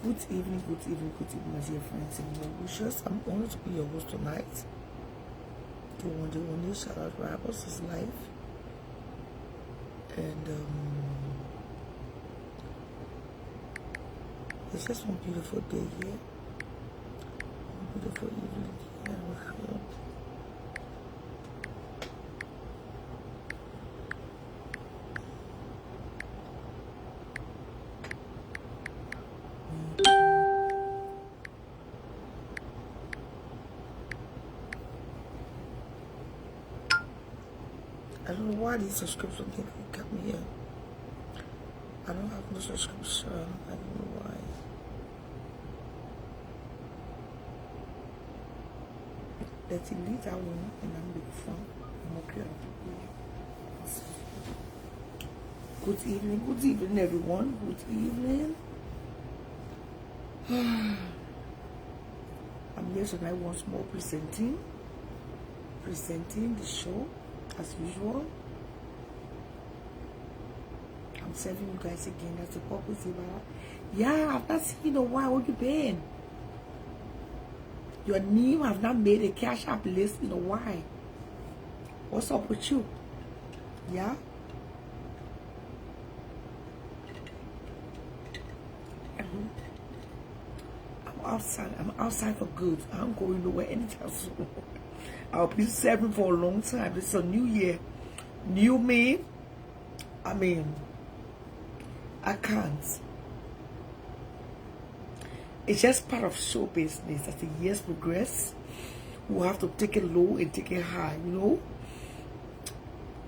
Good evening, my dear friends and well wishers. I'm honored to be your host tonight. The one day shout out Rappers is live. And it's just one beautiful day here. One beautiful evening here with you. I don't know why these subscription thing kept me here. I don't have no subscription. I don't know why. Let's delete that one and I'm big fun. I'm okay. Good evening, everyone. Good evening. I'm here tonight once more presenting the show. As usual, I'm serving you guys again. That's the purpose of it. Yeah, I've not seen you in a while. Where you been? Your name have not made a cash app list in a while. What's up with you? Yeah? I'm outside for good. I'm going nowhere anytime soon. I'll be serving for a long time. It's a new year. New me. I mean, I can't. It's just part of show business. As the years progress, we'll have to take it low and take it high, you know?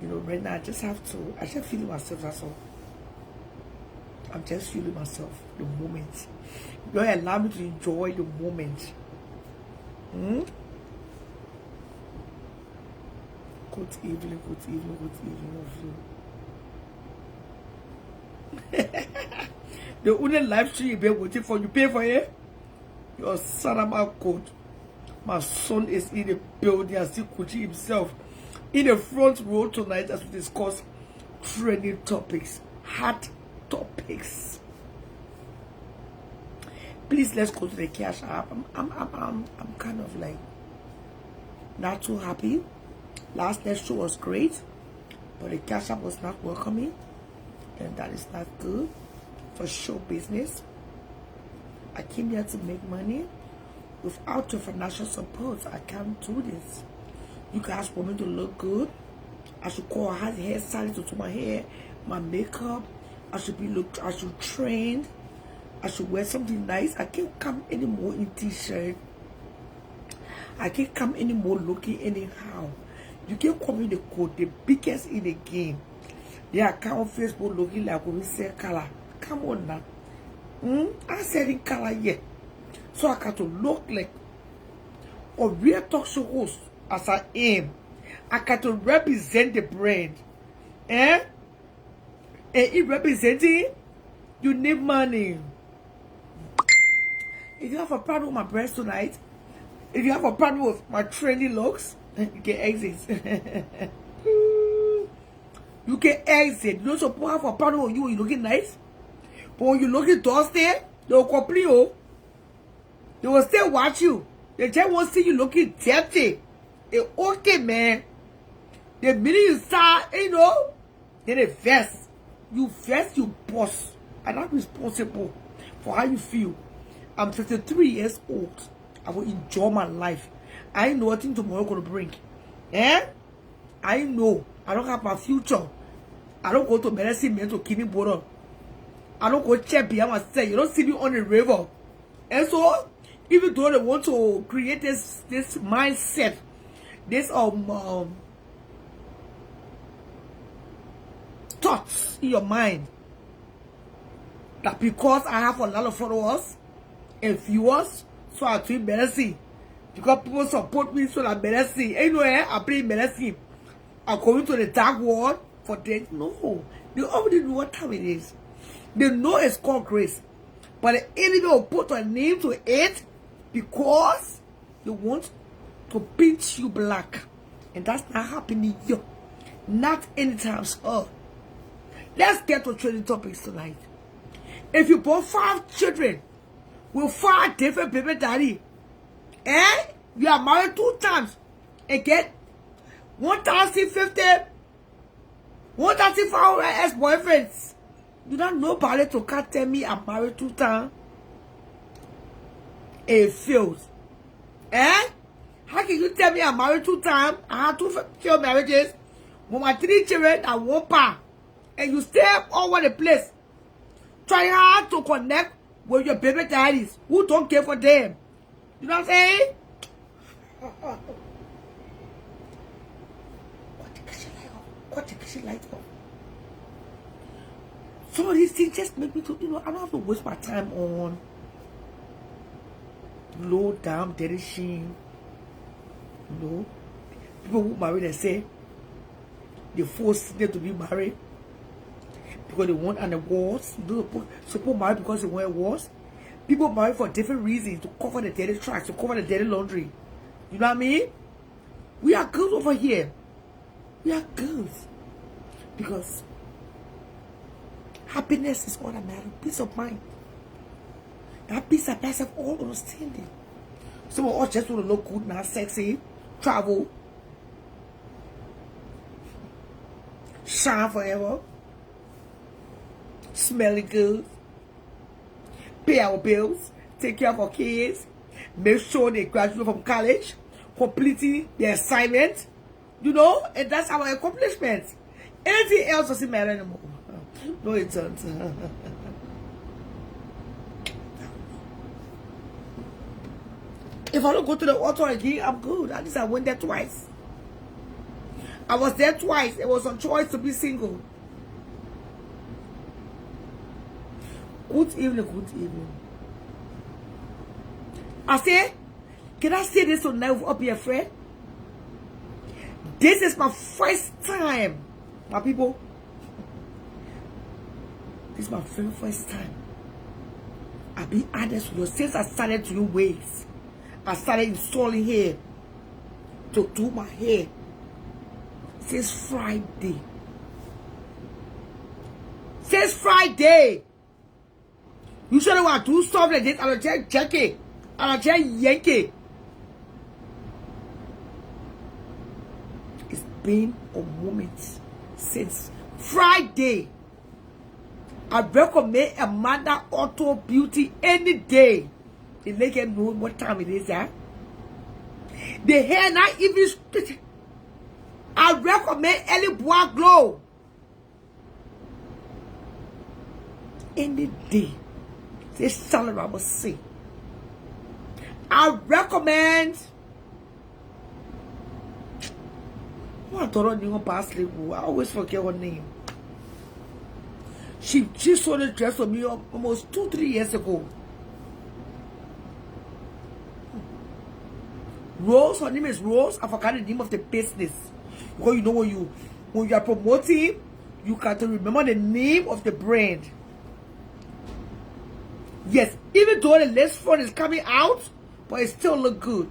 You know, right now I just feeling myself, that's all. I'm just feeling myself, the moment. You don't allow me to enjoy the moment. Good evening of you. The only live stream you've been waiting for, you pay for it? Your son, I'm good. My son is in the building and still coaching himself in the front row tonight as we discuss trending topics, hot topics. Please, let's go to the cash app. I'm kind of like not too happy. Last night's show was great, but the cash app was not welcoming, and that is not good for show business. I came here to make money. Without your financial support, I can't do this. You guys want me to look good. I should call a hairstylist to do my hair, my makeup. I should train. I should wear something nice. I can't come anymore in t-shirt. I can't come anymore looking anyhow. You can call me the code, the biggest in the game. The account on Facebook looking like we say color. Come on now. I said in color yet. So I got to look like a real talk show host as I am. I got to represent the brand. And in representing, you need money. If you have a problem with my breast tonight, if you have a problem with my trendy looks, you can exit. You can exit. You don't suppose have a problem with you when you're looking nice. But when you're looking thirsty, they'll complain you. They will still watch you. They just won't see you looking dirty. It's okay, man. The minute you start, you know, then they vest. You vest, you boss. I'm not responsible for how you feel. I'm 53 years old. I will enjoy my life. I know what thing tomorrow gonna bring. I know. I don't have my future. I don't go to medicine men to kidney border. I don't go check behind myself. You don't see me on the river. And so, even though they want to create this mindset, this thoughts in your mind, that because I have a lot of followers and viewers, so I treat medicine. Because people support me, so I medicine. And you know, I play medicine. I'm going to the dark world for that. No. They already know what time it is. They know it's called grace. But the enemy will put a name to it because they want to paint you black. And that's not happening here. Not anytime soon. Let's get to trending topics tonight. If you born 5 children, with 5 different baby daddy. Eh? You are married 2 times. And get 1,050, 1,500 ex-boyfriends. You don't know nobody to can't tell me I'm married 2 times. It fails. Eh? How can you tell me I'm married 2 times? I had 2 failed marriages. With my 3 children and 1 pa. And you stay all over the place. Try hard to connect with your baby daddies who don't care for them. You know what I'm saying? What the light off? Some of these things just make me to, I don't have to waste my time on low down dirty shame. People who marry, they say they force them to be married because they want an awards. Suppose marry because they want awards. People marry for different reasons, to cover the dirty tracks, to cover the dirty laundry. You know what I mean? We are good over here. We are good. Because happiness is all that matters. Peace of mind. That peace that passes all understanding. Some of us just want to look good now, sexy, travel, shine forever, smelling good, pay our bills, take care of our kids, make sure they graduate from college, completing their assignment, and that's our accomplishment. Anything else doesn't matter anymore. No, it doesn't. If I don't go to the altar again, I'm good. At least I went there twice. I was there twice. It was a choice to be single. Good evening, good evening. I say, can I say this tonight without being afraid? This is my first time, my people. This is my very first time. I'll be honest with you. Since I started to do waves, I started installing hair to do my hair since Friday. Since Friday. Usually when I do stuff like this, I don't just check it. I don't just yank it. It's been a moment since Friday. I recommend a Amanda Auto Beauty any day. They make them know what time it is, huh? The hair not even straight. I recommend Ellie Bois Glow any day. This salary I must say. I recommend. I always forget her name. She saw the dress for me almost 2-3 years ago. Rose, her name is Rose. I forgot the name of the business. Because when you are promoting, you got to remember the name of the brand. Yes, even though the lace front is coming out, but it still look good.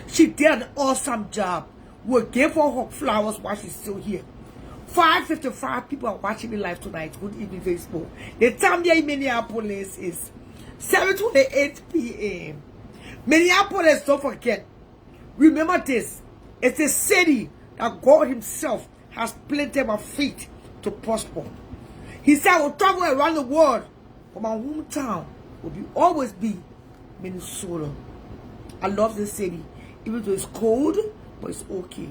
She did an awesome job. We'll give her her flowers while she's still here. 5:55 people are watching me live tonight. Good evening, Facebook. The time here in Minneapolis is 7:28 p.m. Minneapolis, don't forget. Remember this. It's a city that God himself has planted my feet to prosper. He said I will travel around the world, but my hometown will always be Minnesota. I love this city. Even though it's cold, but it's okay.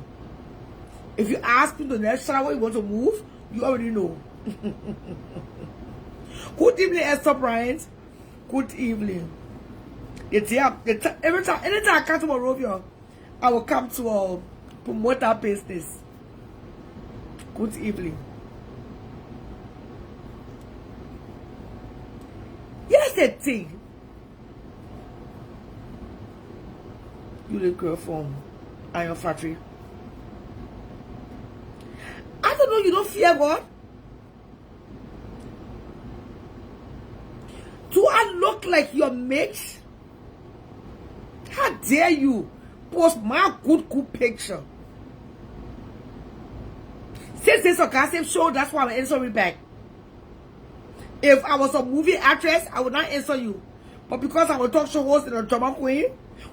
If you ask me the next time you want to move, you already know. Good evening, Esther Bryant. Good evening. Anytime I come to Morovia, I will come to promote our business. Good evening. Here's the thing. You the girl from Iron Factory. I don't know, you don't fear God? Do I look like your mate? How dare you post my good picture? Since it's a gossip show, that's why I'm answering back. If I was a movie actress, I would not answer you. But because I'm a talk show host and a drama queen,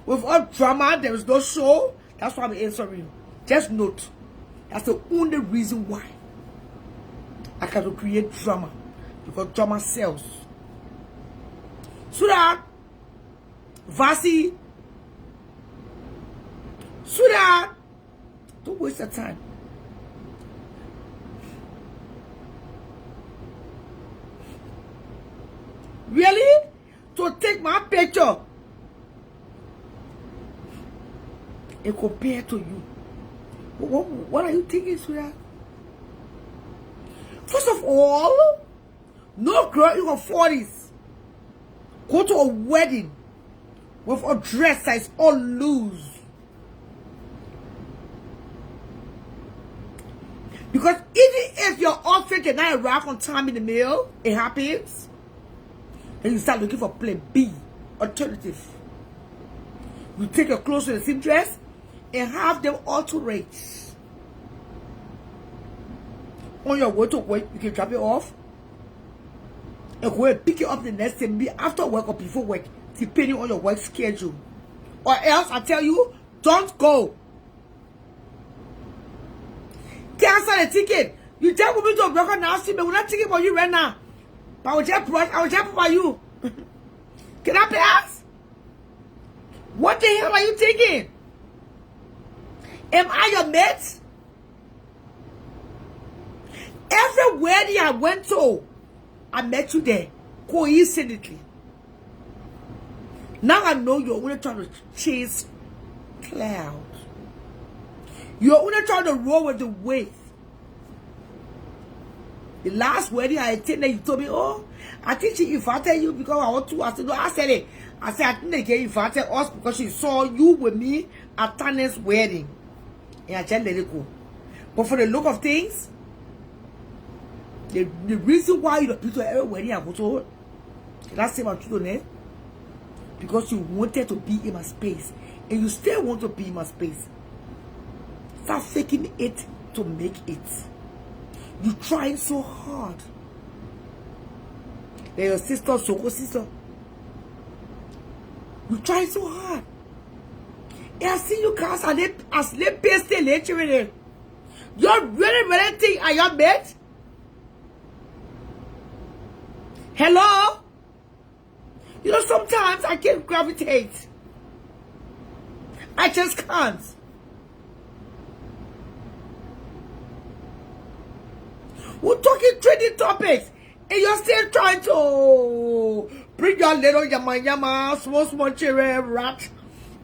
with all drama, there is no show. That's why I'm answering you. Just note, that's the only reason why I can create drama. Because drama sells. Suda, Vasi, Suda, don't waste your time. Really? To take my picture and compare to you. What are you thinking, sweetheart? First of all, no girl in her 40s go to a wedding with a dress that is all loose. Because even if your outfit cannot arrive on time in the mail, it happens. And you start looking for plan B, alternative. You take your clothes to the same dress and have them alterate. On your way to work, you can drop it off and go and pick it up the next day, maybe after work or before work, depending on your work schedule. Or else, I tell you, don't go. Cancel the ticket. You tell me to recognize me, but we're not thinking about you right now. But I will just for you. Can I pass? What the hell are you thinking? Am I your mate? Every wedding I went to, I met you there. Coincidentally. Now I know you're only trying to chase clouds. You're only trying to roll with the wave. The last wedding I attended, you told me, oh, I think she invited you because I want to. I said, no, I said it. I said, I think they invited us because she saw you with me at Tana's wedding. And I just let it go. But for the look of things, the reason why you don't to every wedding I go to, can I say my truth on it? Because you wanted to be in my space. And you still want to be in my space. Start faking it to make it. You're trying so hard. They're your sister, Soko sister. You're trying so hard. And I see you guys as they paste lecturing. You really think I am mate? Hello? You know, sometimes I can't gravitate. I just can't. We're talking trading topics, and you're still trying to bring your little yama, small children, rat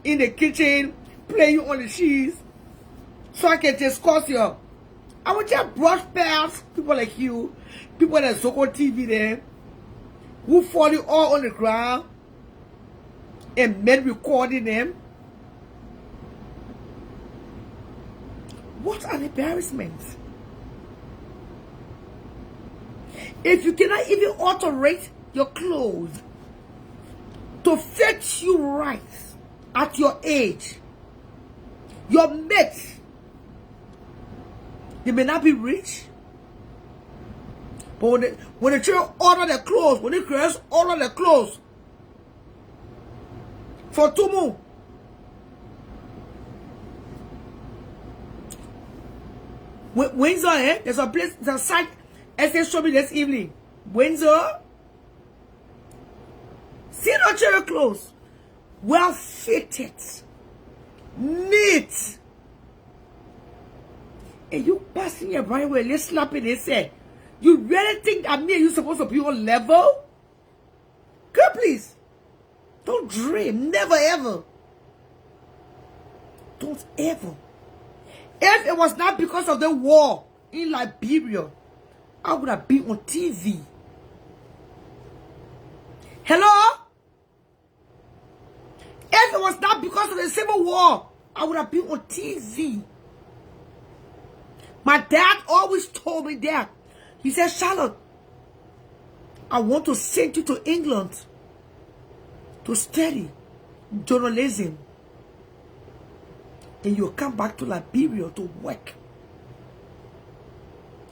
in the kitchen, playing on the cheese, so I can discuss you. I would just brush past people like you, people that Soko TV there, who falling all on the ground, and men recording them. What an embarrassment. If you cannot even alterate your clothes to fit you right at your age, your mates, they may not be rich, but when the children order their clothes, when the girls order their clothes for 2 months, Windsor, there's a place, there's a site. As they showed me this evening, Windsor, see no cherry clothes, well fitted, neat. And you passing your right way, let's slap it and say, you really think that me and you supposed to be on level? Girl, please, don't dream, never ever. Don't ever. If it was not because of the war in Liberia, I would have been on TV. Hello? If it was not because of the Civil War, I would have been on TV. My dad always told me that. He said, Charlotte, I want to send you to England to study journalism. And you'll come back to Liberia to work.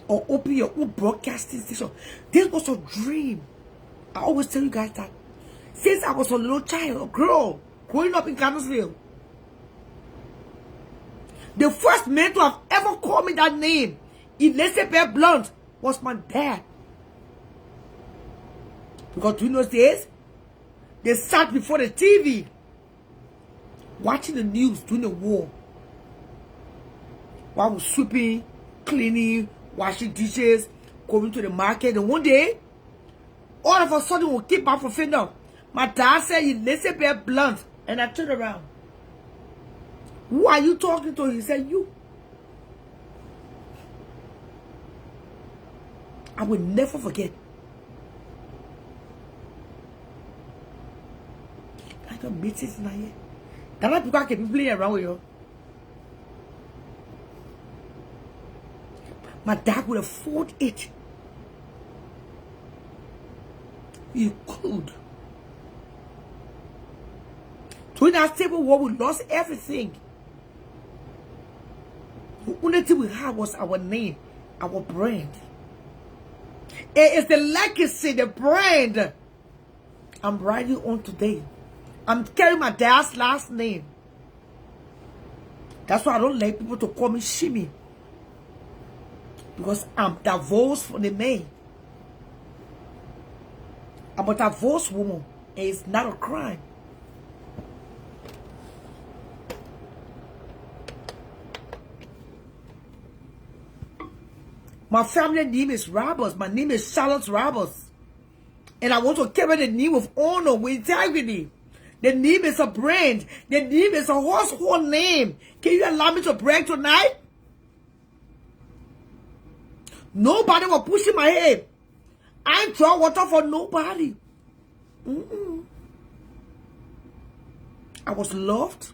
Or open your own broadcasting station. This was a dream. I always tell you guys that. Since I was a little child, a girl, growing up in Connellsville. The first man to have ever called me that name, Elizabeth Blunt, was my dad. Because during those days, they sat before the TV, watching the news during the war. While I was sweeping, cleaning, washing dishes, going to the market. And one day, all of a sudden, we came back from Finland. My dad said, Elizabeth Blunt. And I turned around. Who are you talking to? He said, you. I will never forget. I don't meet it now yet. There are people can be playing around with you. My dad would afford it. He could. During that civil war, we lost everything. The only thing we had was our name, our brand. It is the legacy, the brand I'm riding on today. I'm carrying my dad's last name. That's why I don't like people to call me Shimmy. Because I'm divorced from the man. I'm a divorced woman. And it's not a crime. My family name is Roberts. My name is Charlotte Roberts. And I want to carry the name with honor, with integrity. The name is a brand. The name is a household name. Can you allow me to brag tonight? Nobody will push in my head. I ain't draw water for nobody. I was loved.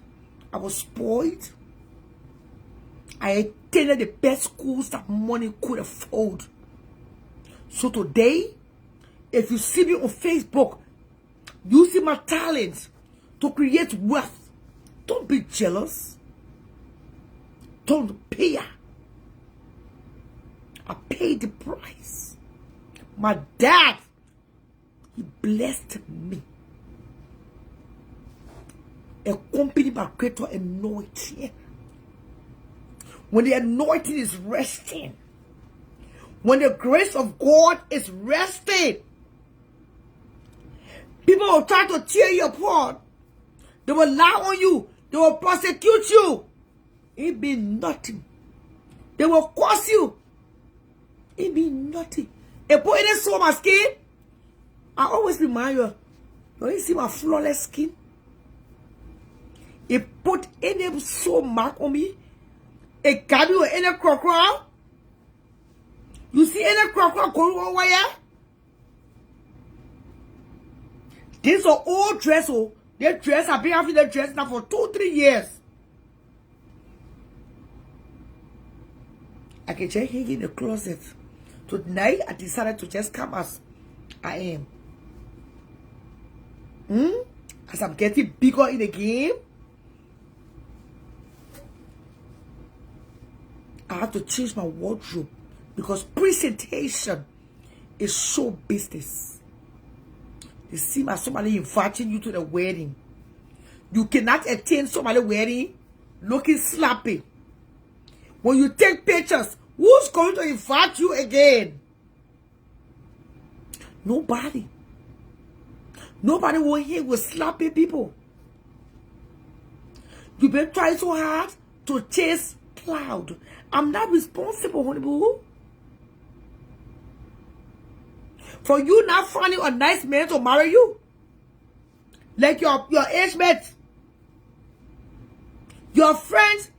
I was spoiled. I attended the best schools that money could afford. So today, if you see me on Facebook, you see my talent to create wealth. Don't be jealous. Don't pay. I paid the price. My dad, he blessed me. Accompanied by greater anointing. When the anointing is resting, when the grace of God is resting, people will try to tear you apart. They will lie on you. They will persecute you. It be nothing. They will curse you. It be nothing. A boy that saw my skin, I always remind you, you see my flawless skin? It put any sore mark on me. It got you any crocodile. You see any crocodile going over here? These are old dress. Oh, their dress, I've been having their dress now for 2-3 years. I can check him in the closet. Tonight, I decided to just come as I am. As I'm getting bigger in the game, I have to change my wardrobe because presentation is show business. You see my somebody inviting you to the wedding. You cannot attend somebody's wedding looking sloppy. When you take pictures, who's going to invite you again? Nobody. Nobody will hear with sloppy people. You've been trying so hard to chase cloud. I'm not responsible, honey boo. For you not finding a nice man to marry you. Like your age mates. Your friends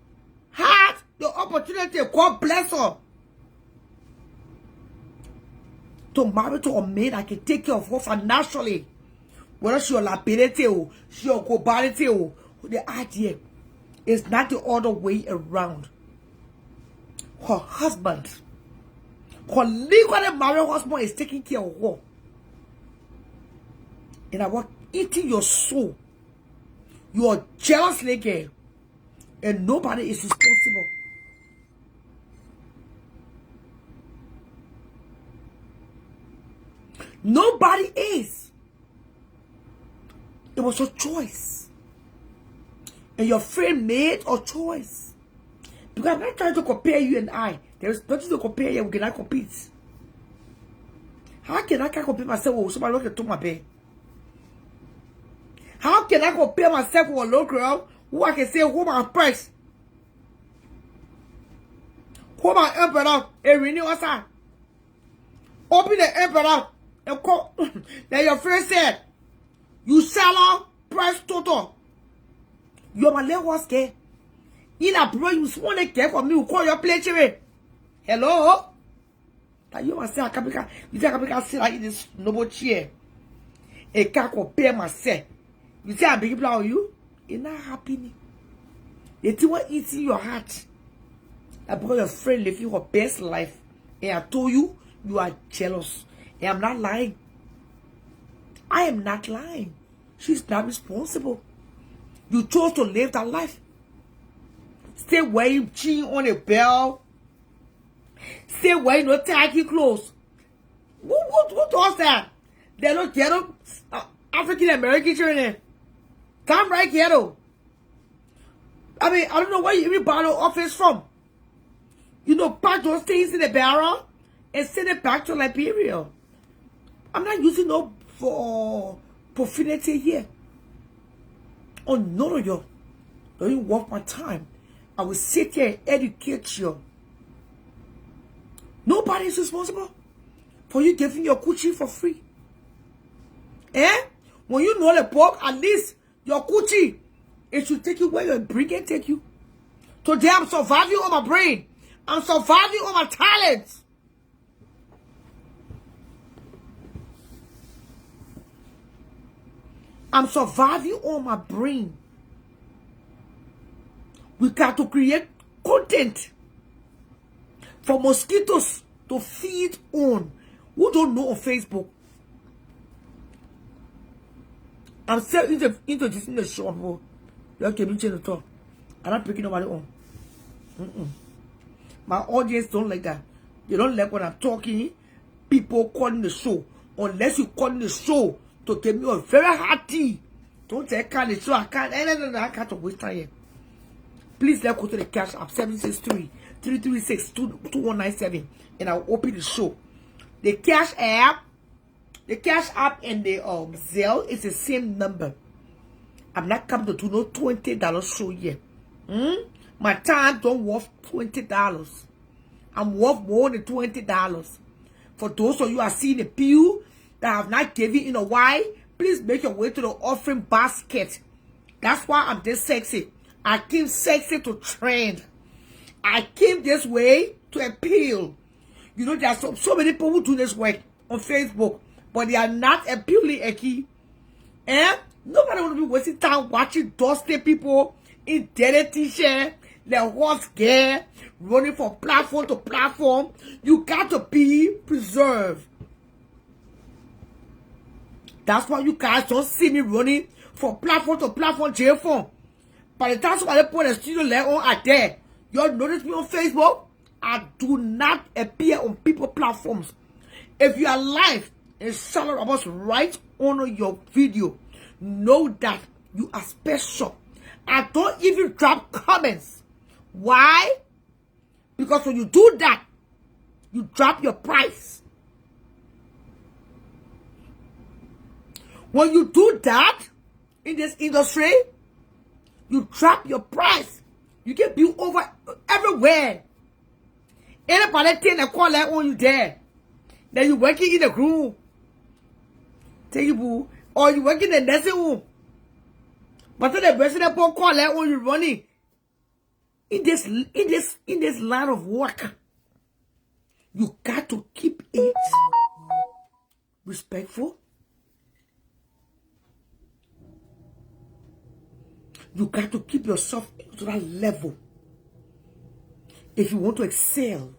had the opportunity, God bless her, to marry to a man that can take care of her financially. Whether she your liability or she your cobarity or the idea is not the other way around. Her husband, her legally married husband is taking care of her. And I want eating your soul. You are jealous nigga. And nobody is responsible. Nobody is. It was your choice. And your friend made a choice. Because I'm not trying to compare you and I. There is nothing to compare here. We cannot compete. How can I compare myself with somebody looking to my bed? How can I compare myself with a little girl who I can say, who my purse? Who my emperor? And renew us out. Open the emperor and call. Then your friend said, you sell out price total. You're my little was scared. In a bro, you want to care for me, you call your pleasure. Hello? That you must say, I can sit like in this noble chair. I can't compare myself. You say, I'm big blow you. You're not happy. It's what eats in your heart. I brought your friend living her best life. And I told you, you are jealous. And I'm not lying. I am not lying. She's not responsible. You chose to live that life. Stay wearing jeans on a belt. Stay wearing no tacky clothes. Who does that? They're not ghetto. African American children. Come right ghetto. I mean, I don't know where you even bought an office from. You know, pack those things in the barrel and send it back to Liberia. I'm not using no for profanity here. Oh, no, you don't even worth my time. I will sit here and educate you. Nobody is responsible for you giving your coochie for free. Eh? When you know the book, at least your coochie, it should take you where your brain can take you. Today I'm surviving on my brain. I'm surviving on my talents. I'm surviving on my brain. We got to create content for mosquitoes to feed on. Who don't know on Facebook? I'm still introducing the show. You can change the talk. I'm not picking nobody on. My audience don't like that. They don't like when I'm talking. People calling the show. Unless you calling the show to give me a very hard tea. Don't say I can't the show. I can't. No, I can't waste time. Please let's go to the cash app 763-336-2197 and I'll open the show. The cash app and the Zelle is the same number. I'm not coming to do no $20 show yet. My time don't worth $20. I'm worth more than $20. For those of you who are seeing the bill that have not given in a while, please make your way to the offering basket. That's why I'm this sexy. I came sexy to trend. I came this way to appeal. You know, there are so many people who do this work on Facebook, but they are not appealing, Eki. And nobody want to be wasting time watching dusty people in dirty t-shirt, their horse gear, running from platform to platform. You got to be preserved. That's why you guys don't see me running from platform to platform, jail phone. By the time somebody put a studio leg on at there, y'all notice me on Facebook? I do not appear on people platforms. If you are live and shout out about right on your video, know that you are special. I don't even drop comments. Why? Because when you do that, you drop your price. When you do that in this industry, you drop your price. You get viewed over everywhere. Anybody think they call that on you there? Then you working in the room. Tell you boo. Or you working in the nursing room. But then the president call that on you running. In this line of work, you got to keep it respectful. You got to keep yourself to that level. If you want to excel,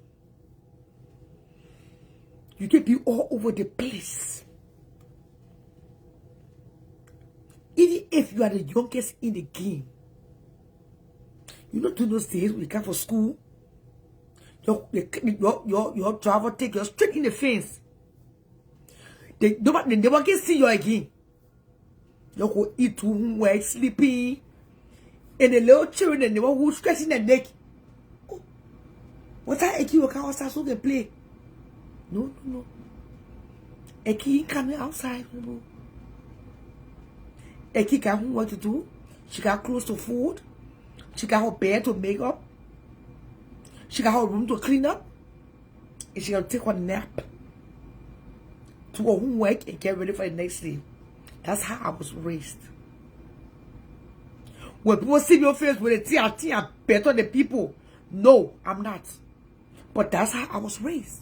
you can be all over the place. Even if you are the youngest in the game, you know, to those days when you come for school, your driver take you straight in the face. They never can see you again. You go eat who were sleeping. And the little children and the one who's scratching their neck. Oh, what are Eki Waka so they play? No. Eki coming outside. Eki got what to do. She got close to food. She got her bed to make up. She got her room to clean up. And she got to take a nap. To go homework and get ready for the next day. That's how I was raised. When people see your face with a tear, I'm better than people. No, I'm not. But that's how I was raised.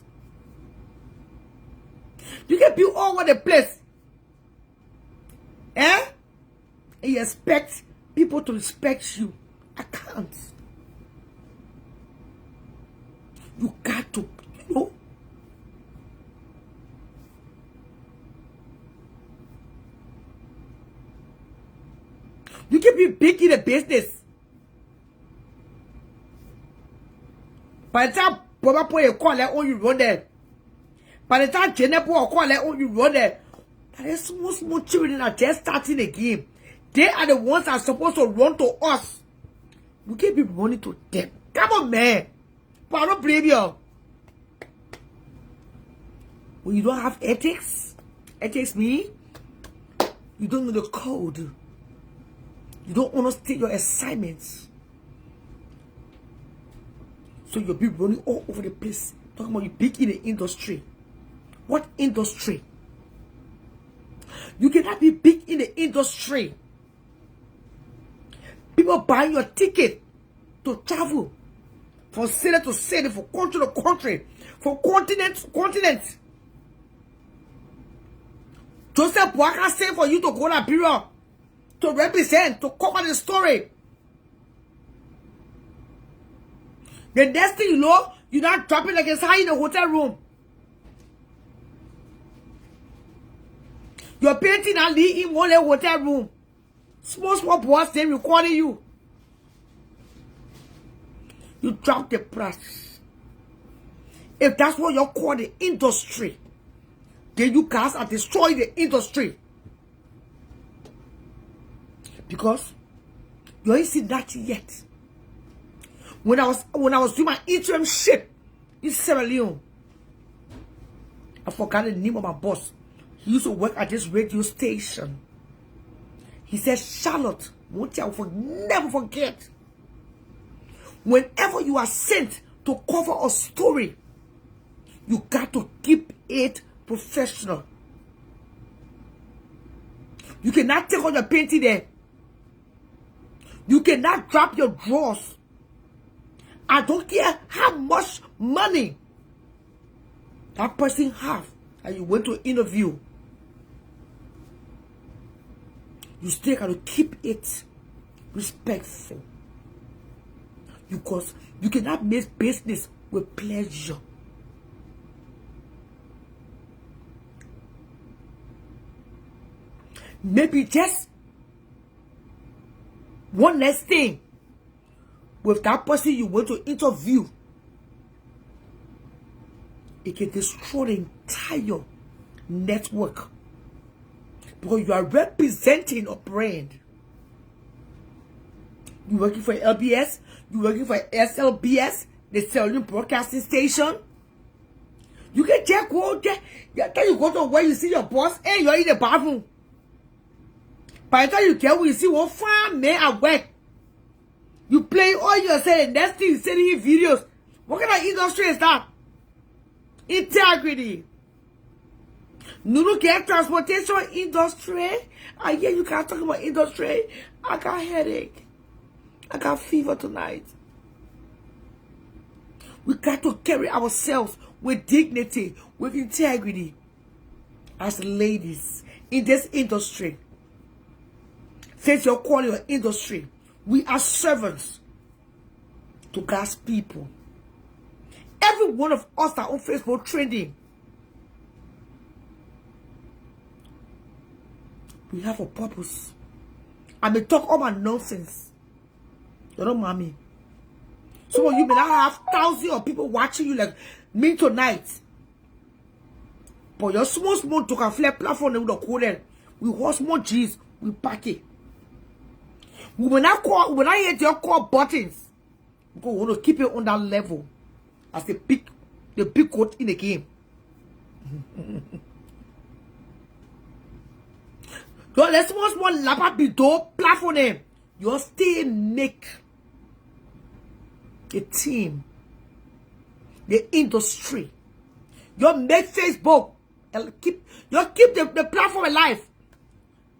You can be all over the place. And you expect people to respect you. I can't. You got to, you know. You can be big in the business. By the time Baba Boy call that you run there. By the time Jenna Boy call that you run there. That is small children are just starting the game. They are the ones that are supposed to run to us. We can't be running to them. Come on, man. But I don't blame you. When you don't have ethics means you don't know the code. You don't understand your assignments. So you'll be running all over the place. Talking about you big in the industry. What industry? You cannot be big in the industry. People buying your ticket to travel from city to city, from country to country, from continent to continent. Joseph Boaka said for you to go to Liberia, to represent, to cover the story. The next thing you know, you're not dropping like it's high in the hotel room. You're painting and leaving in one hotel room. Small boys, they recording you. You drop the price. If that's what you call the industry, then you guys are destroying the industry. Because you ain't seen that yet. When I was doing my internship in Sierra Leone, I forgot the name of my boss. He used to work at this radio station. He said, Charlotte, won't you never forget. Whenever you are sent to cover a story, you got to keep it professional. You cannot take on your painting there. You cannot drop your drawers. I don't care how much money that person have and you went to interview. You still got to keep it respectful. Because you cannot make business with pleasure. Maybe just one last thing. With that person you went to interview, it can destroy the entire network. Because you are representing a brand. You're working for LBS, you're working for SLBS, the Selling Broadcasting Station. You can just go there. Then you go to where you see your boss and you're in the bathroom. By the time you get where you see one fine man at work, you play all yourself and next thing you sending in videos. What kind of industry is that? Integrity. Nunu get transportation industry. And yeah, you can't talk about industry. I got headache. I got fever tonight. We got to carry ourselves with dignity, with integrity. As ladies in this industry. Since you're calling your industry, we are servants to God's people. Every one of us that are on Facebook trending, we have a purpose. I may talk all my nonsense. You don't mind me. Some of you may not have thousands of people watching you like me tonight. But your small talk and flip platform they would have called them. We host more G's, we pack it. We will not hit your core buttons. Because we want to keep it on that level as the big coach in the game. So let's more lap up the door platform them. You still make the team, the industry. You make Facebook keep the platform alive.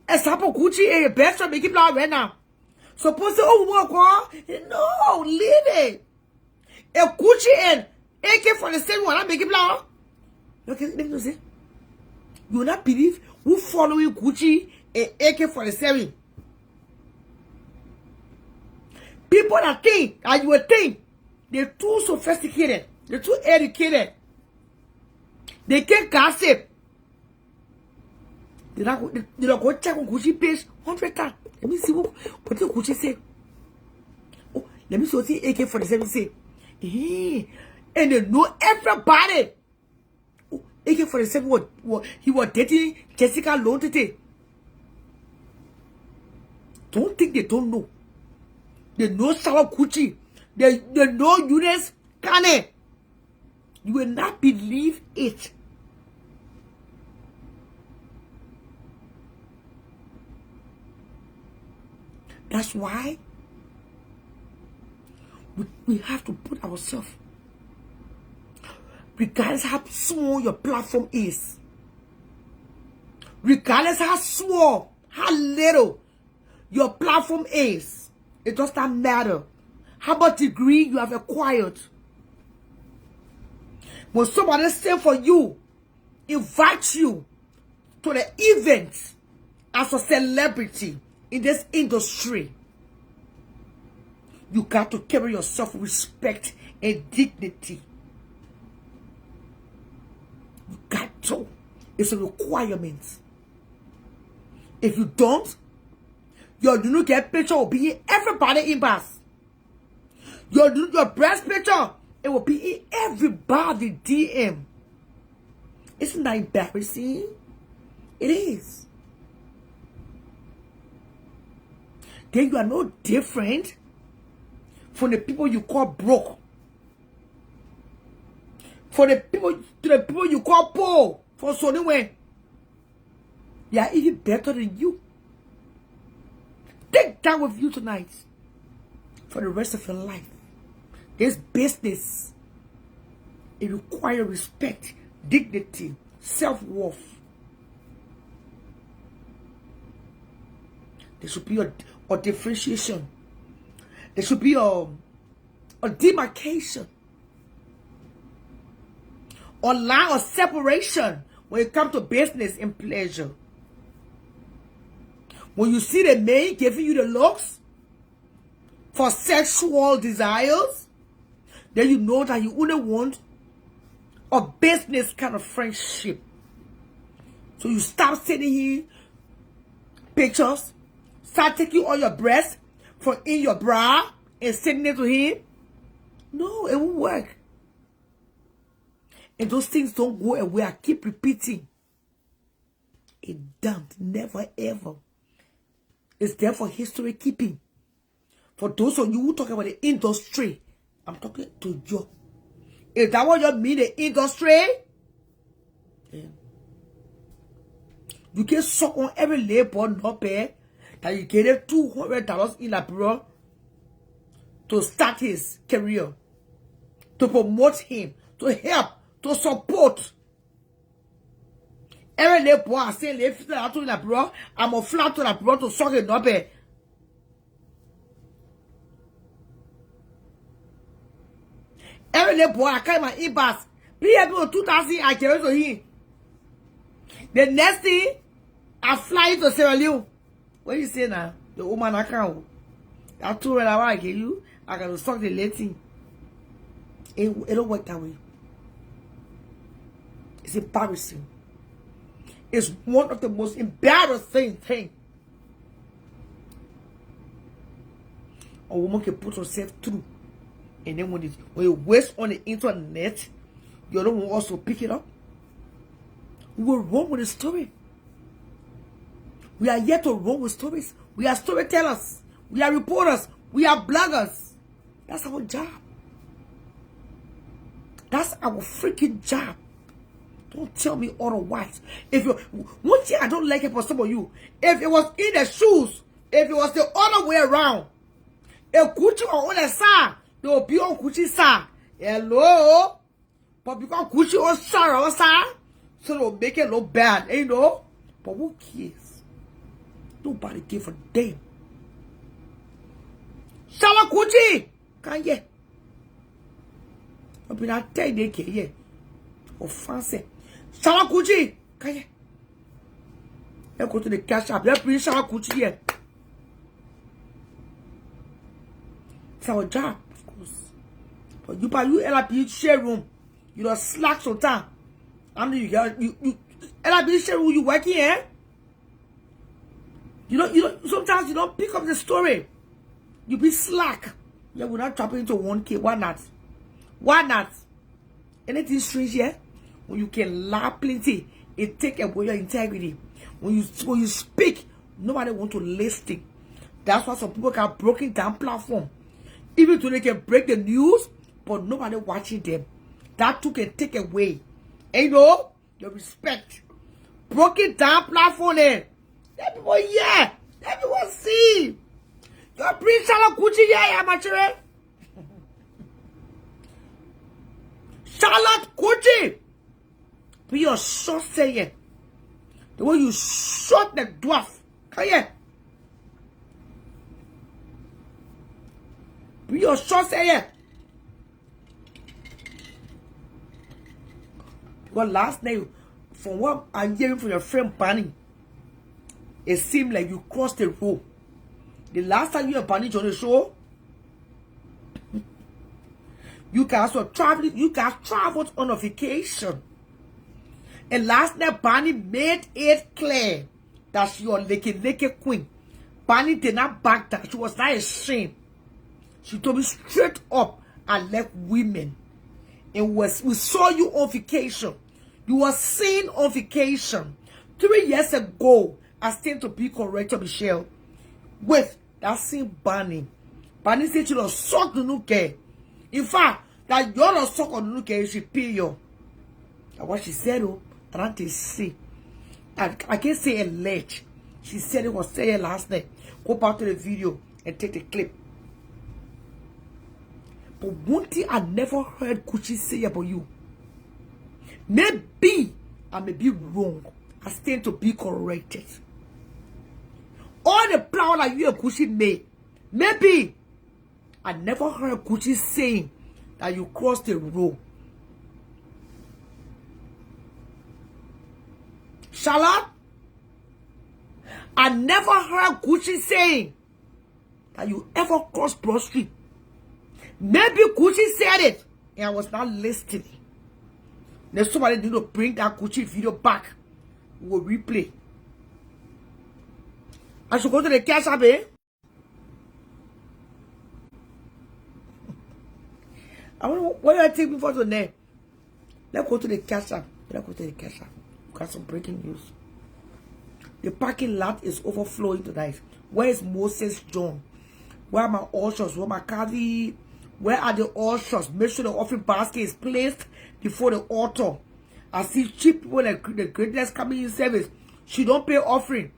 Example Gucci a best friend make it right now. Suppose oh no, leave it. A Gucci and AK-47 one I make it blow. Okay, let me say. You will not believe who following Gucci and AK-47. People that think, and you will think, they're too sophisticated, they're too educated. They can't gossip. They don't go check on Gucci page 100 times. Let me see what the Gucci say. Oh, let me see what the AK-47 say. And they know everybody. Oh, AK-47 he was dating Jessica Long today. Don't think they don't know. They know Sarah Gucci. They know Eunice Kane. You will not believe it. That's why we have to put ourselves, regardless how small your platform is, regardless how small, how little your platform is, it does not matter how much degree you have acquired. When somebody say for you, invite you to the event as a celebrity in this industry, you got to carry yourself with respect and dignity. You got to. It's a requirement. If you don't, your do not get picture will be in everybody inbox. Your breast picture, it will be in everybody DM. Isn't that embarrassing? It is. Then you are no different from the people you call broke. For the people you call poor. For so anyway, they are even better than you. Take that with you tonight for the rest of your life. This business, it requires respect, dignity, self-worth. There should be a differentiation. There should be a demarcation. A line of separation when it comes to business and pleasure. When you see the man giving you the looks for sexual desires, then you know that you only want a business kind of friendship. So you stop sending him pictures, start taking all your breasts from in your bra and sending it to him. No, it won't work. And those things don't go away. I keep repeating. It don't, never ever. It's there for history keeping. For those of you who talk about the industry, I'm talking to you. Is that what you mean, the industry? Yeah. You can suck on every labor not pay that you get it $200 in Liberian to start his career, to promote him, to help, to support. Every labor I say, I'm a flat to Liberian to suck it not pay. Every day boy, I carry my inbox. Please help me with 2,000. I carry to him. The next thing, I fly to Sierra Leone. What do you say now? The woman I can't. I told her I give you. I got to suck the lady. It don't work that way. It's embarrassing. It's one of the most embarrassing things a woman can put herself through. And then when you waste on the internet, you don't want to also pick it up. We will run with the story. We are here to roll with stories. We are storytellers. We are reporters. We are bloggers. That's our job. That's our freaking job. Don't tell me otherwise. If you, one thing I don't like it for some of you, if it was in the shoes, if it was the other way around, if Gucci on the side, they will be on Gucci's side. Hello? But because Gucci on side, so they'll make it look bad, you know? But who cares? Nobody give a damn. Shala Gucci! Can't you? I've been out there, they can't you? Or fancy. Shala Gucci! Can't you? Let's go to the cash app. Let's bring Shala Gucci here. It's our job, of course. But you LRP share room. You don't slack some time. I mean, you LRP share room, you working here? You know, sometimes you don't pick up the story. You be slack. Yeah, we're not dropping into 1K. Why not? Why not? Anything strange here? When you can lie plenty, it take away your integrity. When you speak, nobody want to listen. That's why some people got broken down platform. Even though they can break the news, but nobody watching them. That too can take away. And you know, the respect. Broken down platform there. Let people yeah. Let people see. You bring Shala Gucci yeah, my children. Charlotte Gucci. Be your short saying. The way you shot the dwarf. Come here. Be your short saying. Because last night, from what I'm hearing from your friend Bunny, it seemed like you crossed the road. The last time you and Bunny on the show, you guys were traveling. You guys traveled on a vacation. And last night, Bunny made it clear that she was Leke queen. Bunny did not back down. She was not ashamed. She told me straight up, I left women. And we saw you on vacation. You were seen on vacation. 3 years ago, I stand to be corrected, Michelle. With that same Bunny. Bunny said she don't suck the nuke. In fact, that you don't suck on the nuke, she pay you. That's what she said, oh. I don't say. I can't say alleged. She said it was said last night. Go back to the video and take the clip. But one thing I never heard Gucci say about you. Maybe I may be wrong. I stand to be corrected. All the plan that you and Gucci made. Maybe I never heard Gucci saying that you crossed the road. Charlotte, I never heard Gucci saying that you ever crossed Broad Street. Maybe Gucci said it and I was not listening. Then somebody need to bring that Gucci video back. We'll replay. I should go to the cash app, eh? I wonder what you take me for today. Let's go to the cash app. Let's go to the cash app. We got some breaking news. The parking lot is overflowing tonight. Where is Moses John? Where are my ushers? Where are my caddy? Where are the ushers? Make sure the offering basket is placed before the altar. I see cheap people like the greatness coming in service. She don't pay offering.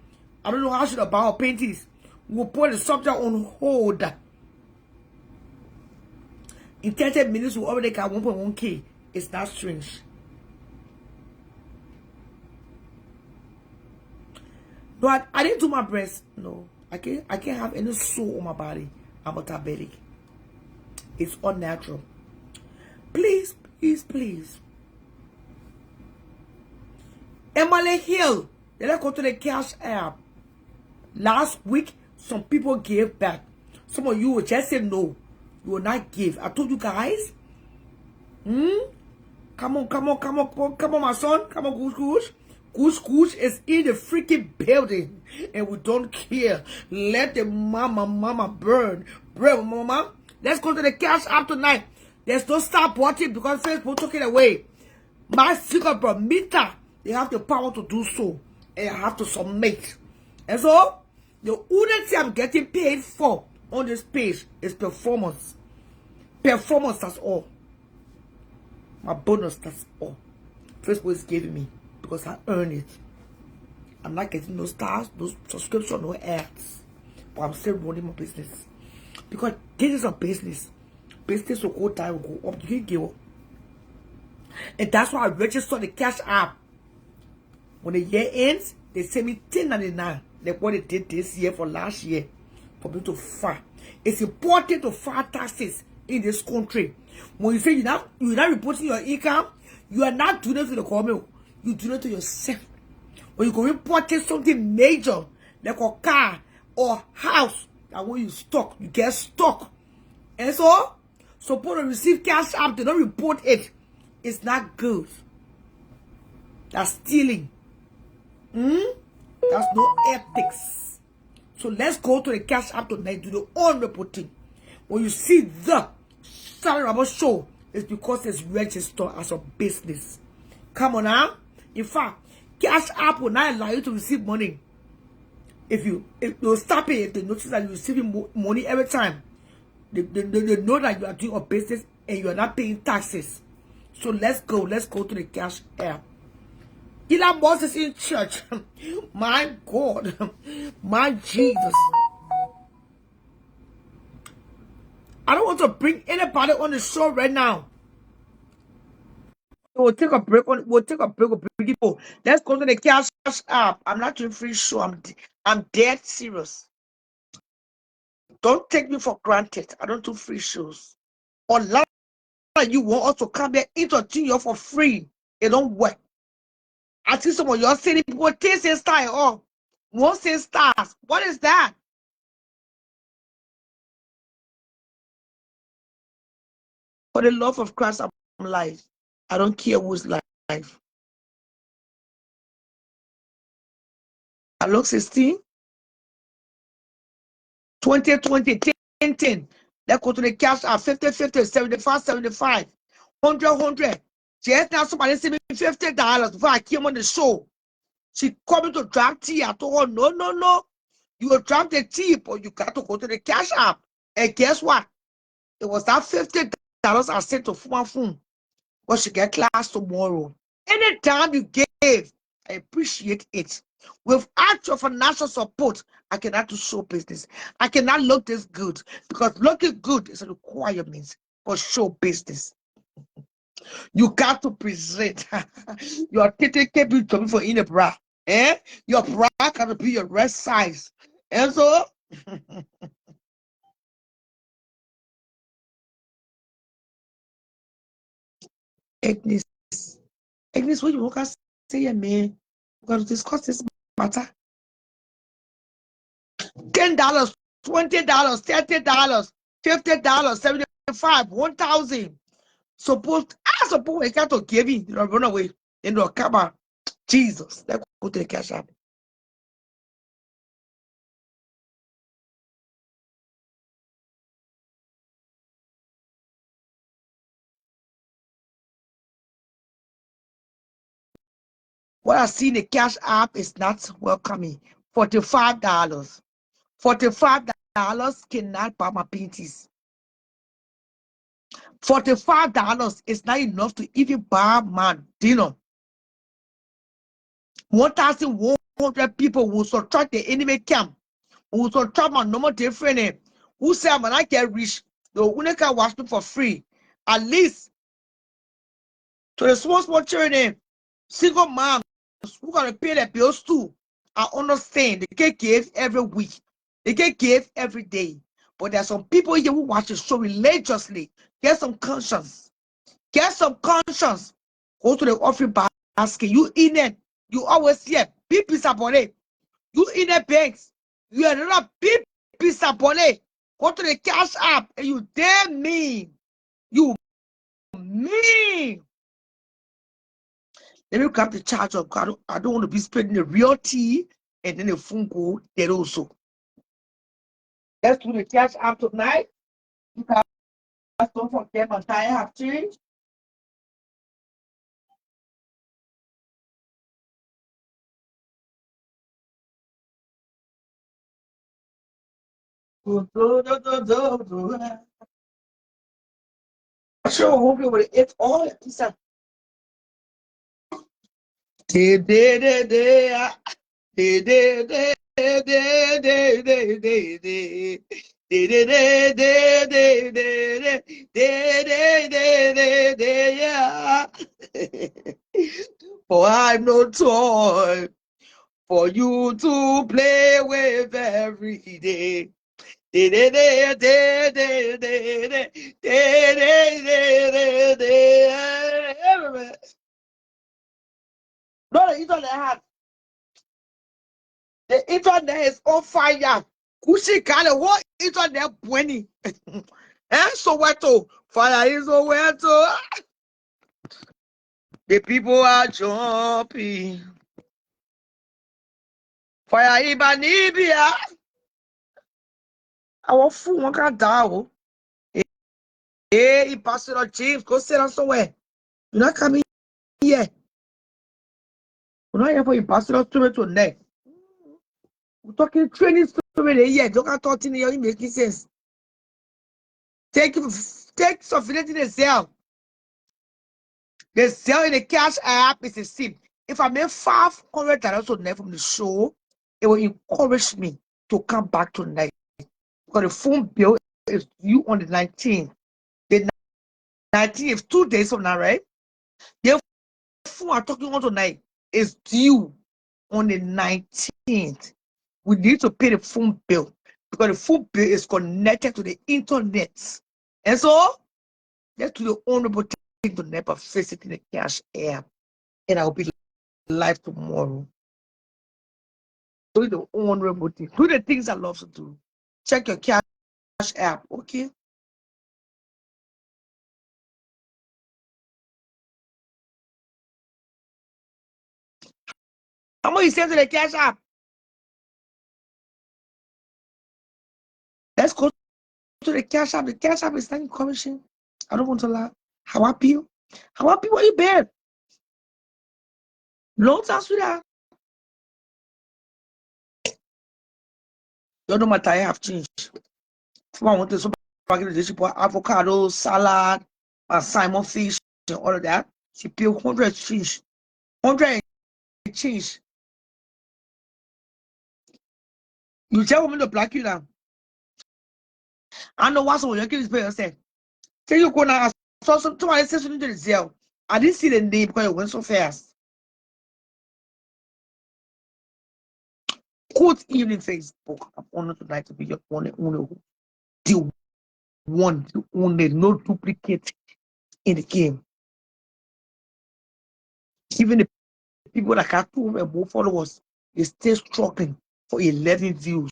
I don't know how she should buy her panties. We'll put the subject on hold. In 30 minutes, we already got 1.1K. It's not strange. No, I didn't do my breast. No, I can't have any sore on my body. I'm a diabetic. It's unnatural. Please, please, please. Emily Hill. Let's go to the cash app. Last week, some people gave back. Some of you will just say no. You will not give. I told you guys. Come on, my son. Come on, Goosh. Goosh is in the freaking building. And we don't care. Let the mama burn. Bro, mama. Let's go to the cash app tonight. There's no stop watching because Facebook took it away. My secret bro, Mita, they have the power to do so. And I have to submit. And so, the only thing I'm getting paid for on this page is performance. Performance, that's all. My bonus, that's all. Facebook is giving me because I earn it. I'm not getting no stars, no subscription, no ads. But I'm still running my business. Because this is a business. Business will go down, will go up. You can give. And that's why I registered the Cash App. When the year ends, they send me $10.99. Like what they did this year for last year. For me to file. It's important to file taxes in this country. When you say you're not reporting your income, you are not doing it to the government. You do it to yourself. When you go reporting something major, like a car or house, that when you stock, you get stuck. And so, suppose to receive Cash App, they don't report it. It's not good. That's stealing. That's no ethics. So let's go to the Cash App tonight, do the own reporting. When you see the Salary Rabble show, it's because it's registered as a business. Come on now. In fact, Cash App will not allow you to receive money. If they'll stop it, if they notice that you're receiving money every time, they know that you are doing a business and you are not paying taxes. So let's go to the Cash App. Elon Musk is in church. My God. My Jesus. I don't want to bring anybody on the show right now. We'll take a break. We'll bring people. Let's go to the Cash App. I'm not doing free show. I'm dead serious. Don't take me for granted. I don't do free shows. Or you want us to come here entertain you for free. It don't work. I see some of your city people taste and style. Oh, won't say stars. What is that? For the love of Christ, I'm live. I don't care who's live. I look 16, 20, 20, 10, 10. Let's go to the Cash App. 50, 50, 75, 75, 100, 100. Just now somebody sent me $50 before I came on the show. She coming to drop tea. I told her, no. You will drop the tea, but you got to go to the Cash App. And guess what? It was that $50 I sent to my phone. But she get class tomorrow. Anytime you give, I appreciate it. Without your financial support, I cannot do show business. I cannot look this good because looking good is a requirement for show business. You got to present. Your titty can't be coming for in a bra. Your bra got to be your rest size. And so, Agnes, what you want to say, man? We're going to discuss this matter. $10, $20, $30, $50, 75, 1,000. Suppose we got to give you, run away in the camera. Jesus, let's go to the Cash App. What I see in the Cash App is not welcoming. $45. $45 cannot buy my panties. $45 is not enough to even buy my dinner. 1,100 people will subtract the enemy camp. Will subtract my normal different. Who say when I get rich, the only can watch me for free. At least to the small children, single moms who gonna pay their bills too. I understand they can give every week, they can give every day. But there's some people here who watch the show religiously. Get some conscience. Get some conscience. Go to the offering basket. You in it. You always hear big piece upon it. You in the banks. You are not big piece upon it. Go to the Cash App and you damn mean. You mean. Let me grab the charge of God. I don't want to be spending the real tea and then the phone go there also. Let's do the Cash App tonight. You guys don't forget my tire have changed. Sure, hope it's all. For I'm no toy for you to play with every day. No, the internet has the internet is on fire. Kushi kale what internet bunny. And so what to fire is over to the people are jumping. Fire Ibanibia. Our fool one can die. Hey, Pastor James, go sit down somewhere. You're not coming here. We're not here for you, Pastor to neck. We're talking training story here. Don't have talking here, it making sense. Take sufficient in the cell. The cell in the cash app is a sim. If I make $500 tonight from the show, it will encourage me to come back tonight. Because the phone bill is due on the 19th. The 19th is 2 days from now, right? The phone I'm talking on tonight is due on the 19th. We need to pay the phone bill because the phone bill is connected to the internet. And so, let's do the honorable thing to never face it in the cash app. And I'll be live tomorrow. Do the honorable thing. Do the things I love to do. Check your cash app, okay? How much you send to the cash app? Let's go to the cash app. The cash app is not encouraging. I don't want to lie. How happy you? How happy were you, babe? Long time, sweetheart. You know my tire have changed. If I want to supermarket, she put avocado, salad, salmon fish, and all of that. She paid 100 fish. 100 change. You tell women to black you now. I know what's on your kids pay yourself. Tell you go now. I saw somebody say something to the Zell. I didn't see the name because it went so fast. Good evening, Facebook. I'm honored tonight to be your only, the only, no duplicate in the game. Even the people that have 2 or more followers, they still struggling for 11 views.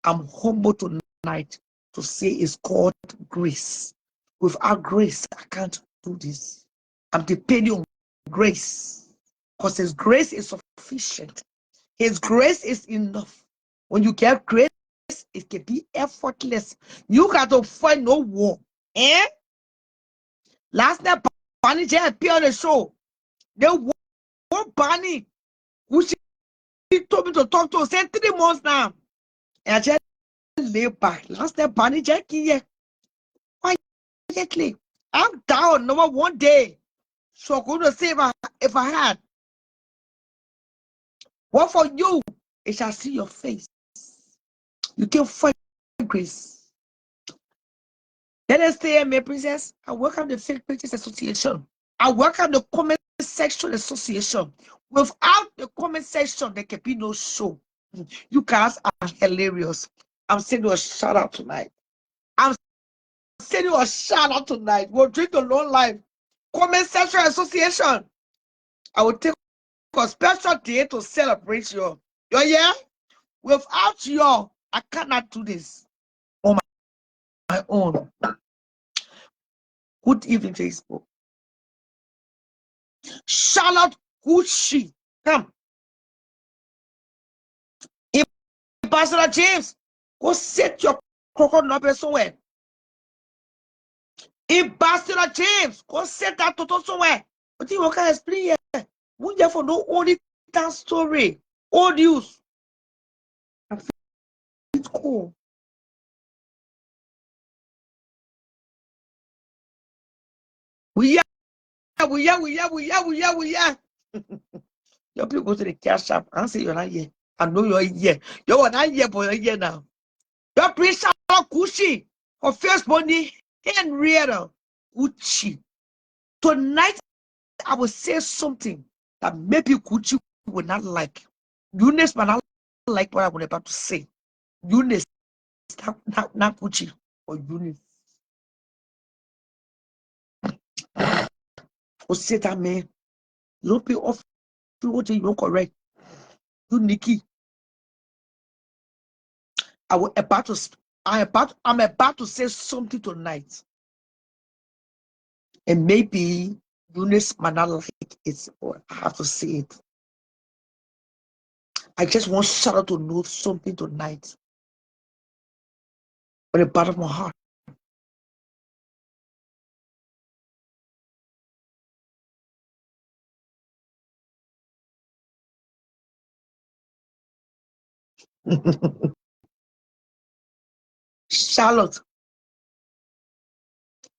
I'm humble tonight to say it's called grace. Without grace, I can't do this. I'm depending on grace because His grace is sufficient. His grace is enough. When you get grace, it can be effortless. You got to fight no war. Eh? Last night, Barney just appeared on the show. They won Barney, who she told me to talk to, said 3 months now. And I just lay back. Last night, Barney just came here. Quietly. I'm down, number 1 day. So I'm going to say if I had. What for you? It shall see your face. You can fight grace. Let us stay, my princess. I welcome the Fake Pages Association. I welcome the Comment Section Association. Without the comment section, there can be no show. You guys are hilarious. I'm sending you a shout out tonight. I'm sending you a shout out tonight. We'll drink the long life. Comment Section Association. I will take a special day to celebrate you. You're here? Without you, I cannot do this on my own. Good evening, Facebook. Charlotte Gucci. Come. Pastor James, go set your crocodile up somewhere. Pastor James, go set that toto somewhere. But you can explain here. We therefore know only that story. Old news. It's cool. We are. Your people go to the cash app and say you're not here. I know you're here. You're not here, but you're here now. Your priest Kuchi or first money Henrietta Kuchi. Tonight I will say something that maybe Kuchi will not like. Eunice will not like what I'm about to say. Eunice, not Kuchi or Eunice. Or say that man, you don't pay off what you don't correct. You Nikki. I'm about to say something tonight. And maybe Eunice might not like it, or I have to say it. I just want Charlotte to know something tonight. On the bottom of my heart. Charlotte,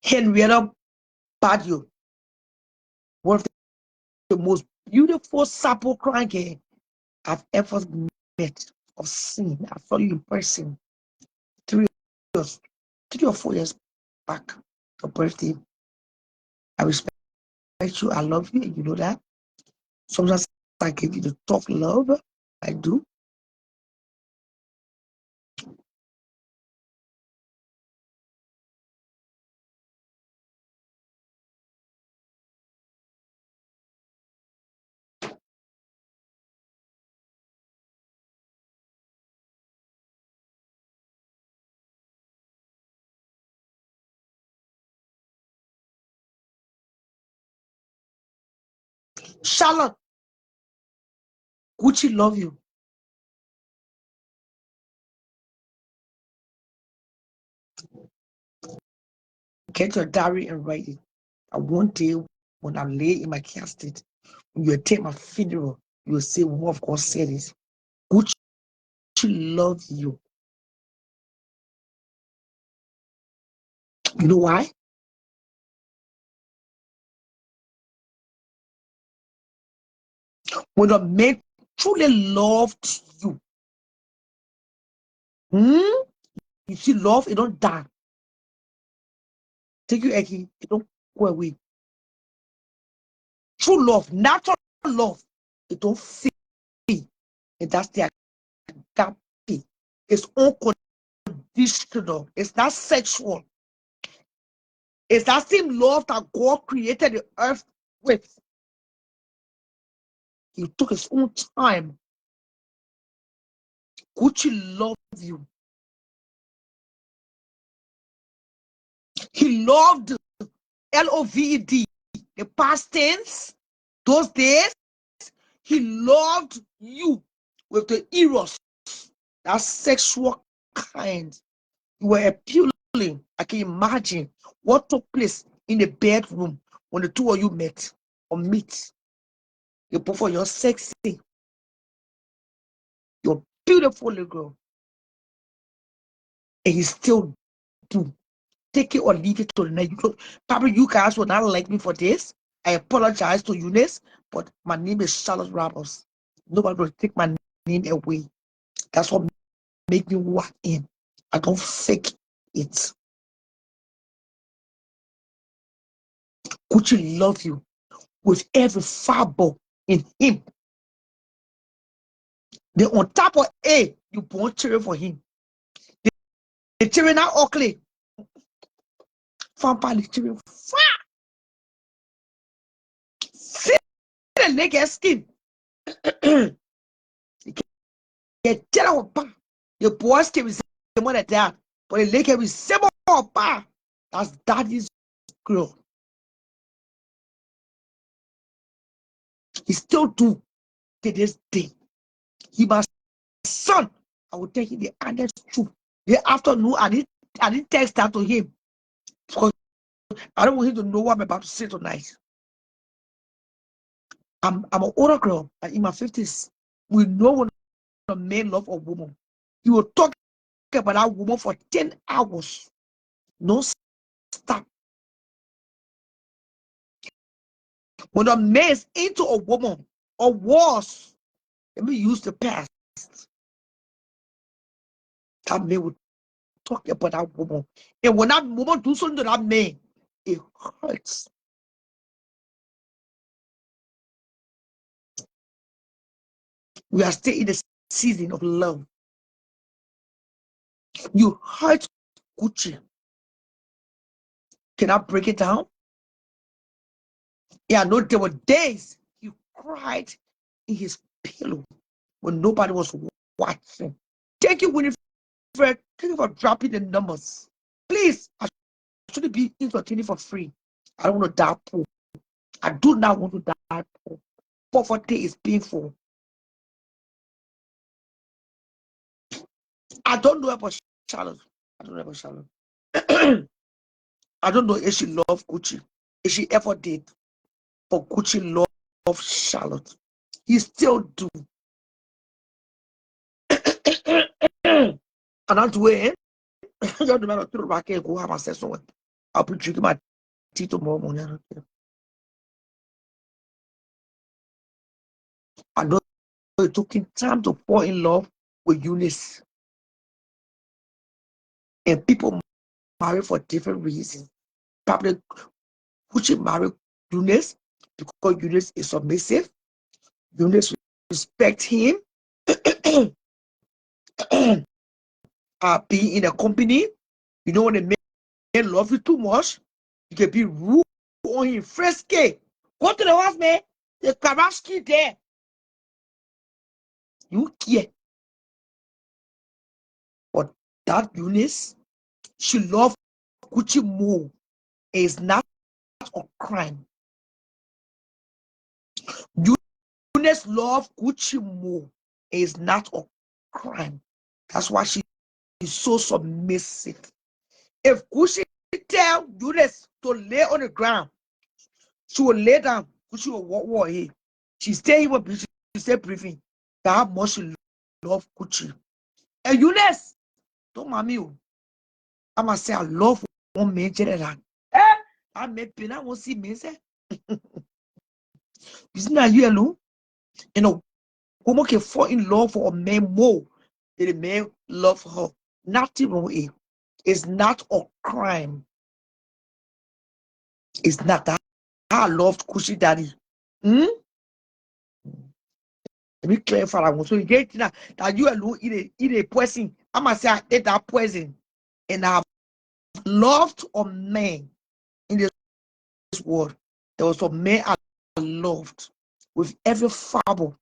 Henrietta Badio, one of the most beautiful supple cranky I've ever met or seen. I saw you in person 3 years, 3 or 4 years back, your birthday. I respect you. I love you. And you know that. Sometimes I give you the tough love. I do. Charlotte, Gucci love you. Get your diary and write it. And one day when I lay in my casket, when you attend my funeral, you will say, "What of God said this." Gucci love you. You know why? When a man truly loved you, you see, love, it don't die. Take you, Eki, it don't go away. True love, natural love, it don't fade. And that's the agape. It's unconditional. It's not sexual. It's that same love that God created the earth with. He took his own time. Gucci loved you. He loved LOVED, the past tense, those days. He loved you with the eros, that sexual kind. You were appealing. I can imagine what took place in the bedroom when the two of you met or meet. You both for your sexy, your beautiful little girl. And he still do. Take it or leave it to the night. Probably you guys will not like me for this. I apologize to Eunice, but my name is Charlotte Roberts. Nobody will take my name away. That's what make me walk in. I don't fake it. Gucci love you with every fiber in him. They on top of A, you born cheering for him. They cheering out Oakley. Fampa cheering. See the leg skin. Get out of the boys can be more than that, but the leg can be same more. That's daddy's girl. He still do to this day. He my son. I will take him the honest truth. The afternoon, I didn't text that to him because I don't want him to know what I'm about to say tonight. I'm an older girl, I'm in my 50s. We know when a man love a woman. He will talk about that woman for 10 hours. No stop. When a man is into a woman or was, let me use the past, that man will talk about that woman. And when that woman do something to that man, it hurts. We are still in the season of love. You hurt Gucci. Can I break it down? Yeah, I know there were days he cried in his pillow when nobody was watching. Thank you, Winifred. Thank you for dropping the numbers. Please, I shouldn't be entertaining for free. I don't want to die poor. I do not want to die poor. Poverty is painful. I don't know about Charlotte. I don't know about Charlotte. I don't know if she loved Gucci. If she ever did. But Gucci loved Charlotte. He still do. And that's where just no matter throw back and go have myself somewhere. I'll be drinking my tea tomorrow morning. I don't care. I know it took him time to fall in love with Eunice. And people marry for different reasons. Probably Gucci married Eunice because Eunice is submissive. Eunice respect him. Being in a company, you know, when a man love you too much, you can be rude on him. Fresky. Go to the house, man. The Karaski there. You care. But that Eunice, she loved Gucci more. It's not a crime. Eunice loved Gucci more. It's not a crime. That's why she is so submissive. If Gucci tell Eunice to lay on the ground, she will lay down. Gucci will walk here. She stay here, she stay breathing. That's how much she love Gucci. And Eunice, don't mommy, I must say I love one man general. I make pain. I won't see me say. Isn't that you alone? You know, woman can fall in love for a man more than a man love her. Nothing wrong with it. It's not a crime. It's not that. I loved Gucci daddy. Hmm? Let me clarify that one. So you get that you alone eat a poison. I must say I ate that poison. And I've loved a man in this world. There was a man I loved with every fiber.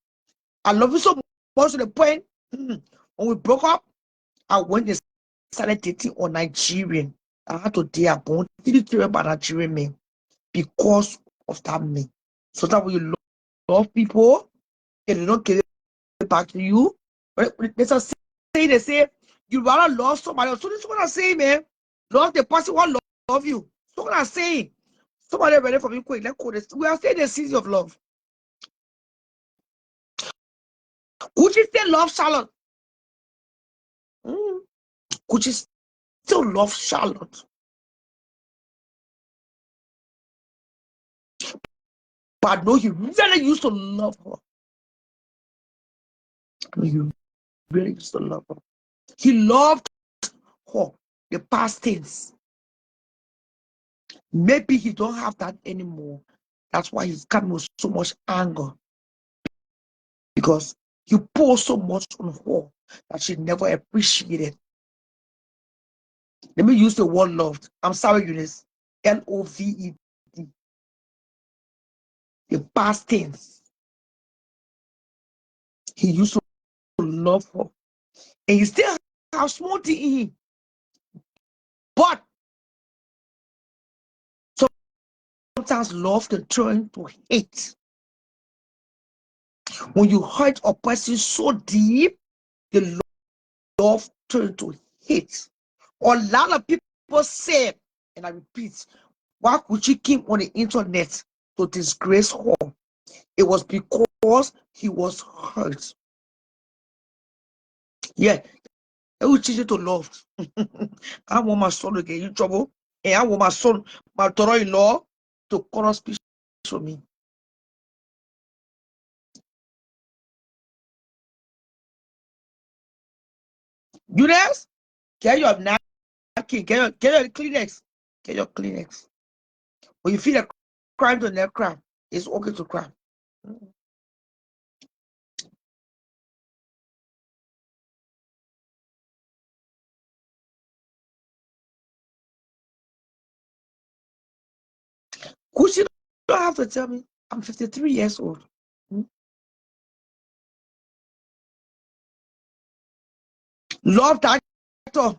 I love you so much to the point when we broke up, I went and started dating a Nigerian. I had to date a bone. Didn't care about Nigerian men because of that man. So that when you love people and they don't get it back to you, there's a saying they say you rather love somebody else. So this is what I'm saying, man. Love the person who love you. So what I'm saying. Somebody ready for me quick. Let's call this. We are saying the season of love. Gucci still love Charlotte. Gucci still love Charlotte. But I know he really used to love her. I know he really used to love her. He loved her, the past things. Maybe he don't have that anymore. That's why he's coming with so much anger. Because he poured so much on her that she never appreciated. Let me use the word loved. I'm sorry, Eunice. Loved. The past things. He used to love her. And he still have small thing in him. But sometimes love can turn to hate. When you hurt a person so deep, the love turns to hate. A lot of people say, and I repeat, why could she keep on the internet to disgrace her? It was because he was hurt. Yeah, it will teach you to love. I want my son to get in trouble, and I want my son, my daughter-in-law, to corner speech for me. Eunice, get your napkin, get your Kleenex. Get your Kleenex. When you feel a crime to never cry, it's okay to cry. Kushi don't have to tell me. I'm 53 years old. Love that actor.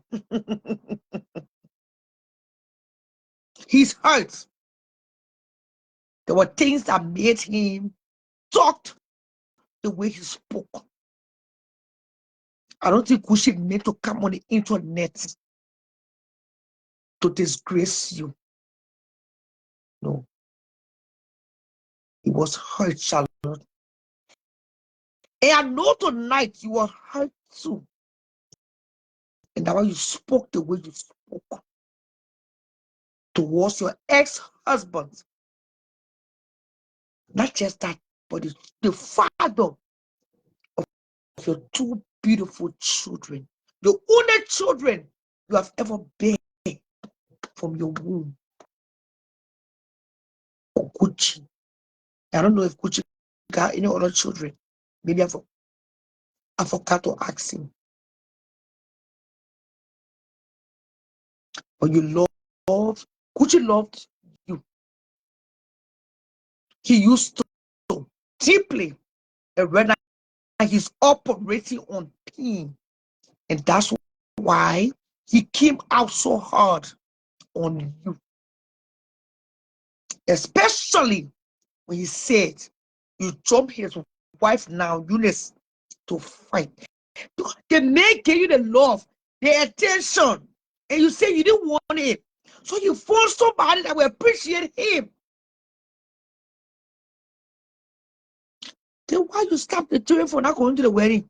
He's hurt. There were things that made him talk the way he spoke. I don't think Kushi meant to come on the internet to disgrace you. No. He was hurt, Charlotte. And I know tonight you were hurt too. And that's why you spoke the way you spoke towards your ex-husband. Not just that, but the father of your two beautiful children. The only children you have ever been from your womb. Or Gucci. I don't know if Gucci got any other children. Maybe I forgot to ask him. But you loved, Gucci loved you. He used to deeply, and right now he's operating on pain. And that's why he came out so hard on you. Especially when he said you jump his wife now, Eunice, to fight. The man gave you the love, the attention, and you say you didn't want it. So you found somebody that will appreciate him. Then why you stop the children for not going to the wedding?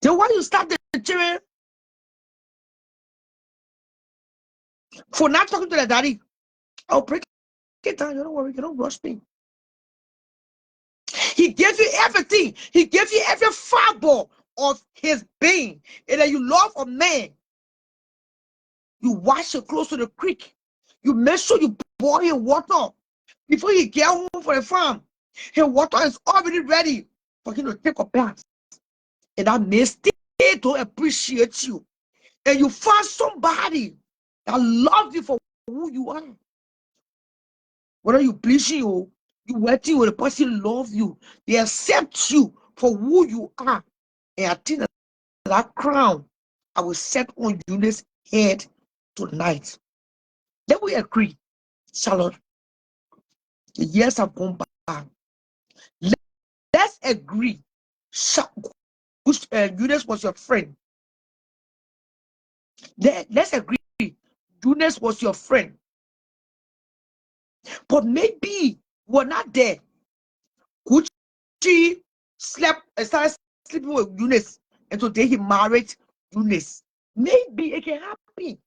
Then why you stop the children for not talking to the daddy? I'll break it down. You don't worry. You don't rush me. He gave you everything. He gave you every fiber of his being. And then you love a man. You wash your clothes to the creek. You make sure you boil his water before he get home for the farm. His water is already ready for him to take a bath. And that may still to appreciate you. And you find somebody that loves you for who you are. Whether you pleasing you waiting with the person love you, they accept you for who you are. And I think that crown I will set on Eunice's head tonight. Then we agree, Charlotte. The years have gone by. Let's agree. Eunice was your friend. Let's agree. Eunice was your friend. But maybe we're not there. Gucci started sleeping with Eunice, and today he married Eunice. Maybe it can happen.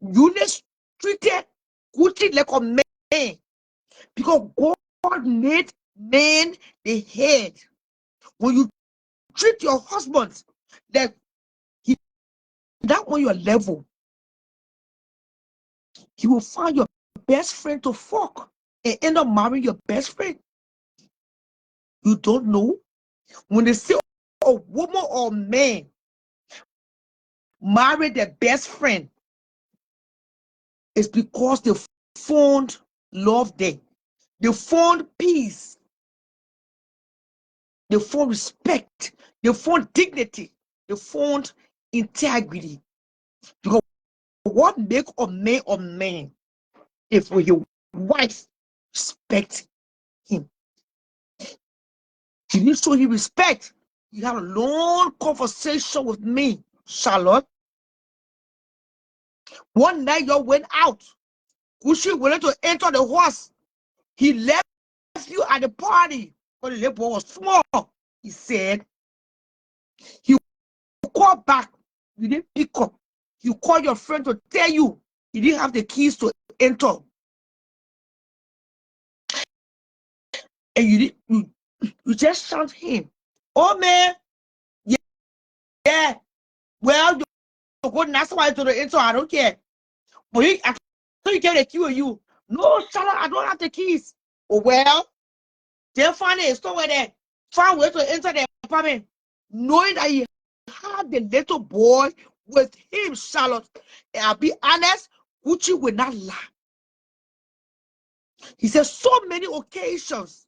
Eunice treated Gucci like a man because God made men the head. When you treat your husband like he not on your level, he will find your best friend to fuck and end up marrying your best friend. You don't know. When they say a woman or man marry their best friend, it's because they found love there. They found peace. They found respect. They found dignity. They found integrity. Because what makes a man if your wife respect him? You need to show him respect. You had a long conversation with me, Charlotte. One night you went out. Gucci wanted to enter the horse. He left you at the party. But the little boy was small. He said, he called back. You didn't pick up. You called your friend to tell you he didn't have the keys to enter. And you just shout him, oh man, yeah, well, you go now somebody to the intro, I don't care. But you, I you get the key with you. No, Charlotte, I don't have the keys. Oh, well, they find it somewhere there. Find way to enter the apartment, knowing that he had the little boy with him, Charlotte. And I'll be honest, Gucci will not lie. He says, so many occasions,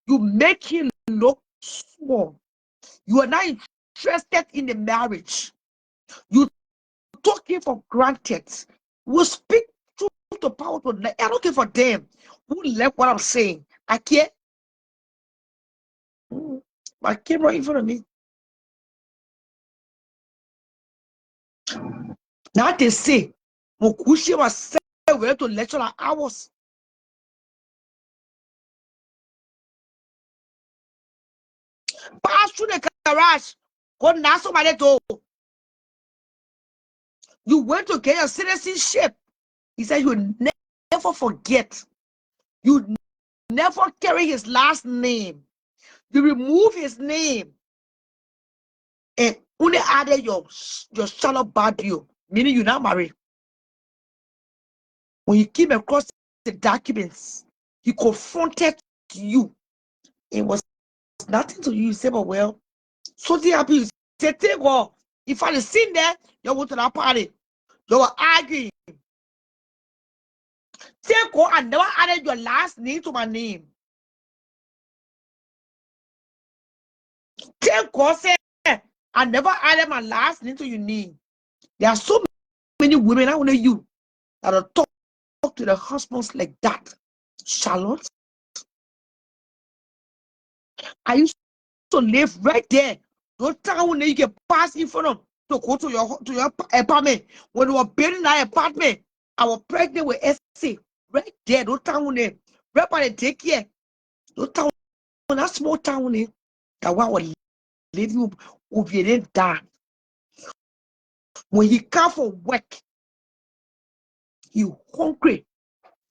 you make him look small. You are not interested in the marriage. You took him for granted. We speak truth to power to I don't care for them who left what I'm saying. I care. My camera in front of me. Now they say, Mokushi was sent away to lecture like hours. Pass through the garage. Go now somebody to. You went to get your citizenship. He said you never forget. You never carry his last name. You remove his name and only added your shallow bad you, meaning you're not married. When he came across the documents, he confronted you. It was nothing to you. You said, but well, so the happy. You said, well, if I had seen there, you went to that party. You were arguing. Take go and never added your last name to my name. Take go say, I never added my last name to your name. There are so many women, I want you, that will talk to the husbands like that. Charlotte, I used to live right there. Don't tell when you get past in front of to go to your apartment. When we were building that apartment, I was pregnant with SC right there. Don't tell when they right by the daycare. Don't tell when that small town that one was living with you there. When he come for work, he hungry.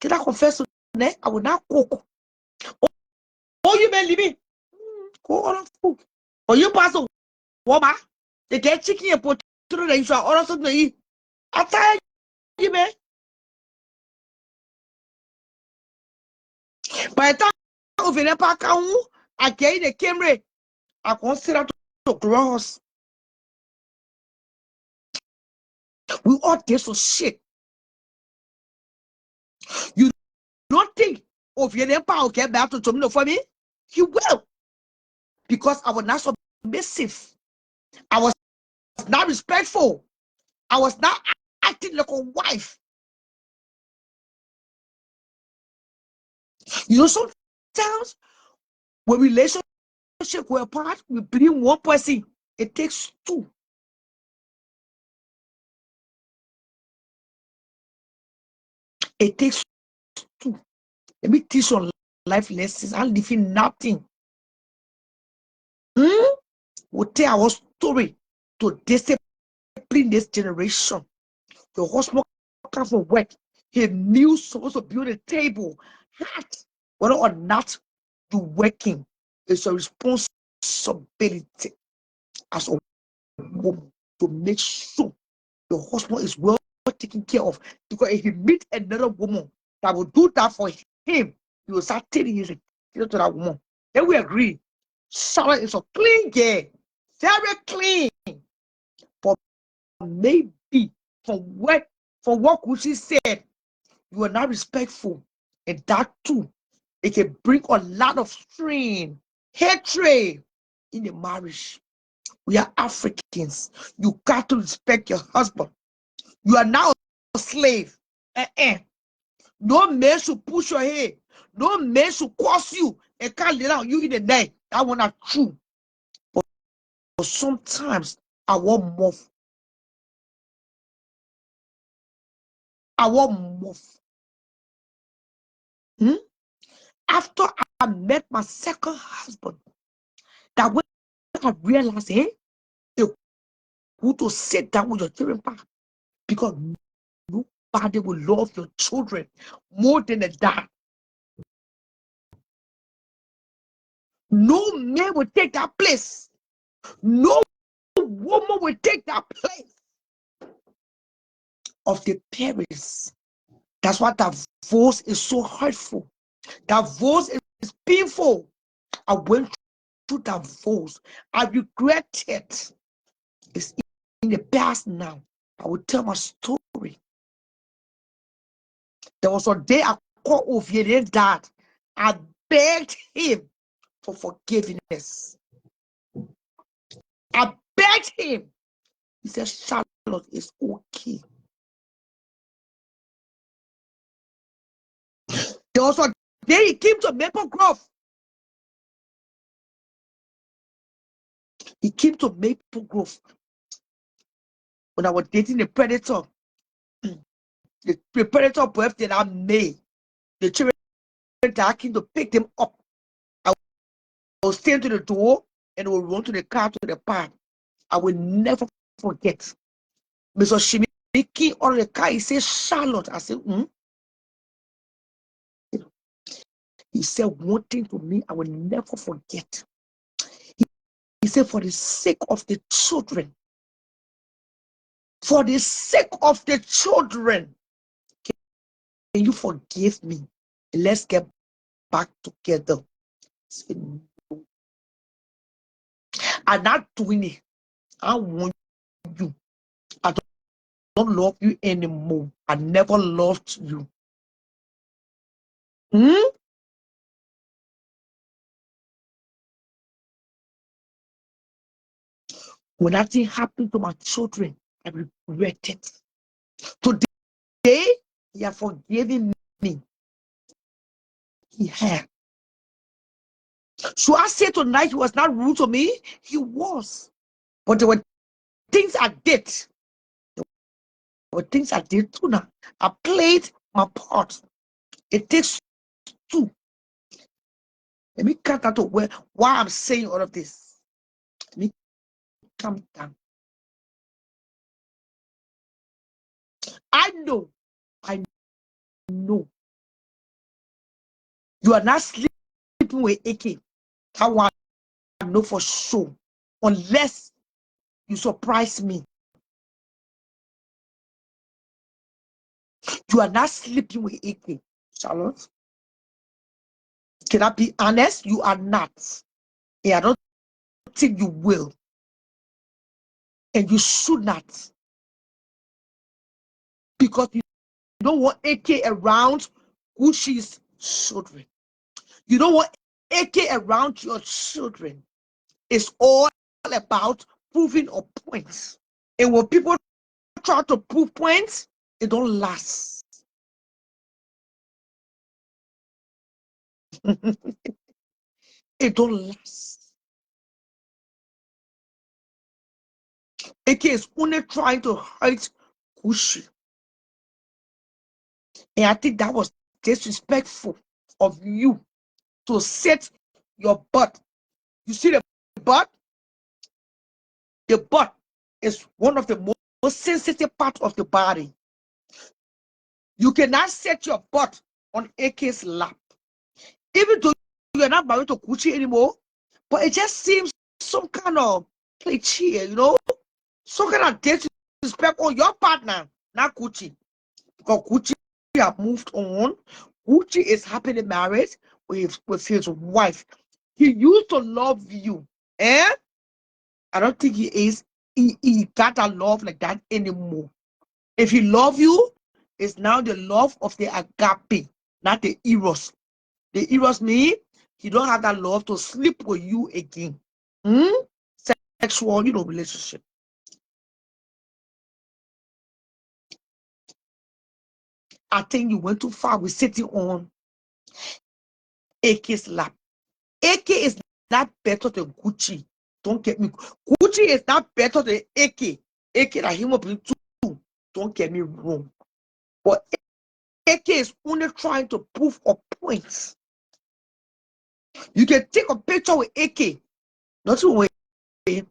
Can I confess to you? I will not cook. Oh, you may leave me. Go on food. Or you pass a woman, they get chicken and potato that you shall also eat. I tell you, man. By the time of an epoch, I get the camera. I consider to cross. We all this so shit. You don't think of your empire get back to Tomino for me? He will. Because I was not submissive. I was not respectful. I was not acting like a wife. You know, sometimes when relationship go apart, we bring one person. It takes two. It takes two. Let me teach you life lessons. I'm living nothing. We'll tell our story to discipline this generation. The husband come from work. He knew supposed to build a table. That whether or not you working is your responsibility as a woman to make sure your husband is well taken care of. Because if you meet another woman that will do that for him, you will start telling his to that woman. Then we agree. Sarah is a clean girl, very clean. But maybe from what Gucci said, you are not respectful, and that too, it can bring a lot of strain, hatred in the marriage. We are Africans. You got to respect your husband. You are now a slave. No man should push your head. No man should cross you and can't lay down you in the night. That one not true. But sometimes I want more. I want more. After I met my second husband, that when I realized, it's good to sit down with your children back, because nobody will love your children more than a dad. No man will take that place. No woman will take that place of the parents. That's why that divorce is so hurtful. That divorce is painful. I went through that divorce. I regret it. It's in the past now. I will tell my story. There was a day I called Oviede's dad. I begged him for forgiveness. I begged him. He said, Charlotte, it's okay. There was a day he came to Maple Grove. He came to Maple Grove when I was dating the predator. The predator birthday that May. The children that came to pick them up. I will stand to the door and will run to the car to the park. I will never forget. Mr. Shimiki on the car, he said, Charlotte. I said, He said one thing to me I will never forget. He said, for the sake of the children, can you forgive me? Let's get back together. Said, no. I'm not doing it. I want you. I don't love you anymore. I never loved you. When that thing happened to my children, I regret it. Today, he has forgiven me. He had. So I say tonight he was not rude to me. He was. But there were things I did. There were things I did too now. I played my part. It takes two. Let me cut out to why I'm saying all of this. Let me calm down. I know. You are not sleeping with AK. That one I know for sure. Unless you surprise me. You are not sleeping with AK, Charlotte. Can I be honest? You are not. And I don't think you will. And you should not. Because you don't want AK around Gucci's children. You don't want AK around your children. It's all about proving a point. And when people try to prove points, it don't last. It don't last. AK is only trying to hurt Gucci. And I think that was disrespectful of you to set your butt. You see the butt? The butt is one of the most sensitive parts of the body. You cannot set your butt on AK's lap. Even though you're not married to Gucci anymore, but it just seems some kind of play cheer, you know? Some kind of disrespect on your partner, not Gucci. Because Gucci have moved on. Gucci is happily married with his wife. He used to love you. Eh? I don't think he got that love like that anymore. If he love you, it's now the love of the agape, not the eros. The eros mean he don't have that love to sleep with you again. Sexual, relationship. I think you went too far with sitting on AK's lap. AK is not better than Gucci. Don't get me. Gucci is not better than AK. AK that him up in two. Don't get me wrong. But AK is only trying to prove a point. You can take a picture with AK, not with him,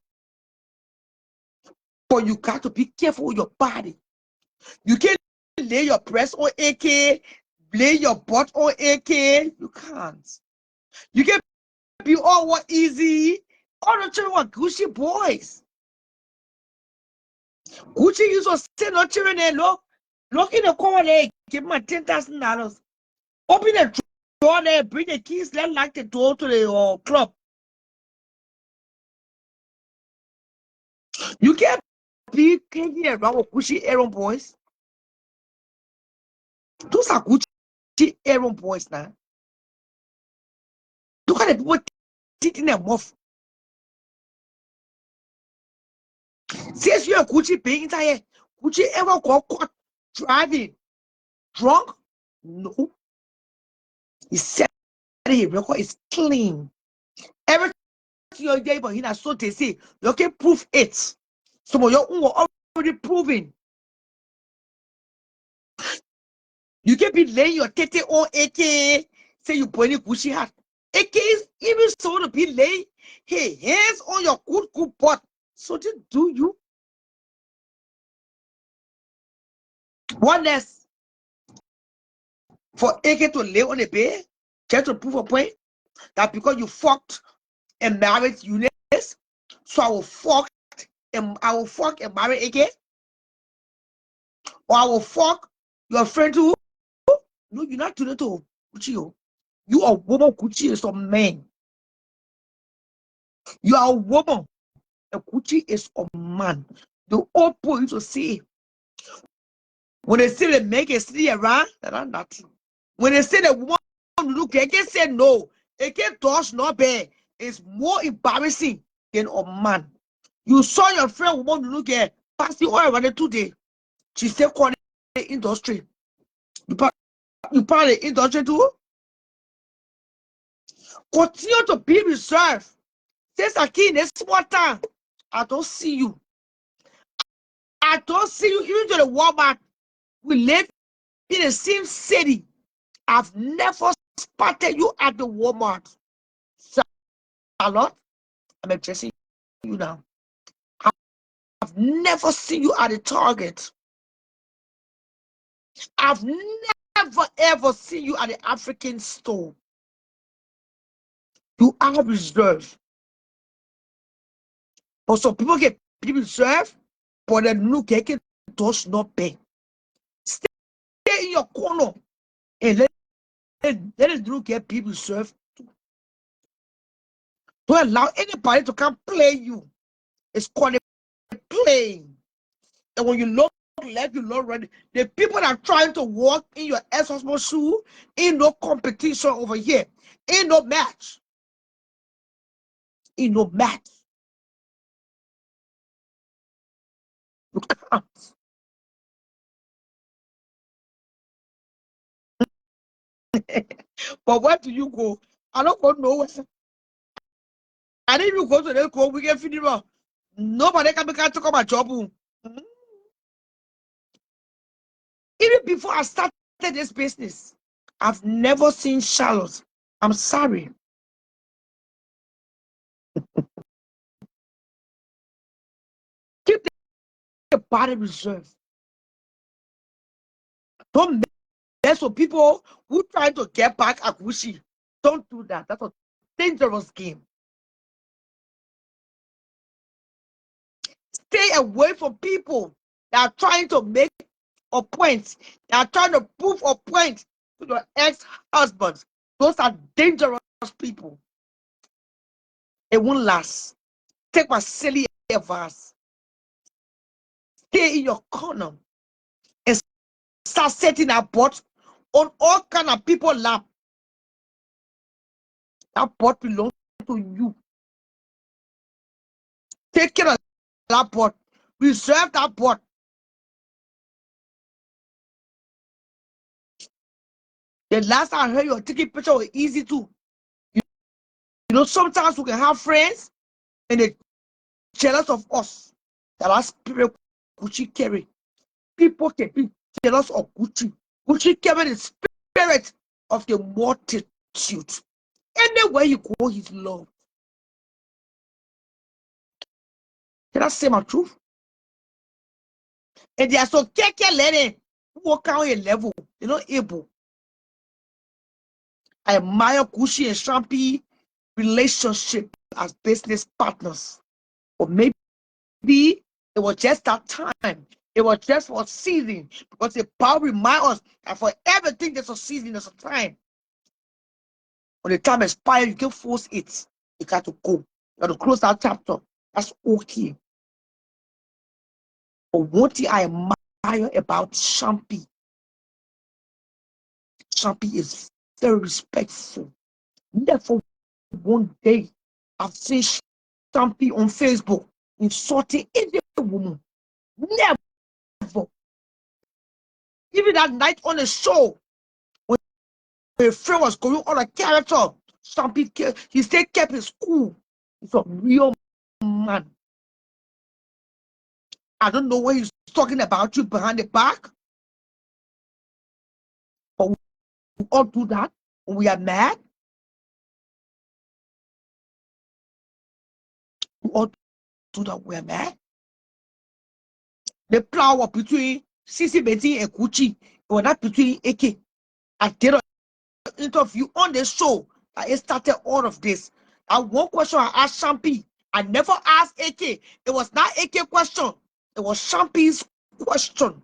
but you got to be careful with your body. You can't lay your breast on AK, lay your butt on AK. You can't. You can be all what easy. All the children are Gucci boys. Gucci used to say no children there, look in the corner there, give me $10,000. Open the door there, bring the keys, let lock the door to the club. You can't be hanging around with Gucci Aaron boys. Those are Gucci Aaron boys now. Look at the people taking them off. Since you're Gucci being inside, Gucci ever got caught driving drunk? No. He said his record is clean. Everything you're there, but he has so they say you can prove it. Some of your own were already proven. You can be laying your tete on AK, say you put any Gucci hat. AK is even so to be laying hey hands on your good butt. So to do you what less for AK to lay on a bed just to prove a point that because you fucked and married Eunice, so I will fuck and marry AK, or I will fuck your friend too. No, you're not doing it to Gucci. You are a woman, Gucci is a man. You are a woman, and Gucci is a man. The old boy used to say, when they say they make a city around, that's nothing. When they say they want to look, they can say no. They can touch not bad. It's more embarrassing than a man. You saw your friend want to look at passing all around it today. She still calling the industry. You part of the industry too? Continue to be reserved. Since I came in this water, I don't see you. I don't see you even to the Walmart. We live in the same city. I've never spotted you at the Walmart. Charlotte, I'm addressing you now. I've never seen you at the Target. I've never ever seen you at the African store. You are reserved. But some people get reserved, but the look it does not pay. Stay in your corner and let it look get people reserved. Don't allow anybody to come play you. It's called a playing. And when you look left, you look right. The people that are trying to walk in your ex-husband's shoe, ain't no competition over here. Ain't no match. Ain't no match. You can't. But where do you go? I don't go nowhere. And if you go to the go, we get funeral. Nobody can talk about job. Even before I started this business, I've never seen Charlotte. I'm sorry. Keep the body reserved. Don't mess with people who try to get back at Gucci. Don't do that. That's a dangerous game. Stay away from people that are trying to make a point. They are trying to prove a point to your ex-husbands. Those are dangerous people. It won't last. Take my silly advice. Stay in your corner and start setting a pot on all kind of people lap. That pot belongs to you. Take care of that pot. Reserve that pot. The last time I heard you taking picture was easy too. You know, sometimes we can have friends and they jealous of us. That our spirit Gucci carry. People can be jealous of Gucci. Gucci carry the spirit of the multitude. Anywhere you go, he's loved. Can I say my truth? And they are so careful learning walk out a level. They're not able. I admire Gucci and Shampy relationship as business partners. Or maybe It was just that time. It was just for season. Because the Bible reminds us that for everything there's a season, there's a time. When the time expires, you can force it. You got to go. You got to close that chapter. That's okay. But one thing I admire about Shampy is very respectful. Never one day I've seen Shampy on Facebook insulting any woman. Never. Even that night on the show, when a friend was going on a character, Shampy, he still kept his cool. He's a real man. I don't know what he's talking about you behind the back. But we all do that when we are mad. We all do that when we are mad. The power between Sisi Betty and Gucci was not between AK. I did an interview on the show that it started all of this. And one question I asked Shampy, I never asked AK. It was not AK question. It was Shampy's question.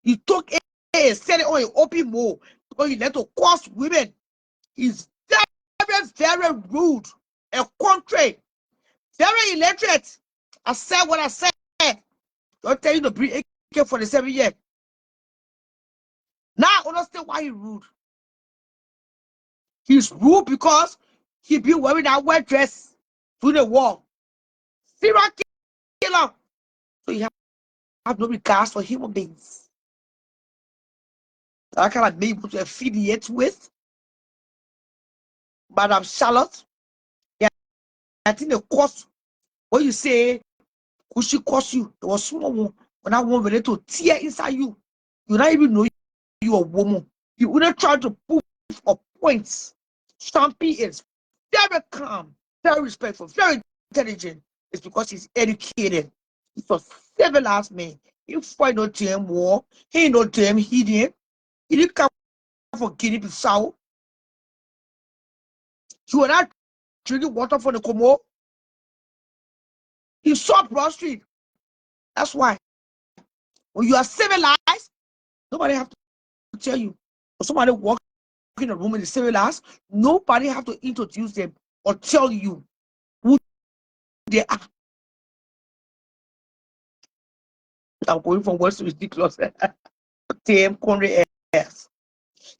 He took AK and said it on an open mode because he let to cost women. He's very, very rude and contrary, very illiterate. I said what I said. Don't tell you to bring AK for the 7 years. Now I understand why he's rude. He's rude because he be wearing that white dress to the wall. Serial killer. So you have no regard for human beings. I cannot be able to affiliate with Madam Charlotte. Yeah, I think the cost, what you say, could she cost you? There was someone when I want ready to tear inside you. You don't even know you're a woman. You wouldn't try to prove a point. Stampy is very calm, very respectful, very intelligent. It's because he's educated. He's a civilized man. He fight no damn war. He ain't no damn hidden. He didn't come for Guinea-Bissau. You were not drinking water from the Como. He saw Broad Street. That's why. When you are civilized, nobody have to tell you. When somebody walk in a room and is civilized, nobody have to introduce them or tell you who they are. I'm going from words to ridiculous. Damn country ass.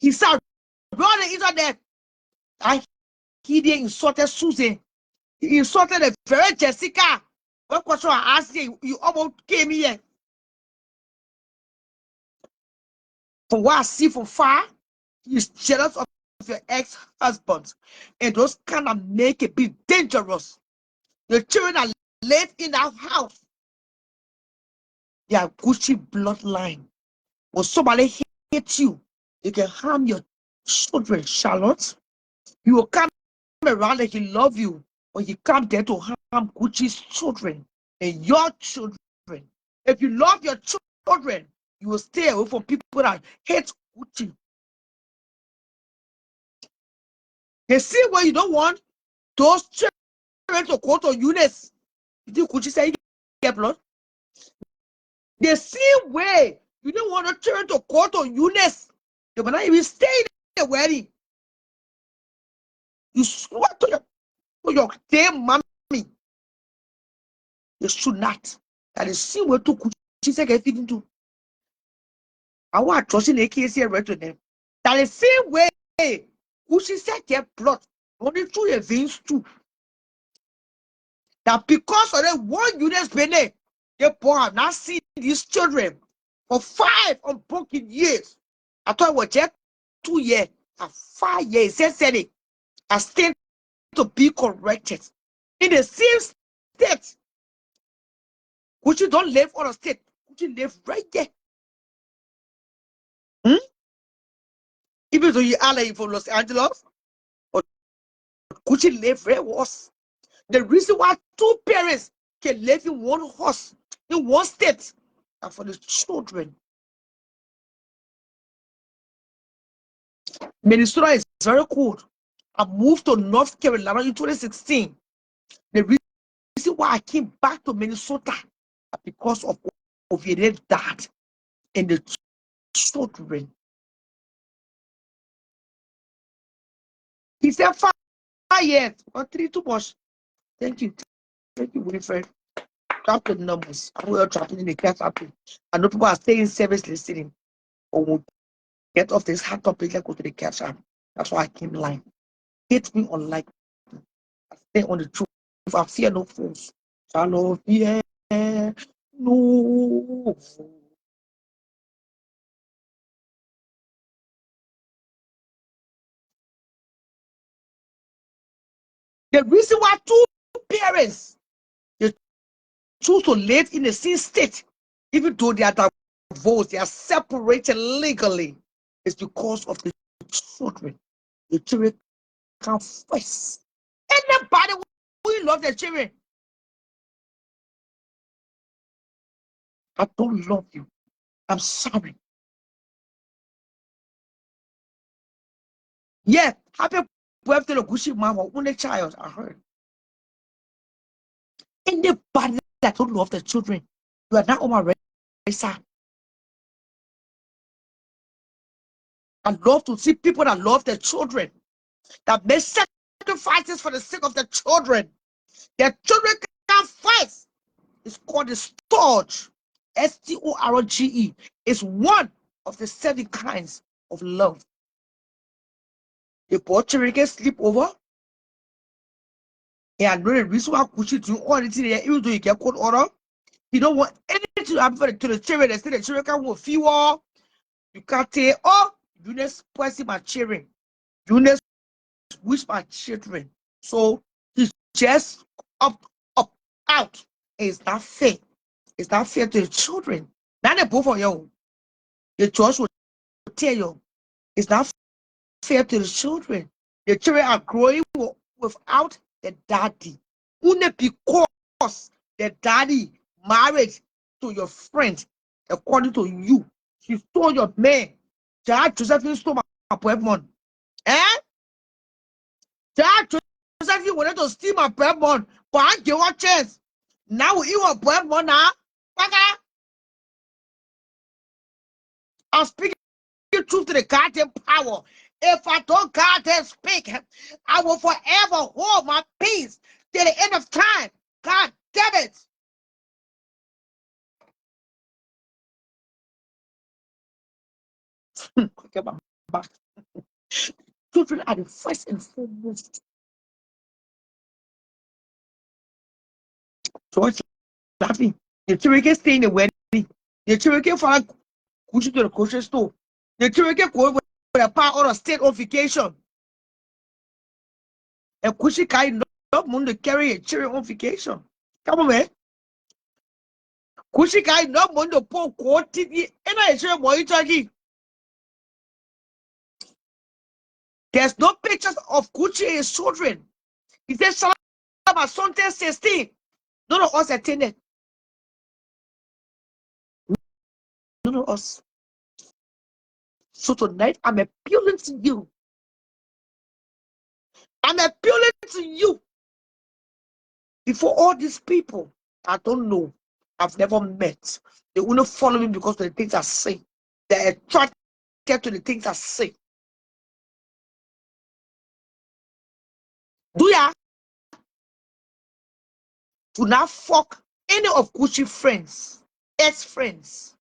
He said, "Run the internet." He did insulted Susan. He insulted the very Jessica. What question I asked you? You almost came here. From what I see from far, he's jealous of your ex-husband. And those kind of make it be dangerous. The children that live in that house, they are Gucci bloodline. When somebody hates you, they can harm your children, Charlotte. You will come around and he love you, but he come there to harm Gucci's children and your children. If you love your children, you will stay away from people that hate Gucci. They see what you don't want those children to go to Eunice. You think Gucci say you get blood? The same way you don't want a children to go to Eunice. They will not even stay in the wedding. You swear to your damn mommy. You should not. That is the same way to Gucci say get fit into. I want trusting the case here right to them. That is the same way Gucci said get blood only through your veins too. That because of the one Eunice Benet, they boy have not seen these children for 5 unbroken years. I thought it was just 2 years, 5 years. They said it. I stand to be corrected. In the same state, Gucci don't live on a state. Gucci live right there. Even though you are like from Los Angeles, but Gucci live very worse. The reason why 2 parents can live in one house, in one state, and for the children. Minnesota is very cold. I moved to North Carolina in 2016. The reason why I came back to Minnesota, because of ovarian that in the children. He said 5 years or 3 too much. Thank you, Winifred. Drop the numbers. We are dropping in the class up. I know people are staying in service listening. Or will get off this hot topic. Let's go to the catch up. That's why I came live. Hit me online. I stay on the truth. If I fear no fools, shall no fear no. The reason why 2 parents they choose to live in the same state, even though they are divorced, they are separated legally, is because of the children. The children can face. Anybody who love their children, I don't love you. I'm sorry. Yeah, happy birthday to Gucci Mama, only child, I heard. Anybody that don't love their children, you are not on my side. I love to see people that love their children, that make sacrifices for the sake of their children. Their children can fight. It's called the storge. STORGE. It's one of the 7 kinds of love. The poor children can sleep over. And I know the reason why Kushi do all the things, even though you get court order, you don't want anything to happen to the children. They say the children can go fewer. You can't say, oh, you just poison my children. You just wish my children. So he's just up, out. It's not fair. It's not fair to the children. Now they both for you. The judge will tell you. It's not fair to the children. The children are growing without the daddy. Only because the daddy married to your friend, according to you. She stole your man. Judge Josephine stole my boyfriend. Eh? Judge Josephine wanted to steal my boyfriend, but I give her a chance. Now you are boyfriend now. I'm speaking truth to the goddamn power. If I don't goddamn speak, I will forever hold my peace till the end of time. God damn it. Get my back. Children are the first and foremost. George laughing. The children can stay in the wedding. The children can follow Gucci to the grocery store. The children can go with a part or a state on vacation. And Gucci can't not want to carry a children on vacation. Come on, man. Gucci can't not want to pull quantity and I share more talking. There's no pictures of Gucci and his children. He said, Shalom, my son turned 16. None of us attended. None of us. So tonight, I'm appealing to you. I'm appealing to you. Before all these people, I don't know. I've never met. They only follow me because of the things I say. They're attracted to the things I say. Do ya? Do not fuck any of Gucci friends, ex-friends.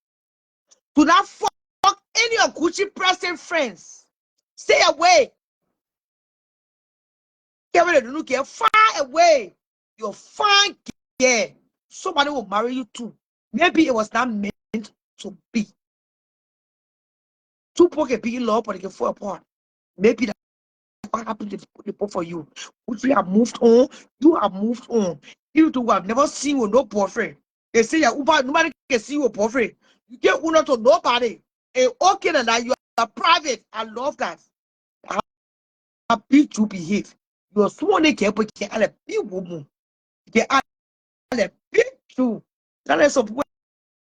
Do not fuck any of Gucci present friends. Stay away. Get far away. You're fine. Yeah. Somebody will marry you too. Maybe it was not meant to be. Two people can be in love, but they can fall apart. Maybe that's what happened to people for you. Which we have moved on. You have moved on. You two have never seen with no boyfriend. They say nobody can see you with boyfriend. You get one to nobody. And okay, that you are private. I love that. How big you behave. You're sworn to get a big woman. Get a big you. That is some way,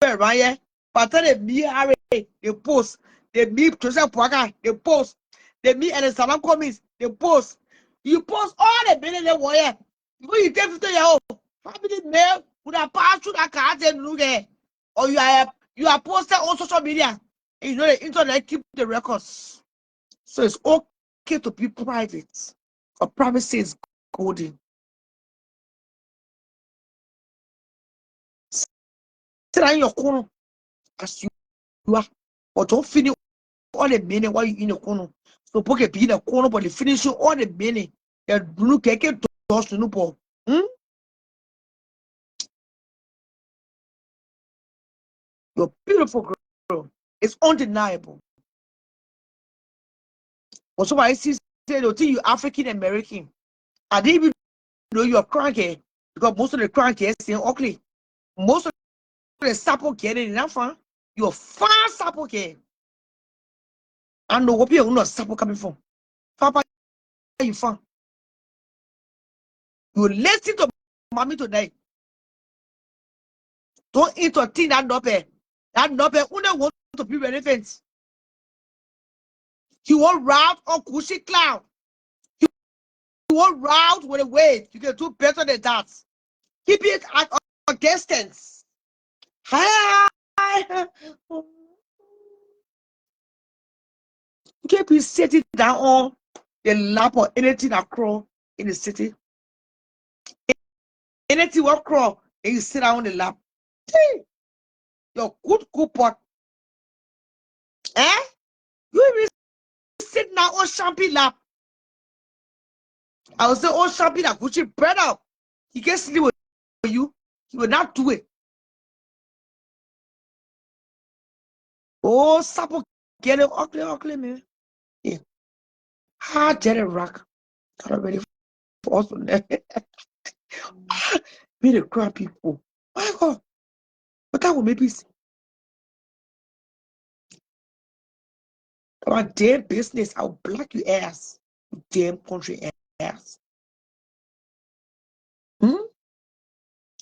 right? But then they post. They meet Joseph Pwaga, they post. They meet and the Salam comments, they post. You post all the billion warrior. When you take 50 years old, how many male would have passed through that card and look there. Or you are posted on social media. And you know the internet keep the records. So it's okay to be private. For privacy is golden. Sit in your corner as you are. But don't finish all the meaning while you in the corner. So poke be in the corner, but you finish all the meaning. You look at it to no. You're beautiful girl. It's undeniable. Also, I see say you African American. I didn't even know you're cranky because most of the cranky is in Oakley. Most of the sapo getting enough. You're far sapo care. I know what you're not sapo coming from. Papa, you fan. You listen to mommy today. Don't entertain that nope. That nope only want to be relevant. He won't route on cushy cloud. He won't route with a weight. You can do better than that. Keep it at a distance. Hi. You can't be sitting down on the lap or anything that crawl in the city. Anything will crawl and you sit down on the lap. Hey, your good pot. Eh? You even sit down on champagne lap. I will say, oh, champagne that Gucci bread up. He can sleep with you. He will not do it. Oh, Sapo, get it ugly, man. Yeah. Hard Jerry rock. Got ready for us. Be the crap people. My God. But that will maybe about damn business. I'll black you ass. You damn country ass.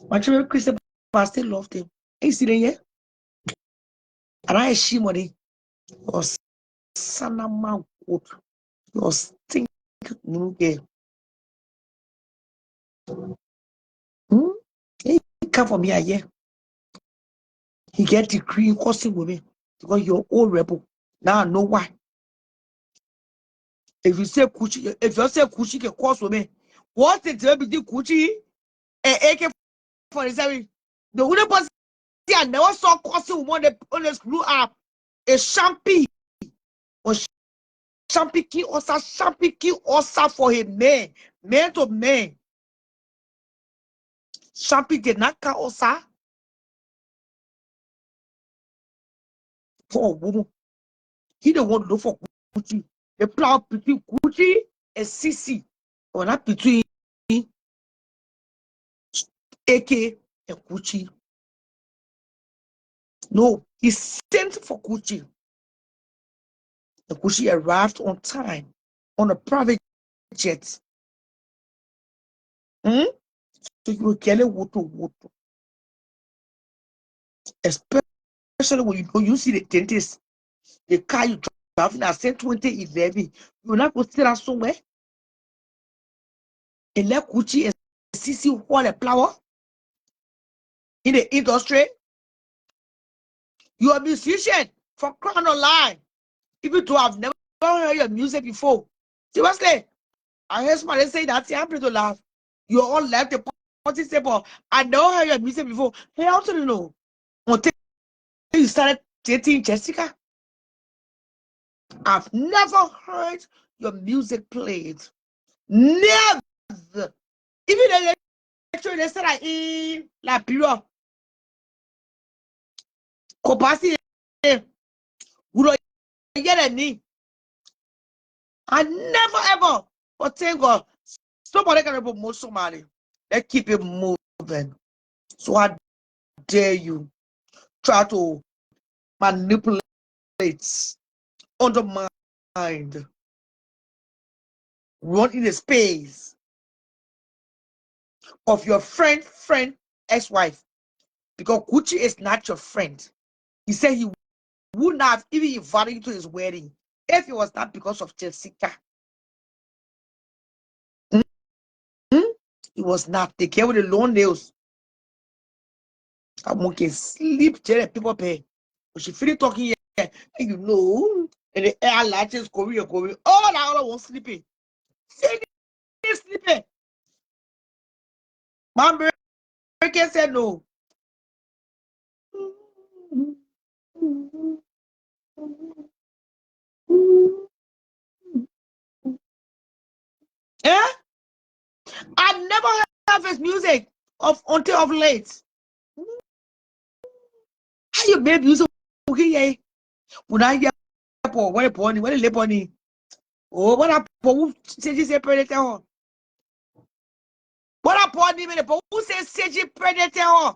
My children Christian, but I still love them. You see them here? And I assume money. Your son of my good. Your stink new girl. He come for me here. He get degree causing women because you're all rebel. Now I know why. If you say Kuchi can cause women, what's the difference between Kuchi and AK-47? The only person I never saw causing women on the screw up is Shampy. Or Shampy ki osa for him man to man. Shampy did not ka osa for a woman. He don't want to look for Gucci. The plan between Gucci and CC, or not between AK and Gucci. No, he sent for Gucci. The Gucci arrived on time on a private jet. So you will get a water. Especially when you see the dentist, the car you driving at 2011, you will not go sit down somewhere and let Gucci and CC hold a flower in the industry. You are a musician for crying online. Even though I've never heard your music before. Seriously, I heard somebody say that. I'm to laugh. You all left the party table. I never heard your music before. Hey, how do you know? Until you started dating Jessica, I've never heard your music played. Never. Even the lecture they said I in La Pure. Kopasi, we don't get any. I never ever. But thank God, somebody can promote somebody. Let's keep it moving. So I dare you try to manipulate, undermine, run in the space of your friend, ex-wife. Because Gucci is not your friend. He said he would not have even invited you to his wedding if it was not because of Jessica. It was not. They came with the long nails. Someone can sleep, tell people pay. But she finish talking here, and you know, and the air latches Korea. Oh, now I won't sleeping. Say this sleeping. My American said no. Eh? I never heard his music until of late. How you make music? Okay, when I hear what a pony, what a lepony. Oh, what a who says predator. What a pony, who says predator.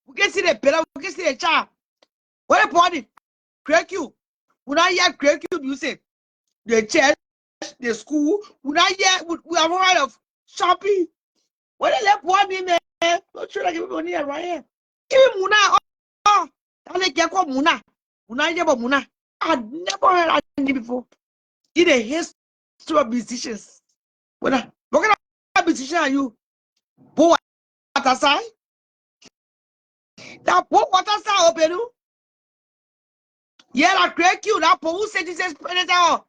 We can see the better, we can see the child. What a pony. Crack you. When I hear crack you music, the church, the school, when I hear we have heard of shopping. What a lepony, man. Not sure I give money right here. Give me Muna. Oh, I like Muna. Muna, Muna. I've never heard of before. In the history of musicians. What kind of musician are you? Pour water side? That pour water side open. Yeah, that crack you. That pour who said this is predator.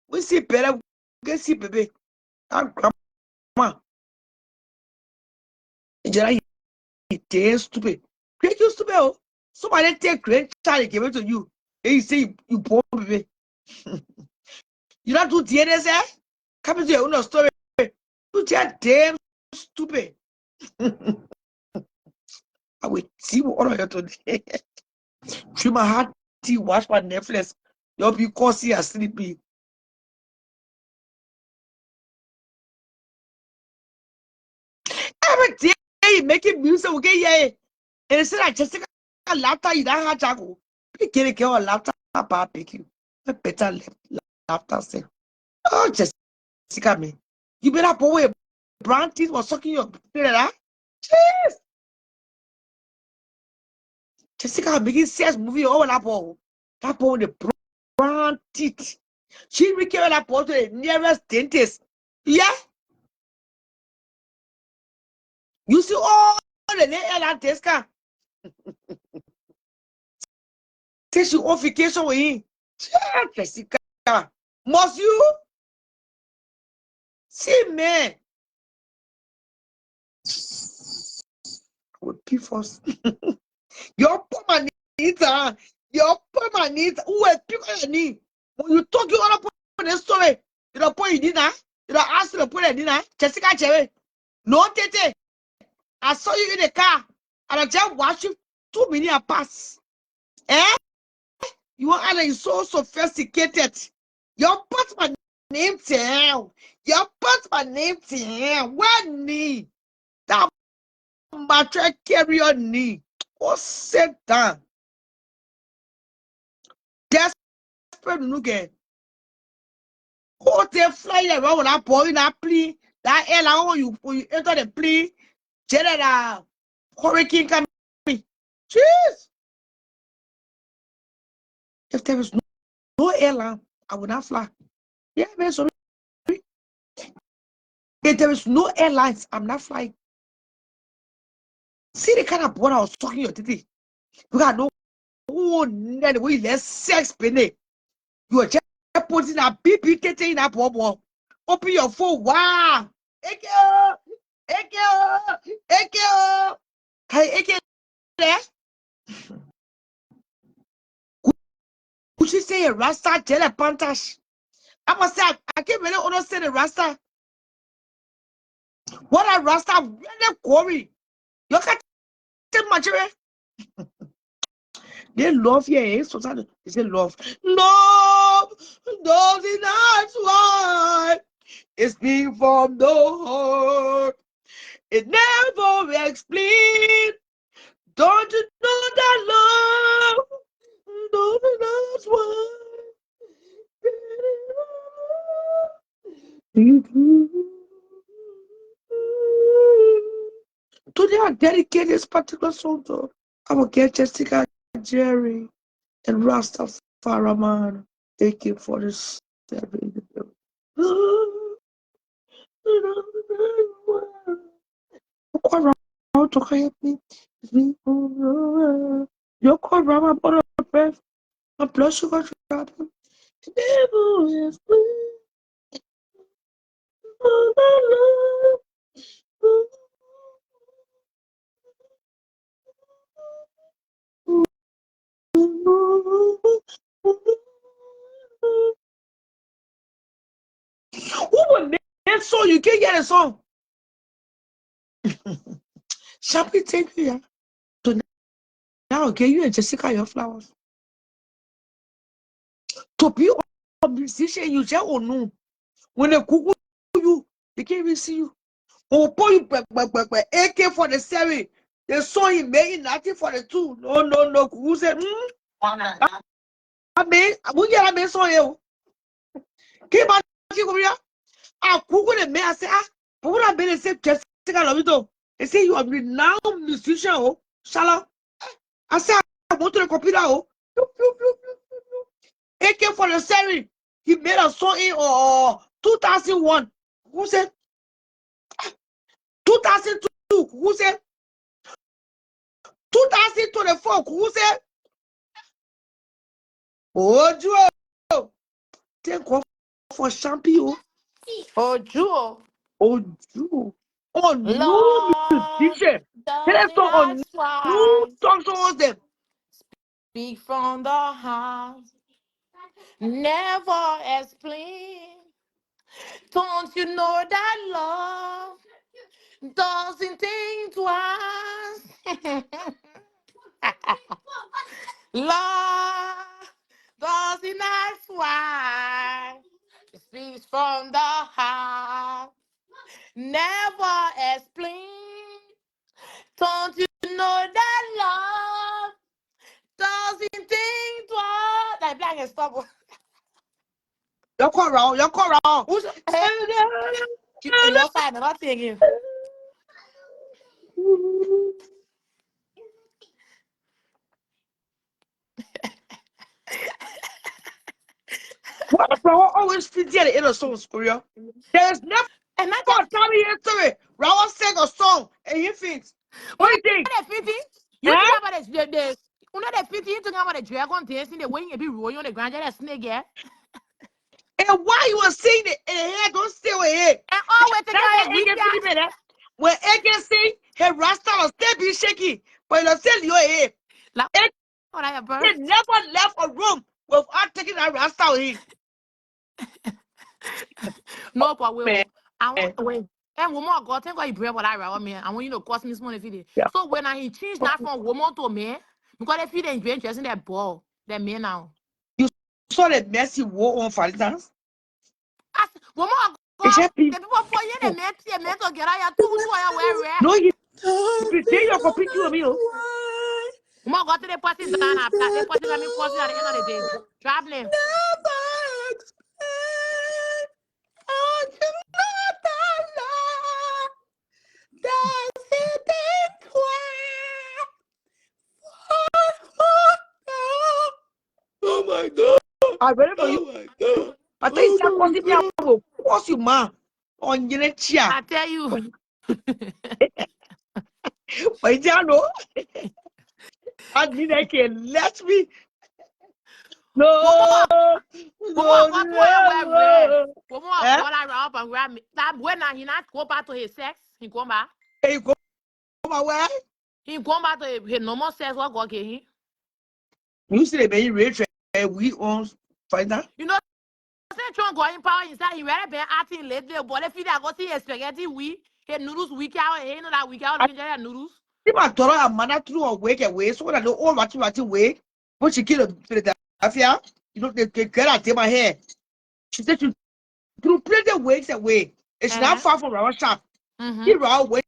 We see better. We can see baby. That grandma. It's stupid. Crack you stupid. Somebody take great child give it to you. And you say you poor baby. You don't do DNA, eh? Come into your own story. You just damn stupid. I will see what all of you today. Trim my heart, watch my Netflix. You'll be cozy and sleepy. Every day making music, okay, yeah. And instead of Jessica laughter, you don't have jago. Pick it, girl, laughter, about pick you. A better laughter, say. Oh, Jessica, me. You better put away. Brown teeth was sucking your that. Jeez. Jessica making serious movie over that ball. That ball, the brown teeth. She became that ball to the nearest dentist. Yeah. You see all the little Jessica. Take you on vacation with him. Jessica. Must you? See, man. With PFOS. Your permanent, your permanent. Who is people need? When you talk, you want to put the story. You don't put it dinner. You don't ask to put it dinner. Jessica Cherry. No, Tete. I saw you in the car. And I just watched you 2 minutes pass. Eh? You are so sophisticated. Your put my name down. Your put my name down. When me? That matter carry on knee. Or sit down. Desperate nugget. Go there fly around with that boy in that plea. That airline when you enter the plea. General hurricane coming. Jeez. If there is no airline, I would not fly. Yeah, man, sorry. If there is no airlines, I'm not flying. See the kind of boy I was talking your titty. You got no way less sex penny. You are just putting a BB titty in a bobo. Open your phone. Wow. Eke. Hey, Eke there. Could you say a Rasta Jella Pantash? I must say, I can't really understand the Rasta. What a Rasta really quarry. You can't tell much. They love you, so they say love. Love does not why. It's being from the heart. It never explains. Don't you know that love does not why? Today I dedicate this particular song to our get Jessica, Jerry, and Rastafari. Thank you for this. Quite to help me. Your core rama bottle of breath. A blood sugar drop. Devil is who would make that song? You can't get a song. Sharply take you. So now, okay, you and Jessica your flowers. To be a musician, you say, oh no. When they cook you, they can't even see you. Oh, boy, you AK for the 7. They saw him making nothing for the 2. No. Who said, I mean, I mean, so you. Keep on here. I cook with a man. I say, but what I've been saying, Jessica, love you though. They say you are renowned musician, oh, Shala. I say, I want to the computer, oh. AK for the 7. He made a song in 2001. Who said 2002? Who said 2024? Who said oh Joe? Take off for champion. Oh, Jewel. Oh Joe. Oh new Lord, musician. Let's doesn't talk on ask new why. talk shows them. Speak from the heart. Never explain. Don't you know that love doesn't think twice? Love doesn't ask why. It speaks from the heart. Never explain. Don't you know that love doesn't think twice? Like black and stop. You're correct. You're correct. Who's your side? Not saying you. What always fit there in a song, Korea? There's never And not a just time in history. Rawa sang a song and he thinks, what when do you think? they're 50, you Huh? think about this. When they're 50, you think about the dragon dancing, the way you be rolling on the ground, that snake, yeah. And why you were saying it and the hair don't stay with it? And always taking That's out why his weak AK cat. 50 minutes. When AK sing, her rasta will still be shaky. But you'll tell your head. Like, AK what I have birth. never left a room without taking that rasta with him. No, but we Man. will. I want wait. And woman, God, thank God you brave what I write me. I want you to cost me this money if you did. Yeah. So when I change that from woman to man, because if you didn't interest in that ball, that man now. You saw the messy war on, for instance. Woman, It's God, just the people for you, the men to get out two where. no, you pretend you're competing with me. Oh. Woman, God, they pass it down after they pass it at me, pass it at the end of the day. Traveling. Oh my God. I read it for you. I think it's costing me a course you man on your chair. I tell you. But you know, I mean, I can let me. No, Woman, God, boy, I wear red. no. Woman, Eh? God, I up and grab me. That when he not go back to his sex, he go back. Hey, you go my way. He go back to his normal sex. What God get him? You see the baby rich we on find that. You know, say Trump going power inside. He really been acting lately. But if he that go see his spaghetti, his noodles week out. He know that week out. Looking at noodles. If I told her a man through a wake away, so that the old watching way, but she killed the affair. You know, they get out my hair. She said she threw plenty wakes away. It's not far from our shop. He ran away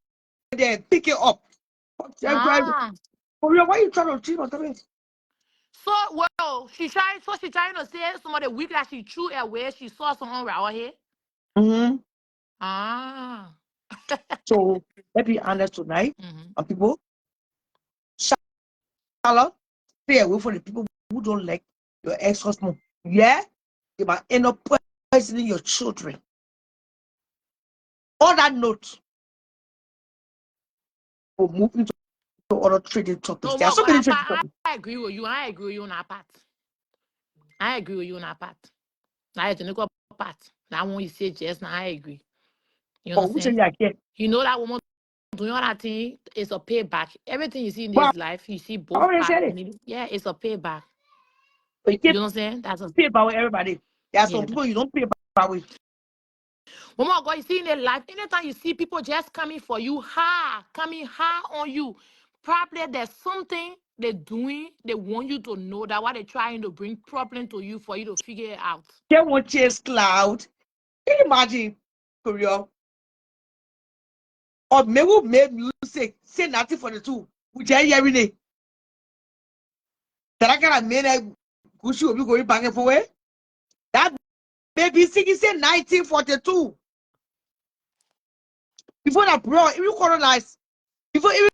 there and pick it up. Ah. Why you trying to cheat on me? So well, she trying to say some of the week that she threw away. She saw someone around here. Mm-hmm. Ah. So let's be honest tonight, and people, Charlotte, stay away from the people who don't like your ex-husband. Yeah, they might end up poisoning your children. On that note, we'll move into other trading topics. No, There are so many trading topics. I agree with you. I agree with you on that part. I agree with you on that part. I had to go part. That one you say just now, I agree. You Oh, who said understand? you are here? You know that woman doing all that thing is a payback. Everything you see in But this life, you see I both already parts. said it. Yeah, it's a payback. But you You can't understand? That's a pay by everybody. There are some yeah. people you don't pay by with. Oh my God, you see in their life, anytime you see people just coming for you coming hard on you, probably there's something they're doing. They want you to know that what they're trying to bring problem to you for you to figure it out. They won't chase cloud. Can you imagine, Korea? Or maybe make music, say nothing for the two. Which I hear in it. That I kind of made a Gucci will be going back and forth. That baby singing say 1942. Before that, bro, if you colonize, before even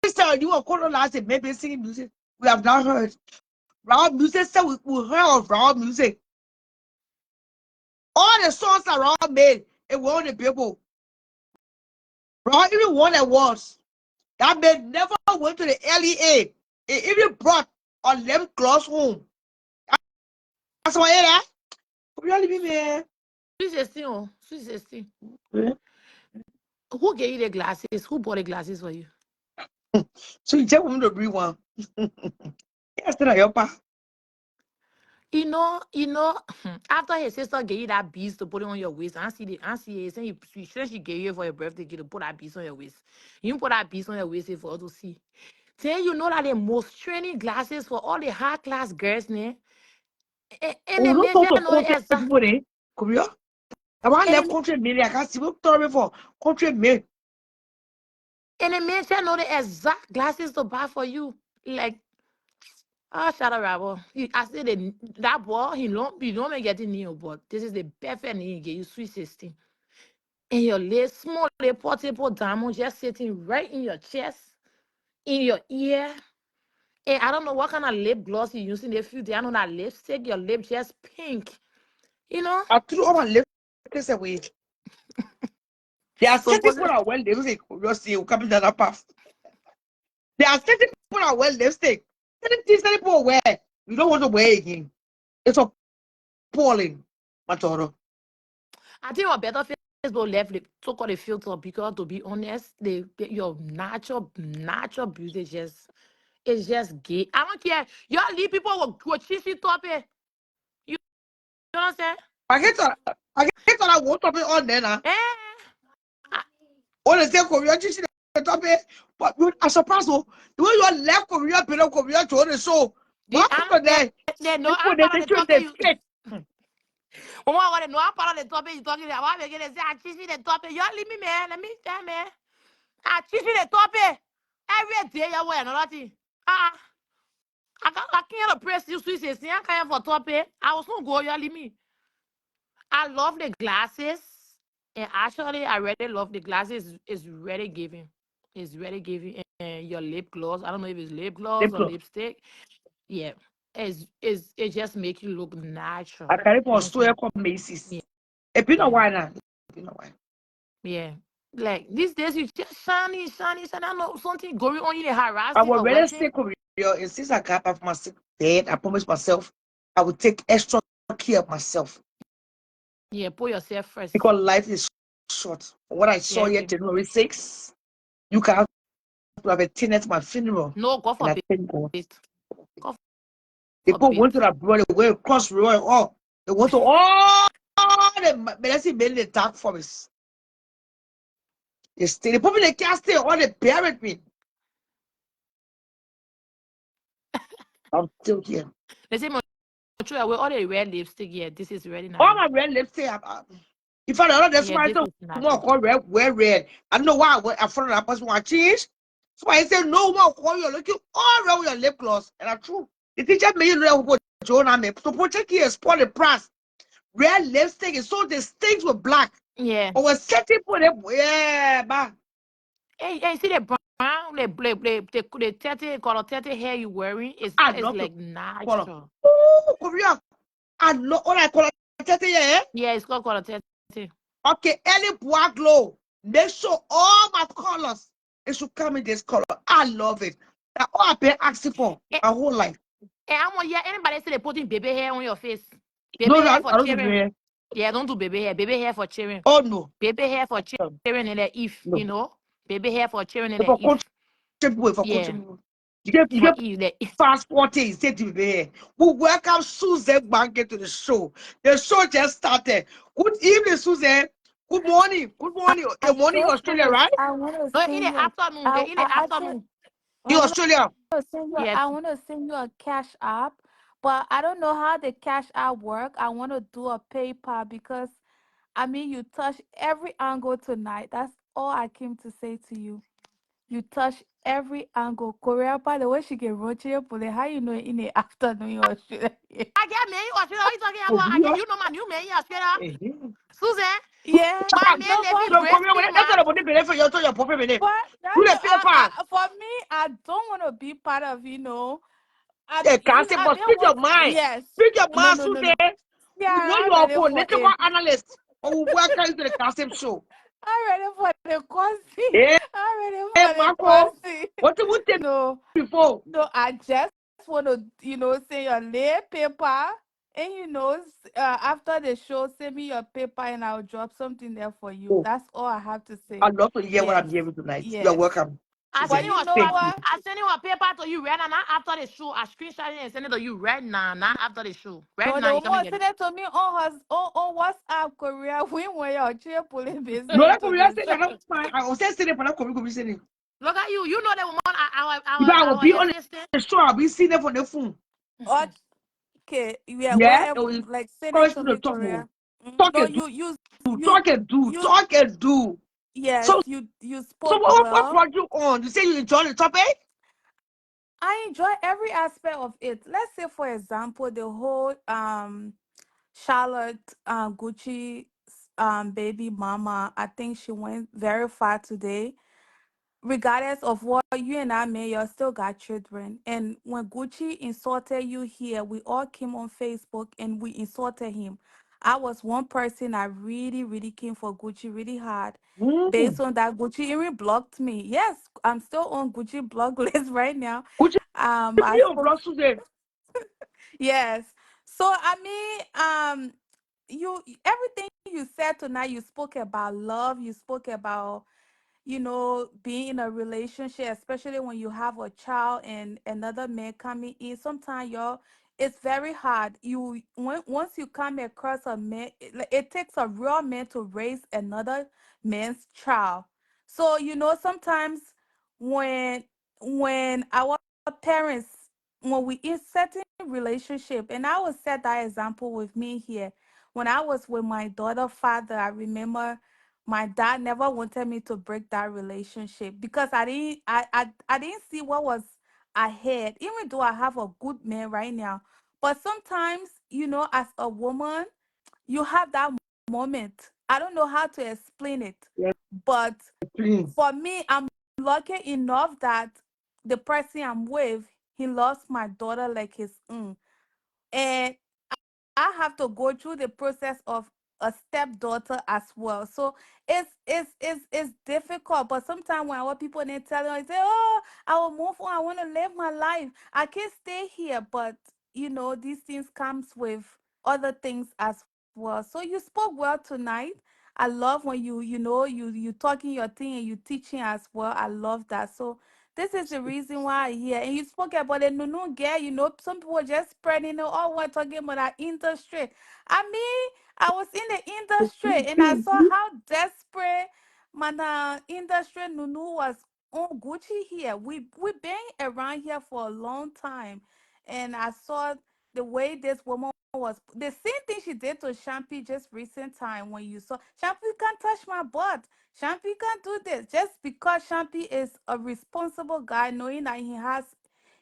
start you are colonizing, maybe singing music. We have not heard. Raw music, so we heard of raw music. All the songs are raw made. It won the people. Raw even won awards. That man never went to the LEA. It even brought a lip gloss home. That's why that. Really, be man. Sweet 16, oh, sweet 16. Yeah. Who gave you the glasses? Who bought the glasses for you? So you tell women to bring one. Yes, that your pa. You know, after his sister gave you that beast to put it on your waist, I see it saying she gave you for your birthday gift to put that beast on your waist. You put that beast on your waist for us to see. Then you know that the most training glasses for all the high class girls, ne? And We the don't men talk just to know the country exact. people, eh? Korea. I want And left the, country me. I can't see what story for country me. and the men just know the exact glasses to buy for you. Like, oh, shout out, Rabo. I said that boy, he don't make getting new, but this is the perfect name he gave you, sweet 16. And your little small little portable diamond just sitting right in your chest, in your ear. And I don't know what kind of lip gloss you using. If you I know that lipstick, your lip just pink. You know? I threw all my left this away. There are certain Supposed people that well lipstick. You see, you come in that path. There are certain people that well lipstick. Certain things that people wear, you don't want to wear again. It's appalling, Matoro. I think what better Facebook left so called a filter because to be honest, your natural beauty just it's just gay. I don't care. Y'all leave people with cheesy top it. You understand? I get on I won't top it on then. Eh? I, All the same Korea, just the top it. But I surprise you. The way you left Korea, below Korea to the show. What I for don't there? they know People I'm they part of take the you in topic the you skate. Mama, I know I'm part of the topic you talking about. Why we gonna say I cheesy the topic? Y'all leave me, man. Let me tell man. I cheesy the topic. Every day you wear another thing. Ah. I can't press you switch. I can't for topic. I was not go. Y'all leave me. I love the glasses, and actually, I really love the glasses. It's really giving. It's really giving. And your lip gloss. I don't know if it's lip gloss or lipstick. Yeah, it just make you look natural. I carry You for know what I'm saying? Stoya from Macy's. Yeah, A bit of yeah, wine now. A bit of wine. yeah. Like these days, you just shiny. I know something going on. You harass I you will or rather waiting. stay Korea. And since I got off my sick bed, I promised myself I would take extra care of myself Yeah, put yourself first. because life is short. What I saw Yeah, here, January 6th, you can have attended my funeral. no, go And for I thank God. bit. Go People forbid. went to that brother way across the road. Oh, they went to all the blessing made the dark forest. They stay. The people they can't stay. All they buried me. I'm still here. They say, "True, we all the red lipstick. Yeah, this is really All nice. my red lipstick. If I don't know, that's Yeah, why I this said, is more natural. call red, wear red. I don't know why I follow that person want to change. So I said, no more call you looking all around with your lip gloss. And that's true. The teacher made you know what Jonah made. So protect here, spoil the price. Red lipstick is so distinct with black. Yeah. But when setting for them, yeah, bah. Hey, see the brown, the 30 color 30 hair you wearing I is love the like color. natural. Oh, Korea. I love all I call it. Yeah. Yeah, it's called color 30. Okay, any black glow. They show all my colors. It should come in this color. I love it. That's all I've been asking for And, my whole life. and I want hear anybody say they putting baby hair on your face. No, Baby hair for I don't do children. hair. Yeah, don't do baby hair. Baby hair for children. Oh no. Baby hair for children and the if, No. you know. Baby hair for children and For the if. country, Yeah, you for get if. The, passport is said to be here. We welcome Susan Banker to the show. The show just started. Good evening, Susan. Good morning. Good morning. I Good morning, just Australia, right? I want to no, in send the you a, afternoon. In the actually afternoon. I In want Australia. to send you Yes. I want to send you a cash app, but I don't know how the cash app work. I want to do a PayPal because I mean you touch every angle tonight. That's all I came to say to you. You touch every angle. Korea, by the way, she get roche, but how you know in the afternoon in Australia? I get me in Australia. What you talking Oh, about? I get, you know my new man in Australia. Susan, Yeah, my man no, live in but So, Grace come here. That's Pima. not about the benefit. You're talking about benefit. but Do that's the paper. for me. I don't want to be part of They can't say, I but didn't speak your want. mind. Yes. Speak your No, mind, no, no, Susan. no. Yeah, We know you I'm are a ready for political it. analyst. But we welcome you to the gossip show. I'm ready for the coffee. Hey, I'm ready hey, for the Marco. coffee. What did we take No, before? no, I just want to, send your lay paper. And after the show, send me your paper and I'll drop something there for you. Oh, That's all I have to say. I'd love to hear what Yes. I'm hearing tonight. You're Yes. welcome, I But send Susan. you you a know Thank I, you. what? I send you a paper to you right now. Not after the show. I screenshot it and send it to you right now. Not after the show. Right No, now, the you come and woman get send it. it to me on WhatsApp, Korea. When your chair pulling No, business that into could be that the thing. show. That's fine. I was just saying it, but that could be saying it. Look at you. You know the woman, If I will our be on assistant. the show, I'll be seeing it from the phone. Okay, yeah, Yeah, whatever. it will Like send it encourage to me to me, talk more. Korea. Talk No, and do, you talk and do, you talk and do. yes, So, you so spoke what well. brought you on? You say you enjoy the topic? I enjoy every aspect of it. Let's say, for example, the whole Charlotte Gucci baby mama. I think she went very far today. Regardless of what you and I may, you still got children. And when Gucci insulted you here, we all came on Facebook and we insulted him. I was one person I really, really came for Gucci really hard. Based Mm. on that, Gucci even blocked me. Yes, I'm still on Gucci blog list right now. Could you I be on spoke. Block Susan? Yes. So I mean, you everything you said tonight, you spoke about love. You spoke about being in a relationship, especially when you have a child and another man coming in, sometimes it's very hard. Once you come across a man, it takes a real man to raise another man's child. So sometimes when our parents, when we in certain relationship, and I will set that example with me here. When I was with my daughter father, I remember my dad never wanted me to break that relationship because I didn't see what was ahead, even though I have a good man right now. But sometimes, as a woman, you have that moment. I don't know how to explain it, Yes, but please. for me, I'm lucky enough that the person I'm with, he loves my daughter like his own. And I have to go through the process of a stepdaughter as well. So it's difficult. But sometimes when our people they tell you, I say, "Oh, I will move on. I want to live my life. I can't stay here." But these things comes with other things as well. So you spoke well tonight. I love when you talking your thing and you teaching as well. I love that. So this is the reason why I hear. And you spoke about the Nunu girl, some people just spreading it all while talking about that industry. I mean, I was in the industry and I Please. saw how desperate my industry Nunu was on Gucci here. We been around here for a long time. And I saw the way this woman was the same thing she did to Shampy just recent time when you saw Shampy can't touch my butt. Shampy can't do this just because Shampy is a responsible guy, knowing that he has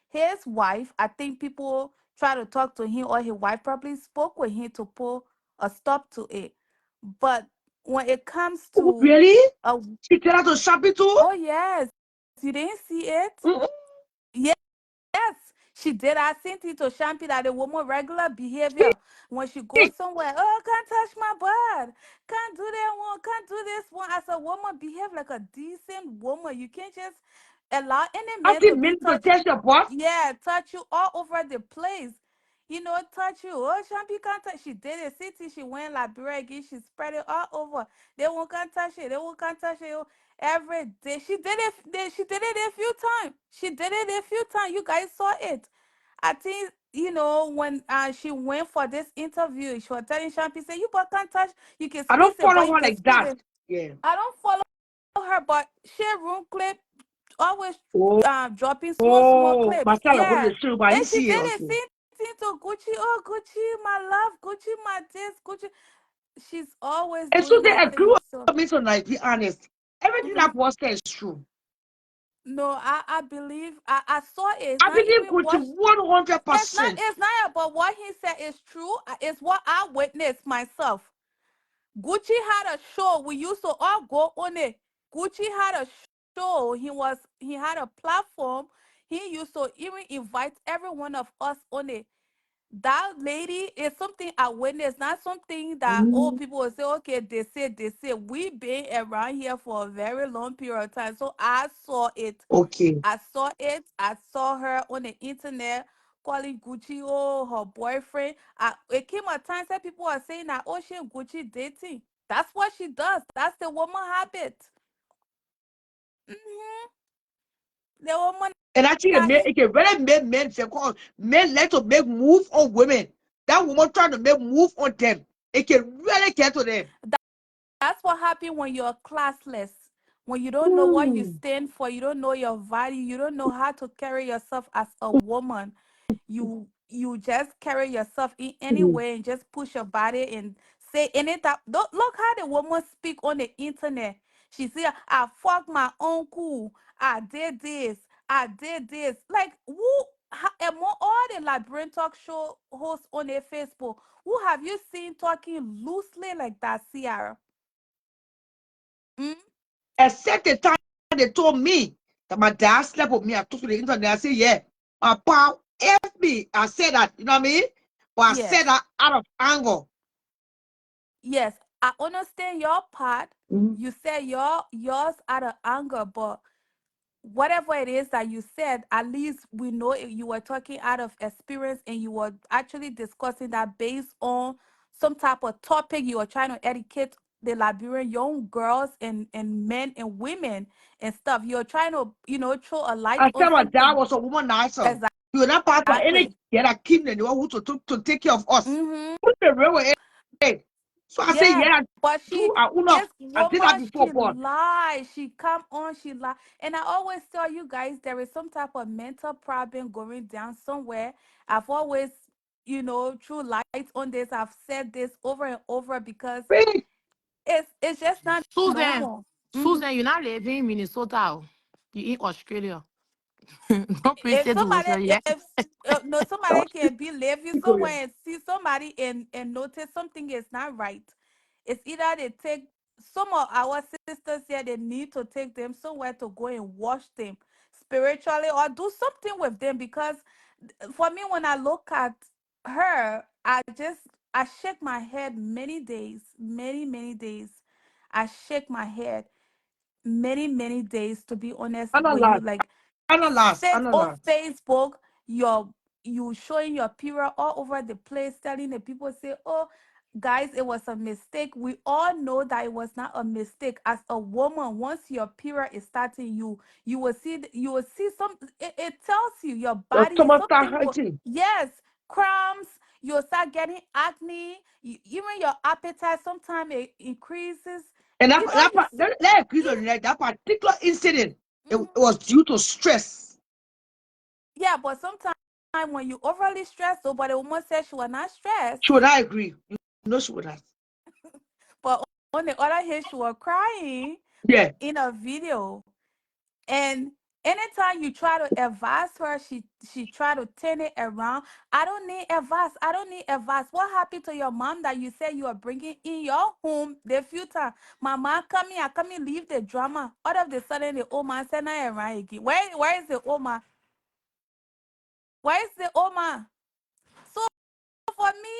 his wife. I think people try to talk to him, or his wife probably spoke with him to put a stop to it. But when it comes Oh, to really? a She tell her to shop it too? oh yes, you didn't see it. Mm-mm. Yes, She did. I seen it to Champi that the woman regular behavior when she goes somewhere. Oh, can't touch my butt. Can't do that one. Can't do this one. As a woman, behave like a decent woman. You can't just allow any man to Asking be men to touch. test your boss. Yeah, touch you all over the place. You know, touch you. Oh, Champi can't touch. She did it. City, she went Liberia again. She spread it all over. They won't can't touch it. They won't can't touch it every day. She did it. She did it a few times. She did it a few times. You guys saw it. I think when she went for this interview, she was telling Champi, say you but can't touch. You can I speak, don't say boy, follow you her can like speak that. it. Yeah. I don't follow her, but share room clip, always Oh, dropping small oh, clips. my son, I'm going Yeah. to show, but And you she see it did it also. same thing to Gucci. Oh, Gucci, my love, Gucci, my this, Gucci. She's always And so doing they that agree thing. So with me, so like, be honest. Everything mhm. that was said is true. No, I believe I saw it. It's I not believe even Gucci what 100%. it's not about what he said is true. It's what I witnessed myself. Gucci had a show. We used to all go on it. Gucci had a show. He had a platform. He used to even invite every one of us on it. That lady is something I witnessed, not something that Mm, people will say, okay, they say. We've been around here for a very long period of time. So I saw it. okay. I saw it. I saw her on the internet calling Gucci, oh, her boyfriend. It came a time that people are saying that, oh, she and Gucci dating. That's what she does. That's the woman habit. hmm The woman And actually, that it can really make men say, "Oh, men like to make move on women. That woman trying to make move on them. It can really get to them. That's what happens when you're classless. When you don't know what you Mm. stand for, you don't know your value, you don't know how to carry yourself as a woman. You just carry yourself in any Mm. way and just push your body and say anything. Don't look how the woman speak on the internet. She say, I fuck my uncle, I did this, I did this. Like among all the Liberian talk show hosts on their Facebook, who have you seen talking loosely like that, Ciara? Mm? Except the time they told me that my dad slept with me. I took to the internet. I said, yeah, my pal F me. I said that, you know what I mean? But I said Yes, that out of anger. yes. I understand your part. Mm. You said yours out of anger, but whatever it is that you said, at least we know you were talking out of experience and you were actually discussing that based on some type of topic you were trying to educate the Liberian young girls and men and women and stuff. You're trying to, throw a light I on said my dad something. was a womanizer. He was not part of any Exactly. get a kid and who to take care of us. Mm-hmm. Put the railway in. So I say, Yeah, yeah, but true. I own up. this I did that woman, before, she but lies. She come on, she lie. And I always tell you guys, there is some type of mental problem going down somewhere. I've always, through lights on this, I've said this over and over because wait, it's just not Susan, normal. hmm Susan, you're not living in Minnesota. Oh. You in Australia. Don't preach If it to somebody, yourself, yeah? if no, I somebody can be live you go somewhere and see somebody and notice something is not right. It's either they take some of our sisters here, they need to take them somewhere to go and wash them spiritually or do something with them because for me, when I look at her, I shake my head many days, many days. I shake my head many days to be honest with you. analyze, Like analyze, sit on analyze. Facebook, your you showing your period all over the place, telling the people say, "Oh, guys, it was a mistake." We all know that it was not a mistake. As a woman, once your period is starting, you will see you will see some. It tells you your Your body stomach start something will hurting. yes cramps. You'll start getting acne. Even your appetite sometimes it increases. And You know you. that agree on that particular incident, it Mhm. was due to stress. Yeah, but sometimes when you overly stressed, though, but the woman said she was not She stressed. would not agree. You know she would not. But on the other hand, she was crying Yeah. in a video. And anytime you try to advise her, she try to turn it around. I don't need advice. I don't need advice. What happened to your mom that you said you are bringing in your home the future? My mom come here, come here, leave the drama. All of the sudden, the old man said, "Nah, around again. Where is the old man?" Why is the Oma? So for me,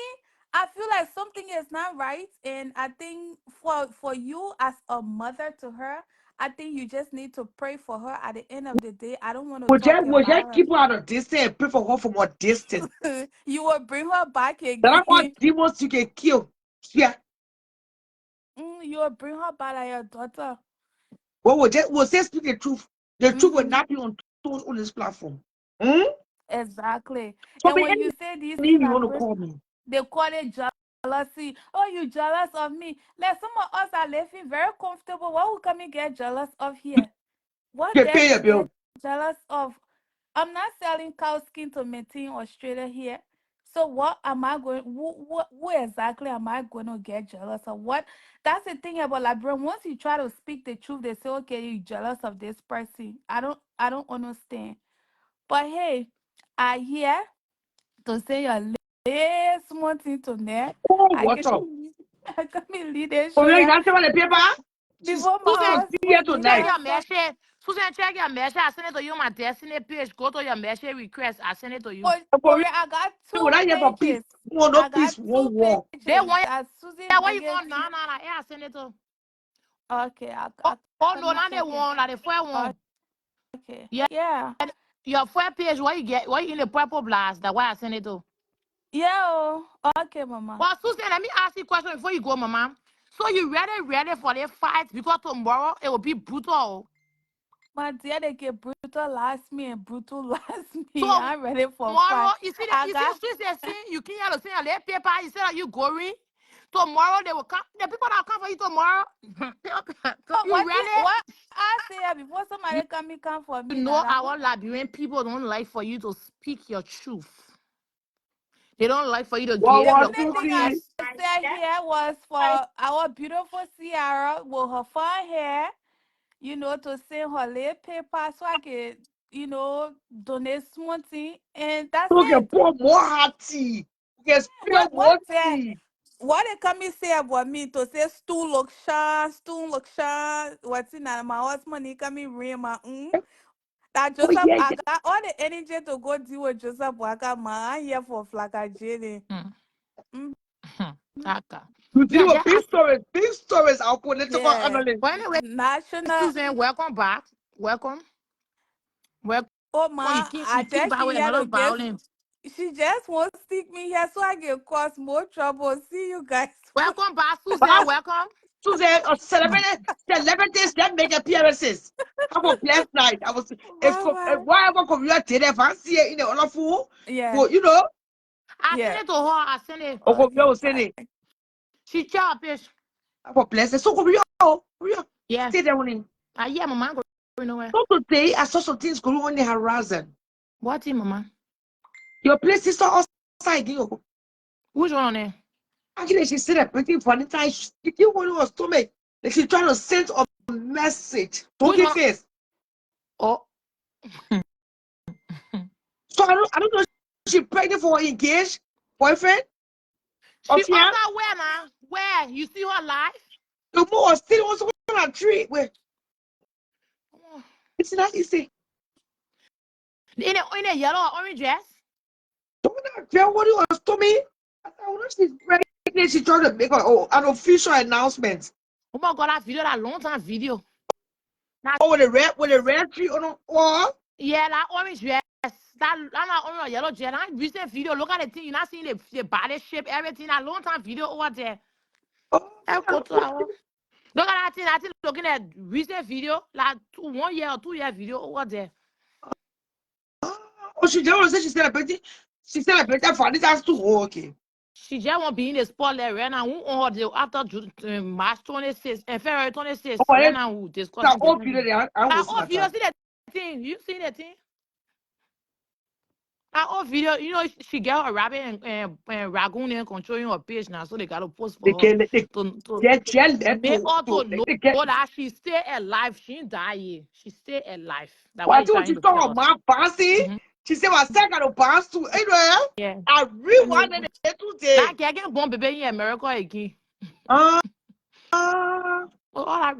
I feel like something is not right, and I think for you as a mother to her, I think you just need to pray for her. At the end of the day, I don't want to talk Would you about keep her at a distance and pray for her from a distance? her. You will bring her back There are what again. demons you can kill. Yeah. You will bring her back like your daughter. Well, we'll say speak the truth. The truth will Mm-hmm. not be on this platform. Hmm? Exactly. So And me, when you say these any things, you I want to pray. call me? They call it jealousy. Oh, you jealous of me? Like some of us are living very comfortable. What will come and get jealous of here? What You there pay to your get bill. jealous of? I'm not selling cow skin to maintain Australia here. So what am I going? Who exactly am I going to get jealous of? What? That's the thing about Liberian. Once you try to speak the truth, they say, "Okay, you jealous of this person." I don't understand. But hey, I hear to say your last small thing to there. Oh, I what's can up? I can be lead and Oh, show yeah, you ya don't tell the paper? She's before supposed my Susan, to be here husband give check tonight. us your a message. Susan, check your message. I sent it to you on my Destiny page. Go to your message request. I sent it to you. for real, I got We're two not here for peace. pages. We want no I got peace, one two war. They pages want that Susie yeah, what you want? Legacy. Nah. Yeah, I sent it to. Okay, Oh, oh let no, me now they check it. want like the first one. Okay. Yeah, Yeah. your first page. What you get? What you in the purple blast? That's why I sent it to. Yeah. Oh. Okay, mama. Well, Susan, let me ask you a question before you go, Mama. So you ready for the fight because tomorrow it will be brutal. My dear, they get brutal last me and brutal last So me. I'm ready for tomorrow, fight. I you see, got Susan, see, you can't have seen a little paper. You said that you going. Tomorrow they will come. The people that come for you tomorrow, oh, you ready? what I say before somebody come for You me know now. our Liberian people don't like for you to speak your truth. They don't like for you to What The give your was only to thing I see? honest. said here was for our beautiful Ciara with her fine hair, to send her little paper so I can, donate something. And that's We can it. pour more hot tea. We can spill What more there? tea. What they come and say about me to say stool look shy, what's in that? My husband, he come in ring my that Oh, Joseph, yeah, I yeah. got all the energy to go deal with Joseph Waka, man. I'm here for Flaka Jenny. Hmm. Mm, Hmm. Okay. You Yeah, see what just ask. big stories, our political yeah. analyst. But anyway, National. Susan, welcome back. Welcome. Welcome. Oh, You man, came, I you came just back she with here another to get. violin. She just won't stick me here so I can cause more trouble. See you guys. Welcome back, Susan. But Welcome. Susan, celebrities that make appearances. Have a blessed night. I was Bye bye. whatever community if I see it in the other fool, Yeah. go, you know, I sent Yeah. it to her. I sent it. or go Okay. go send Bye. it. She chopped it. Have a blessed. So come here. Yeah. Stay there with him. Yeah, Mama, go nowhere. So today I saw some things going on in the horizon. What in, Mama? Your place is outside you. Which one on there? Actually, she said a pretty funny time. She didn't want to stomach. Like she's trying to send a message. Which Donkey one? face. Oh. So I don't know if she pregnant for her engaged boyfriend She of here. outside where now? Where? You see her live? The more still also on a tree. Where Oh. it's not easy. In a yellow or orange dress? Don't tell what you was to me. I thought when she's pregnant, she's trying to make an official announcement. Oh my God, that video, that long time video. That, Oh, with the red tree on the wall. yeah, that orange dress. That orange or yellow dress. That recent video. Look at the thing. You're not seeing the body shape, everything. That long time video over there. Oh, Go to our. Look at that thing. That thing looking at recent video. Like 1 year or 2 year video over there. oh, she just said she celebrated. She celebrated for this. That's too okay. She just won't be in the spotlight right now. Who on her after March 26th and February 26th. Oh, Right it's now, we that discussing old different period. things. I That was my old video, time. see that thing? You see that thing? That old video, she got her rabbit and raccoon and controlling her page now, so they got to post They for her can they to get jail make her to to know they get. that she stay alive. She ain't die yet. She stay alive. That's what Well, I they think trying she to saw tell her us. mom passing. Mm-hmm. She said, "My second to pass to anyway." Yeah. I rewind it That today. girl get born baby in America again. Uh, uh, Oh, all that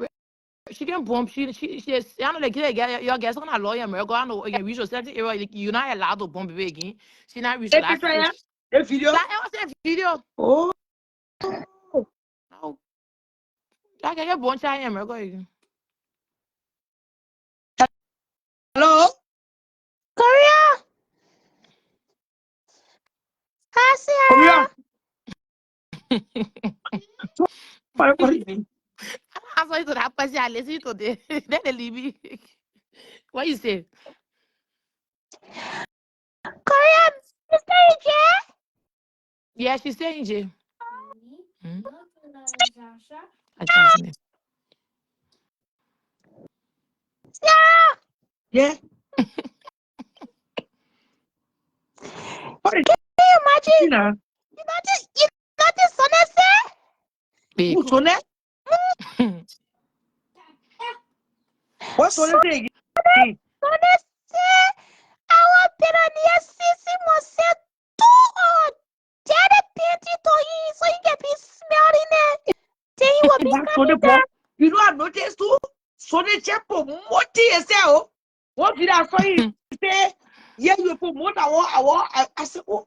She can bomb. She. I know the kid. Your guess on a lawyer. America. I know. Again, reach a certain area. You're not allowed to bomb baby again. She not reach A last. picture, yeah? A video? That was a video. Oh. Oh. I can get bomb. China America again. Hello? Korea. Hi, Korea. Sarah. What do you mean? I saw you to that person. I listen to the. Then they leave me. What you say? Korea, Mr. J. Yeah, she's saying J. Hmm? I can't see me. Sarah. Yeah. What is Can you imagine? it now? You notice Sonese? Big. Who's on that? What's on the thing? Sonese. Our Perania Sissy must say two dead painting to you so you can be smelling it. Then you will be That's on coming the back. book. You know, I've noticed too. So the chapel, what do you say? What did I say? Say, yeah, you promote I said, oh,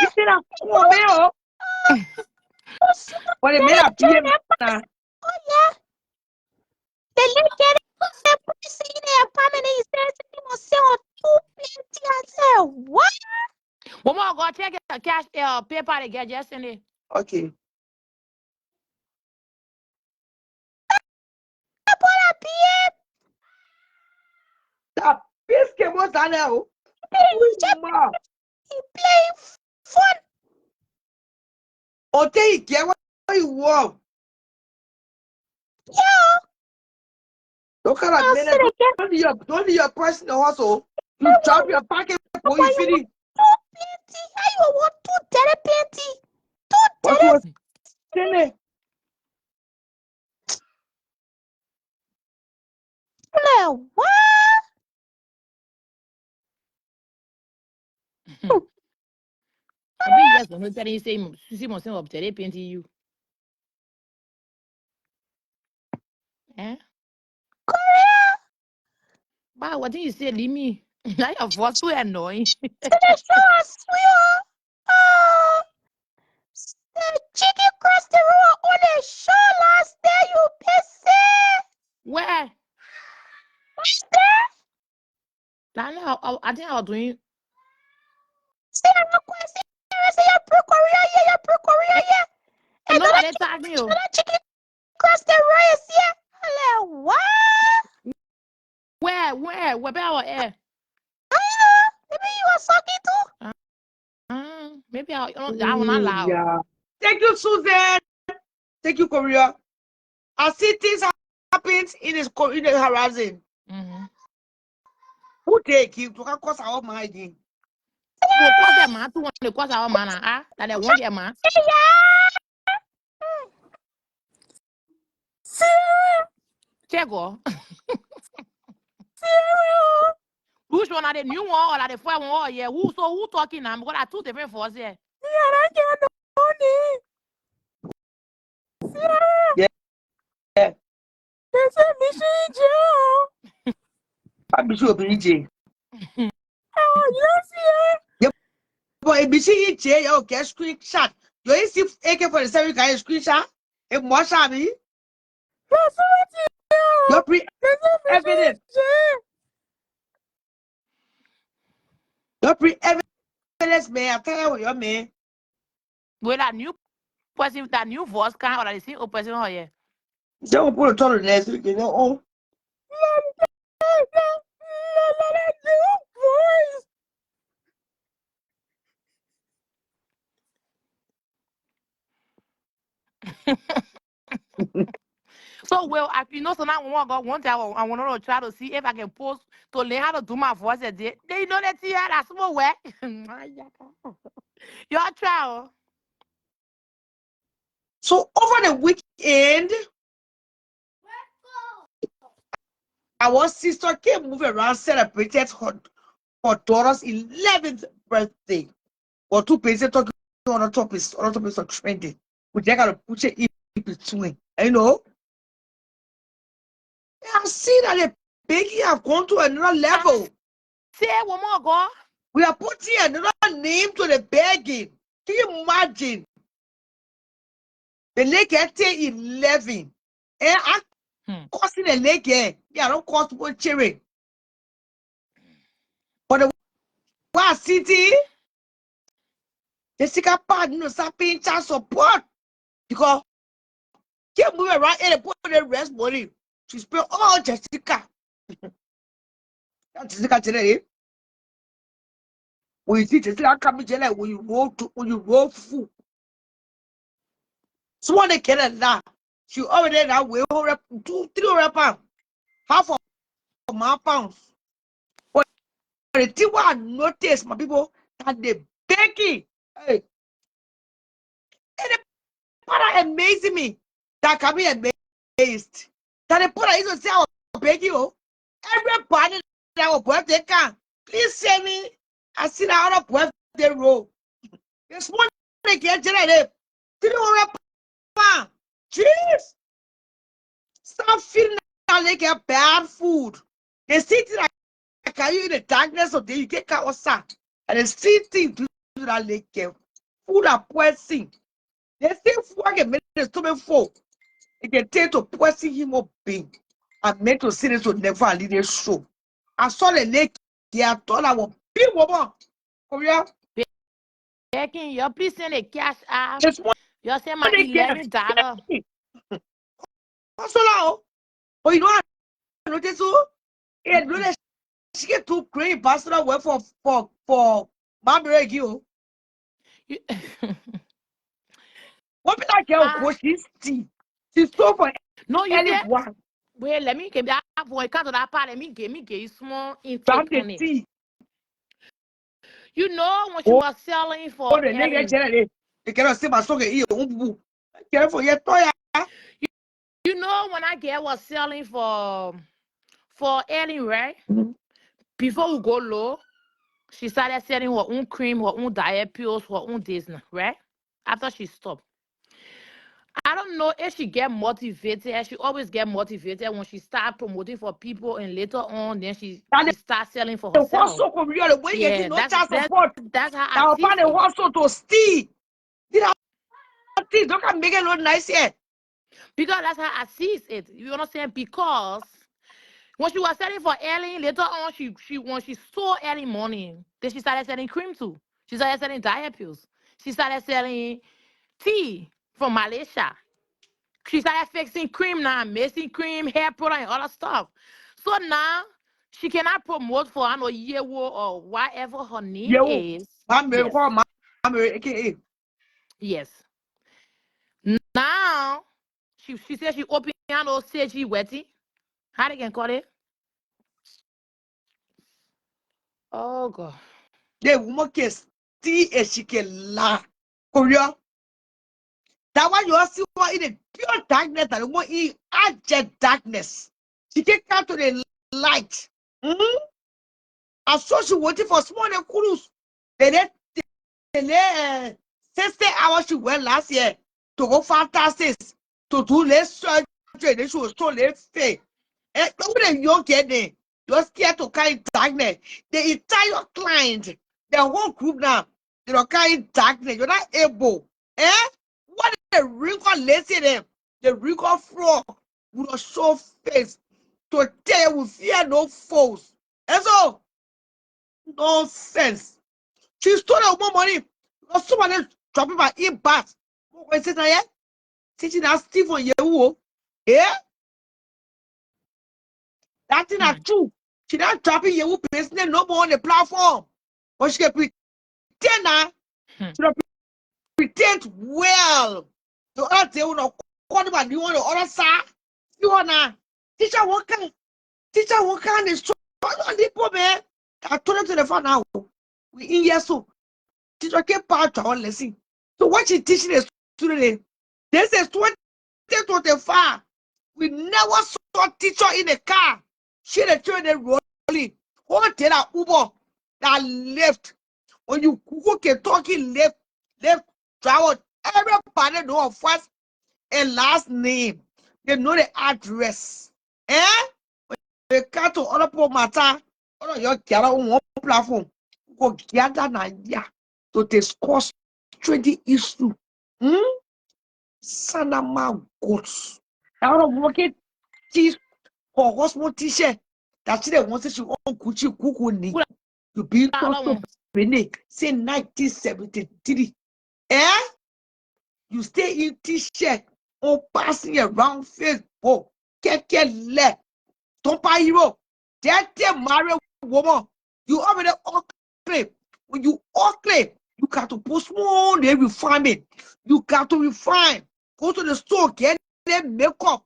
you see that? Oh, man, but it made a PM. Oh, yeah. The link get it. See the apartment. He says he must sell two painting. I said, what? One more go check the cash paper they get yesterday. Okay. That biscuit was on there. He playing fun. Oh, there you get what you want. Yeah. Look at that I'll minute. say again. Don't do your personal hustle. You drop your packet before you finish. Two painting. How you want two dead painting? Two What dead. was in it? What? I be yes, no telling you say see myself up today painting you. Eh? But what did you say, leave me? Now your voice too annoying. The show us sweet. The chicken crossed the road on the show last day. You busy? Where? What's that? I think I was doing Say I'm not going to say you're pro Korea. Yeah, you're pro Korea. Yeah. and And then nobody tagged me. that chicken crossed the road. Yeah. Hello. What? Where about our air? I know. Maybe you were sucking too. Maybe I will not allow. Yeah. Thank you, Susan. Thank you, Korea. I see things happens in his harassing. Mm-hmm. Who take you to cause our mind? Well, cause that man too want to cause our man that they want your man. Check go. Which one are the new one or are the four one? Oh yeah, who talking now? Because I two different forces here. Yeah. Yeah. There's a mission, Joe. I'm sure BJ. Oh, yes, yeah. But a BC, you get screenshot. You see AK-47 can screenshot. It must have me. That's what you You pre evidence. You pre evidence, man. I tell you, man. With that new person, that new voice can or the same person oh yeah. Don't put a total next week, you know. Oh. So well, I you know so now one day I want to try to see if I can post to learn how to do my voice a day. They know that here that's small way. Your trial. So over the weekend, our sister came move around, celebrated her daughter's 11th birthday. Or two people talking on topics of trending. We just gotta put it in between. You know? have seen that the baking have gone to another level. Say one more go. We are putting another name to the begging. Can you imagine? The lake at 11. And I'm costing a lake here. Yeah, I don't cost one cherry. But the Wa City, the Sika part, no, something child support. Because can't move around and put the rest money. She spent all Jessica. Jessica today. When you see Jessica coming, when you roll food. So when they get that, she already that way, 200-300 pounds. Half of my pounds. But the thing I notice, my people, that they begging. Hey, and the part amazing me. That can be amazed. That the part is to say, I beg you. Everybody that will birthday can. Please send me. I see that other birthday roll. This one they get generated. 300 pounds. Jeez. Stop feeling like a bad food. They see that can you in the darkness of the day you get outside. And the same thing to that lake food are poison. They say food can make the stomach full. It can take to poison him up being. I meant to see this would never lead a show. I saw the lake here. I thought I was big woman. Korea. Begging you, please send a cash app. Just one You send my $11. also now. But you know I noticed so it really she get too great personal work for Mabere Gil. What be that girl go she's tea. She's so for No, you say, anyone. wait, let me get that boy cut to that part. Let me give you small That's intake the on it. tea. You know when she Oh, was selling for the nigga Ellen. generally they cannot see my song here. Careful, yeah, toya. You know when I get was selling for Ellen, right? Before we go low, she started selling her own cream, her own diet pills, her own Disney, right? After she stopped. I don't know if she get motivated. She always get motivated when she start promoting for people, and later on, then she starts selling for The herself. hustle from real when you get Yeah, no child support. that's how I Now see find a it. hustle to steal. Did I think don't can make it look nice here? Because that's how I see it. You understand? Because when she was selling for Ellen, later on, she when she saw Ellen money, then she started selling cream too. She started selling diet pills. She started selling tea from Malaysia. She started fixing cream now, mixing cream, hair product, and other stuff. So now she cannot promote for an year or whatever her name Yeah, is. I'm very Yes. hard, I'm very AKA. Yes. Now she said she opened an old CG wetty. How they can call it? Oh God. The woman can steal and she can lie. Korea. That one you see one in the pure darkness and the one in abject darkness. She can come to the light. Mm-hmm. And so she waiting for small cruise. Then 60 hours she went last year to go fantastic to do less surgery. Then she was so late faith. And when you young get there, you're scared to carry darkness. The entire client, the whole group now, they don't carry darkness. You're not able. Eh? What the wrinkle lazy them? The wrinkle frog with a show face to tell you we fear no foes. And so, nonsense. She stole more money. Somebody dropping my impact. What is it here? Teaching that Stephen Yewo. Yeah? That thing is true. She not dropping Yewo business no more on the platform. But she can pretend now. She can pretend well. The other day, when I call them and you want the other side, you want to teacher what kind is strong on the poor man. I told her to the phone now. We in here so. Teacher can't part our lesson. So what she teaching the student? This is 2025. We never saw teacher in a car. She the children rolling. What did that Uber that left? When you cook a talking left driver, everybody know her first and last name. They know the address. Eh? got to other people matter. Oh, your gather on one platform. Go gather Nigeria to discuss trading issue. Sanama goats. Now I'm working this for Cosmo t-shirt. That's the one that you own Gucci Kuku ni. You be to Benin say 1973. You stay in t-shirt on passing around Facebook. Get left. Don't buy hero. That married woman. You already all claim. When you all claim, you got to postpone the refinement. You got to refine. Go to the store, get them makeup.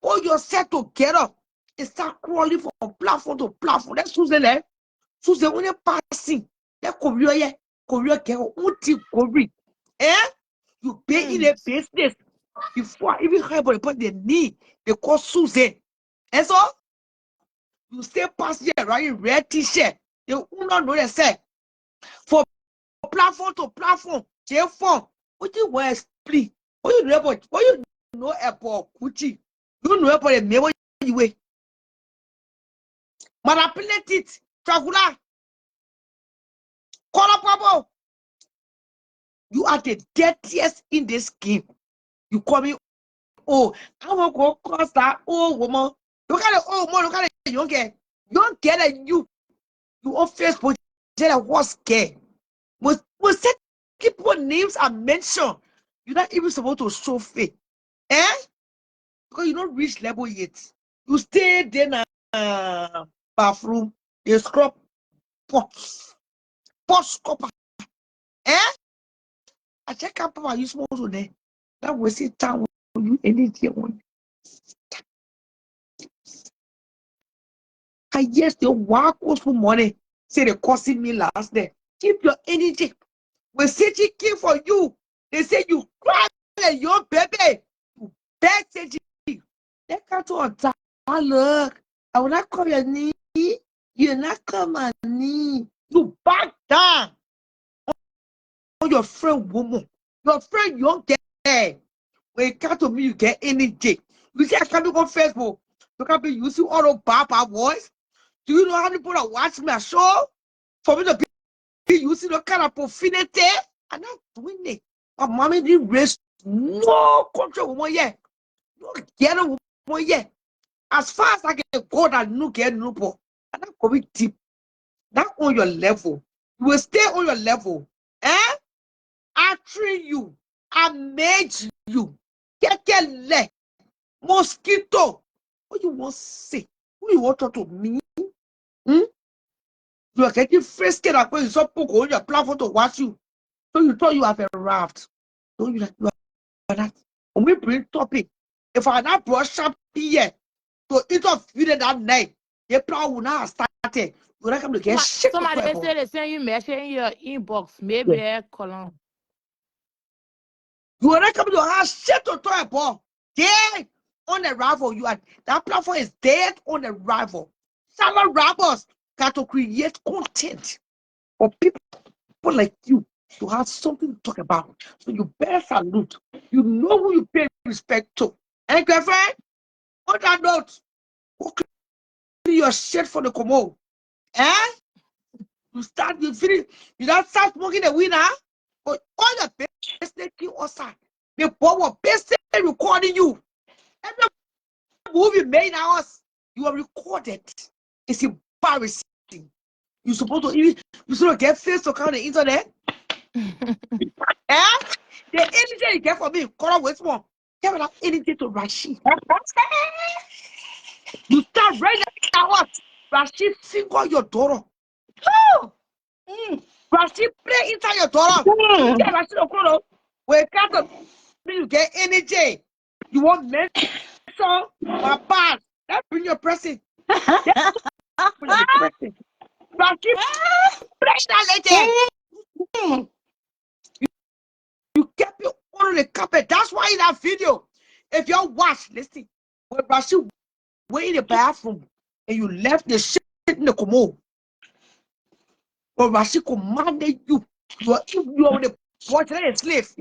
All yourself together. And start crawling from platform to platform. That's Susan there. Susan only passing. That Korea girl. Uti Korea. You pay in a business before even everybody they need. They call Susan. And so you stay past here, right? Red t-shirt. They will not know they say. For platform to platform, J4. What you wear split? What you know about? What you know about Gucci? You know about the name you way. Manipulate it. Tragula. Call up Pabo. You are the dirtiest in this game. You call me, oh, I won't go cross that old woman. Look at the old woman, look at the young girl. Young girl and you on Facebook, tell what's scared. Was set people names are mentioned. You're not even supposed to show face. Because you don't reach level yet. You stay there in a bathroom, you scrub pots. Pot scrubber. I check up about you small today. That was it time when you anything. I guess the work was for money. Say they costing me last day. Keep your energy. When City came for you, they say you cry and your baby. You beg City. They can't on time. Look, I will not call your knee. You not come my knee. You back down. Oh, your friend woman. Your friend young girl. When you come to me, you get energy. You see, I can't be on Facebook. You can't be using all those bad voice. Do you know how many people that watch my show? For me to be using the kind of profanity, I'm not doing it. My mommy didn't raise no control woman yet. No get a woman yet. As far as I can go, that no get no more. I'm not going deep. Not on your level. You will stay on your level. I train you. I made you. Get leg. Mosquito. What you want to say? Who you want to talk to me? You are getting frisky like when you saw Poco on your platform to watch you. So you thought you have arrived. So you are not. When we bring topic, if I not brush up here to interview that night, the plan will not have started. You're not going to get shit to Somebody talk say they send you message in your inbox. Maybe about. call on. You are not coming to have shit to talk about. Dead on the rival. You are that platform is dead on the rival. Some rappers got to create content for people like you to have something to talk about. So you better salute. You know who you pay respect to. And girlfriend, on that note, go clean your shit for the commode. You finish, you don't start smoking the winner. But all the business keep outside. The power business recording you. Every movie made us, you are recorded. It's embarrassing. You're supposed to get face to count the internet. The energy you get from me, call with one. Give that energy to Rashid. You start right now. Rashid sing on your daughter. Rashid play inside your daughter. You get Rashid Okoro. When it comes to you get energy. You want mention my past. That bring your present. That bring your present. Rashid play that lady. You kept your on the carpet. That's why in that video, if you watch, listen, when Rashid went in the bathroom and you left the shit in the commode, when Rashid commanded you, you are the boyfriend and slave,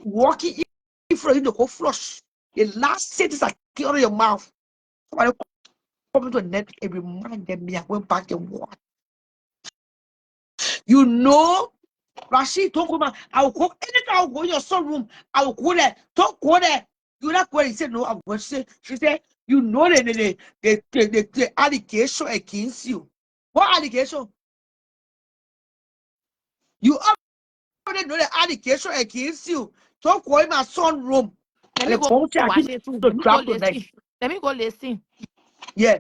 walking in front of you to go flush. The last sentence I came out of your mouth. Somebody coming to the net and reminded me I went back and what? You know, Rashid, don't come. I will go anytime. I will go in your son room. I will go there. Don't go there. You not go. He said no. I will say. She said, you know the allegation against you. What allegation? You already know the allegation against you. Don't go in my son room. Let And me the go phone I watch keep it too. to Let me go drop tonight. listen. Let me go listen. Yeah,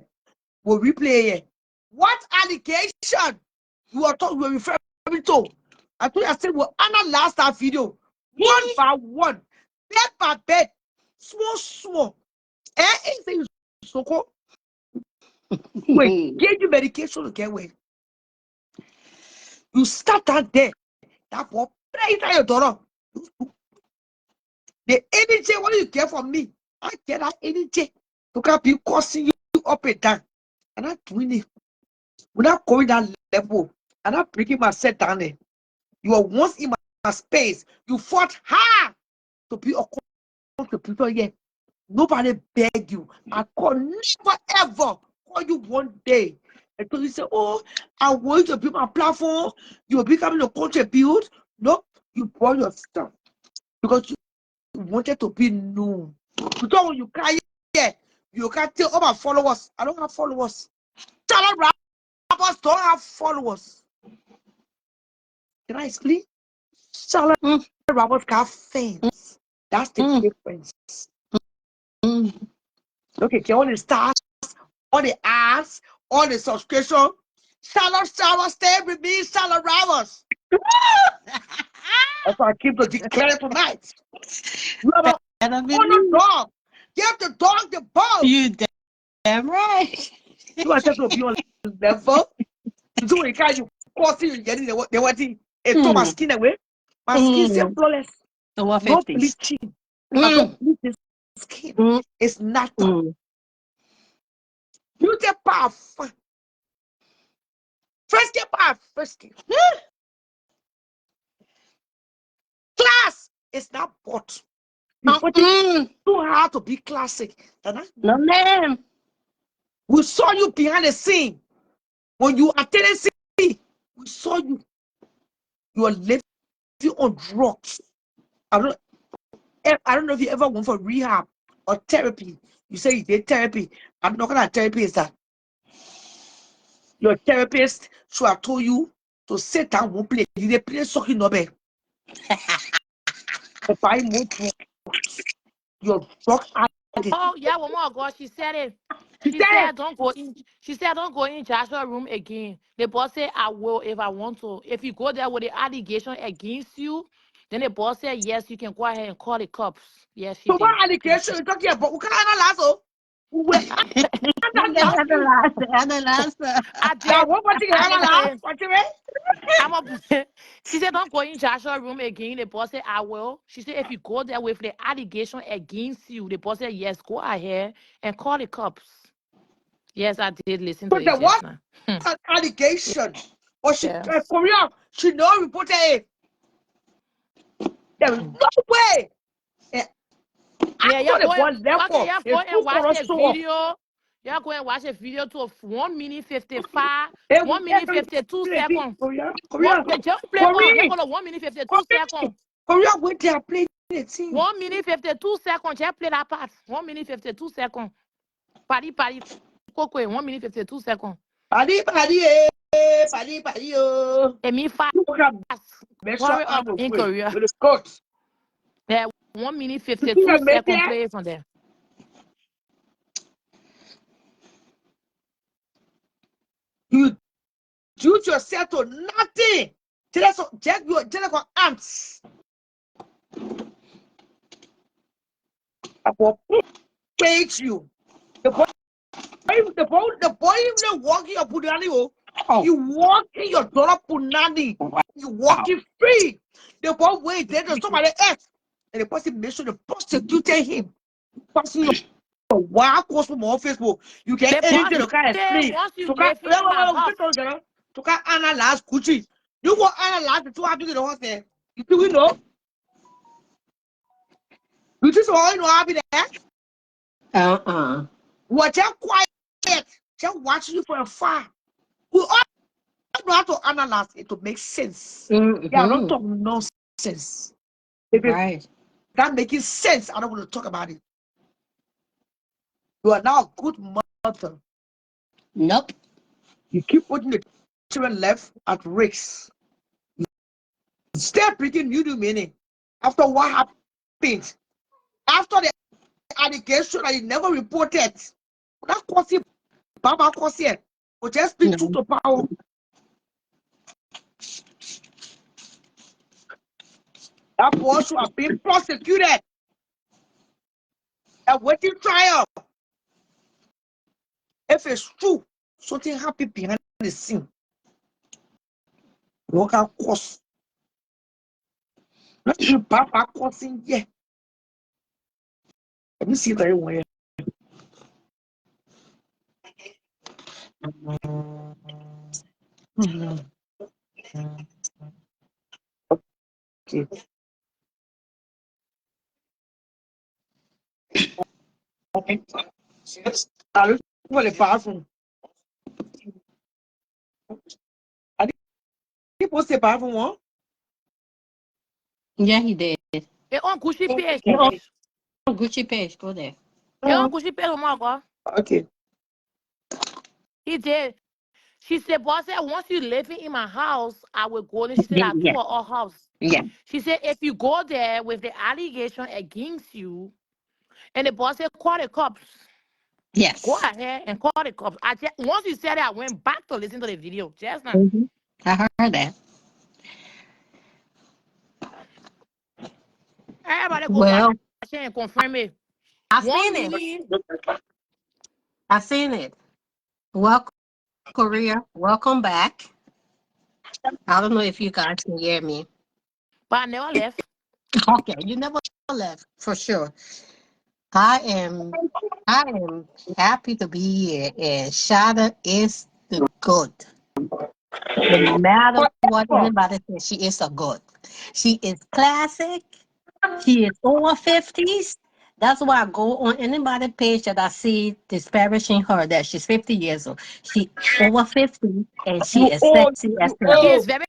we'll replay it. What allegation you are talking? You are referring to? I told you I said we'll analyze that video one by one, bed by bed, small. Anything so called. Wait, give you medication to get away. You start that there. That boy, pray that your daughter. The energy what you get from me, I get that energy. Look at people causing you up and down. And I'm doing it. Without going that level. And I'm breaking myself down there. You are once in my space. You fought hard to be a to people here. Nobody beg you. I could never ever call you one day. Until you say, oh, I want you to be my platform. You're becoming a contribute. No, you brought your stuff. Because you wanted to be known. You don't want you cry here. You can't tell all my followers. I don't have followers. Channel rappers don't have followers. Can I explain? Channel rappers got fans. That's the difference. Okay, can all the stars, all the ads, all the subscription. Shout stay with me, shout rappers. That's why I keep to declare tonight. You have a dog. Give the dog the bone. You damn right. You are just to be on level. You do it, you cause you getting the what it took my skin away. My skin is flawless. No bleaching. I don't bleach the skin. It's natural. Beauty path. First get path. First get. Class is not bought. Too hard to be classic. No, ma'am. We saw you behind the scene. When you attended scene, we saw you. You are living on drugs. I don't know if you ever went for rehab or therapy. You say you did therapy. I'm not gonna therapy is that. Your therapist should have told you to sit down, won't play. You did play sucking no bed. Buy more drugs. Your drug addict. Oh yeah, one more God. She said it. She said don't go in. She said don't go in Joshua's room again. The boss said I will if I want to. If you go there with the allegation against you, then the boss said yes, you can go ahead and call the cops. Yes, she So did. what allegation you talking about? We can't analyze. Analyze. I Now did. what you I did analyze? say What you mean? I'm a. She said don't go in Joshua's room again. The boss said I will. She said if you go there with the allegation against you, the boss said yes, go ahead and call the cops. Yes, I did listen to But there it was just now. an allegation. Or she Yes. Korea, she no reported it. There is no way. Yeah, y'all After the go and boy left okay, off, y'all they go and took watch for us the show off. video. Y'all go and watch a video to 1 minute 55, Hey, 1 yeah, minute 52 seconds. Korea, Just play on. Y'all Korea, go to 1 minute 52 seconds. Korea went there playing the team. 1 minute 52 seconds. Just play that part. 1 minute 52 seconds. Party, coco, 1 minute 52 seconds. Paddy, oh. And me fast. Look at Metro Hurry up Arnold in way Korea. with the coach. Yeah, 1 minute You see 52 that mate seconds. there? Play it from there. You do yourself to nothing. Just your ants. I will page you. The boy even walking your punani. You walking your dollar punani. You walking free. The boy wait there to somebody else. And the person make sure they prosecuted him. Passing your wild course from our Facebook. You get The boss anything to kind of say explain. once you To kind give him my house. to kind analyze Gucci. You go analyze the two happy to the horse there. You do we know? You just all know happy there. Watch out quiet. just watching you from afar. We all know how to analyze it to make sense. Yeah, I don't talk nonsense. If it's not making sense, I don't want to talk about it. You are now a good mother. Nope. You keep putting the children left at risk. Step bringing new meaning. After what happened, after the allegation that you never reported, that causing Baba causing, will just be true to power. That boy should have been prosecuted and waiting trial. If it's true, something happened behind the scene. Local cause. Not even Baba causing yet. Let me see that way. Okay. Okay. I look for the bathroom. I didn't post the bathroom one. Yeah, he did. Et on Gucci page. You're on Gucci page. Go there. Et on Gucci page, oh my God. Okay. He did. She said, boss said, once you living in my house, I will go there. She said, I Yeah. tour our house. Yeah. She said, if you go there with the allegation against you, and the boss said, call the cops. Go Yes. ahead and call the cops. Once you said it, I went back to listen to the video. Just now. I heard that. Everybody go watch Well, it and confirm it. I 1 seen it. million. I seen it. Welcome, Korea. Welcome back. I don't know if you guys can hear me. But I never left. Okay, you never left for sure. I am happy to be here, and Shada is the good. And no matter what anybody says, she is a good. She is classic. She is over 50s. That's why I go on anybody page that I see disparaging her that she's 50 years old. She over 50 and she You is old, sexy as you hell. She old. is very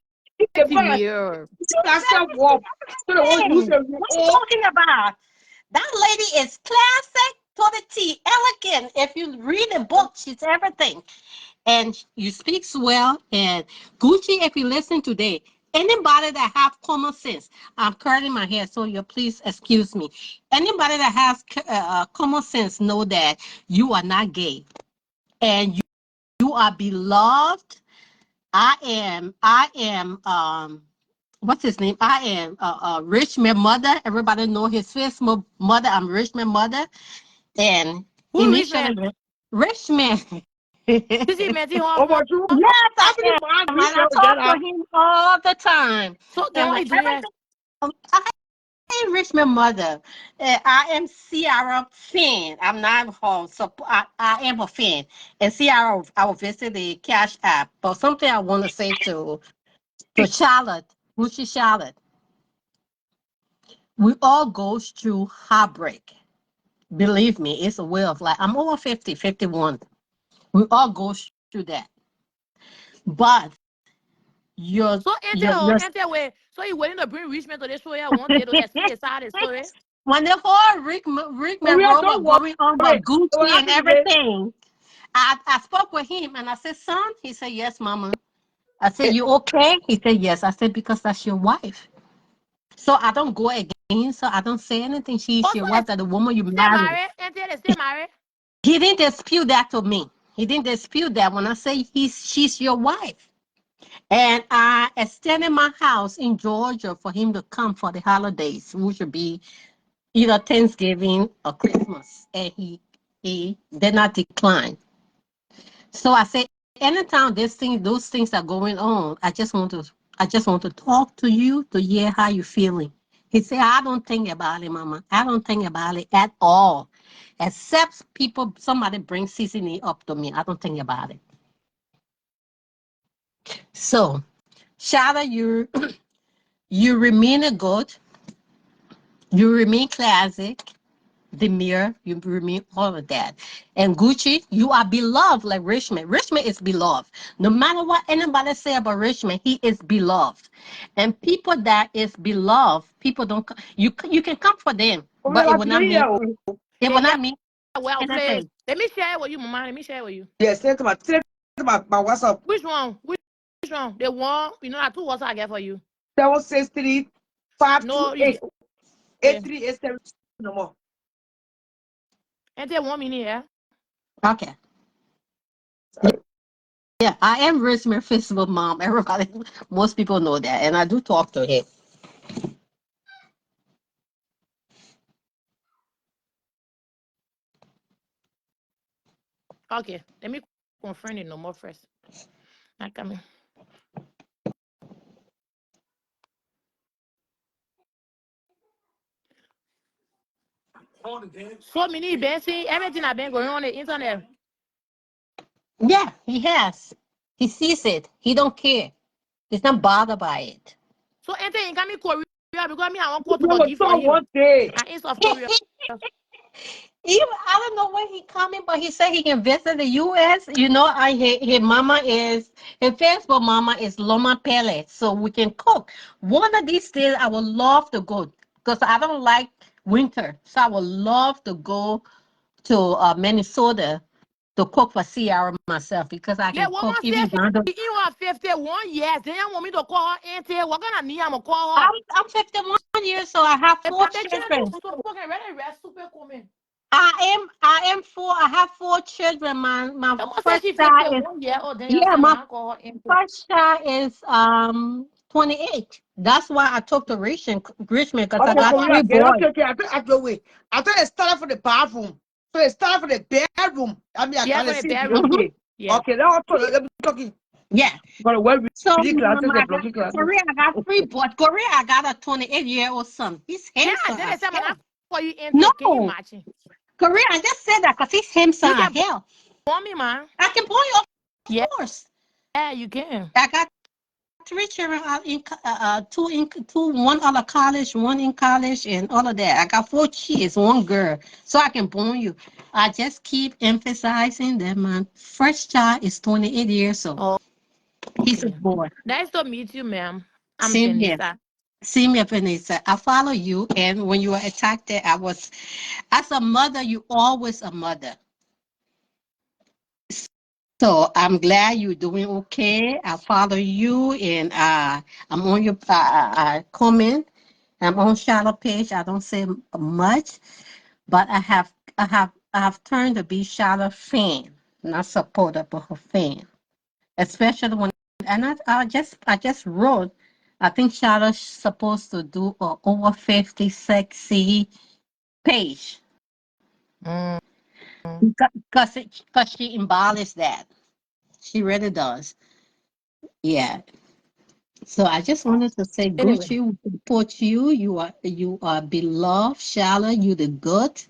The man, severe. that's that walk. So the one you Hey, say you what you old. talking about? That lady is classic to the T, elegant. If you read the book, she's everything. And you speaks well. And Gucci, if you listen today, anybody that have common sense, I'm curling my hair, so you please excuse me. Anybody that has common sense know that you are not gay, and you are beloved. I am. What's his name? I am Richmond mother. Everybody know his first mother. I'm Richmond mother, and Who rich man? initially Richmond. This is Matty Oh, Hoffman. but you, Yes, how I many man am. you And I say talk that? to him all the time. So then And what he doing here? everything. I am Richmond mother. I am Ciara fan. I'm not her. So I am a fan. And Ciara, I will visit the Cash App. But something I want to say to Charlotte, Gucci Charlotte. We all go through heartbreak. Believe me, it's a way of life. I'm over 50, 51. We all go through that. But your So your your enter way. So you waiting to bring rich man to the show here one day to explain his side of the story. when the whole Rick We are Monroe was don't going on worry. about Gucci What and happened today? everything, I spoke with him and I said, son, he said, yes, mama. I said, you okay? He said, yes. I said, because that's your wife. So I don't go against her. I don't say anything. She's Also, your they wife, that the woman you stay married. married. Enter they stay married. He didn't dispute that to me. He didn't dispute that when I say she's your wife. And I extended my house in Georgia for him to come for the holidays, which would be either Thanksgiving or Christmas. And he did not decline. So I said, anytime those things are going on, I just want to talk to you to hear how you're feeling. He said, I don't think about it, Mama. I don't think about it at all. Except somebody brings seasoning up to me. I don't think about it. So, Shada, you remain a good, you remain classic, Demir, you remain all of that. And Gucci, you are beloved like Richmond. Richmond is beloved. No matter what anybody say about Richmond, he is beloved. And people that is beloved, people don't you can come for them, Oh, but it that's will not very mean well. it Yeah, will yeah. not mean Well played. anything. Let me share it with you, mama. Let me share it with you. Yes, send to my WhatsApp. Which one? Which one? The one, you know, that two WhatsApp I get for you. 763 No, you 528 yeah. 8387 no more. And they want me in here. Okay. Yeah, I am Richmond Festival mom. Everybody, most people know that. And I do talk to him. Okay, let me confirm it no more first. Not coming. So many been seeing everything I've been going on the internet. Yeah, he has. He sees it. He don't care. He's not bothered by it. So anything in coming Korea because me I want to You go will give for talk him. one day. And in South Korea. I don't know when he coming, but he said he can visit the U.S. You know, his mama is his Facebook mama is Loma Pele, so we can cook. One of these days, I would love to go because I don't like winter, so I would love to go to Minnesota to cook for Sierra myself because I Yeah, can woman cook said even down the. she in her 51 years. They don't want me to call her auntie. What gonna need I'm gonna call her? I'm 51 years, so I have If four I bet you children. so fucking ready rest super coming. I am four. I have four children. My Someone said first she child is 51 years old. Then you yeah. say when My I call her auntie. first child is 28. That's why I took to Richmond because I Okay, got Korea three again. boys. Okay. I go away. I thought they started for the bathroom. So they started for the bedroom. I mean, I Yeah, can't from the see it. bedroom. Mhm. Okay. Yeah. Okay, now let me talking. Yeah. Got a well So reading classes, the I got blocking classes. Korea. I got three boys. Korea. I got a 28-year-old son. He's Yeah, handsome then they as say when I hell. call you auntie, can you No, imagine? Korea. I just said that because he's handsome You as can hell. call me, man. I can boy you, of Yeah, course. you can. I got three children out in one out of college, one in college, and all of that. I got four kids, one girl, so I can born you. I just keep emphasizing that my first child is 28 years old. Oh, He's a okay. boy. Nice to meet you, ma'am. I'm Same here. Vanessa. Same here, Vanessa. I follow you, and when you were attacked there, I was, as a mother, you always a mother. So I'm glad you're doing okay. I follow you, and I'm on your comment. I'm on Shadow page. I don't say much, but I have turned to be Shadow fan, not supporter, but a fan. Especially when and I just wrote. I think Shadow's supposed to do a over 50 sexy page Mm. because she embodies that. She really does. Yeah. So I just wanted to say, Anyway. Gucci, we support you. You are beloved, Shala. You the good.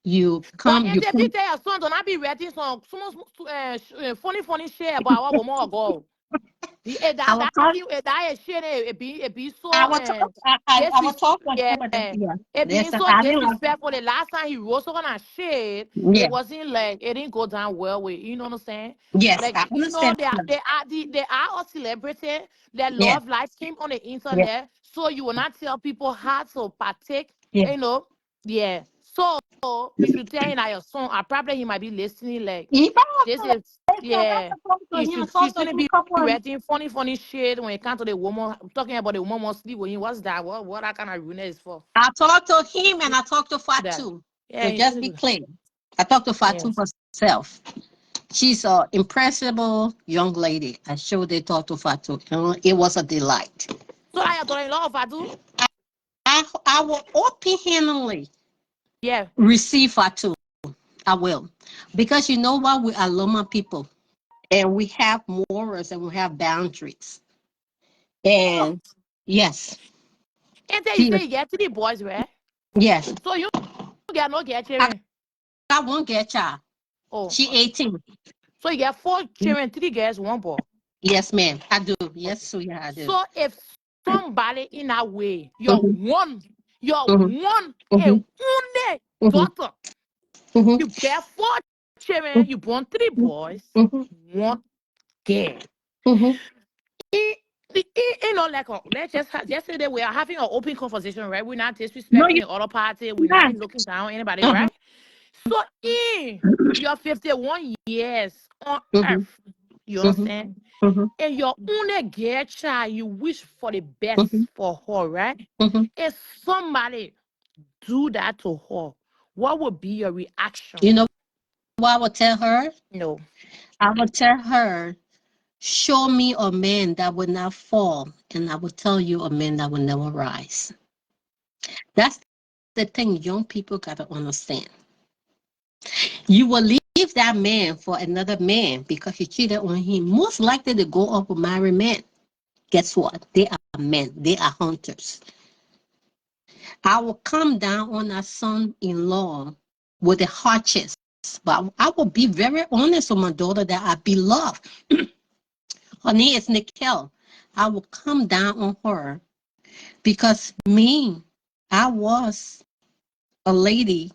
You But come. You auntie, if you come. tell your son, don't I be writing some funny shit about our woman ago. I will talk. That shit, it be I so will talk. I will talk to yeah, him. But yeah, it being listen. so I didn't. disrespectful. The last time he wrote some kind of shit, it Yeah. wasn't like it didn't go down well with you know what I'm saying? Yes, Like I understand. they are a celebrity. Their Yeah. love life came on the Yeah. internet, so you will not tell people how to partake. Yeah. You know, yeah. So you should tell him that your son. I probably he might be listening. Like He this probably is so that's yeah. the talk to him. She Talk to shouldn't him a be couple of. writing funny shit when it comes to the woman talking about the woman must sleep with him. What's that? What that kind of ruin is for? I talked to him and Do I talked to that. Fatu. Yeah, To you need just to be do. clear, I talked to Fatu Yes. herself. She's a impressible young lady. I showed they talked to Fatu. It was a delight. So I your daughter-in-law if I do? I will open-handedly Yeah. receive Fatu. I will. Because you know what? We are Loma people. And we have morals and we have boundaries. Oh, And yes, and then you she say is, you get three boys, right? yes. So you get no get I children. got one girl child. Oh, She 18. so you get four children, three girls, one boy. Yes, ma'am. I do. Yes, Okay. sweetheart, I do. So if somebody in that way, you're Mhm. one. your mhm, one mhm, and only mhm, daughter. mhm, You bear 4 children, mhm, you born 3 boys, mhm, 1 girl. mhm. It, like, let's say that we are having an open conversation, right? We're not No, disrespecting you're the other party. We're not not. looking down on anybody, Uh-huh. right? So in your 51 years on Mhm, earth, you mhm, understand? mhm, And your only girl child, you wish for the best mhm, for her, right? mhm. If somebody do that to her, what would be your reaction? You know what I would tell her? No. I would tell her, show me a man that would not fall, and I will tell you a man that will never rise. That's the thing young people got to understand. You will leave that man for another man because you cheated on him. Most likely to go up with married men. Guess what? They are men. They are hunters. I will come down on our son-in-law with a hard chest. But I will be very honest with my daughter that I beloved. Her name is Nicole. I will come down on her because me, I was a lady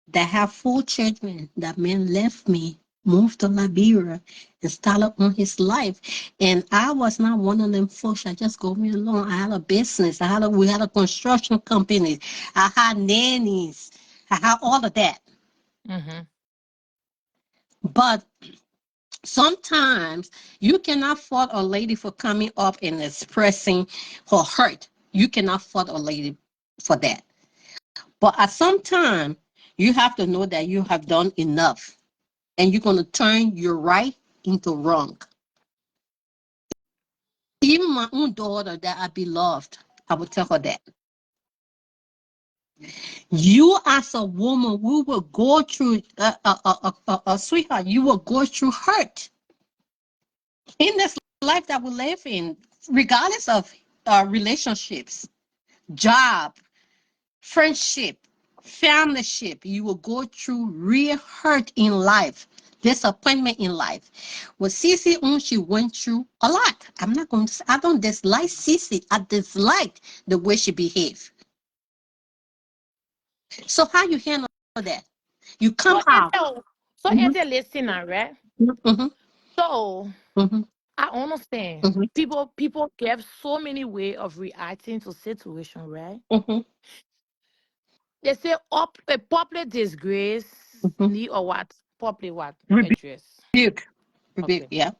that have 4 children. That man left me, moved to Liberia, and started on his life. And I was not one of them folks that just go me along. I had a business. We had a construction company. I had nannies. I had all of that. Mm-hmm. But sometimes you cannot fault a lady for coming up and expressing her hurt. You cannot fault a lady for that. But at some time, you have to know that you have done enough and you're going to turn your right into wrong. Even my own daughter that I beloved, I would tell her that. You as a woman, we will go through, sweetheart, you will go through hurt in this life that we live in, regardless of relationships, job, friendship, familyship. You will go through real hurt in life, disappointment in life. With Cece, she went through a lot. I'm not going to say, I don't dislike Cece. I dislike the way she behaved. So how you handle that? You So come out. Angel, so Mhm, Angel, listener, right? mhm, So mhm, I understand. mhm, People have so many way of reacting to situation, right? mhm, They say up a public disgrace mhm. need or what? Public what? Address. Rebuke. Rebuke. Okay. Yeah.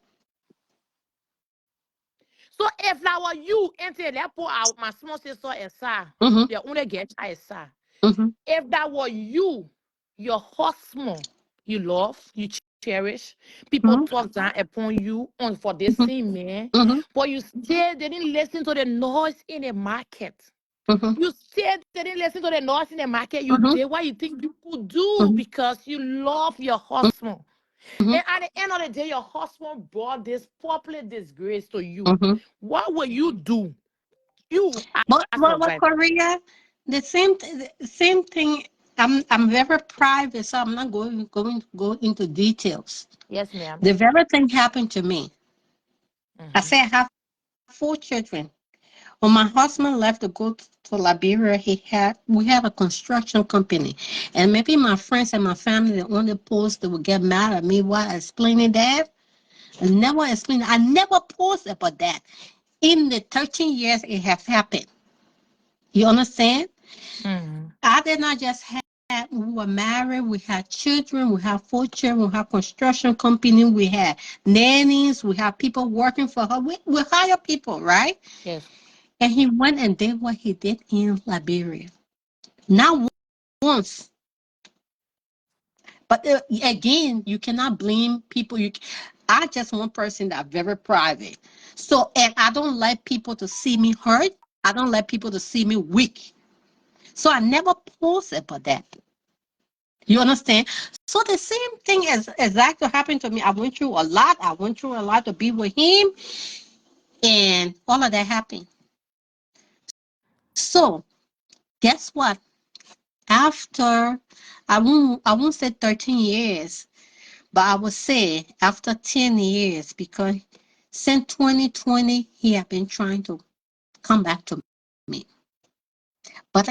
So if now you enter that put out my small sister aside, Mhm, the only get aside. mhm, If that were you, your husband, you love, you cherish, people mhm, talk down upon you on for this mhm, same man, mhm, but you still didn't listen to the noise in the market. mhm, You still didn't listen to the noise in the market. You mhm, did what you think you could do mhm, because you love your husband. mhm, And at the end of the day, your husband brought this public disgrace to you. mhm. What will you do? You as a But wife. Korea, the same thing. I'm very private, so I'm not going to go into details. Yes, ma'am. The very thing happened to me. I Mm-hmm. say I have 4 children. When my husband left to go to Liberia, we had a construction company, and maybe my friends and my family, the only post that would get mad at me while explaining that. I never explained. I never post about that. In the 13 years it has happened. You understand? Mm-hmm. I did not just have, we were married, we had children, we had 4 children, we had construction company, we had nannies, we had people working for her. We hire people, right? Yes. And he went and did what he did in Liberia. Not once. But again, you cannot blame people. I just one person that very private. So, and I don't like people to see me hurt. I don't like people to see me weak. So I never post about that. You understand? So the same thing as exactly happened to me. I went through a lot. I went through a lot to be with him, and all of that happened. So guess what? After I won't say 13 years, but I would say after 10 years, because since 2020 he had been trying to come back to me. But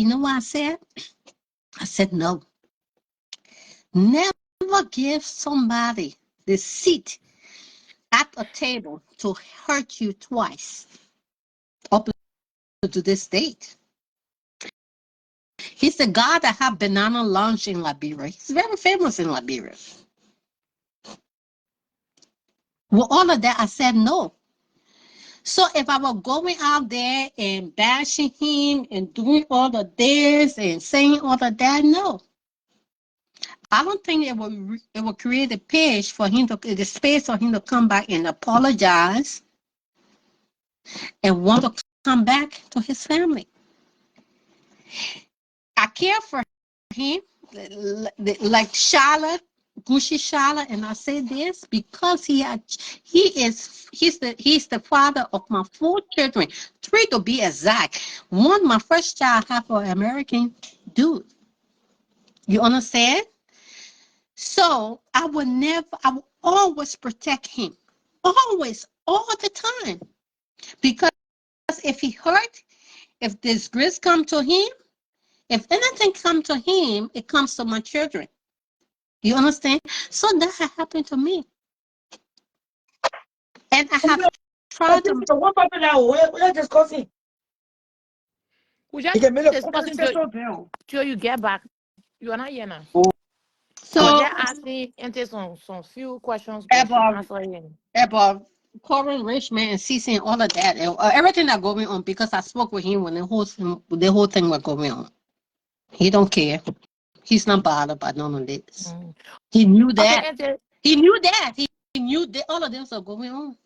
You know what I said? I said, no. Never give somebody the seat at a table to hurt you twice up to this date. He's the guy that have banana lunch in Liberia. He's very famous in Liberia. With all of that, I said no. So if I were going out there and bashing him and doing all of this and saying all of that, no. I don't think it will create a page for him to the space for him to come back and apologize and want to come back to his family. I care for him, like Charlotte, Gucci Charlotte, and I say this because he's the father of my 4 children, 3 to be exact. One, my first child, half an American dude. You understand? So I will always protect him, always, all the time, because if he hurt, if disgrace come to him. If anything comes to him, it comes to my children. You understand? So that happened to me. And I have tried to... What happened now? We're discussing. We just discussing till you get back. You are not here now. So, I was just asking into some few questions, but she answering. About Corin Richmond and Cece and all of that, and, everything that going on, because I spoke with him when the whole thing was going on. He don't care. He's not bothered by none of this. He knew that. Okay, he knew that. He knew that all of this was going on.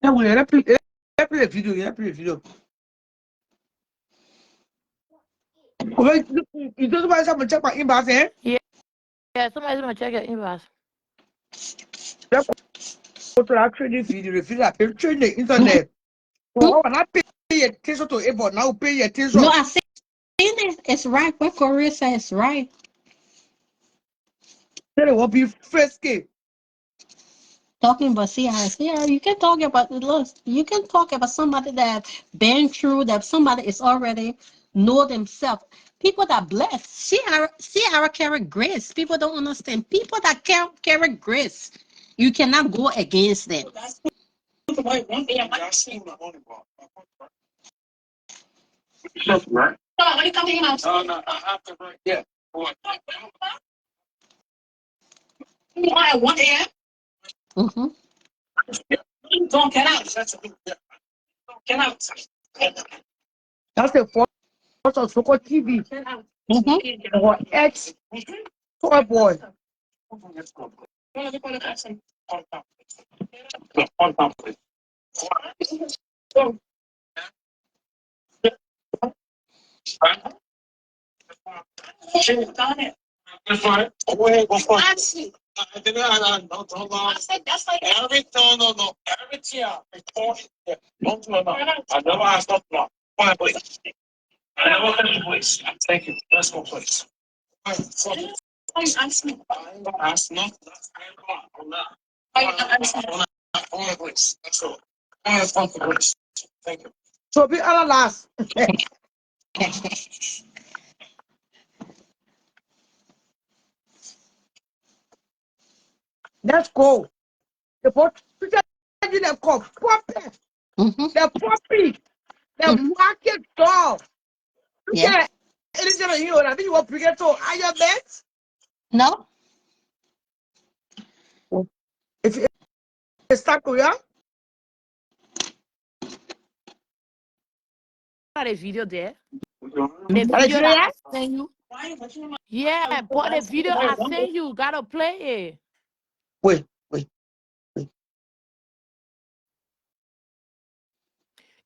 Yeah, let's play a video. Let's play a video. You don't want someone check my inbox, eh? Yeah, somebody's gonna check your inbox. Let's go to that training video. The video I pay training the internet. Oh, and I pay attention to it, but now pay attention. No, I said it's right. What Korea says it's right. Then it won't be first game. Talking about CIS, yeah, you can talk about you can talk about somebody that been through that, somebody is already know themselves. People that blessed, Sierra carry grace. People don't understand. People that carry grace, you cannot go against them. Mm-hmm. Don't get out. Get out. That's the first of Soko TV. Mm-hmm. Or X toy boy. That's fine. Go ahead, go for it. I said that's like every no. Every year, don't do it now. I never asked not now. Fine, please. I never asked you, please. Thank you. Let's go, please. Please ask me. I'm not asking. I'm not. Please. That's all. Please. Thank you. So be last. Let's go. The puppy, the puppy, the market dog. Yeah. Anything you know, I think you want to get to higher bets? No. If you start to ya? Got a video there. The video that I sent you. Yeah, but the video I sent you, gotta play it. Wait.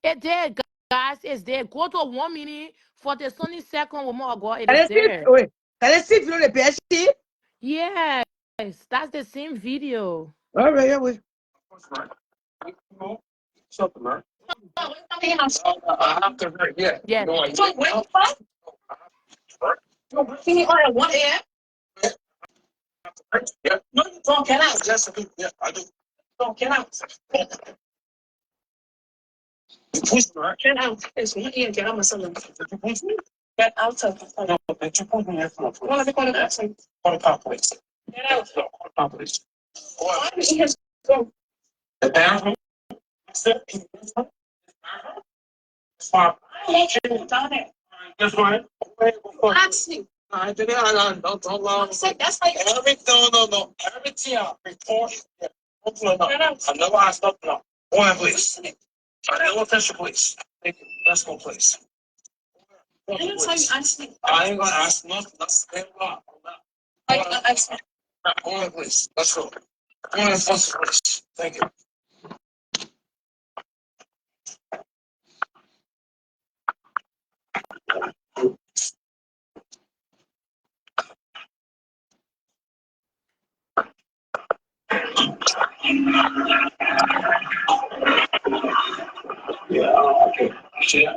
It's there, guys. It's there. Go to 1 minute for the 20 second with more ago. It is there. Wait. Can I see if you know the PSC? Yes, that's the same video. All right, yeah, wait. I have to hurt, yeah. Yes. No, you don't get out. Yes, I do. Yeah, I do. Don't get out. push me. Get out. It's one ear. Get out my son. Did you push me? Get out of the phone. No, did you push me? Well, let me call the police. Call the cop police. Get out. No, call the cop police. Why did he go? The bathroom. Stop. Guess what? Actually. I did it. Don't that's like no. Everything report. I never asked up now. Go on, please. I know official, please. Thank you. Let's go, please. I didn't tell you honestly. I ain't gonna ask nothing. Let's stay along. Go on, please. Let's go. Go on, please. Thank you. Yeah, okay. Shit.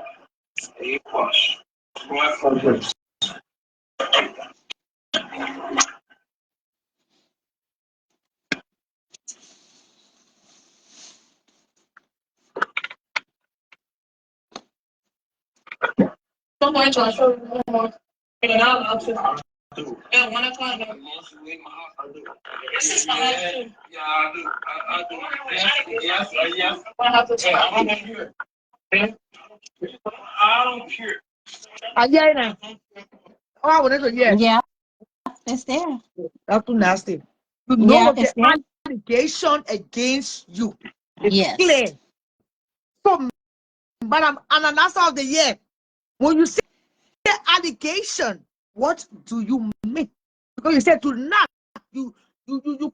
Stay push. Go on, please. Don't worry, Josh. Yeah, 1 o'clock. This is fine. Yeah, I do. I do. Yes. I have to tell you. I don't care. I don't care. Again, oh, I want to yes. Yeah, it's there. That's too nasty. You know Yeah, of the it's there. allegation against you. It's Yes. clear. So, Madam Ananasa of the year, when you say allegation, what do you mean? Because you said tonight, you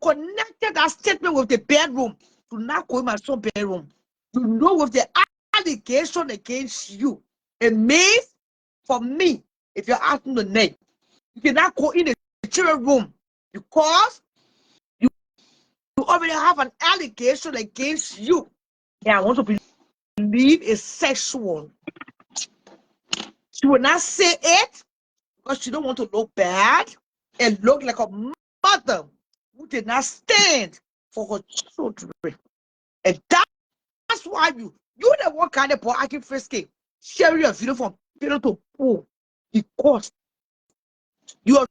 connected that statement with the bedroom. To not go in my son bedroom. You know with the allegation against you. It means for me, if you're asking the name, you cannot go in the children's room because you already have an allegation against you. Yeah, I want to believe it's sexual. She will not say it because she don't want to look bad and look like a mother who did not stand for her children. And that's why you the one kind of boy acting frisky, sharing your video from pillow to pool because you are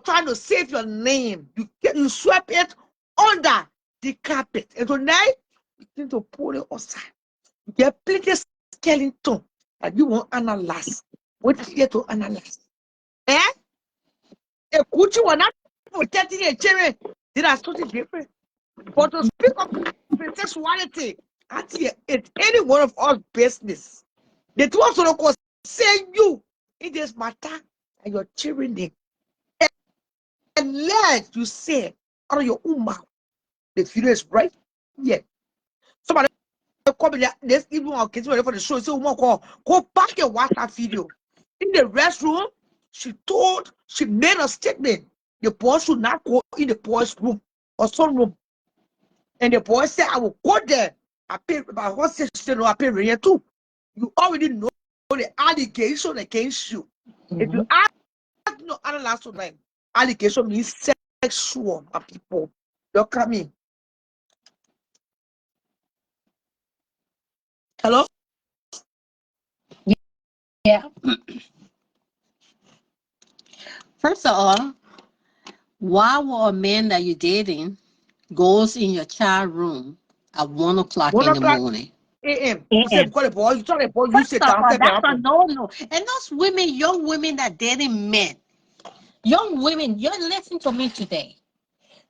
trying to save your name. You swept it under the carpet. And tonight, you need to pull it aside. You get plenty skeleton that you won't analyze. What is here to analyze? Eh? A coochie will not protecting a children. Did I something different? But to speak of sexuality, it's any one of us business. The two of us will say you in this matter and your children name. And let you say out of your own mouth. The video is right here. Somebody come in this evening or kids ready for the show. Say, go back and watch that video. In the restroom, she made a statement. The boy should not go in the boy's room or some room. And the boy said, I will go there. I pay about what says I pay rent too. You already know the allegation against you. If you ask no other last name, allegation means sexual people. Look at me. Hello? Yeah. First of all, why would a man that you're dating goes in your child room at 1 o'clock 1 in the o'clock morning? a.m. You said because the boy, you tell the boy you First sit of down, all, step that's a up. no-no. And those women, young women that dating men, young women, you're listening to me today.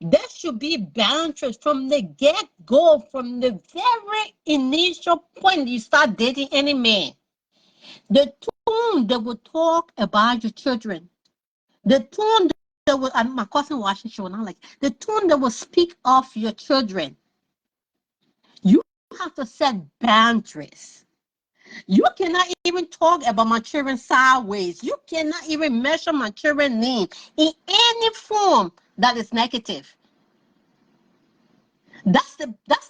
There should be boundaries from the get-go, from the very initial point you start dating any man. The tone they will talk about your children, the tone they will, and my cousin watching show now, like the tone they will speak of your children. You have to set boundaries. You cannot even talk about my children sideways. You cannot even measure my children's name in any form that is negative. That's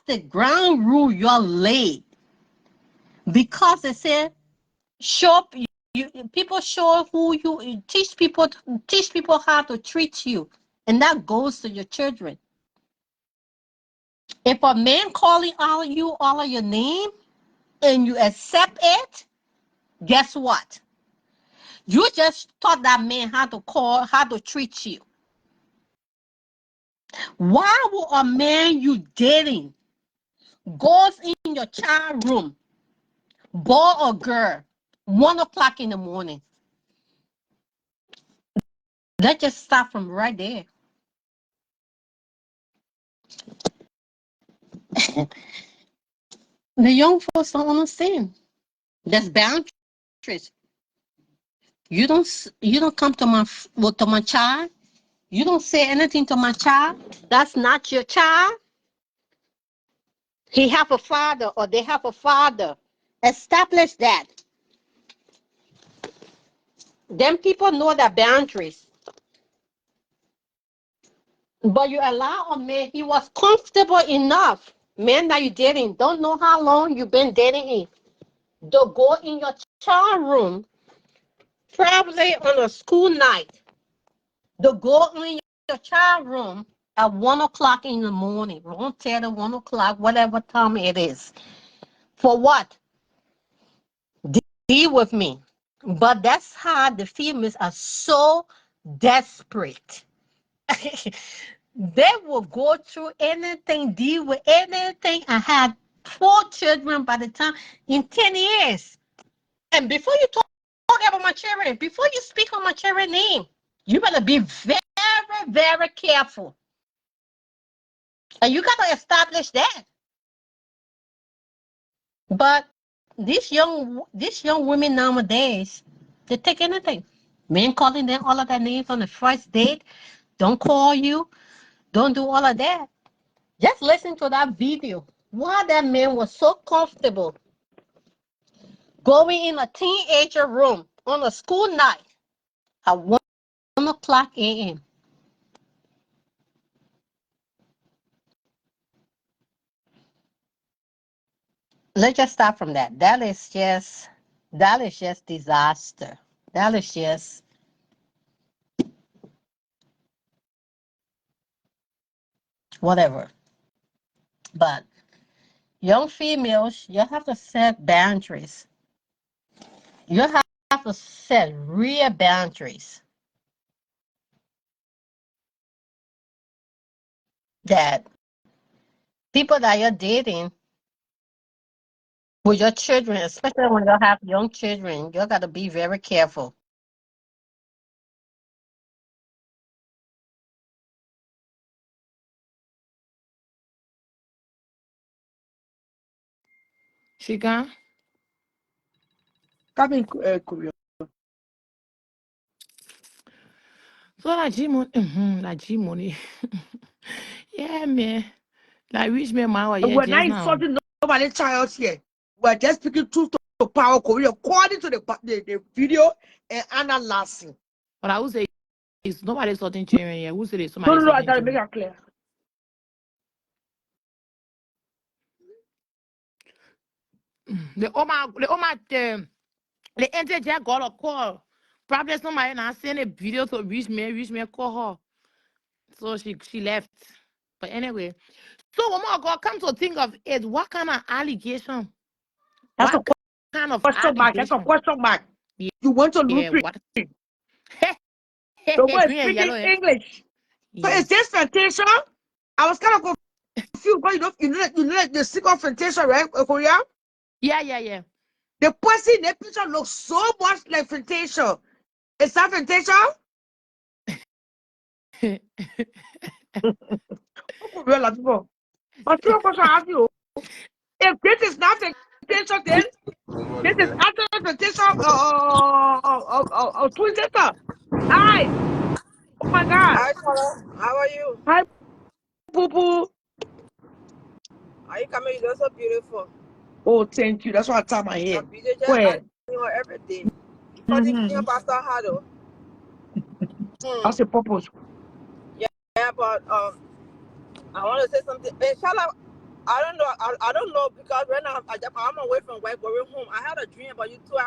the ground rule you're laid. Because they said, show people show who you teach people how to treat you. And that goes to your children. If a man calling all of your name, and you accept it, guess what? You just taught that man how to treat you. Why would a man you dating goes in your child room, boy or girl, 1 o'clock in the morning? Let's just start from right there. The young folks don't understand. There's boundaries. You don't come to my child. You don't say anything to my child. That's not your child. He have a father or they have a father. Establish that. Then people know the boundaries. But you allow a man, he was comfortable enough. Man that you dating, don't know how long you've been dating him. To go in your child room, probably on a school night. To go in your child room at 1 o'clock in the morning, 1:30, 1 o'clock, whatever time it is. For what? Deal with me. But that's how the females are so desperate. They will go through anything, deal with anything. I had 4 children by the time in 10 years. And before you talk about my children, before you speak on my children's name, you better be very, very careful. And you got to establish that. But these young women nowadays, they take anything. Men calling them all of their names on the first date. Don't call you. Don't do all of that. Just listen to that video. Why that man was so comfortable going in a teenager room on a school night at 1 o'clock a.m. Let's just start from that. That is just disaster. That is just whatever. But young females, you have to set boundaries. You have to set real boundaries that people that you're dating with your children, especially when you have young children, you got to be very careful. She gone? Come in, Korea. So that G money, that G money. Yeah, man. Like rich man, my yeah, We're not just now. insulting nobody child here. We're just speaking truth to power, Korea, according to the video and analyzing. But I would say it's nobody sorting children here. Who said it's No, somebody no, no, I sorting gotta make children? it clear. The the entity just got a call. Probably somebody now send a video to reach me call her. So she left. But anyway, so oh my God, come to think of it, what kind of allegation? That's a What kind of question mark. That's a allegation? question mark. You want to Yeah, loop it. what? The way Green and speaking yellow, yeah. English. So Yeah. is this fantasy? I was kind of confused, but you know the secret fantasy, right, Korea? Yeah. The person in the picture looks so much like fantasy. Is that fantasy? Real people. But two questions I ask you. If this is not fantasy, then this is after fantasy twin sister. Hi. Oh my God. Hi, Carla. How are you? Hi, Poo Poo. Are you coming? You're so beautiful. Oh, thank you. That's why I tie my Your head. video Go just ahead. asking you everything. You funny Mm-hmm. Pastor Hado. That's the purpose. Yeah, but I want to say something. Inshallah, I don't know. I don't know because right now I'm away from work, going home. I had a dream about you too,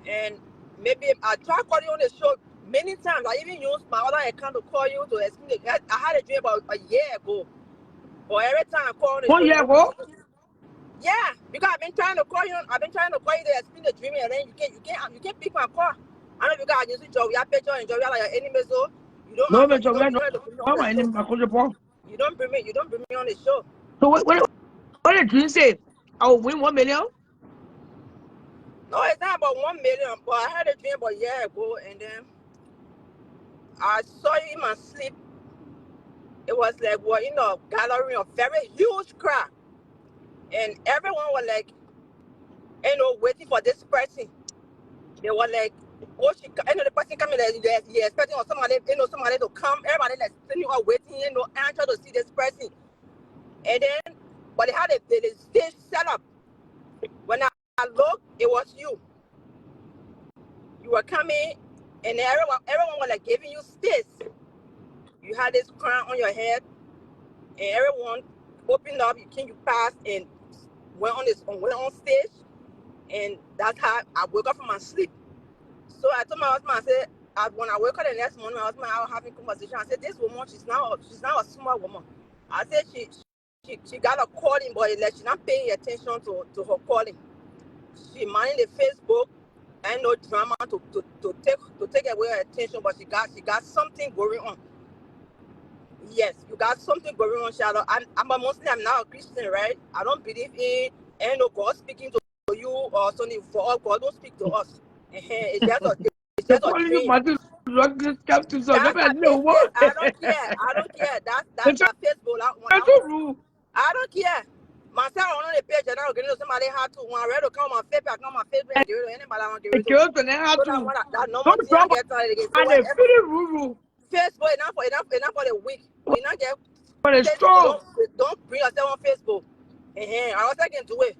and maybe I tried calling you on the show many times. I even used my other account to call you to explain. I had a dream about a year ago, but every time I call on the 1 show, you year don't ago? answer. Yeah, because I've been trying to call you. I've been trying to call you to explain the dream, and then you can't pick my call. I know because I just job. You have picture and job. You are like your enemy, so you don't No, answer. but you're You not. don't bring me on I'm the my show. name, I call you Paul. You don't bring me. You don't bring me on the show. So what did you say? I will win 1 million? No, it's not about 1 million. But I had a dream about a year ago, and then I saw you in my sleep. It was like gathering a very huge crowd, and everyone was like, waiting for this person. They were like, the person coming, they're expecting somebody to come. Everybody like sitting or waiting, answer to see this person. And then, but they had the stage set up. When I looked, it was you. You were coming, and everyone was like giving you space. You had this crown on your head, and everyone opened up. You passed and went on stage, and that's how I woke up from my sleep. So I told my husband, I said, when I woke up the next morning, my husband and I were having a conversation. I said, this woman, she's now a small woman. I said she got a calling, but like she's not paying attention to her calling. She minding the Facebook and no drama to take away her attention, but she got something going on. Yes, you got something going on, Shadow. I'm a Muslim, I'm not a Christian, right? I don't believe in God speaking to you or something. For all, God don't speak to us. It's The just a calling you dream. Martin Luther Captain son. That's Never a know what. I don't care. That's It's that Facebook. a rule. I don't care. Myself on the page and I don't get somebody had to when I read to come on Facebook, I come on Facebook and give it to anybody I want to give The it to. girls and they have So to that normal don't thing I drama get started again. So and they whatever feel rule Facebook enough for the week. We not get for the Facebook, strong. don't bring yourself on Facebook. I was second to it.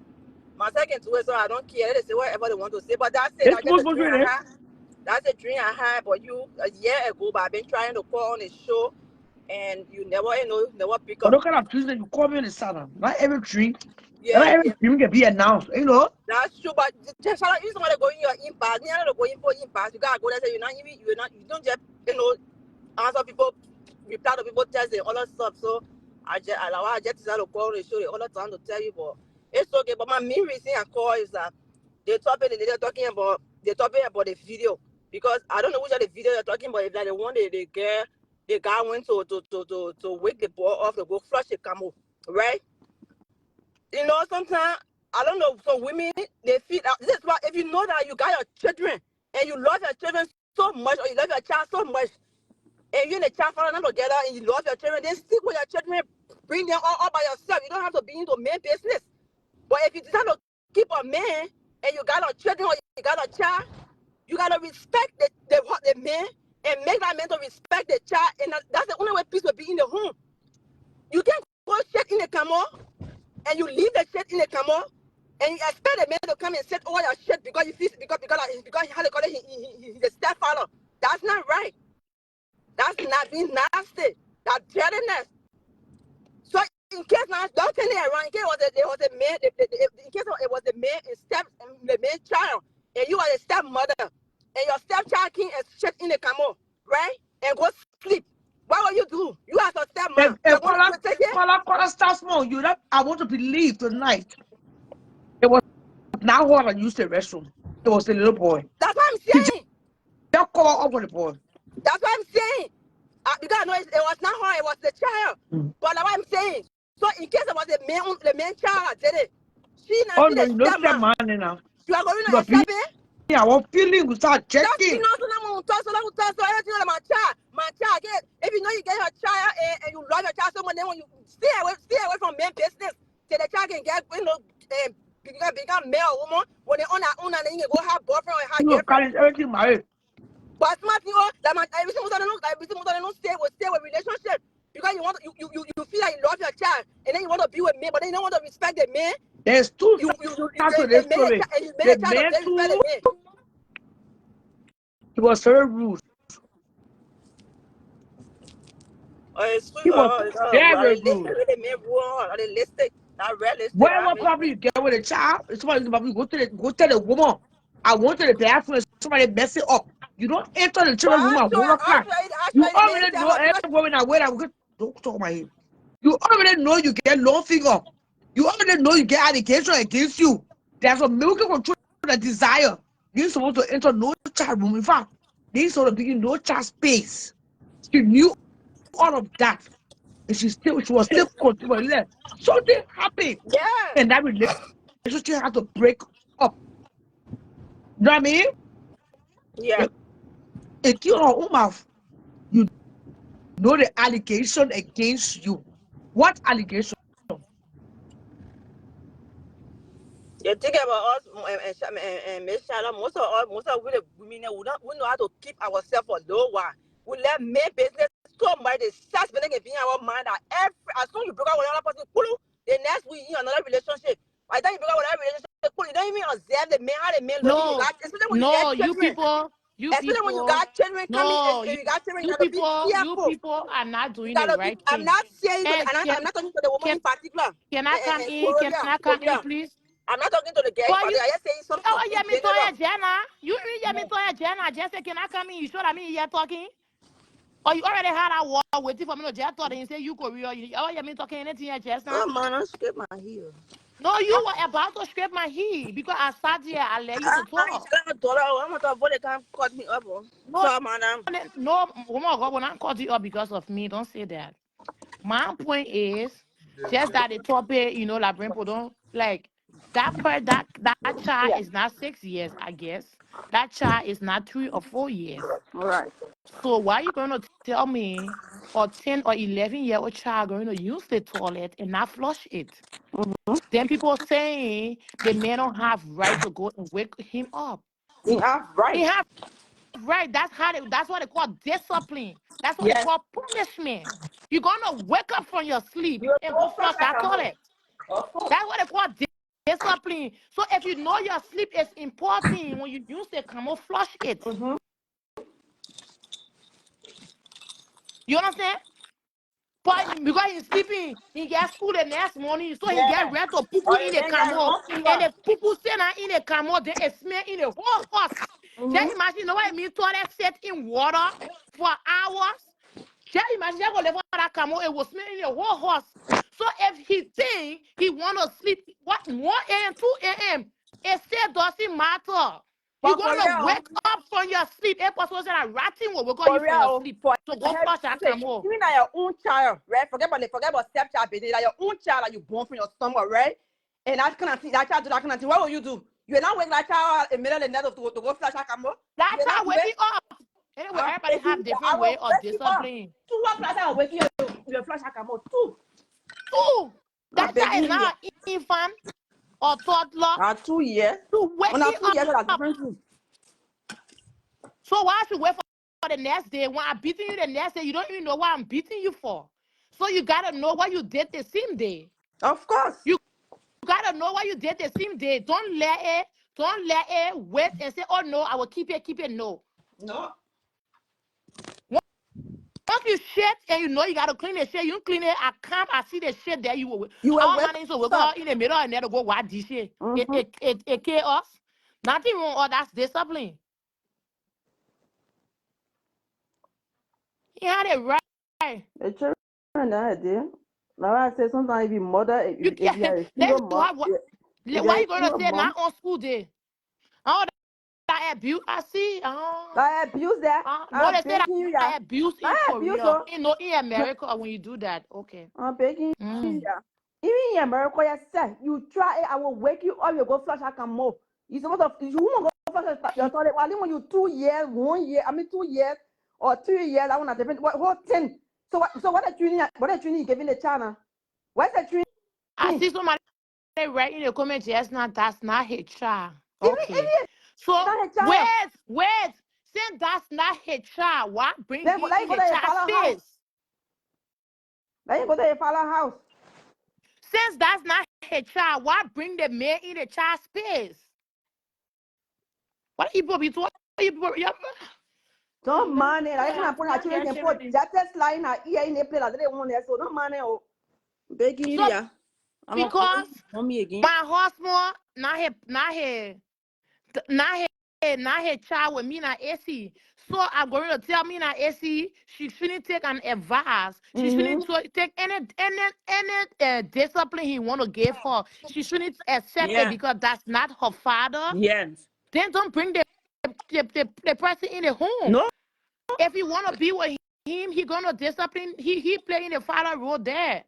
My second to it, so I don't care. They say whatever they want to say. But that's it. It's That's just a supposed dream to I be had. That's a dream I had for you a year ago, but I've been trying to call on the show and you never pick but up. look kind of Tuesday you call me in the Saturday. Not every dream. Not Yeah, every dream can be announced, you know. that's true. But just you somebody go in your impact, you know, go in for impact. You gotta go there. Say you don't just answer people, reply to people text and all that stuff. So I just decided to call the show all the time to tell you, but it's okay. But my main reason I call is that they're talking about the video, because I don't know which of the video they're talking about. If like the one the guy went to wake the boy off to go flush the camel, right? Sometimes I don't know. So women, they feel that this is why, if you know that you got your children and you love your children so much, or you love your child so much, and you and the child fall together and you love your children, then stick with your children, bring them all by yourself. You don't have to be into man business. But if you decide to keep a man and you got a children or you got a child, you gotta respect the man and make that man to respect the child, and that's the only way peace will be in the home. You can't go shit in the camel and you leave the shit in the camel and you expect the man to come and set all your shit because he had to call it he's a stepfather. That's not right. That's not being nasty. That's dirtiness. So in case now, don't turn it around. In case it was a man, in case it was a man and the man child, and you are a stepmother, and your stepchild came and shit in the camel, right? And go sleep. What will you do? You as a stepmom, you're going to protect it? Call start small. You that I want to believe tonight. It was now what I used the restroom. It was a little boy. That's what I'm He saying. just call up with the boy. That's what I'm saying. Because I know it was not her, it was the child. But that's what I'm saying. So in case it was the main child that did it, she Oh no, the you know that stepmom. man now. You are going to You are accept it? yeah, our feeling will start Just checking. so everything on my child. If you know you get your child and you love your child so much, then when you stay away from men business, till the child can get become male or woman. When they own that then you go have boyfriend or have You girlfriend. carry everything married. But smart thing, everything stay with relationship. Because you feel like you love your child and then you want to be with me, but then you don't want to respect the man. There's two sides to this story. The man too, he was very rude. He was very rude. Whatever problem you get with a child, somebody go tell the woman, I went to the bathroom and somebody mess it up. You don't enter the children's room at 1 o'clock. You already know every woman I wait. Don't talk my head. You already know you get long finger. You already know you get allegation against you. There's a milking control the desire. You're supposed to enter no child room. In fact, they're supposed to be in no child space. She knew all of that. And she was still continuing. Something happened. Yeah. And that relationship had to break up. You know what I mean? Yeah. It killed her own mouth. You know the allegation against you. What allegation? You think about us and Miss Shala, most of women we know how to keep ourselves for low while. We let men business so much the sex business in our mind that as soon as you break up with another person, the next week in another relationship. By the time you break up with another relationship, you don't even observe the man how the man looking. You No, got especially when you get no, children. you Especially when you people, got children coming no, and you got children, you gotta be you careful. people are not You doing the gotta be. right I'm thing. not saying to the, And and I'm not talking to the woman can in particular. can I come And in? Can Korea, I come in, Korea. please? I'm not talking to the girl in But you, particular. I just saying something oh, in yeah, me to general. Jenna. You yeah, me to Jenna. Just say, can I come in? You sure that me here talking? Or you already had a war waiting for me to just talk and say you Korea. Oh, yeah, me talking anything here just now? Oh man, I scrape my heel. No, you were about to scrape my heel because I sat here. I let you to Man, talk. it's a dollar. I'm not talking about they can't cut me up. Oh. No, So, madam. no, oh my God, when I caught you up because of me, don't say that. My point is just that the topic, like people don't like that child Yeah. is not 6 years, I guess. That child is not 3 or 4 years. All right. So why are you going to tell me a 10 or 11-year-old child going to use the toilet and not flush it? Then people saying the man don't have right to go and wake him up. You have He right. have right. That's what they call discipline. That's what they Yes. call punishment. You're gonna wake up from your sleep You and go go fresh flush like that a hoe. toilet. That's what they call discipline. So if you know your sleep is important, when you use the camel, flush it. Mm-hmm. You understand? But because he's sleeping, he gets school the next morning, so he get Yeah. ready to poo Or in you the ain't got camel. no And fever. if poo sit down in the camel, then it smell in the whole house. Mm-hmm. Just imagine, you know what I mean? Toilet set in water for hours. Just imagine that level that camel, it was smelling the whole house. So if he think he want to sleep, what 1 a.m., 2 a.m., it still doesn't matter. You're But for gonna real, wake up from your sleep. If possible, that ratting will wake up for you from your real, sleep for to go help, flush that camel. even at your own child, right? Forget about stepchild business. Like your own child that you born from your stomach, right? And that kind of thing, that child do that kind of thing. What will you do? You not wake that child in the middle of the night to go flash that camera? That You not child do it? waking up. Anyway, everybody Baby, have I different way will of wake you up. discipline. 2 o'clock, I will wake you up. You flash that camera. Two. Two, I'm that child is begging you. not an infant or toddler 2 years. to When I waking 2 years, that's up. different too. So why should wait for the next day? When I'm beating you the next day, you don't even know what I'm beating you for. So you gotta know what you did the same day. Of course. You gotta know what you did the same day. Don't let it wait and say, oh no, I will keep it. No. No. Once you shit and you know you gotta clean the shit, you clean it. I see the shit there. You will Our wake man is we go up. in the middle and then go watch this shit. Mm-hmm. It chaos. Nothing wrong. Or that's discipline. He had it right. The children nowadays. Now I say sometimes if you mother, You if you can are a let's single mom, why if you are why a you gonna single say mom, not on school day? Oh, that abuse. I see. I abuse that. No, I'm they say begging you, yeah. that abuse in I abuse Korea. her. In America when you do that. Okay. I'm begging you, Mm. yeah. Even in America, you say you try it, I will wake you up. You go flush. I can move. You supposed to. You won't go flush your toilet. Well, when you 2 years, 1 year, I mean 2 years or 3 years, I want to depend. What 10? So what are training? What are training you giving the channel? What's the I training? see somebody right in the comments, yes, not that's not HR. Even Okay. So not a child. wait. Since that's not HR, what bring Then him let you in go to your HR father's house. space? Let you go to your father's house. Since that's not HR, what bring the man in the child space? What people be talking? Yeah. Don't mind it. I Yeah, can't put our children get can put everything. that test line her ear in the play like they want there. So don't mind it. Oh, begging you, So yeah. I'm not because on me again. my husband not here not her child with me na AC. So I'm going to tell me na AC she shouldn't take an advice. She shouldn't take any discipline he want to give her. She shouldn't accept it Yeah. because that's not her father. Yes. Then don't bring the person in the home. No. If he want to be with him, he gonna discipline. He playing the father role there.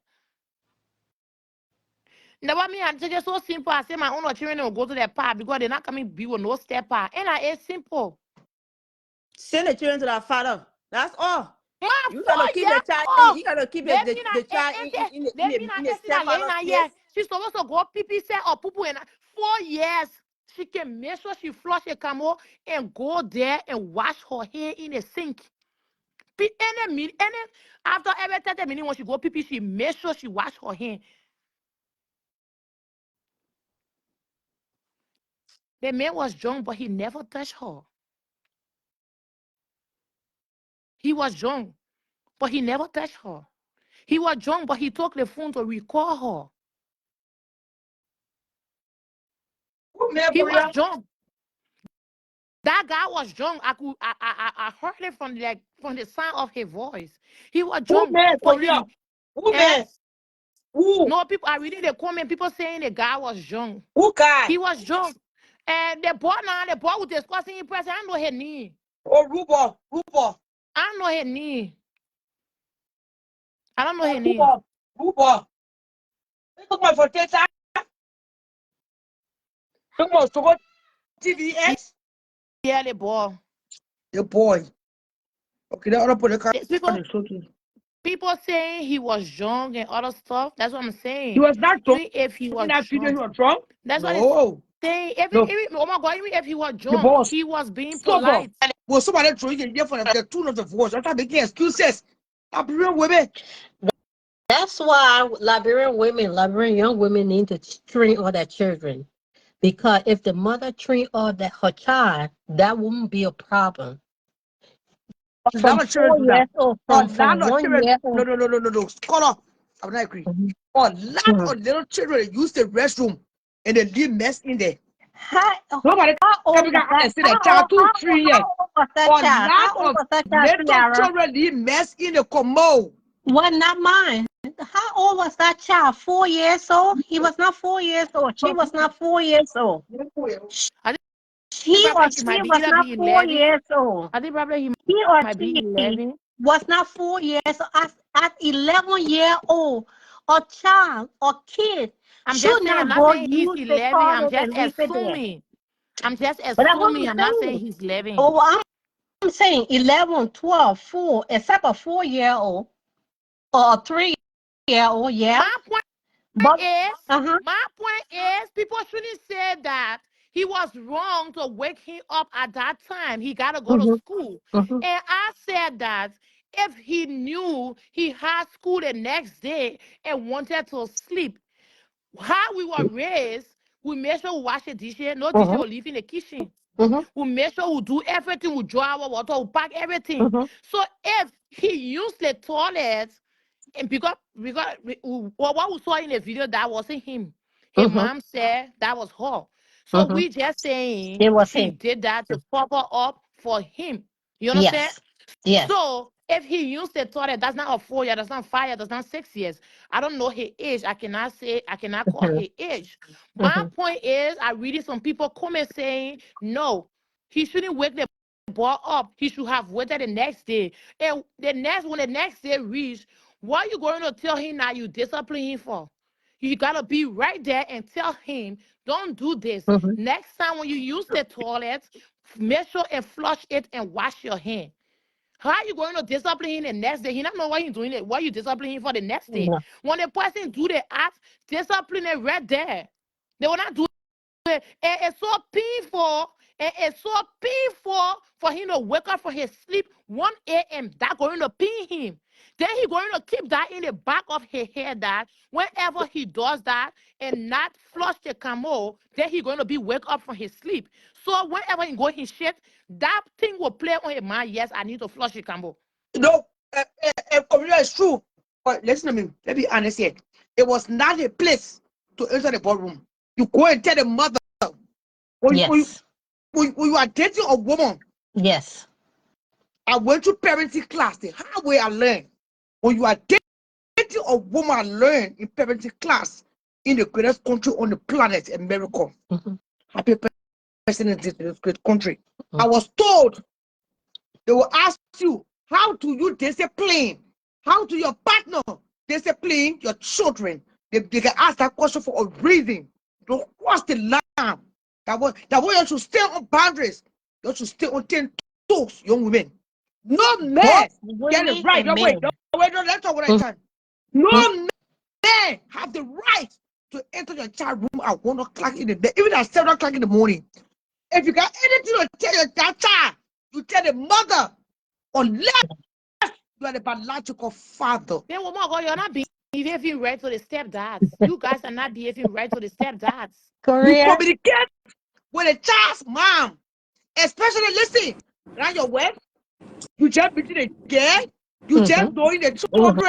Never me, I take it so simple. I say my own children will go to their park because they're not coming be with no step park. And it's simple. Send the children to their father. That's all. My You gotta keep the 4 years child. old. You gotta keep They the, mean the I child they mean in I the see that lady stepfather's now, yeah. place. She's supposed to go pee pee set or poo poo in 4 years. She can make sure she flush a camel and go there and wash her hair in the sink. Any after every 30 minutes when she go pee pee, she make sure she wash her hair. The man was drunk, but he never touched her. He was drunk, but he never touched her. He was drunk, but he took the phone to record her. Who made He for was you? drunk. That guy was drunk. I heard it from the sound of his voice. He was Who drunk, made but for you? Who eh? made? Who? No, people are reading the comment. People saying the guy was drunk. Who guy? He was drunk. And the boy was discussing in person. I know his name. Oh, Rubo. Rubo. I don't know his name. I don't know his name. Rubo. Rubo. Look my for data. Look my to go TVX. Yeah, the boy. The boy. Okay, the other put the car on People, the shoulders. people saying he was drunk and other stuff. That's what I'm He saying. was not drunk. Even if he In was that video, he drunk. was drunk. That's what it's No. saying. No. Oh my God, even if he was The drunk, boss. he was being Sober. polite. Well, somebody throwing in there for the tune of the voice. I'm making excuses. I'm real women. That's why Liberian young women need to train all their children. Because if the mother train all that her child, that wouldn't be a problem. A From lot of children 4 do that. years old, A from lot of one children. year No, old. no, no, no, no, no. Scholar. I'm not agree. Mhm, A lot mhm. of little children use the restroom and they leave mess in there. How, Nobody how old can is that? understand that child 2, 3 years. How old was that A child? lot How old of was that child, little Tiara? children leave mess in the commode. Well, not mine. How old was that child? 4 years old? He was not 4 years old. She was not 4 years old. I think He or probably he she might be was either not be four 11. years old. I think probably he He or might be she 11. was not 4 years old. At 11 year old, a child or kid I'm just should saying, I'm not not go saying he's use the 11. I'm toilet just and leave it there. assuming. I'm just But that's what assuming. I'm I'm not saying saying. he's 11. Oh, I'm saying 11, 12, 4, except a 4 year old or a 3 year old, yeah. My point But is, uh-huh. people shouldn't say that he was wrong to wake him up at that time. He got to go to Mm-hmm, school. mm-hmm, And I said that if he knew he had school the next day and wanted to sleep, how we were raised, we made sure we wash the dishes. No dishes mm-hmm, will leave in the kitchen. mm-hmm, We make sure we do everything. We draw our water. We pack everything. mm-hmm, So if he used the toilet, and what we saw in the video, that wasn't him. His mm-hmm, mom said that was her. So mm-hmm. we just saying It was she him. did that to cover up for him. You understand? Yes. Yes. So if he used the toilet, that's not a 4 year, that's not 5 years, that's not 6 years. I don't know his age. I cannot call Mm-hmm, his age. My mm-hmm, point is, I reading some people comment saying, no, he shouldn't wake the boy up. He should have waited the next day. And when the next day reached, what are you going to tell him now you discipline him for? You gotta be right there and tell him, don't do this. mm-hmm, Next time when you use the toilet, make sure and flush it and wash your hand. How are you going to discipline him the next day? He don't know why he's doing it. Why you discipline him for the next day? yeah. When the person do the act, discipline it right there. They will not do it. And it's so painful. And it's so painful for him to wake up from his sleep 1 a.m. That going to pin him. Then he going to keep that in the back of his head that whenever he does that and not flush the camel, then he going to be wake up from his sleep. So whenever he go his shit, that thing will play on his mind. Yes, I need to flush the camel. You know, it's true. But listen to me. Let me be honest here. It was not a place to enter the ballroom. You go and tell the mother. When you, Yes. when you are dating a woman, Yes. I went to parenting class. The hard way I learned. When you are dating a woman, I learned in parenting class in the greatest country on the planet, America. Happy president in this great country. I was told they will ask you, how do you discipline? How do your partner discipline your children? They can ask that question for a reason. Don't cross the line. That way you should stay on boundaries. You should stay on 10 toes, young women. No man Both get it women right. and Don't wait. men. Let's talk what I can. No man have the right to enter your child room at 1 o'clock in the day, even at 7 o'clock in the morning. If you got anything to tell your child, you tell the mother, unless you are the biological father. Then woman, God, you're not behaving right to the stepdads. You guys are not behaving right to the stepdads. You Korea. communicate with a child's mom, especially listen, around your wife, you just between the girl, you just knowing the children.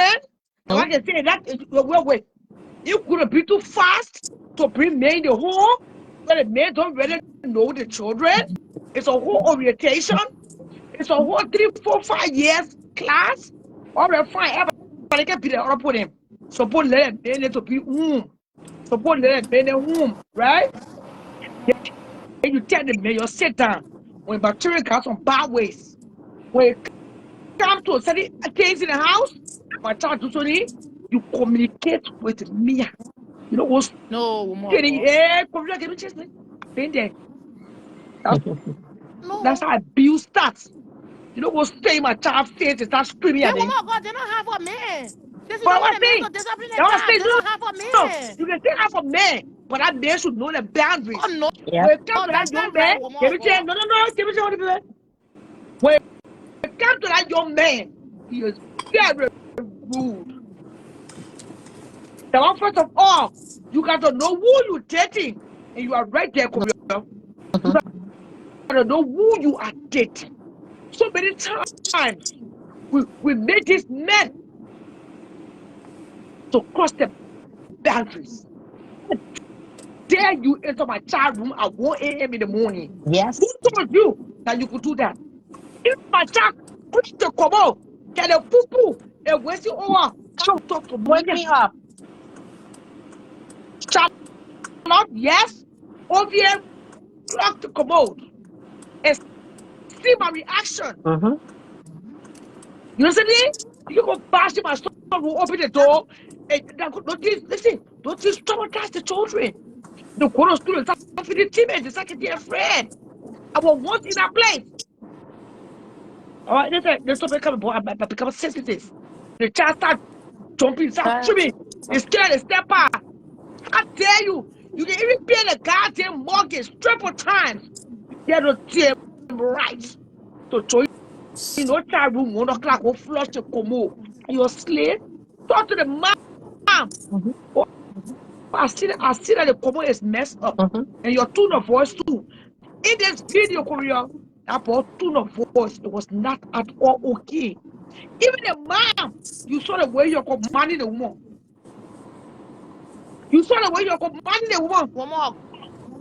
Like I say, that wait. You're gonna be too fast to bring men in the home, but the men don't really know the children. It's a whole orientation. It's a whole 3, 4, 5 years class. All right, fine. Everybody can be there for them. Suppose let them to be home. Suppose let them home, right? And you tell them, man, you sit down. When bacteria got some bad ways, when it comes to certain things in the house, my child do something, you communicate with me. You know what's No, woman, getting God. give me chest, man. I've been there. That's No. how abuse starts. You know what's saying my child face and start screaming Then at them. woman, God, they don't have a man. Since you But I don't was want a man saying, to discipline I the was child, saying, they no, don't have a no, man. you can still have a man, but that man should know the Oh boundaries. no. When Yep. it comes Oh, to that that's young not man, right, woman, give me chance. God. No, give me chance. When it comes to that young man, he is very rude. Now, first of all, you got to know who you're dating, and you are right there, Korea. You got to know who you are dating. So many times we make these men to cross the boundaries. How dare you enter my child room at 1 a.m. in the morning? Who Yes. told you that you could do that? If my child push the commode, can a poo poo and waste it over? Come talk to me. Wake me up. Charlotte, yes. OVM, clock the commode and see my reaction. You know what I mean? You go bash my son will open the door. And don't listen, don't you traumatize the children. The quarter students are for the teammates, it's like a dear friend. I was once in that place. All right, let's not become become sensitive. The child start jumping, start screaming. It's scared to step out. How dare you? You can even pay the goddamn mortgage triple times. You get to damn right. So join no child room 1 o'clock or flush the commode. You're a slave. Talk to the mom. Oh, I see that the commode is messed up. And your tone of voice too. In this video, Korea, about tone of voice, it was not at all okay. Even the mom, you saw the way you're commanding the woman. You saw the way you're commanding the woman. Woman,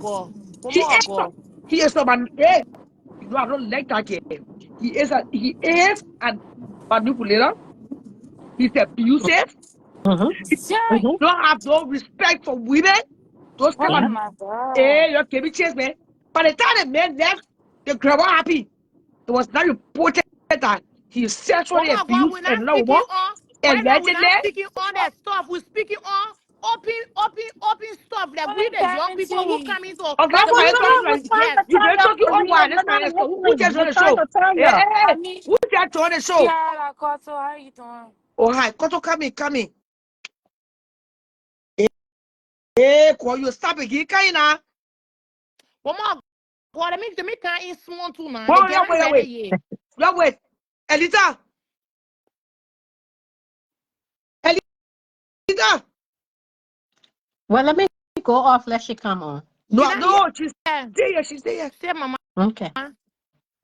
God. He Woman, is God. he is a man. Hey, you know, I don't like that game. He is a manipulator. He's abusive. He don't have no respect for women. Those kind Oh of my God. hey, you give me chance, man. By the time the man left, the girl was happy. It was not reported that he sexually Woman, God, abused we're not another woman. speaking on, right now, we're Allegedly, not speaking on that stuff. We're speaking on open stuff. Like we, Only the young people who 17. come into okay, the that's fine. Let's go. relationship. Yes. You can talk you all Korea. why. You're That's fine. not Let's go. Who just listening. on We're the trying show? to tell Hey, you. hey, I mean, who just on the show? yeah, Koto, how you doing? Oh, hi. Koto, come in. Hey, call you stop again, Kaina. Woman, God, let me can't eat small too now. They get Wait, ready here. wait. Elita, Elita. Well, let me go off. Let she come on. She No, not no, she's here. there. She's there. Say, mama. Okay.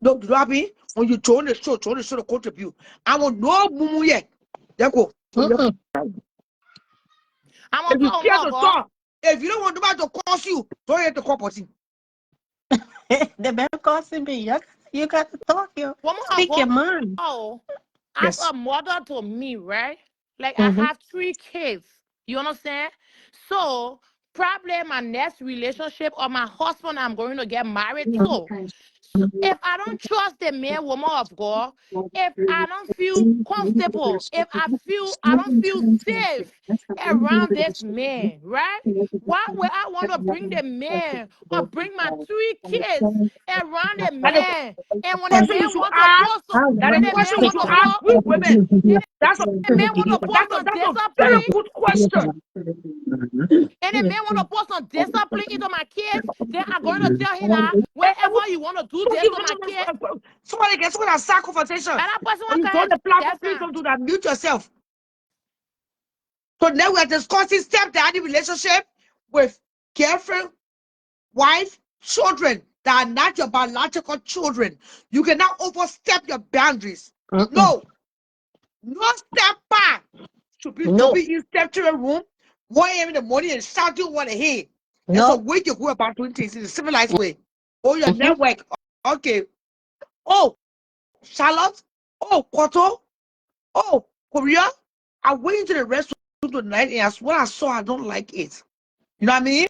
No, Robbie, when you join the show to contribute. I will no mumu yet. Then go. Mm-mm. I'm If on you go, scared woman, to God. talk, if you don't want nobody to cause you, don't hit the call person. The man causing me. You got to talk your Woman of speak your mind. God, as Yes. a mother to me, right? Like I Mm-hmm. have 3 kids. You understand? So probably my next relationship or my husband I'm going to get married to. So if I don't trust the man, woman of God, if I don't feel comfortable, if I don't feel safe around this man, right? Why would I want to bring the man or bring my 3 kids around the And the man? And when the question you man should want to ask, post, that when the the man question you want should to ask post, we women. That's a the man want to post on that's a discipline, very good question. and the man want to post on discipline into my kids, then I'm going to tell him that And we whenever you want to do don't this give to my kid, somebody gets someone a start conversation. and that person When want you to go on come the platform, that's please fine. don't do that. Mute yourself. So now we are discussing step-daddy relationship with girlfriend, wife, children that are not your biological children. You cannot overstep your boundaries. Mm-mm. No step back. To No, be in step to the room 1 a.m. in the morning and shouting what I hear. That's a no. way you go about doing things in a civilized way. Oh, your Mm-hmm. network. Okay. Oh, Charlotte. Oh, Koto. Oh, Korea. I went into the restaurant tonight and as what I saw, I don't like it. You know what I mean?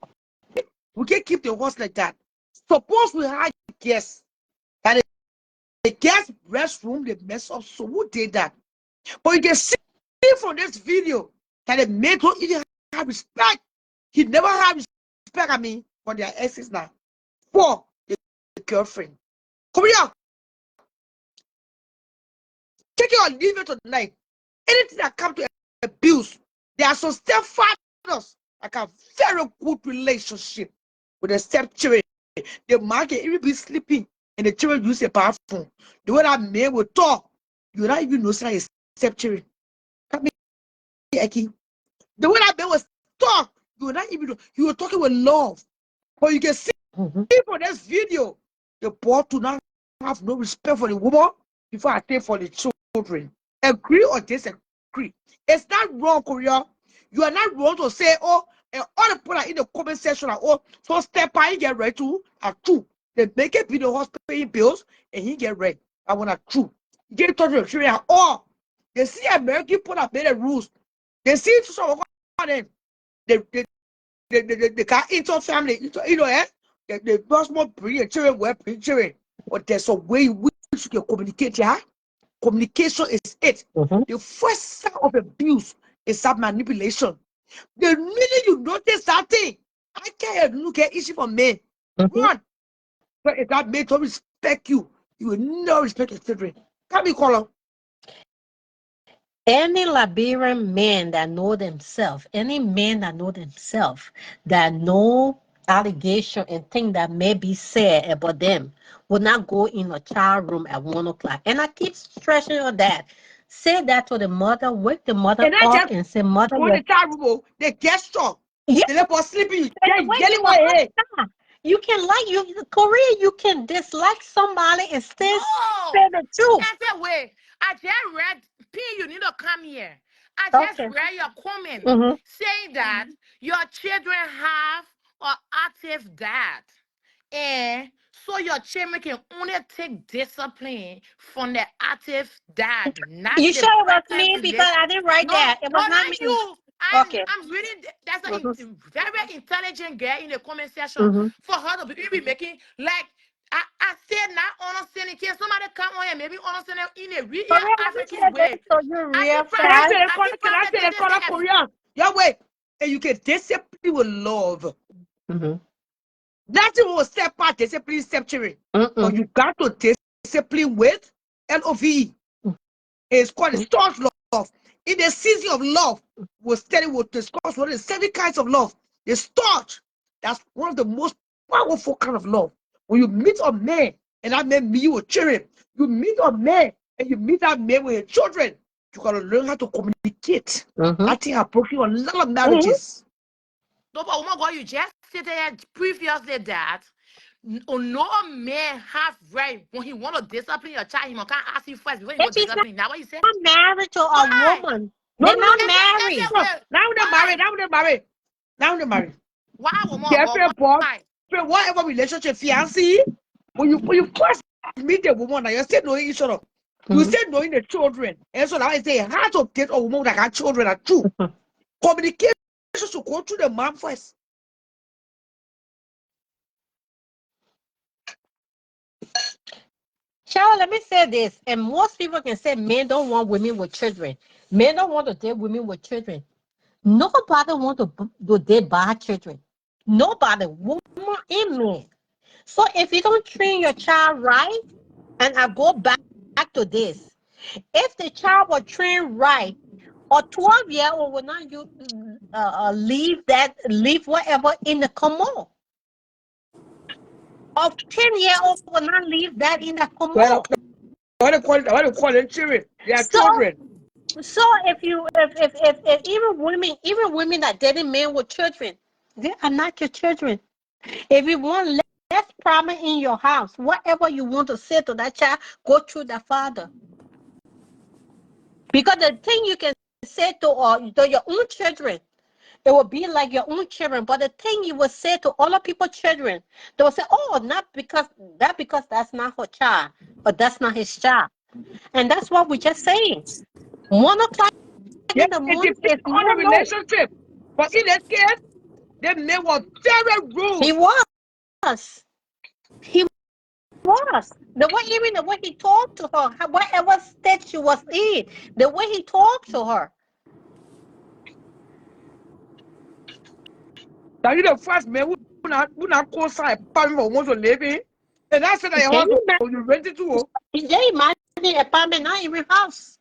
We can't keep the horse like that. Suppose we had guests and the guest restroom they mess up. So who did that? But you can see from this video that the man don't even have respect. He never had respect, I mean, for their exes now. For the girlfriend. Come here. Take it or leave it tonight. Anything that comes to abuse, there are some stepfathers that have very good relationship with the stepchildren. The man can even be sleeping and the children use a bathroom. The way that man will talk, you don't even know it's like a stepchildren. Come here, Eki. The way that man was talk, you will not even know. You were talking with love. But you can see Mm-hmm. from this video, the boy do not have no respect for the woman before I take for the children. Agree or disagree. It's not wrong, Korea. You are not wrong to say, oh, and all the people are in the comment section are, oh, so step by and get ready to are true. They make it be the hospital paying bills and he get ready. I want to true. You get in touch with the children. Oh, they see American people that made the rules. They see it to some of them. They can't inter family, you know, eh? They must not bring your children, well, bring children. But there's a way in which you can communicate, yeah? Communication is it. Mm-hmm. The first sign of abuse is that manipulation. The minute you notice that thing, I can't look at issue for me. Mm-hmm. Run. But if that man don't respect you, you will not respect your children. Can be call Any Liberian man that know themselves, any man that know themselves, that know allegation and thing that may be said about them, will not go in a child room at 1 o'clock. And I keep stressing on that. Say that to the mother, wake the mother and I up just and say, mother, go in the child room, they get strong. yeah, They let us sleeping, you and get wake yelling them my up all head. the time. You can like you Korea, you can dislike somebody and still No, say the truth. that's the way. I just read, P, you need to come here. I just Okay. read your comment Mm-hmm. saying that your children have an active dad. And so your children can only take discipline from the active dad, not You the sure it was present me? Because relation. I didn't write No, that. It no, was not not me. you. Okay. I'm reading. That's a Mm-hmm. very intelligent girl in the comment section. Mm-hmm. For her to be making like I said, not understanding. Can somebody come on and maybe understand it in a real For real, let me African say this way? to you I real think Can I probably say fast. the I color? think Can I probably say the color this Korean? Yeah, wait. And you can discipline with love. Mm-hmm. Nothing will step out, discipline, step children. But Mm-mm. you got to discipline with LOVE. It's called the staunch love. In the season of love, we'll study, we'll discuss what is 7 kinds of love. The staunch, that's one of the most powerful kind of love. When you meet a man, and that man meet you with children, you meet a man, and you meet that man with your children, you gotta learn how to communicate. Mm-hmm. I think I broke you a lot of Mm-hmm. marriages. No, but oh my God, you just stated previously that no man have right when he want to discipline your child, he can't ask you first before he go If he's discipline. Now what you say? not married to a Why? woman, No, they're no, no, not no, Is married. it no. way? Now they're married, Why? now they're married. Now they're married. Why woman of God? Girlfriend bought Why? whatever relationship, fiancé, when you first meet the woman, and you still knowing each other, you still knowing the children. And so now I say, how to get a woman that got children are true. Communication should go through the mom first. Cheryl, let me say this, and most people can say men don't want women with children. Men don't want to date women with children. Nobody want to date bad children. Nobody, woman and man. So if you don't train your child right, and I go back to this, if the child was trained right, a 12-year-old will not leave whatever in the commode. A 10-year-old will not leave that in the Well, commode. what do call them children? They are So children. So if even women that dating men with children, they are not your children. If you want less problem in your house, whatever you want to say to that child, go through the father. Because the thing you can say to your own children, it will be like your own children. But the thing you will say to other people's children, they will say, "Oh, not because that's not her child, but that's not his child." And that's what we're just saying. 1 o'clock Yeah, in the it morning depends is on the no. relationship. But in that case, the man was very He rude. was. He was. The way he talked to her, whatever state she was in, the way he talked to her. That is the first man who not call side partner for almost a living. And I said that your Can house you rent it to. you imagine apartment, not even house?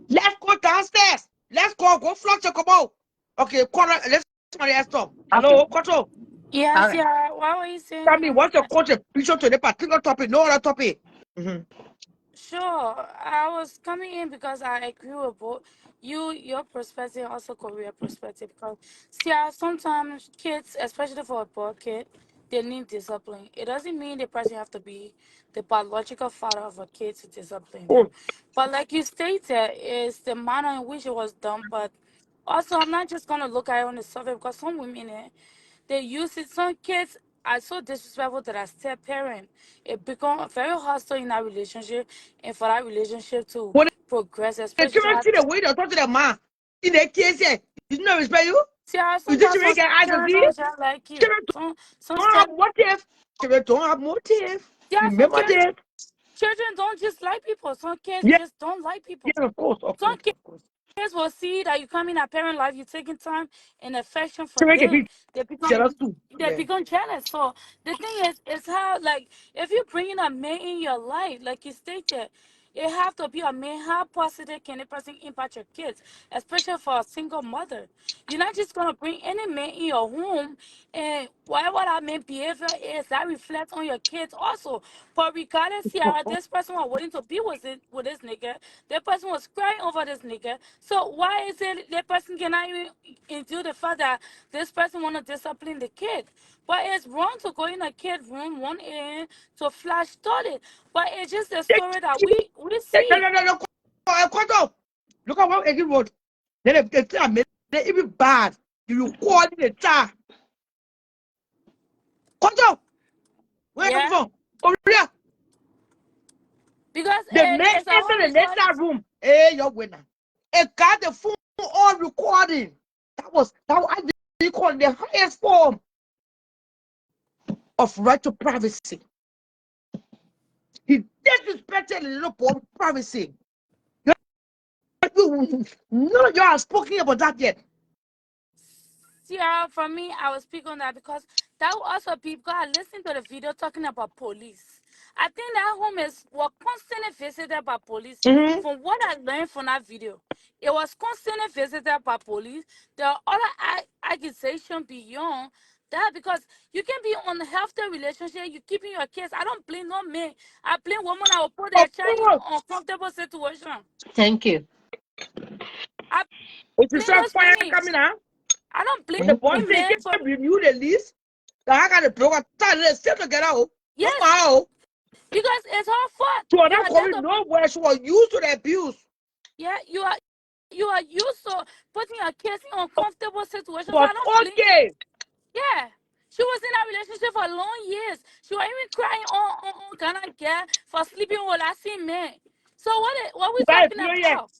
Let's go downstairs. Let's go flush your out. Okay, quarter, let's somebody else talk. Okay. Hello, Koto. Yes, All right. yeah. What were you saying? Tell me what's your contribution to the particular topic, no other topic. Mm-hmm. Sure, I was coming in because I agree with both your perspective, also Korea perspective. Because see, sometimes kids, especially for a boy kid, they need discipline. It doesn't mean the person have to be the biological father of a kid to discipline them. Oh, But like you stated, is the manner in which it was done. But also, I'm not just gonna look at it on the surface because some women, they use it. Some kids are so disrespectful that I step parent. It become very hostile in that relationship, and for that relationship to when progress, the especially children that. see the way they talk to their man, in the case, yeah, you didn't respect you. See, how You think sometimes children some get eyes to parents see? don't just like you. Children Some don't have step, motive. Children don't have motive. yeah, some Remember kids, that? children don't just like people. Some kids Yeah, just don't like people. yeah, of course, of Some course, kids of course. will see that you come in a parent life, you're taking time and affection for Children can them. be They become jealous too. they Yeah. become jealous. So the thing is how, like, if you bring in a man in your life, like you stated, it have to be a man. How positive can a person impact your kids, especially for a single mother? You're not just gonna bring any man in your home, and whatever that man behavior is, that reflects on your kids also. But regardless, yeah, this person was willing to be with this nigga. That person was crying over this nigga. So why is it that person cannot even endure the fact that this person want to discipline the kid? But it's wrong to go in a kid room 1 a.m. to flash toilet. But it's just a story that we No, see. no, no, no. Koto. Look at what Eggy wrote. Then the time, they even bad. You call it the child. Koto, where you come Yeah, from? Over here. because The man it's a entered whole the later recording. room. Hey, you're winner. It got the phone on recording. That was I did call the highest form of right to privacy. He disrespected the little boy privacy. None of y'all have spoken about that yet. Yeah, for me, I was speak on that because that will also people are listening to the video talking about police. I think that home is was constantly visited by police. Mm-hmm. From what I learned from that video, it was constantly visited by police. There are other accusations beyond that because you can be on a healthy relationship, you keeping your kids. I don't blame no man. I blame women that will put their Of child in course. uncomfortable situation. Thank you. I If you blame saw those fire women. coming out, I don't blame when the Thank boy you. say he men for can't review the list, I got to blow a time. Let's still together. No yes. more. Because it's her fault. So I'm You not are there calling to nowhere. She was used to the abuse. yeah, you are used to putting your kids in uncomfortable situations. So But I don't blame okay. yeah. She was in a relationship relationship for long years. She was even crying on Ghana girl for sleeping with that same man. So what we Right, talking you yeah. about?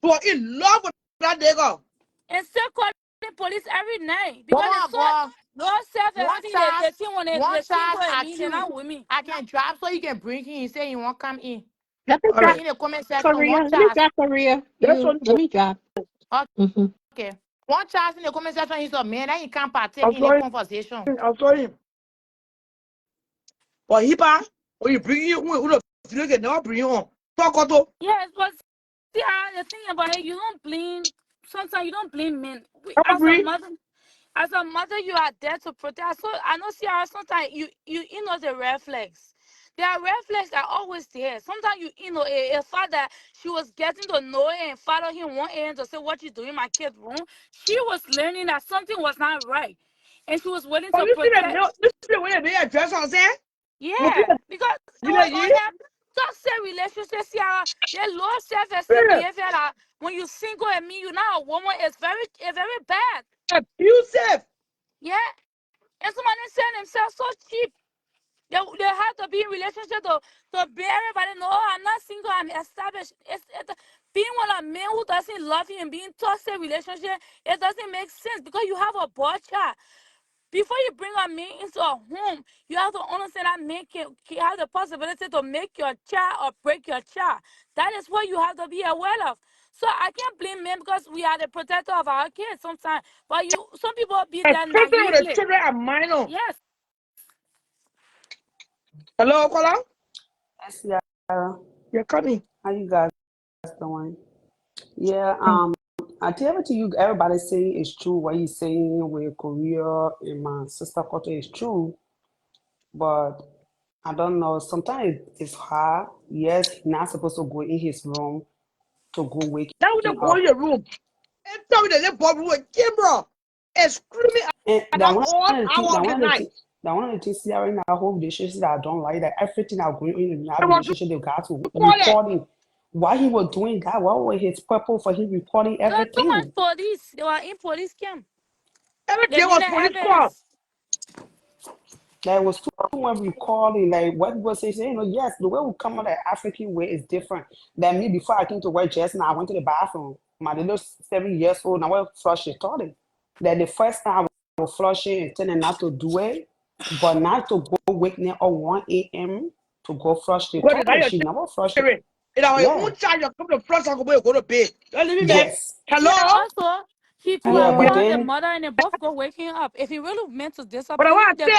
You are in love with that nigga. And still calling police every night because they Woman so go, low self one esteem. They charge, think when one they single charge and me, at they're you. not with me. I can drop so you can bring him. He say he won't come in. Let me All drop Put right. in the comment section, Korea. one Let me charge. drop Korea. That's You one let go. me drop. Mm-hmm. Okay. One charge in the comment section, he said, man, that you can't partake I'm in a sorry. conversation. I'm sorry. But he pa, when you bring you, who the you get now bring you on. Talk auto. Yes, but see, the thing about it, you don't blame. Sometimes you don't blame men. I bring. As a mother, you are there to protect. So I know, see, sometimes you know the red flags. There are red flags that are always there. Sometimes you know a father, she was getting to know him and follow him one end to say what you doing, my kid wrong. She was learning that something was not right, and she was willing But to you see that protect. you see the way they address us, eh? Look Yeah, at because it you know was you. on that toxic relationship, Sarah. Their low self-esteem Yeah. behavior that when you single and me, you're not a woman, it's very bad. Abusive. Yeah, and somebody selling themselves so cheap. They have to be in relationship to be everybody know, oh, I'm not single, I'm established. Being one of men who doesn't love you and being toxic relationship, it doesn't make sense because you have a boy child. Before you bring a man into a home, you have to understand that man can have the possibility to make your child or break your child. That is what you have to be aware of. So I can't blame men because we are the protector of our kids sometimes. But some people be there Especially when the naively. children are minor. Yes. Hello, Kola? Yes, yeah. You're coming. How you guys doing? Yeah, I tell it to you, everybody saying it's true. What you saying with Korea and my sister culture is true, but I don't know. Sometimes it's hard. Yes, he's not supposed to go in his room to go wake Now when him they go in up. your room, and tell me that they bought room with camera and screaming And at that all hour of the night. that one of the things here in our whole relationship that I don't like that everything that going on in our They want to relationship, they got to call it. recording. Why he was doing that? What was his purpose for him recording There are too much everything? police. They were in police camp. Every They day was needed police call. evidence. There was too much recording. Like what people say, yes, the way we come out the African way is different. Than me before I came to work just now, I went to the bathroom. My little 7 years old, now I flush the toilet. That the first time I was flushing and telling not to do it, but not to go wake me up 1 a.m. to go flush the Because now toilet. you're She never flushed it. sharing. In our Yeah. own child, you come to flush and go to bed. Don't leave me, man. Yes. Yeah, Hello? also, he could Yeah, have but Hello. called the then mother and they both go waking up. If he really meant to But I discipline him, want to say,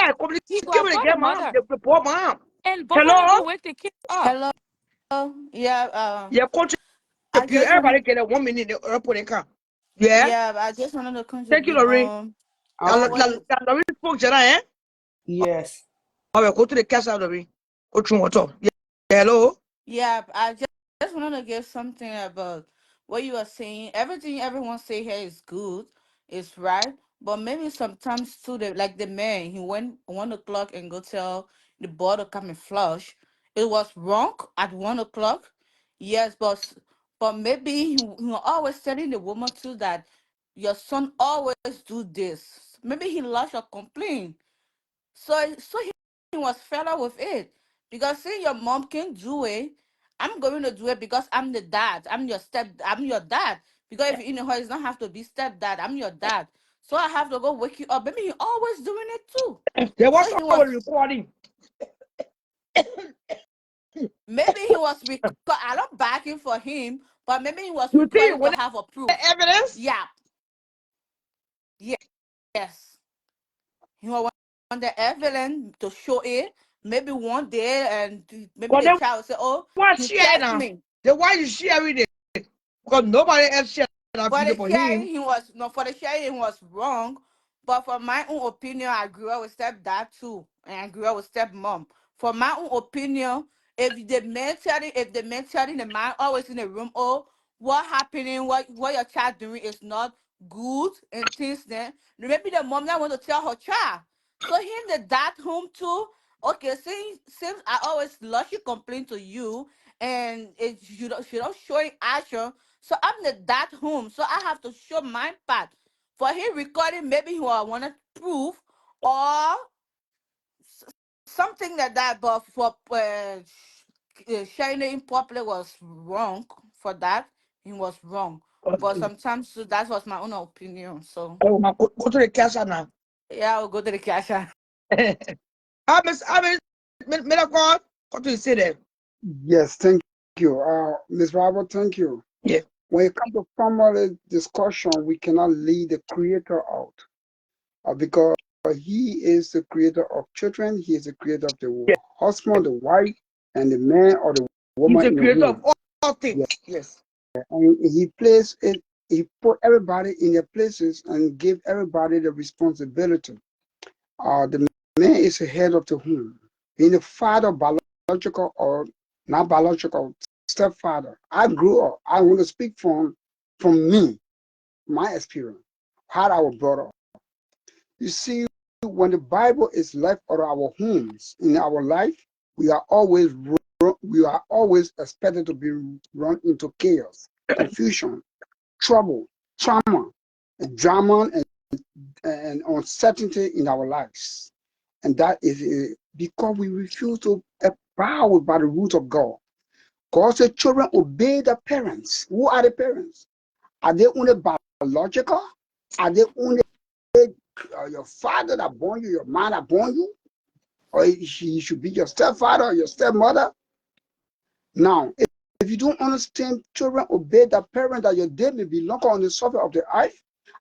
he could communicate have with the called the girl, mom, mother. the poor mom. And both of them Hello? go wake the kid up. Hello. Yeah. Yeah, coach, I just everybody wanted. get a 1 minute in the airport and come. Yeah? Yeah, I just wanted to Thank you, contribute. Lorraine. Or okay. what? Lorraine spoke, eh? Yes. I will go to the cash out, Lorraine. Go through what's up. Yeah. Hello? Yeah, just wanted to give something about what you are saying. Everything everyone say here is good, is right. But maybe sometimes too, like the man, he went 1 o'clock and go tell the boy to come and flush. It was wrong at 1 o'clock. Yes, but maybe he was always telling the woman too that your son always do this. Maybe he lodged a complaint. So he was fed up with it because see your mom can do it. I'm going to do it because I'm the dad. I'm your dad. Because if you know her, it's not have to be stepdad. I'm your dad. So I have to go wake you up. Maybe he always doing it too. There So was he someone was recording. maybe he was I don't back him for him, but maybe he was You see, recording to when have a proof. the evidence, Yeah, yes. He was want the evidence to show it. Maybe one day and maybe because the they child will say, "Oh, want he to share it text now. me." Then why you sharing it? Because nobody else shared that For video the for sharing, him. he was no. For the sharing, he was wrong. But for my own opinion, I grew up with stepdad too, and I grew up with stepmom. For my own opinion, if the man telling the man always in the room, oh, what happening, what your child doing is not good and things, then maybe the mom that want to tell her child. So him the dad home too. Okay, since I always love you complain to you, and you don't show it action, so I'm the dad home. So I have to show my part. For him recording, maybe he will want to prove, or something like that. But for sharing it in public was wrong. For that, he was wrong. But Okay. sometimes that was my own opinion. So Oh, go to the cash out now. yeah, I'll go to the cash. I mean, God, what do you say there? Yes, thank you. Ms. Robert, thank you. Yeah. When it comes to family discussion, we cannot leave the creator out because he is the creator of children, he is the creator of the Yeah. husband, the wife, and the man or the He's woman the in the creator womb. of all things. Yes. And he placed it, he put everybody in their places and gave everybody the responsibility. The man is the head of the home. Being the father, biological or not biological, stepfather. I grew up. I want to speak from me, my experience, how I was brought up. You see, when the Bible is left out of our homes in our life, we are always expected to be run into chaos, confusion, trouble, trauma, and drama, and uncertainty in our lives. And that is because we refuse to bow by the root of God. God said children obey the parents. Who are the parents? Are they only biological? Are they only your father that born you, your mother that born you? Or she should be your stepfather or your stepmother? Now, if you don't understand, children obey the parents that your day may be longer on the surface of the earth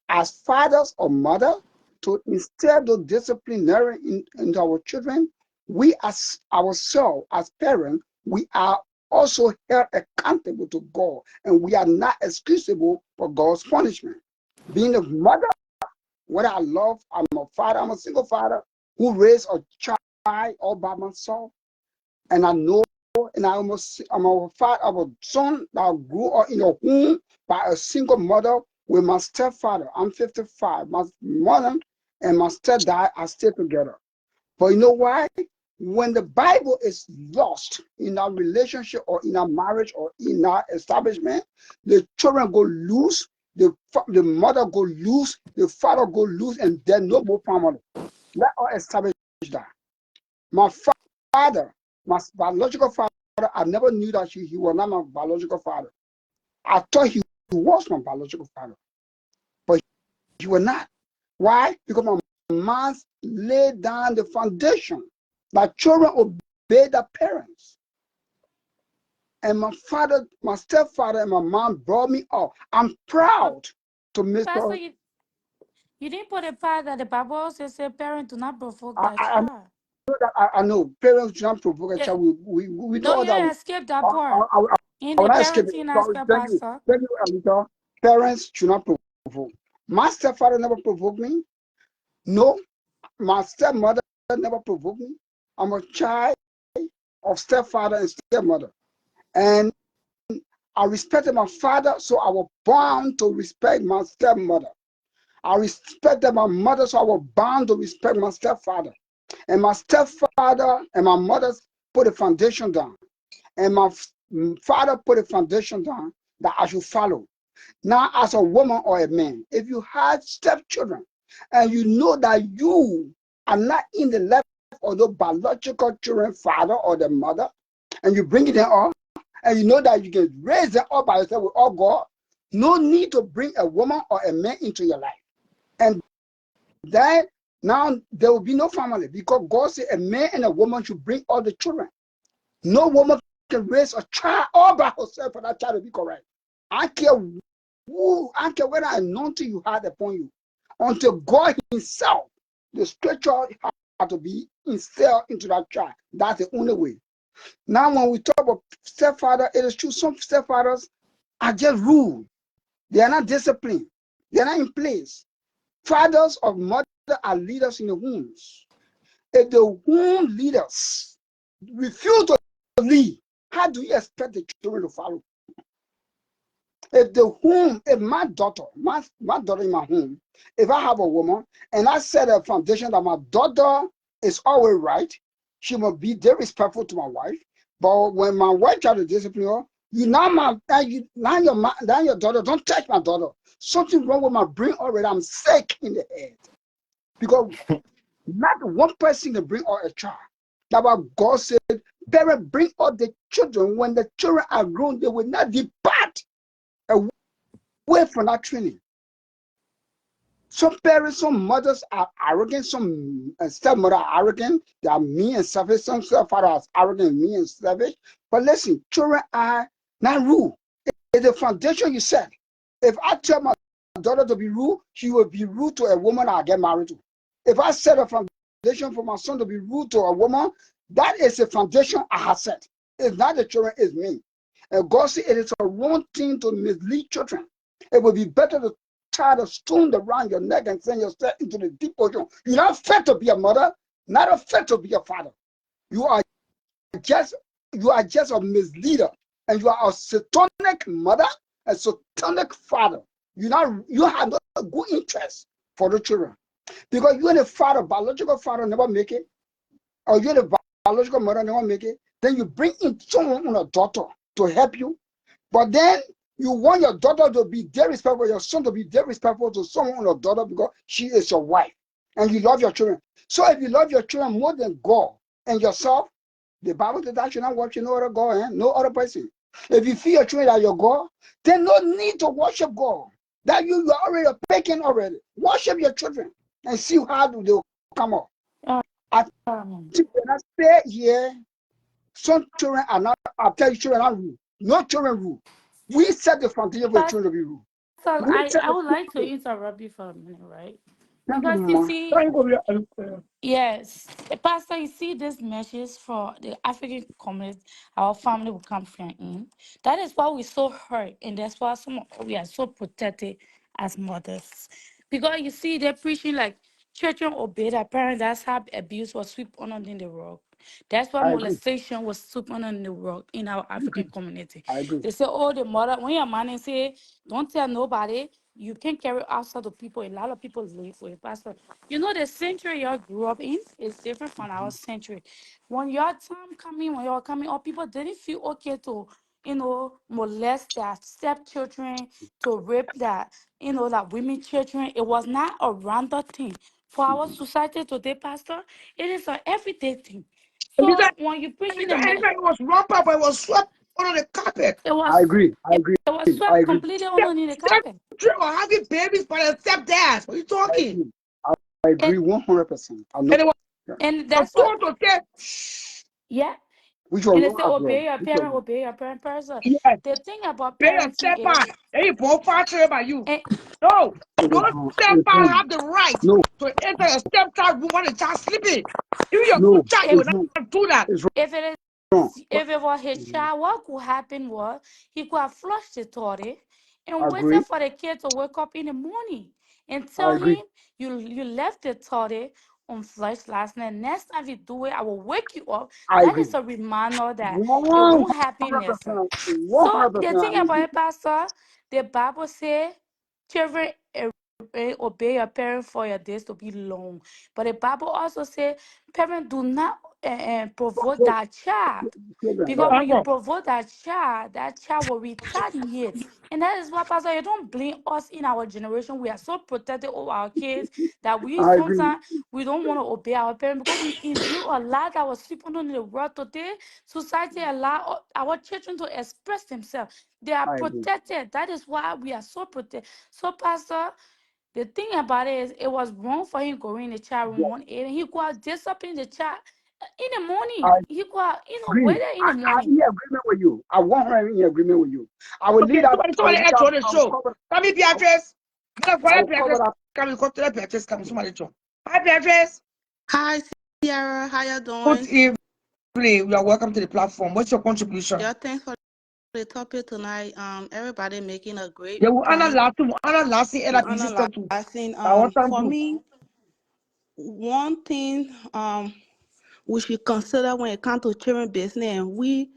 as fathers or mother to instill the disciplinary into our children. We as ourselves, as parents, we are also held accountable to God, and we are not excusable for God's punishment. Being a mother, what I love, I'm a father, I'm a single father who raised a child all by myself, and I know, and I'm a father of a son that grew up in a home by a single mother with my stepfather. I'm 55. My mother and my stepdad are still together. But you know why? When the Bible is lost in our relationship or in our marriage or in our establishment, the children go loose, the mother go loose, the father go loose, and there's no more family. Let us establish that. My father, my biological father, I never knew that he was not my biological father. I thought he was my biological father, but he was not. Why? Because my mom laid down the foundation that children obey their parents. And my father, my stepfather, and my mom brought me up. I'm But proud to miss Pastor, her. you didn't put a part that the Bible says a parent do not provoke I, their I, child. I know parents do not provoke a Yeah, child. We no, know you that. escape that I, part I, I, in I the will not escape it. parenting So, aspect, thank you. Pastor. Thank you, Anita. Parents should not provoke. My stepfather never provoked me. No, my stepmother never provoked me. I'm a child of stepfather and stepmother. And I respected my father, so I was bound to respect my stepmother. I respected my mother, so I was bound to respect my stepfather. And my stepfather and my mother put a foundation down. And my father put a foundation down that I should follow. Now, as a woman or a man, if you have stepchildren and you know that you are not in the level of the biological children, father or the mother, and you bring them up, and you know that you can raise them up by yourself with all God, no need to bring a woman or a man into your life. And then now there will be no family because God said a man and a woman should bring all the children. No woman can raise a child all by herself for that child to be correct. I care I don't care whether anointing you had upon you. Until God Himself, the scripture had to be instilled into that child. That's the only way. Now, when we talk about stepfather, it is true. Some stepfathers are just rude. They are not disciplined. They are not in place. Fathers of mother are leaders in the homes. If the home leaders refuse to lead, how do you expect the children to follow? If my daughter, my daughter in my home, if I have a woman and I set a foundation that my daughter is always right, she must be very respectful to my wife. But when my wife tries to discipline her, now your daughter, don't touch my daughter. Something wrong with my brain already. I'm sick in the head. Because Not one person can bring out a child. That's why God said, parents bring out the children. When the children are grown, they will not depart away from that training. Some parents, some mothers are arrogant, some stepmother are arrogant, they are mean and selfish, some stepfathers are arrogant, mean and selfish. But listen, children are not rude. It's the foundation you set. If I tell my daughter to be rude, she will be rude to a woman I get married to. If I set a foundation for my son to be rude to a woman, that is a foundation I have set. It's not the children, it's me. And God said it is a wrong thing to mislead children. It would be better to tie the stone around your neck and send yourself into the deep ocean. You're not fit to be a mother, not fit to be a father. You are just a misleader, and you are a satanic mother, a satanic father. You have no good interest for the children. Because you and the father, biological father, never make it, or you and the biological mother never make it, then you bring in someone on a daughter to help you. But then you want your daughter to be disrespectful, your son to be disrespectful to someone on your daughter because she is your wife. And you love your children. So if you love your children more than God and yourself, the Bible says that you not worship no other God, no other person. If you feel your children are your God, then no need to worship God. That you are already picking already. Worship your children and see how they will come up. I think when I stay here, some children are not, I tell you, children are not rude. No children rude. We set the foundation for Pastor, children to be rude. I would like to interrupt you for a minute, right? Because you see, yes, Pastor, you see this message for the African community, our family will come from in. That is why we're so hurt, and that's why we are so protected as mothers. Because you see, they're preaching like children obey their parents. That's how abuse was swept under the rug. That's why I agree. molestation was swept under the rug in our African community. I agree. They say, oh, the mother, when your man say, don't tell nobody, you can carry outside of people. A lot of people live with it. Pastor, you know, the century you grew up in is different from our century. When your time coming, when you're coming up, people didn't feel okay to, molest their stepchildren, to rape that, that women children. It was not a random thing. For our society today, Pastor, it is an everyday thing. So when you preaching the Anytime it was wrong, Papa, it was swept under the carpet. it I was agree. I agree. it was I swept agree. completely under the Step carpet. children were having babies by their stepdads. What are you I talking? agree. I agree And 100%. I know. And it was Yeah. and that's what told to say, shh. yeah. Which one And they wrong say as well? obey your Which one parent, wrong? obey your parent person. Yes, The thing about pay your parenting is stepfather. Then you both father by you. and No, It no is wrong. It's stepfather wrong. have the right No, to enter your stepchild room when the child sleeping. Even your no, child, they if will it's wrong. not do that. It's if it wrong. is if it was his child, what could happen was he could have flushed the toilet I and agree. waited for the kid to wake up in the morning and I tell agree. him you left the toilet unflushed last night. Next time you do it, I will wake you up. I That agree. is a reminder that it won't happen next time. 100%. So the 100% thing I'm with about you. it, Pastor, the Bible says, children obey your parents for your days to be long. But the Bible also says, parents do not provoke that child. Children, Because yeah. when you provoke that child will retaliate. And that is why, Pastor, you don't blame us in our generation. We are so protected of our kids that we I agree. sometimes we don't want to obey our parents because we endure a lot that was sleeping on the world today. Society allow our children to express themselves. They are I agree. protected. That is why we are so protected. So, Pastor, the thing about it is, it was wrong for him going in the chat room Yeah. 1 a.m. He go out discipline the chat in the morning. I He go out, agree. whether in the I'm morning. in agreement with you. I 100% in agreement with you. I will Okay, lead out. somebody, I will somebody lead else out. on the I will show. cover. Come in, Beatrice. Come I in, will cover Beatrice. that. Come to the Beatrice. Come, Okay. somebody show. Hi, Beatrice. Hi, Sierra. How you Good doing? evening. You are welcome to the platform. What's your contribution? Yeah, thanks for the topic tonight. Everybody making a great Yeah, we honor point. last and We a busy analyzing. stuff too. I want time For to. me, one thing we should consider when it comes to children business, and we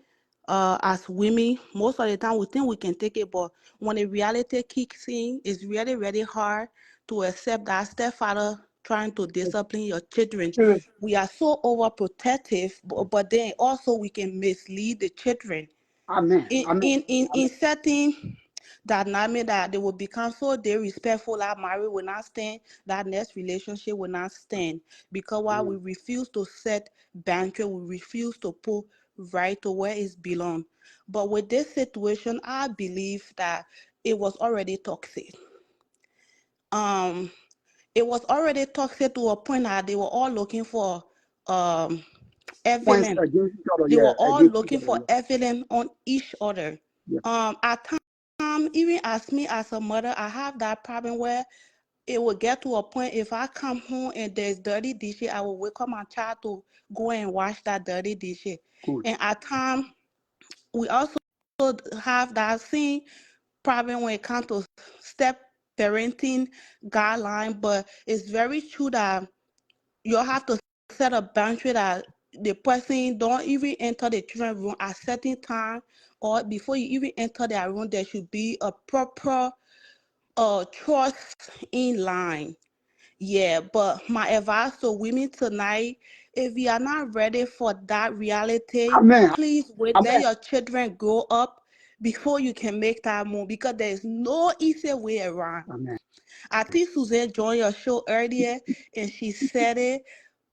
as women, most of the time we think we can take it, but when the reality kicks in, it's really, really hard to accept that stepfather trying to discipline your children. We are so overprotective, but then also we can mislead the children Amen. in Amen. in in, Amen. in certain That not mean that they will become so disrespectful that marriage will not stand, that next relationship will not stand. Because why we refuse to set boundaries, we refuse to put right to where it belongs. But with this situation, I believe that it was already toxic. Um, it was already toxic to a point that they were all looking for um Points evidence. against each other, They yeah, were all against each looking other, for yeah. evidence on each other. Yeah, At times, even as me as a mother, I have that problem where it will get to a point if I come home and there's dirty dishes, I will wake up my child to go and wash that dirty dishes. good. And at times, we also have that same problem when it comes to step parenting guideline, but it's very true that you have to set a boundary that the person don't even enter the children's room at certain time, or before you even enter their room, there should be a proper trust in line. Yeah, but my advice to women tonight, if you are not ready for that reality, Amen. please wait, let Amen. your children grow up before you can make that move, because there is no easy way around. Amen. I think Suzanne joined your show earlier and she said it.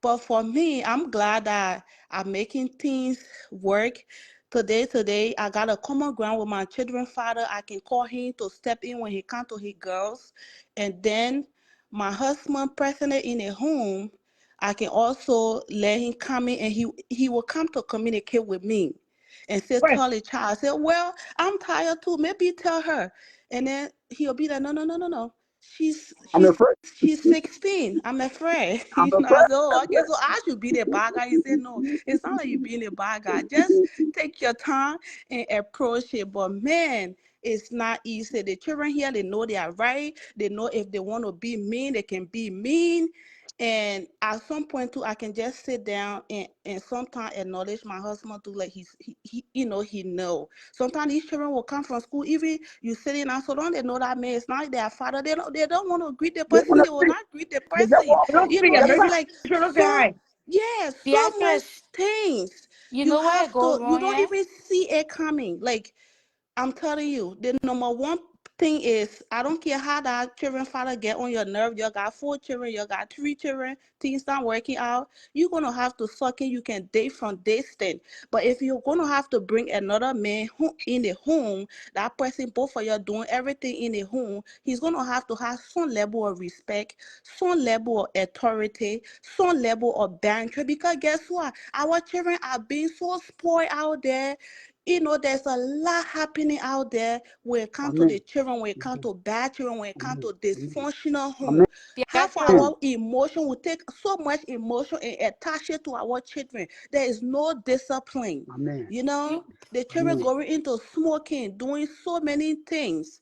But for me, I'm glad that I'm making things work. Today, I got a common ground with my children's father. I can call him to step in when he comes to his girls. And then my husband present in a home, I can also let him come in and he will come to communicate with me and say, Well, tell the child, I said, well, I'm tired too. Maybe tell her. And then he'll be like, no, no, no, no, no. She's I'm she's afraid. she's 16. I'm afraid. I'm I afraid. said, oh, okay, so I should be the bad guy. He said, no, it's not like you being a bad guy. Just take your time and approach it. But man, it's not easy. The children here, they know they are right. They know if they want to be mean, they can be mean. And at some point too, I can just sit down and sometimes acknowledge my husband too, like he know. Sometimes these children will come from school, even you sitting down, so long they know that man is not their father. They don't want to greet the They person. want They to will speak. not greet the They just person. walk. Don't speak. Yes, Maybe It's sir. like you look so, behind. yeah, so much Beatrice, things. you You know where it have go to, you wrong, don't yeah? even see it coming. Like I'm telling you, the number one thing is I don't care how that children father get on your nerve. You got 4 children, you got 3 children, things not working out. You're gonna have to suck in. You can date from distance. But if you're gonna have to bring another man in the home, that person both of you doing everything in the home, he's gonna have to have some level of respect, some level of authority, some level of boundary. Because guess what? Our children are being so spoiled out there. There's a lot happening out there when it comes to the Amen. children, when it comes to bad children, when it comes Amen. to Amen. dysfunctional home. Amen. Half of Beatrice, our emotion, we take so much emotion and attach it to our children. There is no discipline. Amen. You know, you, the children Amen. going into smoking, doing so many things.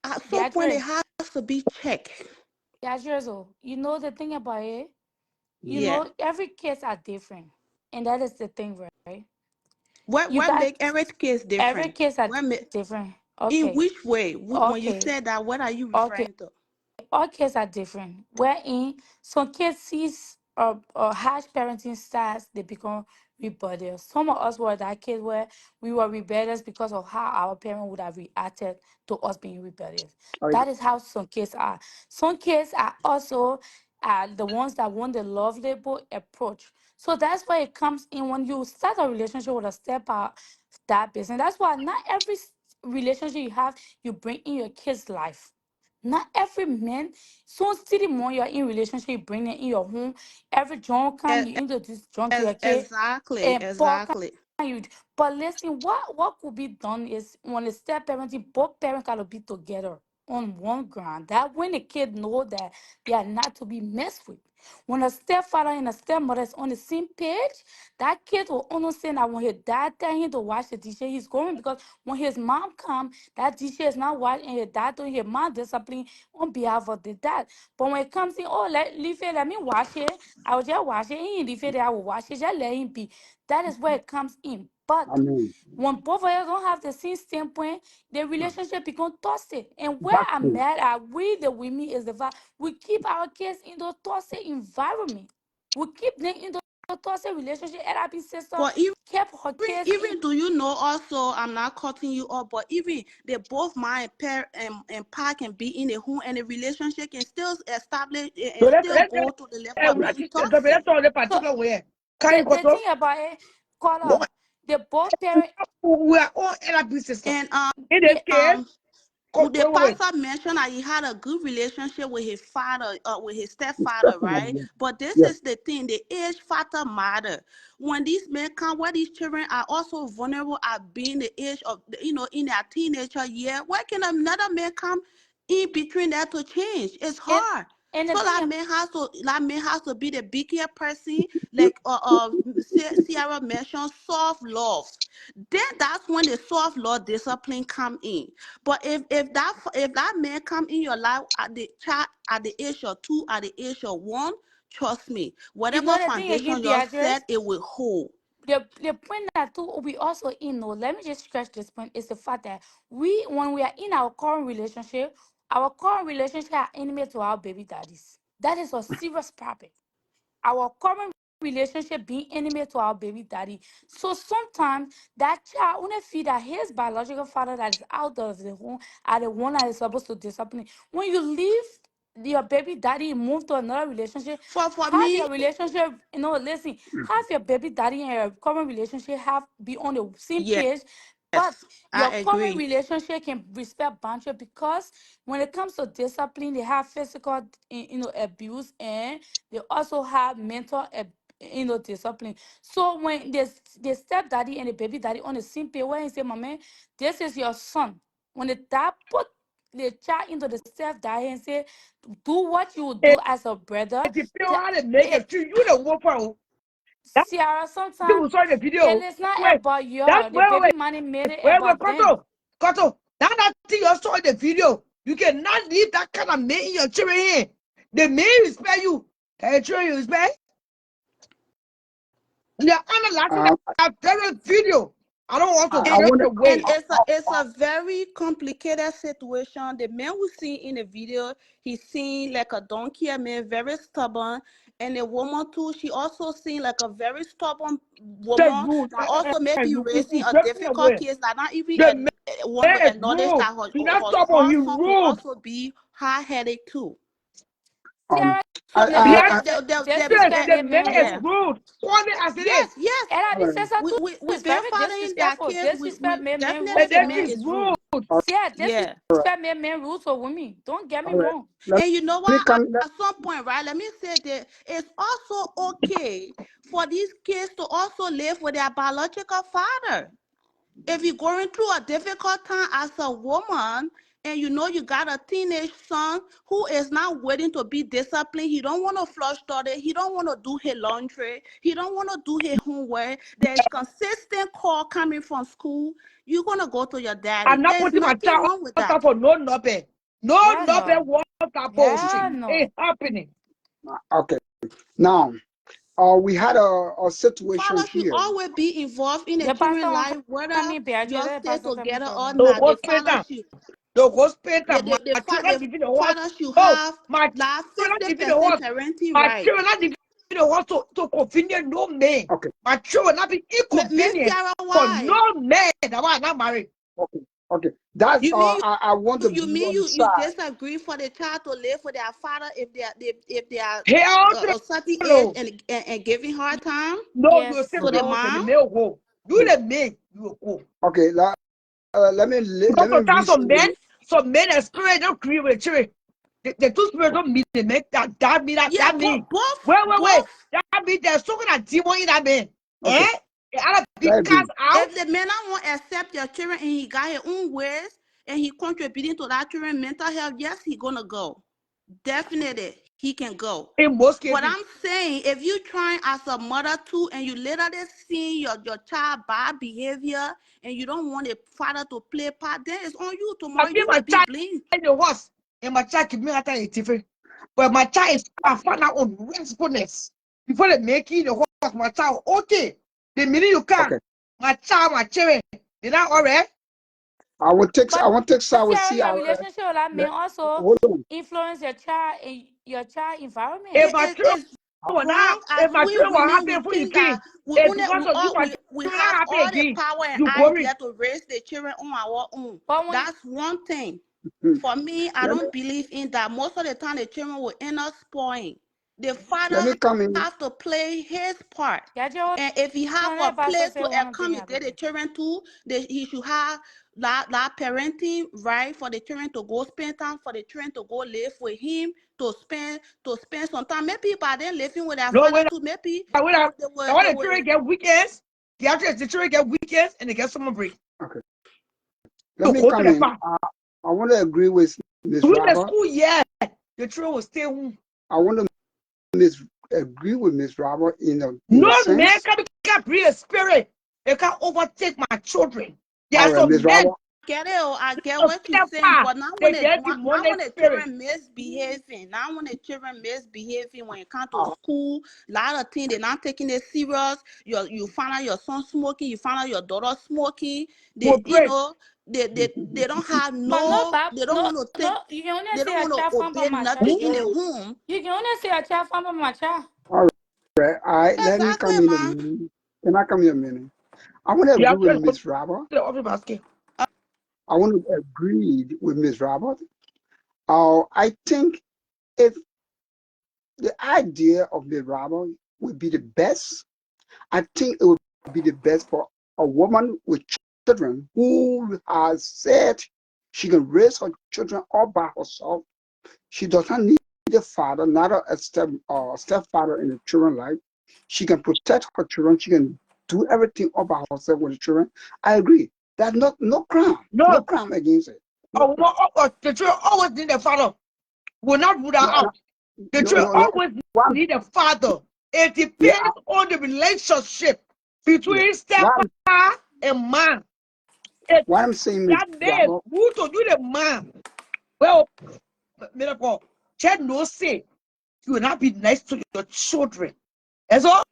At some point, it Beatrice, has to be checked. Beatrice, oh, you know the thing about it? You Mm. Yeah. know, every kids are different. And that is the thing, right? What You what got make every case every different? kids are What make, different. in Okay. which way? When you Okay. said that, what are you Okay. referring to? All kids are different. Wherein some kids sees or harsh parenting styles, they become rebellious. Some of us were that kid where we were rebellious because of how our parent would have reacted to us being rebellious. All right. That is how some kids are. Some kids are also the ones that want the love label approach. So that's why it comes in when you start a relationship with a step out that business. That's why not every relationship you have you bring in your kid's life. Not every man. So still the more you're in relationship, you bring it in your home. Every John come, E- you introduce John to your kid. Exactly, And Paul come exactly. you. But listen, what could be done is when it's step parenting, both parents gotta be together on one ground. That when the kid know that they are not to be messed with. When a stepfather and a stepmother is on the same page, that kid will understand that when his dad tell him to watch the dishes, he's going because when his mom come, that dish is not watched and his dad doing his mom discipline on behalf of the dad. But when it comes in, oh leave it, let me wash it. I will just wash it. He ain't leave it, I will wash it. Just let him be. That is where it comes in. But Amen. when both of us don't have the same standpoint, the relationship become toxic. And where That's I'm true. mad at we the women is the fact we keep our kids in those toxic environment. We keep them in those toxic relationship, and I be sister For even kept her kids in. even do you know also, I'm not cutting you off, but even they both mind pair and pa can be in a home and a relationship can still establish So and still go to the level of being let's toxic. talk the So particular way. Can you go the to? thing about it, No, color, they both parents, we are all LRB system. And In this yeah, case, the wait. pastor mentioned that he had a good relationship with his father, with his stepfather, right? Definitely. But this Yes. is the thing: the age factor matter. When these men come, where these children are also vulnerable at being the age of, in their teenager year, where can another man come in between that to change? It's and hard. and the So thing, that man has to be the bigger person, like Sierra mentioned, soft love. Then that's when the soft love discipline come in. But if that man come in your life at the child at the age of 2, at the age of 1, trust me, you whatever know the thing foundation again, you Beatrice. set, it will hold. The point that too we also in know, let me just scratch this point, is the fact that we when we are in our current relationship are enemy to our baby daddies. That is a serious problem. Our current relationship being enemy to our baby daddy. So sometimes that child only feel that his biological father that is out of the home are the one that is supposed to discipline. When you leave your baby daddy and move to another relationship, For have me, your relationship, listen, have your baby daddy and your current relationship have be on the same yes, page. But I your current agree. relationship can respect boundary because when it comes to discipline, they have physical, abuse, and they also have mental, discipline. So when the stepdaddy and the baby daddy on the same page, when he say, "My man, this is your son," when the dad put the child into the stepdaddy and say, "Do what you would do as a brother," If you the, how to make it, it true, you the wolf out. That Sierra, people sometimes saw the it video. is not Wait, about that's you. The wait, baby money made it wait, about them. Koto. That thing you saw in the video. You cannot leave that kind of man in your children here. The man respect you. Can your children respect? They are analyzing Uh, that very video. I don't want to I And stress want to. away. it's a very complicated situation. The man we see in the video, he seemed like a donkey, a man, very stubborn. And the woman too, she also seemed like a very stubborn Say woman rude. that also may be You raising a stress me difficult away. case that not even The man want to is acknowledge rude. that her, He not her stubborn. He son could rude. also be hard-headed too. Sierra, Um. So the baby, Yes, just yes, respect the me, man man, is rule. yeah. rude. Funny as it is. Yes, yes. And I be Uh, says that too. We It's been very following that disrespectful. case. Disrespect me, man, Definitely And rules the to that man women. is is rude. rude. Yeah, Yeah. disrespect me, man, rules to women. Don't get me all right. wrong. Let And you know me what? come. At some point, right? Let me say that it's also okay for these kids to also live with their biological father. If you're going through a difficult time as a woman and you know you got a teenage son who is not willing to be disciplined, he don't want to flush toilet, he don't want to do his laundry, he don't want to do his homework, there's consistent call coming from school, you're going to go to your daddy. I'm not There's putting my nothing child wrong with on top that. of no nothing. No Hell nothing. no. What that bullshit? Hell no. It's happening. Okay. Now, we had a situation Father should here. always be involved in the The pastor children's won't life, come whether in, Beatrice. y'all Let the stay pastor come in together for or me. No not. go The spend father time. should No go spend the, time. the, the, My fa- children the giving the horse. father should No, have my like children giving the 50% horse. parenting My right. children not giving the horse to convenient no man. Okay. My children not be Miss inconvenient Sarah, for why? no man that was not married. Okay. Okay. That's. You mean I want to you be mean on the you side. disagree for the child to live with their father if they are Hell to a certain the age no. and giving hard time No, you will Yes. stay to with Okay. the the horse and the mom? male go. You Okay. the man, you will go. Okay. Let Because me sometimes read some. some men and spirit don't agree with the children. The two spirits don't meet. They make that mean Yeah, that mean. Wait. both. That mean there's something that demon in that man. Okay. Eh? The other be Very good. cast out. If the man not want to accept your children and he got his own ways and he contributing to that children mental health, yes, he gonna go. Definitely, he can go. In most But cases, I'm saying, if you trying as a mother too, and you literally see your child bad behavior, and you don't want the father to play part, then it's on you. I Tomorrow feel you my will be child blamed. in the worst. And my child keep me at a different. But my child is find out on restfulness. Before they make it the horse, my child, okay. The minute you can, Okay. my child, my children, they're not all right. I But want to take side with Sarah, see. your relationship with that Le- man also hold on. influence your child in your child environment. If It, my it, children it's wrong as if my we children were women, happy we for you think that again, it's we because of you, all my we children have are happy all the again. power and You worry. idea to raise the children on our own. But when That's one thing. Mhm. For me, I Let me don't believe in that. Most of the time, the children will end up spoiling. The let father me come in. have to play his part. yeah, Joe, And if he have a let Pastor place say to one thing. accommodate the children too, he should have that parenting right for the children to go spend time, for the children to go live with him, to spend some time. Maybe by then living with their No, father wait, too, maybe wait, wait. they will, Now, when they the will children get weekends, the children get weekends and they get summer break. Okay. Let To me go to come the in. farm. I want to agree with Miss During the Robert. school year, the children will stay home. I want to agree with Miss Robert in a No man sense. can bring a spirit. They can overtake my children. There All are right, some Miss men, Robert. get it. I get a what you're step saying, far, but now they get demonic the spirit. children misbehaving, when it comes to Uh, school, a lot of things they're not taking it serious. You find out your son smoking, you find out your daughter smoking. Will They, break. they don't have But no, they don't want to take, you can only they say don't a want child to from obey my child. nothing in the Hmm? home. You can only say a child from my child. all right. Let me Exactly, come in a man. minute. Can I come in a minute? I want to You agree have with to go to Miss Robert. the office basket. I want to agree with Miss Robert. I think if the idea of Miss Robert would be the best, I think it would be the best for a woman with children who has said she can raise her children all by herself. She does not need a father, not a stepfather in the children's life. She can protect her children. She can do everything all by herself with the children. I agree. That's not no No, crime against it. No crime. the children always need a father. Will not rule that No, out. The no, children no, no. always One, need a father. It yeah, depends on the relationship yeah. between stepfather and man. It, What I'm saying is, that man Robert, who to do the man. Well, miracle. Child no say you will not be nice to your children. That's all.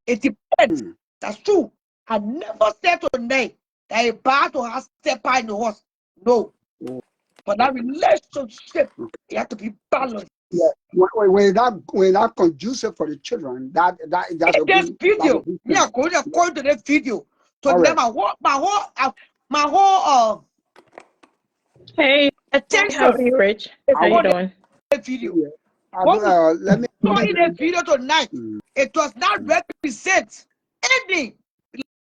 It depends. mhm. That's true. I never said tonight that a bad to have step in the horse. No. Oh, But that relationship, okay. you have to be balanced. Yeah. When that conducive for the children, that's In this that's a video, good me thing. are going according to this video. To All them, right. my whole Hey, how attention are you, Rich? is How I you on doing? the video. yeah. What we Let me saw in the say, video tonight, mm, it does not mm, represent any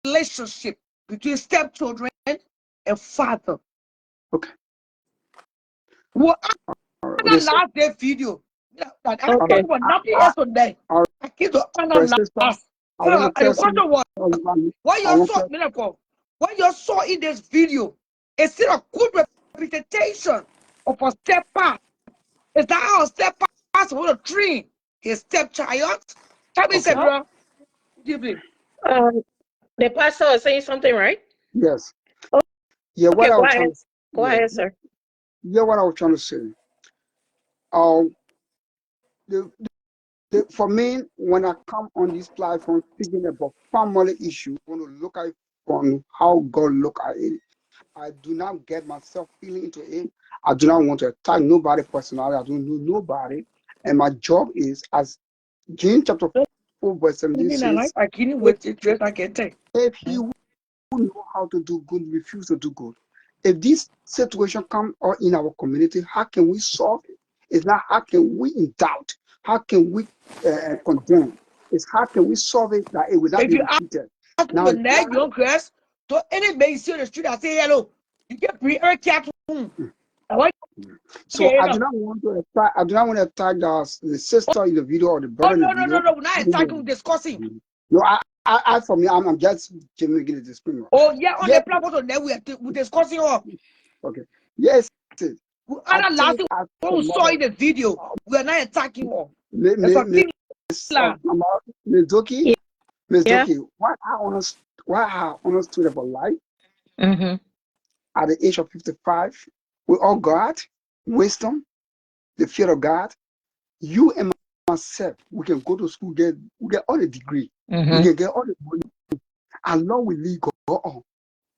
relationship between stepchildren and father. okay. Who All right. Okay. analyze the video? That I'm All Okay. talking right. about nothing I, else today. all I keep to right, analyze. sister. I want to And the tell you. question was, what I you want saw, to. miracle, what you saw in this video is still a good representation of a stepfather. Is that how a stepfather supposed to train his stepchild? Tell me, Okay. No, Samuel, deeply. Um, the pastor was saying something, right? Yes. Oh, Yeah. What okay, I go was ahead. trying to. Go Yeah. ahead, sir. Yeah. What I was trying to say. Um. The, for me, when I come on this platform speaking about family issue, I want to look at it from how God look at it. I do not get myself feeling into it. I do not want to attack nobody personally. I don't know nobody. And my job is, as James chapter 4, verse 17 In a life, says, I can't if, wait to dress I can take. if he who know how to do good refuse to do good, if this situation come or in our community, how can we solve it? It's not how can we in doubt, how can we condemn? It's how can we solve it that it will not If be you repeated. ask me Now, the next young girls, to any man you see on the street, I say hello. You get bring her cat home. I want to so get I it do up. not want to attack. I do not want to attack the sister in the video or the Oh, brother in the no, no, no, video. no. We're not Even attacking, discussing. no, for me, I'm just making a disclaimer. Oh, yeah, on Yes, the platform today, we're discussing all. okay. Yes, We I think analyzing as what a we saw mother, in the video. We're not attacking all. There's a Miss thing like, Doki, Ye- Miss Yeah. Doki, what I understood about life Mm-hmm. at the age of 55, with all God, wisdom, the fear of God, you and myself, we can go to school, we get all the degree, we Mm-hmm. can get all the money, and long we leave God on.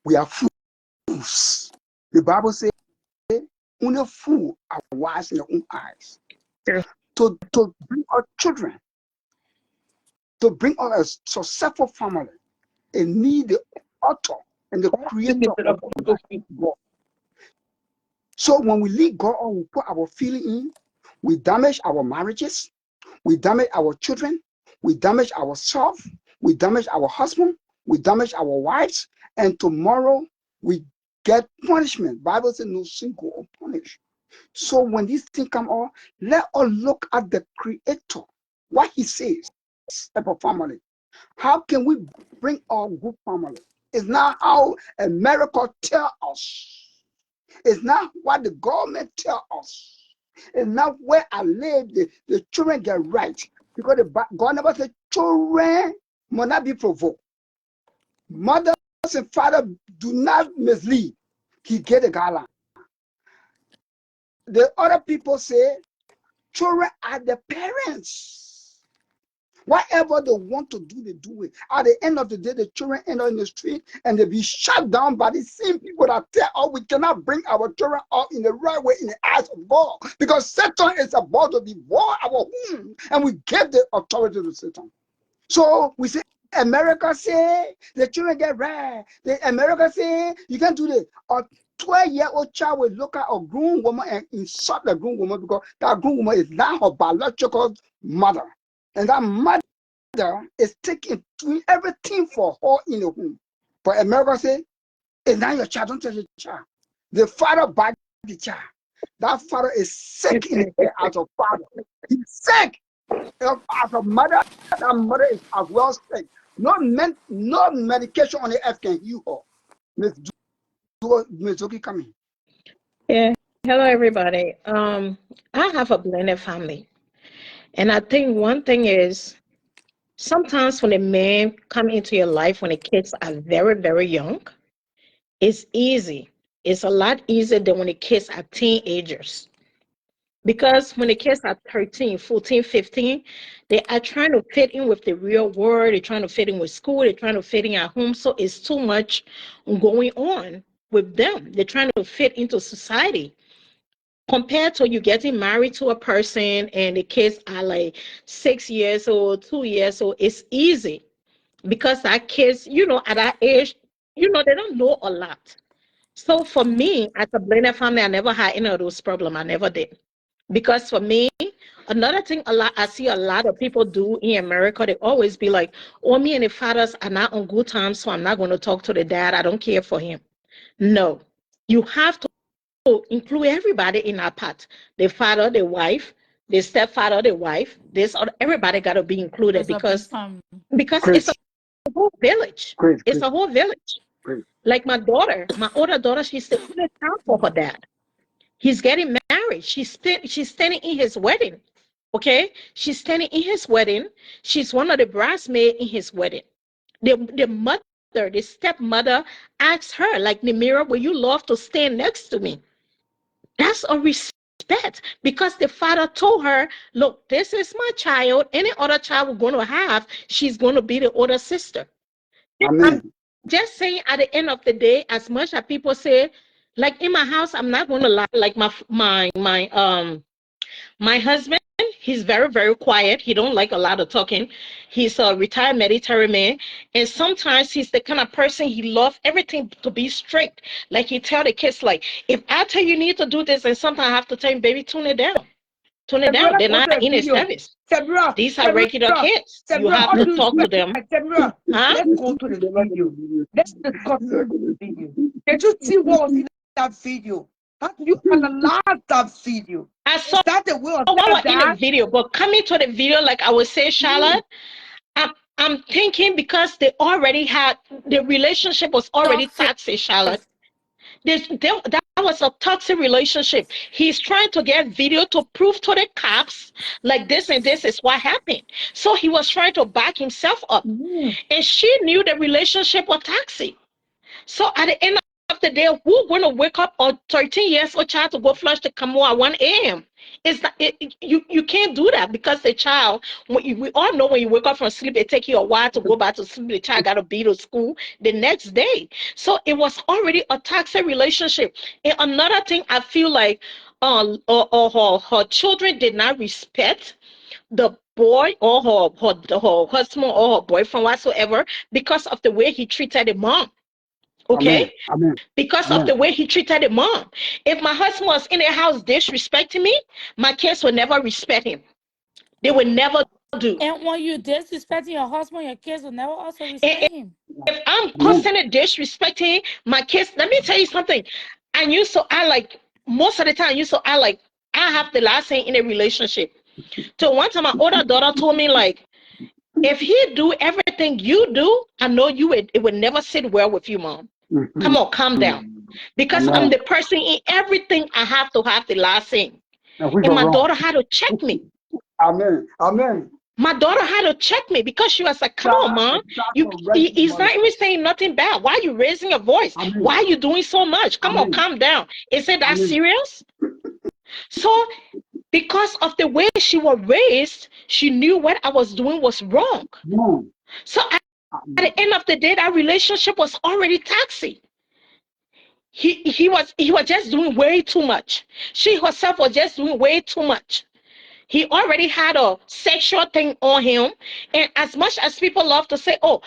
We are fools. The Bible says, only fool are wise in their own eyes. True. to bring our children, to bring us a successful family, it needs the author and the creator of God. So when we leave God or we put our feeling in, we damage our marriages, we damage our children, we damage ourselves, we damage our husband, we damage our wives, and tomorrow we get punishment. Bible says no sin go unpunished. So when these things come on, let us look at the creator, what he says about family. How can we bring our good family? It's not how America tell us. It's not what the government tell us. It's not where I live, the children get right. Because God never said children must not be provoked. Mothers and fathers do not mislead. He gave the guideline. The other people say children are the parents. Whatever they want to do, they do it. At the end of the day, the children end up in the street and they be shut down by the same people that tell us we cannot bring our children up in the right way in the eyes of God. Because Satan is about to devour our home and we give the authority to Satan. So we say, America say the children get right. America say you can't do this. A 12-year-old child will look at a grown woman and insult the grown woman because that grown woman is not her biological mother. And that mother is taking doing everything for her in the home. But America say, it's not your child, don't tell your child. The father bites the child. That father is sick in the head as a father. He's sick. As a mother, that mother is as well sick. No medication on the earth can heal her. Ms. Zoki, come in. Yeah. Hello, everybody. I have a blended family. And I think one thing is sometimes when a man come into your life when the kids are very, very young, it's easy. It's a lot easier than when the kids are teenagers. Because when the kids are 13, 14, 15, they are trying to fit in with the real world. They're trying to fit in with school. They're trying to fit in at home. So it's too much going on with them. They're trying to fit into society. Compared to you getting married to a person and the kids are like 6 years old, 2 years old, it's easy because that kids, at that age, they don't know a lot. So for me, as a blended family, I never had any of those problems. I never did. Because for me, another thing I see a lot of people do in America, they always be like, oh, me and the fathers are not on good terms, so I'm not going to talk to the dad. I don't care for him. No, you have to include everybody in our part. The father, the wife, the stepfather, the wife, everybody got to be included It's a big family. because it's a whole village. It's a whole village. Like my older daughter, she's still in town for her dad. He's getting married. She's standing in his wedding. Okay? She's standing in his wedding. She's one of the bridesmaids in his wedding. The mother, the stepmother asked her, like, Namira, will you love to stand next to me? That's a respect because the father told her, look, this is my child. Any other child we're going to have, she's going to be the older sister. Amen. I'm just saying at the end of the day, as much as people say, like in my house, I'm not going to lie, like my husband, he's very, very quiet. He don't like a lot of talking. He's a retired military man. And sometimes he's the kind of person, he loves everything to be strict. Like he tell the kids, like, if I tell you need to do this, and sometimes I have to tell him, baby, tune it down. Tune it down. They're not in a service. These are regular kids. You have to talk to them. Huh? Let's go to the video. Let's discuss the video. Did you see what was in that video? How do you analyze that video? I saw Is that the way of what was in the that? video, but coming to the video, like I would say, Charlotte, I'm thinking because they already had the relationship was already toxic, Charlotte. That was a toxic relationship. He's trying to get video to prove to the cops like this and this is what happened. So he was trying to back himself up. And she knew the relationship was toxic. So at the end of the day, who's going to wake up a 13 years old child to go flush the Camel at 1 a.m.? You can't do that because the child, we all know when you wake up from sleep, it takes you a while to go back to sleep. The child got to be to school the next day. So it was already a toxic relationship. And another thing, I feel like her children did not respect the boy or her husband or her boyfriend whatsoever because of the way he treated the mom. Amen. Okay? Amen. Because of Amen. the way he treated the mom. If my husband was in the house disrespecting me, my kids would never respect him. They would never do. And when you disrespecting your husband, your kids will never also And respect him. if I'm Amen. constantly disrespecting my kids, let me tell you something. I like, most of the time, I have the last thing in a relationship. So one time my older daughter told me, like, if he do everything you do, I know it would never sit well with you, mom. Come on, calm down. Because I'm Amen. the person in everything I have to have the last thing. And we And go my wrong. daughter had to check me. Amen. Amen. My daughter had to check me because she was like, come on, mom. He's not even saying nothing bad. Why are you raising your voice? Amen. Why are you doing so much? Come on, Amen. calm down. Is it that Amen. serious? So because of the way she was raised, she knew what I was doing was wrong. Wrong. So at the end of the day, that relationship was already toxic. He was just doing way too much. She herself was just doing way too much. He already had a sexual thing on him. And as much as people love to say, oh,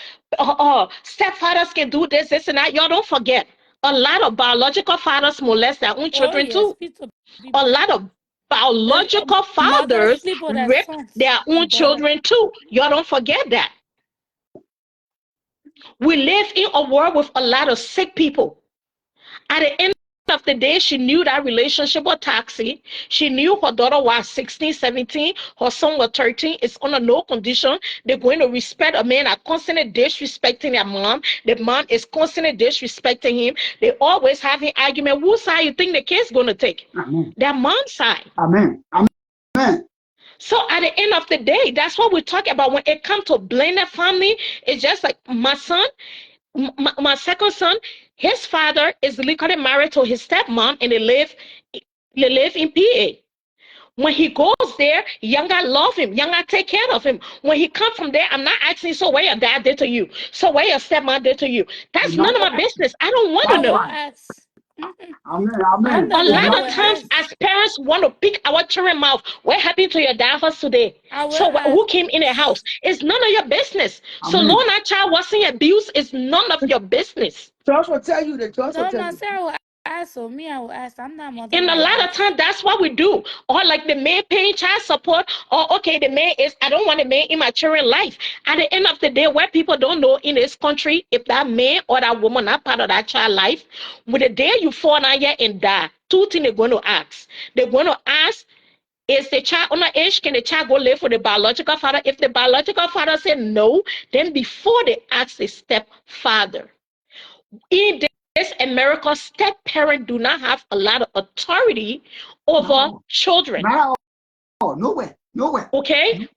stepfathers can do this, this, and that, y'all don't forget. A lot of biological fathers molest their own Oh children yes, too. people. A lot of biological Mothers fathers sleep with their rape sons their own and daughters. children too. Y'all don't forget that. We live in a world with a lot of sick people. At the end of the day, she knew that relationship was toxic. She knew her daughter was 16, 17, her son was 13. It's under no condition they're going to respect a man that constantly disrespecting their mom. The mom is constantly disrespecting him. They always having argument. Whose side you think the kid's going to take? Amen. Their mom's side. Amen. Amen. So at the end of the day, that's what we talk about when it comes to blended family. It's just like my son, my second son, his father is legally married to his stepmom, and they live in PA. When he goes there, younger love him, younger take care of him. When he come from there, I'm not asking, so what your dad did to you, so what your stepmom did to you. That's none of my business. I don't want to I will know. ask. Amen. I'm Amen. the A one I lot will of times, ask. as parents, want to pick our children mouth. What happened to your dad house today? I will So ask. who came in the house? It's none of your business. So Amen. long that child wasn't abused, it's none of your business. Judge will tell you. The judge will No, tell my you. Sarah will ask. So me, I will ask. I'm not mother. And I a will lot of ask. times, that's what we do. Or like the man paying child support, or okay, the man is, I don't want a man in my children's life. At the end of the day, where people don't know in this country, if that man or that woman not part of that child life, with the day you fall down here and die, two things they're going to ask. They're going to ask, is the child under age? Can the child go live with the biological father? If the biological father said no, then before they ask the stepfather. In this America, step parents do not have a lot of authority over No. children. Not all. Nowhere. Nowhere. Okay?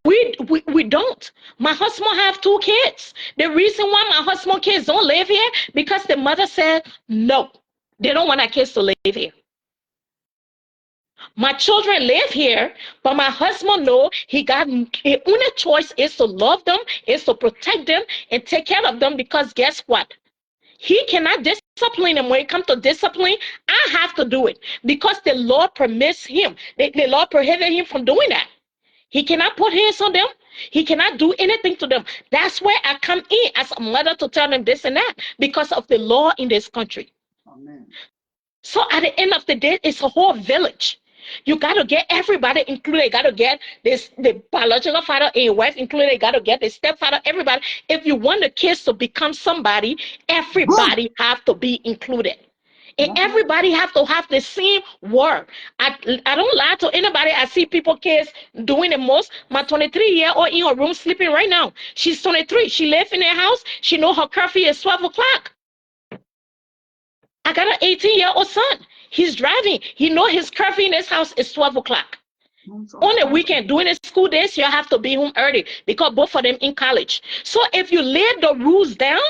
We don't. My husband have 2 kids. The reason why my husband kids don't live here, because the mother said no. They don't want our kids to live here. My children live here, but my husband know his only choice is to love them, is to protect them and take care of them, because guess what? He cannot discipline them. When it comes to discipline, I have to do it because the Lord permits him. The Lord prohibits him from doing that. He cannot put hands on them. He cannot do anything to them. That's where I come in as a mother to tell them this and that because of the law in this country. Amen. So at the end of the day, it's a whole village. You got to get everybody included. You got to get the biological father and your wife included. You got to get the stepfather, everybody. If you want the kids to become somebody, everybody have to be included. And everybody have to have the same word. I don't lie to anybody. I see people, kids doing the most. My 23-year-old in her room sleeping right now. She's 23. She lives in her house. She know her curfew is 12 o'clock. I got an 18-year-old son. He's driving. He know his curfew in his house is 12 o'clock. On the weekend, during the school days, you have to be home early because both of them in college. So if you lay the rules down,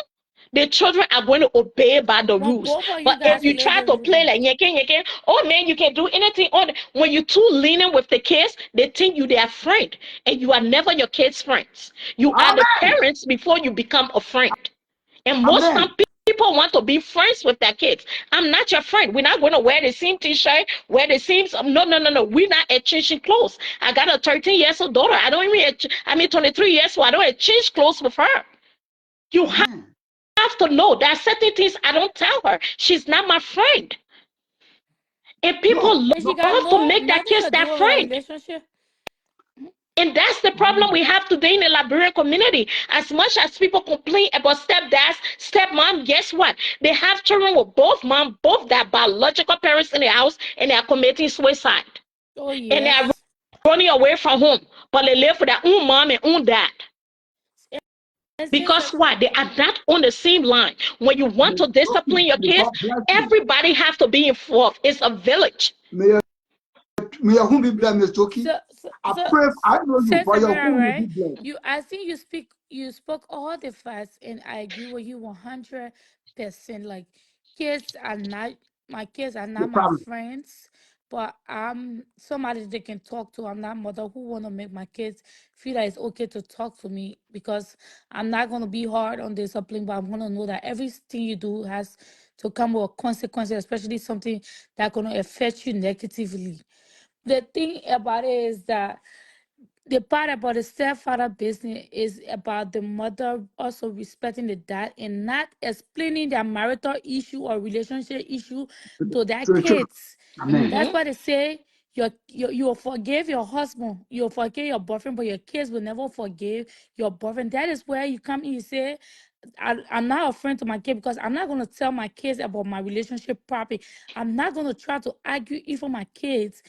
the children are going to obey by the But rules. both of you But if guys you live try in to play Libya. like nyeke, oh man, you can do anything on when you're too lenient with the kids, they think you their friend, and you are never your kids' friends. You are the Amen. parents before you become a friend. And most time Amen. people want to be friends with their kids. I'm not your friend. We're not going to wear the same t-shirt, wear the same. No. We're not exchanging clothes. I got a 13 years old daughter. I don't even. I mean, 23 years old. I don't exchange clothes with her. You Amen. have to know there are certain things I don't tell her. She's not my friend. And No, people And she got love to no make their nothing kids to do their with her friend. relationship. And that's the problem we have today in the Liberian community. As much as people complain about stepdads, stepmom, guess what? They have children with both mom, both their biological parents in the house, and they are committing suicide. Oh And they are yes. running away from home. But they live for their own mom and own dad. And since Because why? They are not on the same line. When you want may to discipline your may kids, God bless you. everybody have to be involved. It's a village. May your home be blessed, Miss Toki. so so, I so pray, I know you, Says but your Samara, home will be right? blessed. I think you spoke all the facts, and I agree with you 100%. Like, kids are not my kids are No not my problem. friends, but I'm somebody they can talk to. I'm not mother who wanna make my kids feel that it's okay to talk to me, because I'm not gonna be hard on discipline, but I'm gonna know that everything you do has to come with consequences, especially something that gonna affect you negatively. The thing about it is that the part about the stepfather business is about the mother also respecting the dad and not explaining their marital issue or relationship issue to their To the children. kids. Amen. That's Mm-hmm. why they say you'll forgive your husband, you'll forgive your boyfriend, but your kids will never forgive your boyfriend. That is where you come in, you say, I'm not a friend to my kid, because I'm not going to tell my kids about my relationship properly. I'm not going to try to argue even my kids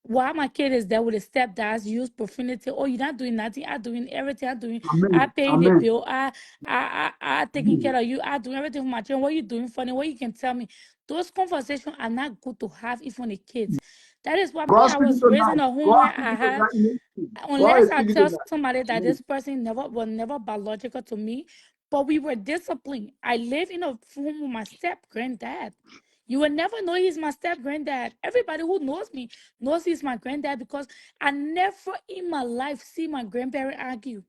while my kid is there with his stepdads, use profanity. Oh, you're not doing nothing. I'm doing everything. I'm doing. I Amen. paying the Amen. bill. I taking Amen. care of you. I doing everything for my children. What you doing funny? What you can tell me? Those conversations are not good to have even the kids. That is why me. God I speaking was raised in tonight. a home God where I speaking had, tonight. In the spirit. God unless is I speaking tell tonight. somebody that Amen. this person never biological to me, but we were disciplined. I live in a home with my step granddad. You will never know he's my step granddad. Everybody who knows me knows he's my granddad, because I never in my life see my grandparent argue.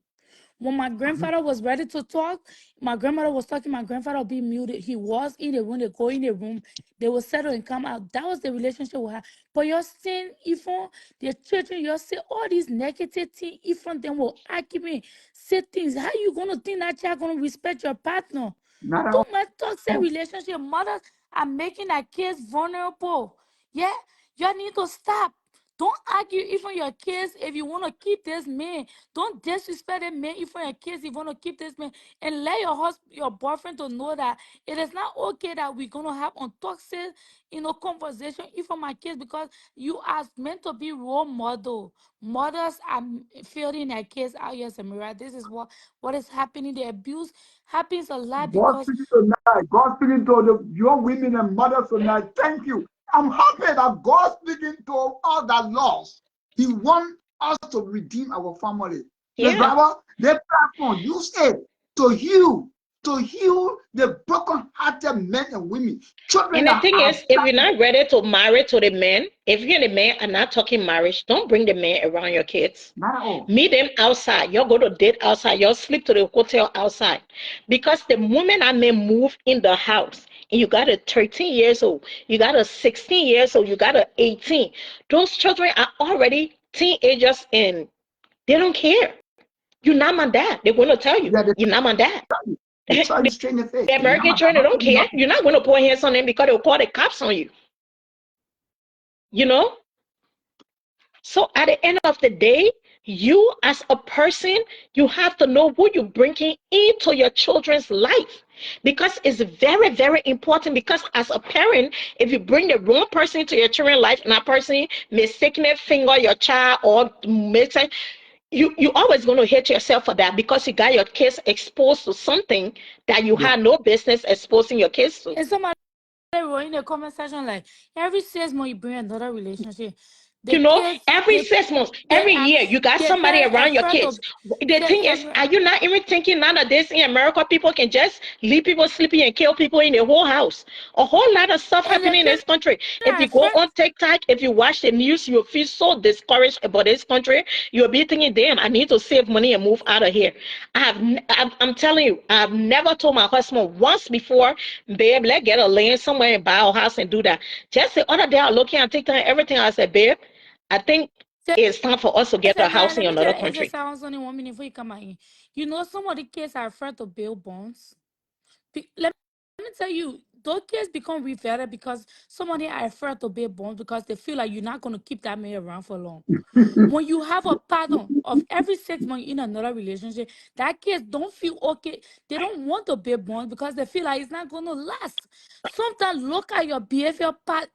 When my Amen. grandfather was ready to talk, my grandmother was talking, my grandfather would be muted. He was in the room, they go in the room, they will settle and come out. That was the relationship we had. But you're seeing, even the children, you're seeing all these negative things, even them will argument, say things. How you gonna think that you're gonna respect your partner? Not at Too all. much toxic relationship. Mothers are making their kids vulnerable. Yeah, you need to stop. Don't argue even your kids if you want to keep this man. Don't disrespect that man even your kids if you want to keep this man. And let your husband, your boyfriend to know that it is not okay that we're gonna have on toxic, conversation even my kids, because you are meant to be role model. Mothers are failing their kids out here, Samira. This is what is happening. The abuse happens a lot God because speaking tonight. God speaking to the young women and mothers tonight. Thank you. I'm happy that God speaking to all that lost. He wants us to redeem our family. Miss Yeah. Barbara, the platform you said to heal the broken-hearted men and women, children And the that thing are is, if you're not ready to marry to the man, if you and the man are not talking marriage, don't bring the man around your kids. not at all. Meet them outside. You're going to date outside. You'll sleep to the hotel outside. Because the moment I may move in the house, and you got a 13 years old, you got a 16 years old, you got a 18, those children are already teenagers and they don't care. You're not my dad. They're going to tell you, Yeah, you're not my dad. they try to The straighten the face. American children don't care. You're not going to put hands on them because they'll call the cops on you. You know? So at the end of the day, you as a person, you have to know who you're bringing into your children's life, because it's very, very important. Because as a parent, if you bring the wrong person into your children's life, and that person mistakenly finger your child or makes it, you always going to hate yourself for that, because you got your kids exposed to something that you Yeah. had no business exposing your kids to. and somebody wrote in the comment section like, every 6 months you bring another relationship. The kids, Every 6 months, they every are year, you got they're somebody very around your afraid kids. to The say thing is, some. are you not even thinking nowadays in America, people can just leave people sleeping and kill people in the whole house? A whole lot of stuff And the happening in children this country. If are you go afraid. on TikTok, if you watch the news, you'll feel so discouraged about this country. You'll be thinking, damn, I need to save money and move out of here. I'm telling you, I've never told my husband once before, babe, let's get a land somewhere and buy a house and do that. Just the other day, I looking at TikTok and everything. I said, babe, I think it's time for us to get a house in Let me another tell country. sounds only 1 minute before you come out in. Some of the kids are afraid to build bonds. Let me tell you, those kids become revetted because somebody are afraid to build bonds because they feel like you're not going to keep that man around for long. When you have a pattern of every 6 months in another relationship, that kids don't feel okay. They don't want to build bonds because they feel like it's not going to last. Sometimes look at your behavior pattern,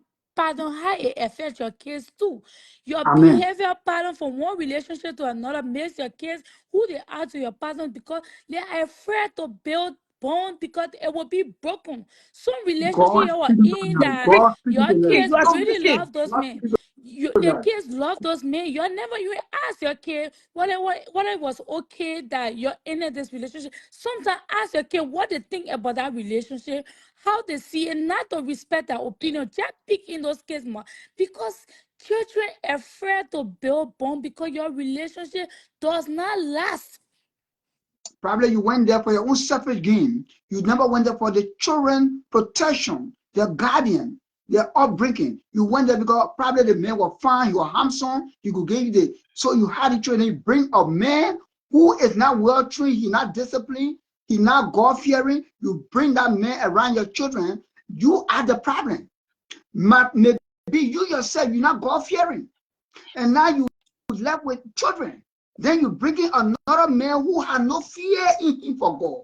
how it affects your kids too. Your Amen. behavior pattern from one relationship to another makes your kids who they are to your partner because they are afraid to build bond because it will be broken. Some relationship God you are speaking to in you. that God speaking your to you. kids You are really speaking. love those God men. speaking to Your you. kids love those men. You never you ask your kid what it was okay that you're in this relationship. Sometimes ask your kid what they think about that relationship, how they see it, not to respect their opinion. Just pick in those kids more because children are afraid to build bond because your relationship does not last. Probably you went there for your own selfish gain. You never went there for the children protection, their guardian, their upbringing. You went there because probably the man was fine, you were handsome, he could give you the so you had the children. You bring a man who is not well trained, he's not disciplined, he's not God fearing. You bring that man around your children, you are the problem. Maybe you yourself, you're not God fearing. And now you left with children. Then you bring in another man who has no fear in him for God.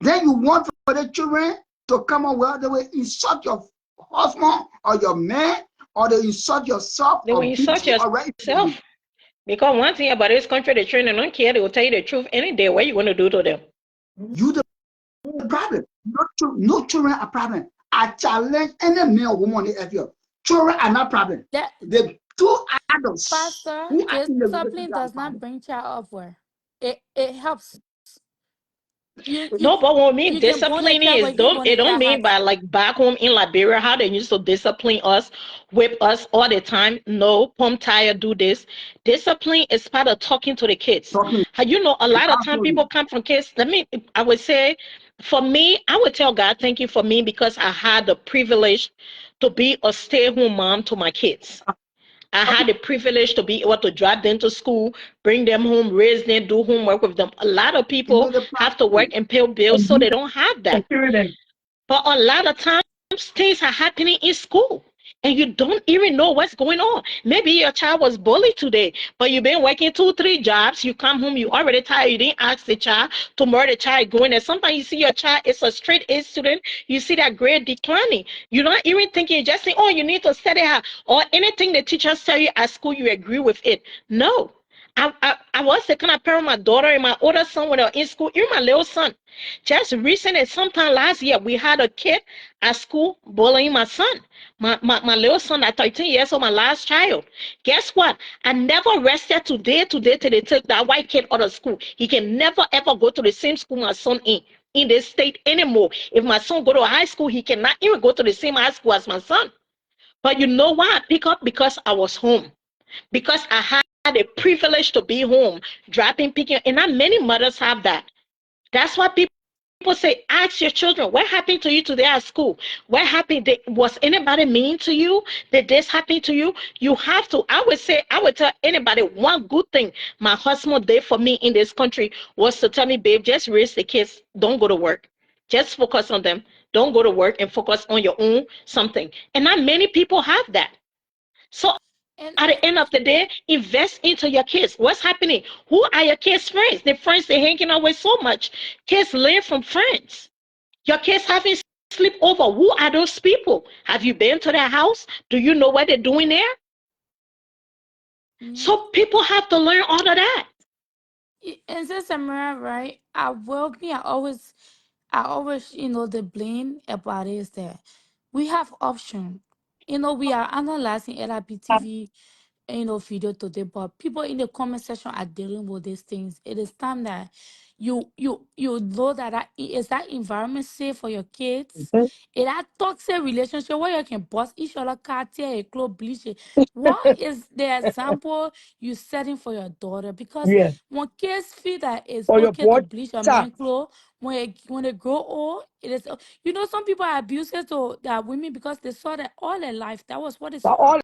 Then you want for the children to come on well, they will insult your husband or your man, or they insult yourself Then when or you beat search you already. yourself, because one thing about this country, the children don't care. They will tell you the truth any day. What you going to do to them? You the problem. No children are problem. I challenge any man or woman in the children are not problem. That The two adults Pastor, who are in the discipline relationship are the does not problem. bring child upward. It helps. You you No, but what I mean you can born a disciplining child, is but you can't born it a don't child mean heart. by like back home in Liberia how they used to discipline us, whip us all the time. No, pump tire, do this. Discipline is part of talking to the kids. Talking How a lot of time absolutely. people come from kids. I would say, for me, I would tell God, thank you for me because I had the privilege to be a stay-at-home mom to my kids. I had the privilege to be able to drive them to school, bring them home, raise them, do homework with them. A lot of You know people the have to work problem. and pay bills, so they don't have that. But a lot of times things are happening in school and you don't even know what's going on. Maybe your child was bullied today, but you've been working 2, 3 jobs. You come home, you already tired. You didn't ask the child. Tomorrow the child going there. Sometimes you see your child is a straight A student. You see that grade declining. You're not even thinking, just saying, oh, you need to study her. Or anything the teachers tell you at school, you agree with it. No. I was the kind of parent, my daughter and my older son when they were in school, even my little son. Just recently, sometime last year, we had a kid at school bullying my son, my little son at 13 years old, my last child. Guess what? I never rested today till they took that white kid out of school. He can never ever go to the same school my son in this state anymore. If my son go to high school, he cannot even go to the same high school as my son. But you know why I pick up? Because I was home. Because I had a privilege to be home, dropping, picking, and not many mothers have that. That's why people say, ask your children, what happened to you today at school? What happened? Was anybody mean to you? Did this happen to you? You have to. I would say, I would tell anybody one good thing my husband did for me in this country was to tell me, babe, just raise the kids. Don't go to work. Just focus on them. Don't go to work and focus on your own something. And not many people have that. So And at the end of the day, invest into your kids. What's happening? Who are your kids' friends? The friends they're hanging out with so much. Kids learn from friends. Your kids having sleepover. Who are those people? Have you been to their house? Do you know what they're doing there? yeah. So people have to learn all of that. And since Samara, right? I always, the blame about it is that we have option. We are analyzing LRPTV video today, but people in the comment section are dealing with these things. It is time that you know is that environment safe for your kids. Mhm. Is that toxic relationship where you can bust each other car, tear a clothes, bleach it. What is the example you setting for your daughter? Because Yeah. when kids feel that it's Or your okay to boy, bleach a cha. man clothes, when they grow old, it is. Some people are abusive to their women because they saw that all their life. That was what they That saw. all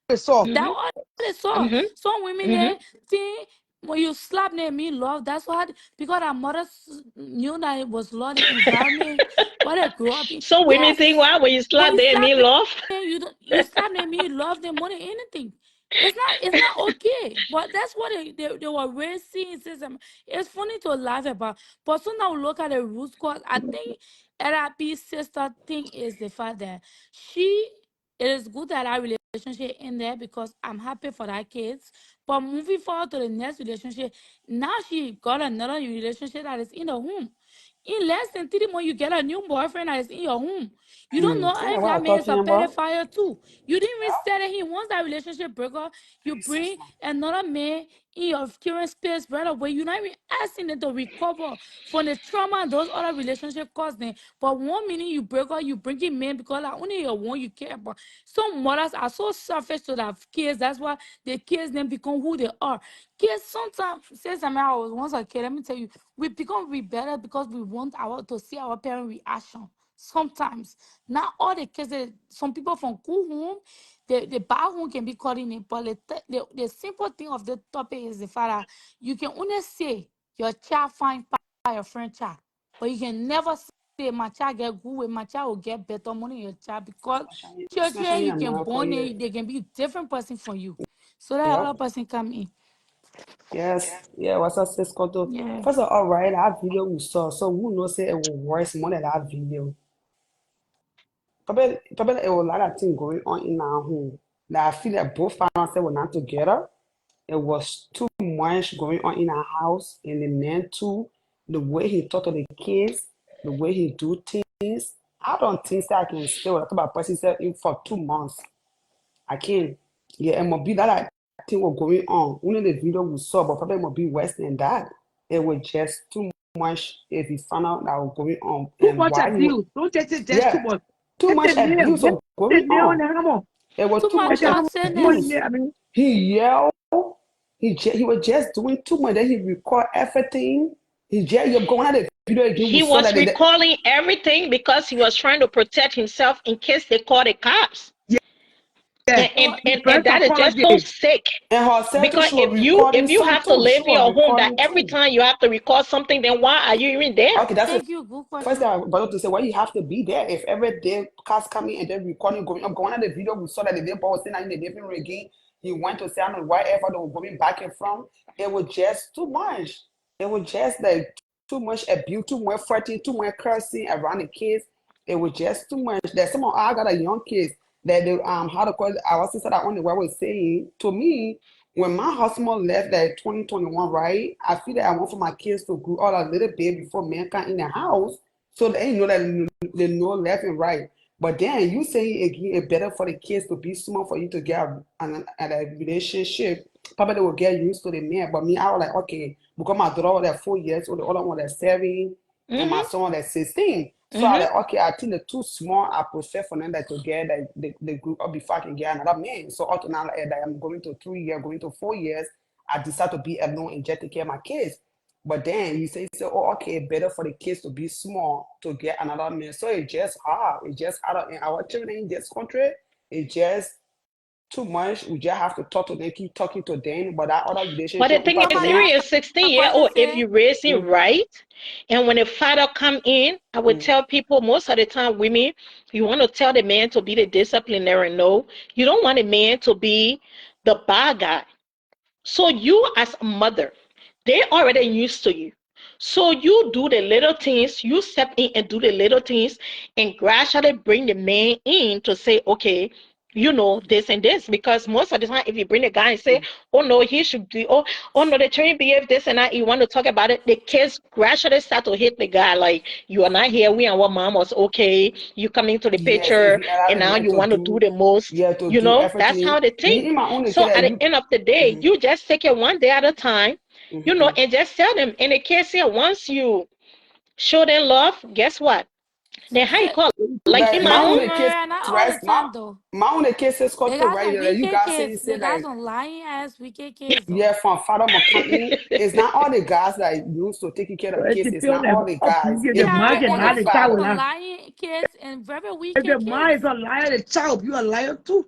they saw. That Mhm. all they saw. Mhm. Some women Mhm. they think when you slap them mean love. That's what because our mothers knew that it was love the environment what they grew up in. Some women think, Yes. wow, when you When slap you them, slap me love. them, you slap them mean you love them more than anything. It's not okay. But that's what they were raised seeing system. It's funny to laugh about. But so now look at the root cause. I think RIP sister thing is the fact that she it is good that our relationship in there because I'm happy for that kids. But moving forward to the next relationship, now she got another relationship that is in the home. In less than 3 months, you get a new boyfriend that is in your home. You don't know Yeah, if what that I'm man is a talking about. pedophile too. You didn't even say that he wants that relationship break up. You Maybe 6 bring months. another man in your current space right away. You're not even asking them to recover from the trauma those other relationships caused them. But 1 minute you break up, you bring in men because like only your one you care about. Some mothers are so selfish to their kids. That's why the kids then become who they are. Kids sometimes, since I was once a kid, let me tell you, we become rebellious because we want to see our parent reaction. Sometimes, not all the kids. Some people from cool home, the bad home can be caught in it. But the simple thing of the topic is the fact that you can only say your child find by your friend child, but you can never say my child get good with my child will get better money than your child because children Especially in you can America, born yeah. in, they can be different person from you. So that Yep. other person come in. Yes. Yeah, what's up, Cisco? Yeah. First of all, right, that video we saw, so who knows say it was worse more than that video. Probably it was a lot of things going on in our home. That I feel that both parents were not together. It was too much going on in our house, and the man too, the way he talk to the kids, the way he do things. I don't think that I can stay with a person said for 2 months. I can't. Yeah, it must be that thing was going on. Only the video we saw, but probably it must be worse than that. It was just too much if he found out that was going on Too and much why he was, abuse. Don't just say just too yeah, much. too Get the much nail. abuse Get was the going nail on on. the hammer. It was Too too much much Get the hammer on toxicness. abuse. there. I mean, He yelled. He was just doing too much. Then he record everything. He just you're going at the video again. We He saw was that. recalling everything because he was trying to protect himself in case they call the cops. yeah. And, and, But He and, and first that is just so apology. sick. And herself too, Because she was if recording you some have to too. live She in was your home that recording every too. time you have to record something, then why are you even there? Okay, that's the thank you. Good first thing question. I'm about to say. Why you have to be there? If every day cars coming and then recording going up, going at the video, we saw that the day Paul was saying in the living room again. He went to say, I don't know wherever they were going back and from. It was just too much. It was just like too much abuse, too much fighting, too much cursing around the kids. It was just too much. There's some I got a young kids that they how to call it. I was sister that only what I was saying to me. When my husband left that 2021, right? I feel that I want for my kids to grow up a little bit before men come in the house. So they know that they know left and right. But then you say again, it's better for the kids to be small for you to get a relationship. Probably they will get used to the man. But me, I was like, okay, because my daughter was like 4 years old, the other one was 7, and my Mm-hmm. son was 16. So I Mm-hmm. like, okay, I think they're too small. I prefer for them that to get that they grew up before I can get another man. So up to now that I'm going to 3 years, going to 4 years, I decide to be alone and just take care of my kids. But then you say, oh, okay, better for the kids to be small to get another man. So it's just hard. It's just hard in our children in this country. It's just too much. We just have to talk to them, keep talking to them. But that other But the relationship, thing over is, Somebody there, even asked a 16-year question old, if say, you raise him mm, right, and when the father come in, I would mm, tell people most of the time, women, you want to tell the man to be the disciplinary. No, you don't want a man to be the bad guy. So you as a mother, they already used to you. So you do the little things, you step in and do the little things, and gradually bring the man in to say, okay, this and this, because most of the time if you bring a guy and say, oh no, he should be, oh no, the children behave this and that, you want to talk about it, the kids gradually start to hit the guy like, you are not here, we and our mom was okay, you come into the Yes, if picture you allow and the now man you to want to do do, the most. yeah, to do That's how everything. they Me think. in my own So kid, at the you. end of the day, Mm-hmm, you just take it one day at a time, mm-hmm. and just tell them. And the kids here, once you show them love, guess what, then how you Sis, call, like in But my my Sis own. own kids, Maria, not all the right? time though. My own kids is called They to got right some there. You wicked guys say, kids. They got like, some lying ass wicked kids though. yeah, from Father McCartney. It's not all the guys that used to taking care of Well, kids. it It's depends not all on the guys. the It man Yeah, depends can they on the lie, got the they got child will father. some lie. lying kids and very If the wicked man is kids. a liar, the child will be a liar too.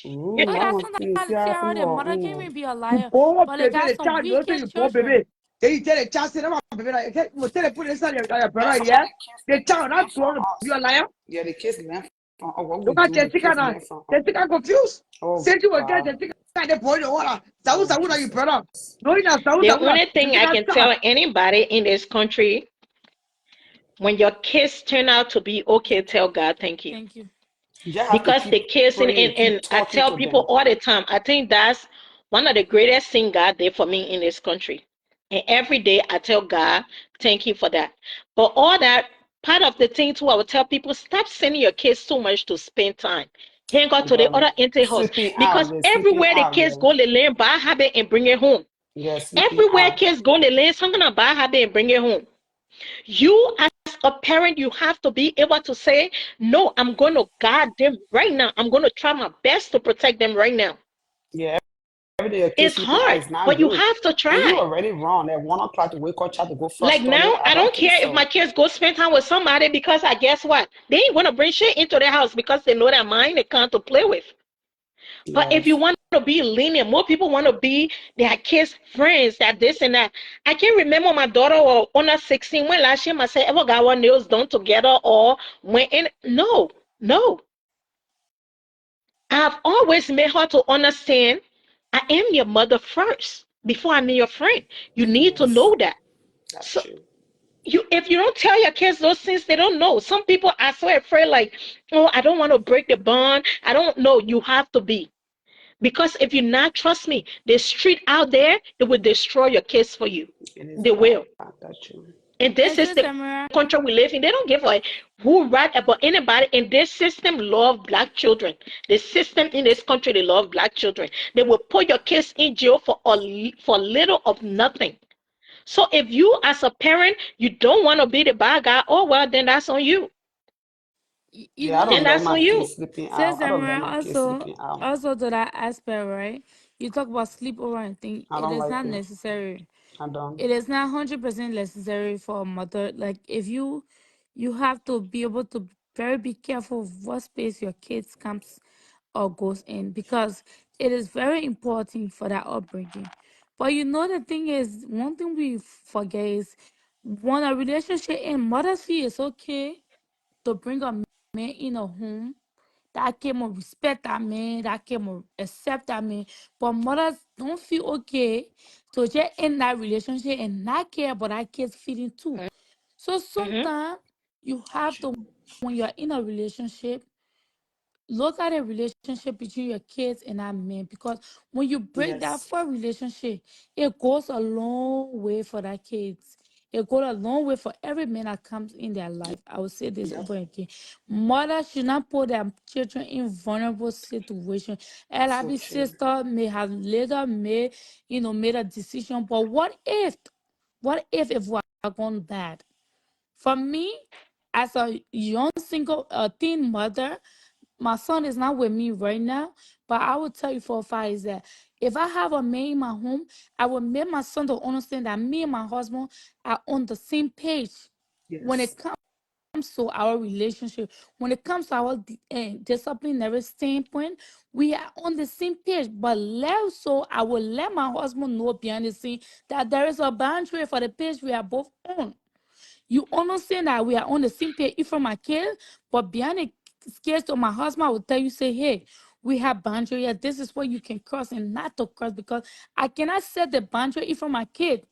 Oh That yeah, one sometimes thing, see how Sarah, the for mother can even be a You liar, poor but they baby, got the some child, you say wicked you poor children. baby. Then you tell the child, say, no, baby, like, okay, you tell the put inside your yeah, brother, sometimes yeah? The the kids child learn not from to be us. a liar. Yeah, the kids learn from us. What we Look at do, the Jessica kids now. learn from us. Jessica confused. Oh Say you again, God. Jessica, they pour the water. Oh Saúl, you Jesus. brother. No, you not The Saúl, only thing I Jessica, can stop. tell anybody in this country, when your kids turn out to be okay, tell God thank you. Thank you. You just have to Because keep the kids, and, praying, and, keep and I talking tell to people them. all the time, I think that's one of the greatest things God did for me in this country. And every day I tell God, thank you for that. But all that, part of the thing too, I would tell people, stop sending your kids too much to spend time. Hang out to the The other empty house. sleeping Because out, the sleeping everywhere the out, kids yeah. go, they learn bad habit and bring it home. Yeah, sleeping Everywhere out. kids go, they learn something about habit and bring it home. You, as a parent, you have to be able to say, no, I'm going to guard them right now. I'm going to try my best to protect them right now. Yeah, every day your kid It's sleeping out hard, is not but you good. have to And you try. already wrong. At 1 o'clock to wake up, try to go Like frustrated. now, I I don't don't think care if my so. kids go spend time with somebody, because I guess what? They ain't going to bring shit into their house because they know their mind they can't to play with. But if you Yes. want to be lenient, more people want to be their kids' friends, that this and that. I can remember my daughter was under 16 when last year I said, ever got our nails done together or went in. No, no. I've always made her to understand I am your mother first before I'm your friend. You need to Yes. know that. That's So true. if you don't tell your kids those things, they don't know. Some people are so afraid, like, oh, I don't want to break the bond. I don't know. You have to be. Because if you not, trust me, the street out there, it will destroy your kids for you. It is They bad. will. That's true. And And this is the Sister Maria, country we live in. They don't give a who right about anybody. And this system love black children. The system in this country, they love black children. They will put your kids in jail for little of nothing. So if you as a parent, you don't want to be the bad guy, oh well, then that's on you. you Yeah, I Then don't know, let that's my on you. kids sleeping out. I Sister don't let Maria, my kids also sleeping out. also to that aspect, right? You talk about sleepover and thing. I It don't is like not it. necessary. I don't. It is not 100% necessary for a mother. Like if you have to be able to be careful of what space your kids comes or goes in, because it is very important for that upbringing. But you know the thing is, one thing we forget is when a relationship in, mothers feel it's okay to bring a man in a home, that came will respect that man, that came will accept that man. But mothers don't feel okay to just end that relationship and not care about that kid's feeling too. So Hmm. sometimes you have to, when you're in a relationship, look at a relationship between your kids and that man, because when you break that Yes. first relationship, it goes a long way for that kids. It goes a long way for every man that comes in their life. I will say this Yep. over again. Mothers should not put their children in vulnerable situations. And I So be true. sister may have later made a decision. But what if we are gone bad? For me, as a young single teen mother, my son is not with me right now, but I will tell you for a fact is that if I have a man in my home, I will make my son to understand that me and my husband are on the same page when it Yes. comes to our relationship. When it comes to our disciplinary standpoint, we are on the same page. But less so, I will let my husband know behind the scene that there is a boundary for the page we are both on. You understand that we are on the same page from my kids, but behind the scares to my husband, I will tell you, say, hey, we have boundary here. This is where you can cross and not to cross, because I cannot set the boundary from my kid.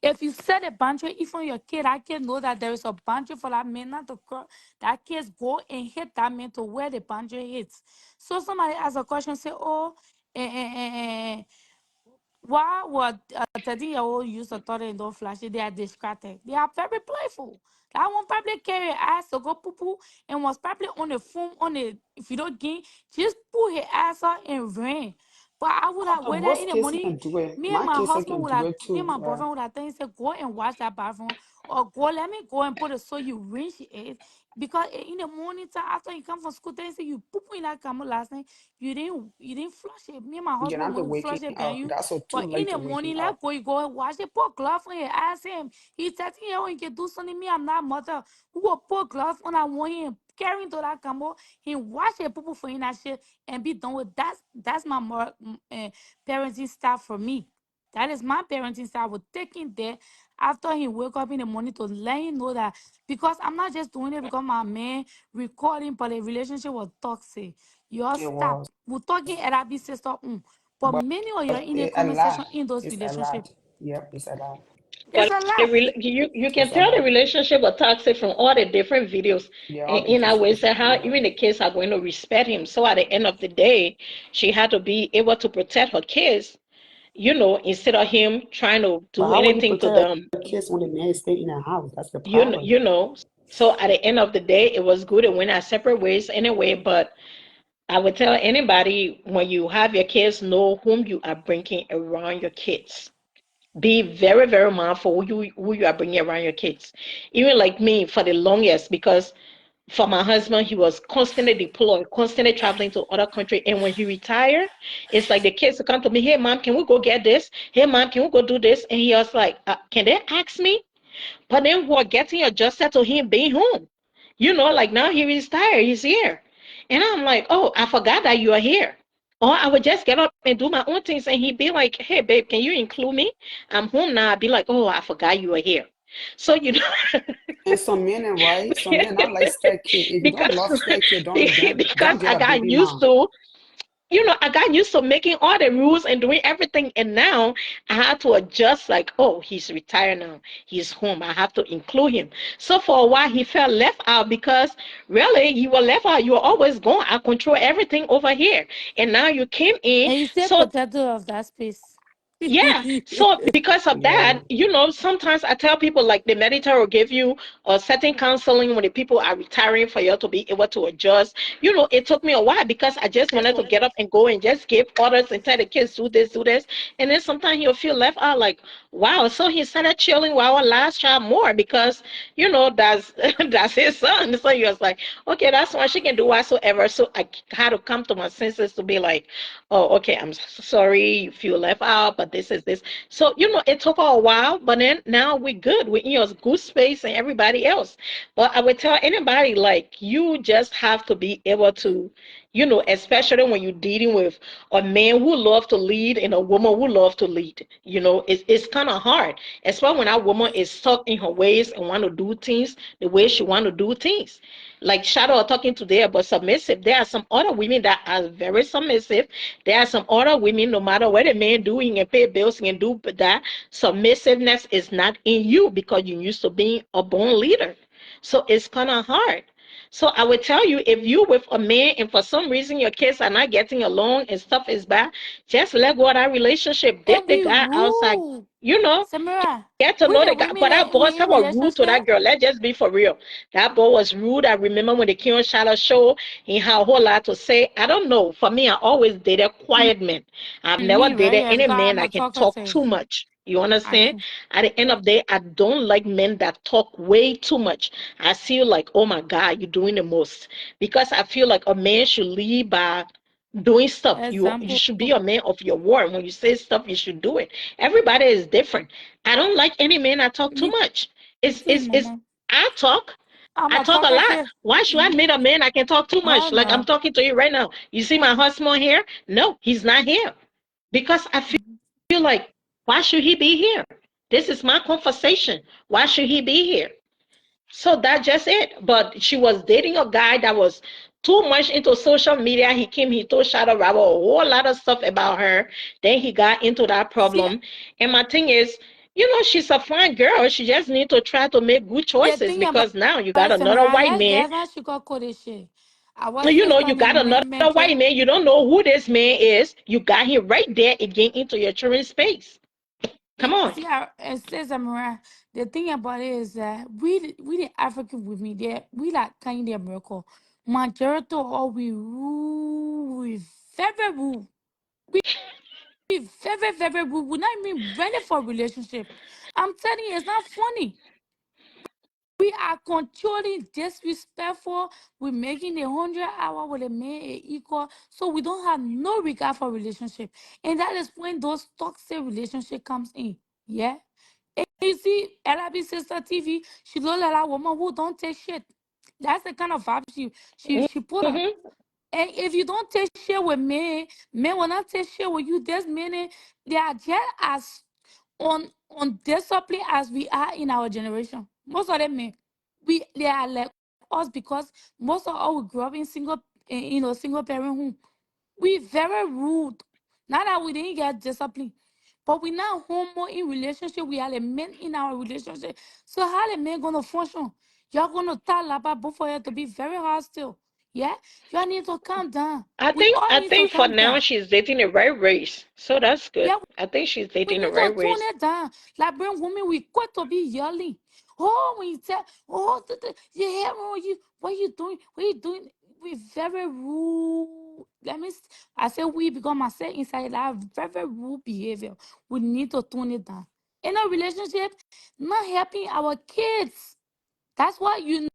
If you set a boundary, even your kid, that kid know that there is a boundary for that man not to cross. That kids go and hit that man to where the boundary hits. So somebody ask a question, say, oh, eh, eh, eh, eh, why would a 13-year-old use a toilet and don't flush it? They are distracted. They are very playful. That one probably carry her ass to go poo poo and was probably on the phone on the if you don't get just pull her ass out and ran. But I would have Although waited in most the kids morning. can do it. Me and My my kids husband can would do have it me and too. my Yeah. boyfriend would have things say go and wash that bathroom or go let me go and put it so you rinse it. Because in the morning time after you come from school, they say you poop in that camel last night. You didn't flush it. Me and my You're husband not when we waking flush it, up. you. That's so too But in late to the waking morning, up. let go, you go and wash it, put glove on it, ask him. He's 13-year-old and can do something. Me, I'm not mother. Who will put glove on I want him carrying to that camo, he wash it, people for him that shit and be done with that's my more parenting style for me. That is my parenting style. I would take him there after he wake up in the morning to let him know that because I'm not just doing it because my man recording, but the relationship was toxic. You all It stop. was. We're talking Arabic sister. But But many of you in a a lot. conversation in those It's a lot. relationships. Yep, it's a lot. It's But a lot. you can It's a tell the lot. relationship was toxic from all the different videos. Yeah, all And the in a way, different. say how Yeah. even the kids are going to respect him. So at the end of the day, she had to be able to protect her kids, instead of him trying to But do how will you anything to protect them, your kids when the man stay in the house? That's the you know, problem. you know. So at the end of the day, it was good and went our separate ways anyway. But I would tell anybody when you have your kids, know whom you are bringing around your kids. Be very, very mindful who you are bringing around your kids. Even like me for the longest, because for my husband, he was constantly deployed, constantly traveling to other countries. And when he retired, it's like the kids would come to me, hey, mom, can we go get this? Hey, mom, can we go do this? And he was like, can they ask me? But then we're getting adjusted to him being home. Like now he retired, he's here. And I'm like, oh, I forgot that you are here. Or I would just get up and do my own things. And he'd be like, hey, babe, can you include me? I'm home now. I'd be like, oh, I forgot you were here. So, And some men are right. Some men not like scared kid. If you don't because love scared kid, don't because get I a got baby used mom. to I got used to making all the rules and doing everything. And now I had to adjust, like, oh, he's retired now. He's home. I have to include him. So for a while, he felt left out because really, you were left out. You were always gone. I control everything over here. And now you came in. And you stay So protective of that space. yeah. So because of Yeah. that, sometimes I tell people like the mediator will give you a certain counseling when the people are retiring for you to be able to adjust. It took me a while because I just wanted to get up and go and just give orders and tell the kids do this, do this. And then sometimes he'll feel left out like, wow. So he started chilling with our last child more because, that's that's his son. So he was like, okay, that's why she can do whatsoever. So I had to come to my senses to be like, oh, okay, I'm sorry you feel left out, but this is this. So, it took a while, but then now we're good. We're in your good space and everybody else. But I would tell anybody, like, you just have to be able to, especially when you're dealing with a man who love to lead and a woman who love to lead. It's kind of hard, especially when that woman is stuck in her ways and want to do things the way she want to do things. Like Shadow are talking today about submissive. There are some other women that are very submissive. There are some other women, no matter what a man doing and pay bills and do that, submissiveness is not in you because you used to being a born leader. So it's kind of hard. So I would tell you, if you with a man and for some reason your kids are not getting along and stuff is bad, just let go of that relationship. Date And the be guy outside, rude. you know, Samira, get to we know the the guy. women But that that boy, we in some was rude to relationship. that girl. Let's just be for real. That boy was rude. I remember when the King Shadow show, he had a whole lot to say. I don't know. For me, I always dated quiet men. I've never Me, right? dated Yes, any because man I'm a that can talk talkative. too much. You I understand? can. At the end of the day, I don't like men that talk way too much. I feel like, oh my God, you're doing the most. Because I feel like a man should lead by doing stuff. You Example. should be a man of your word. When you say stuff, you should do it. Everybody is different. I don't like any man that talk too Me much. It's too, it's it's mama. I talk. I'm I a talk a lot. talkative. Why should I Mm-hmm. meet a man I can talk too Hell much? Like I'm no. talking to you right now. You see my husband here? No, he's not here. Because I Mhm. feel like, why should he be here? This is my conversation. Why should he be here? So that's just it. But she was dating a guy that was too much into social media. He came, he told Shadow Rabbit a whole lot of stuff about her. Then he got into that See, problem. And my thing is, she's a fine girl. She just need to try to make good The choices thing about because now you got it, another Samara, white man. let's not sugarcoat shit. Our sister You got named another Menke. white man. You don't know who this man is. You got him right there again into your children's space. Come You on. see, it says Samara. The thing about it is that we the African women, there we like kind of miracle. Majority of all we rule, we very rule. We very rule. We're not even ready for a relationship. I'm telling you, it's not funny. We are controlling, disrespectful. We're making 100 hours with a man equal, so we don't have no regard for relationship, and that is when those toxic relationship comes in. Yeah, and you see, LB sister TV, she look like a woman who don't take shit. That's the kind of vibe she put up. Hmm. And if you don't take shit with men, men will not take shit with you. There's many, they are just as on discipline as we are in our generation. Most of them men, they are like us because most of us we grew up in single parent home. We very rude. Not that we didn't get discipline, but we now homo in relationship. We are the men in our relationship. So how the men gonna function? You're gonna tell about both of you to be very hostile. Yeah, you need to calm down. We all I need to think for calm now down. she's dating the right race. So that's good. Yeah, I think she's we dating the need to right tone race. it down. Like bring women, we got to be yelling. Oh, when you tell, oh, you hear what you doing? What you doing? We very rude. I say we because myself inside that very rude behavior. We need to tone it down. In a relationship, not helping our kids. That's why they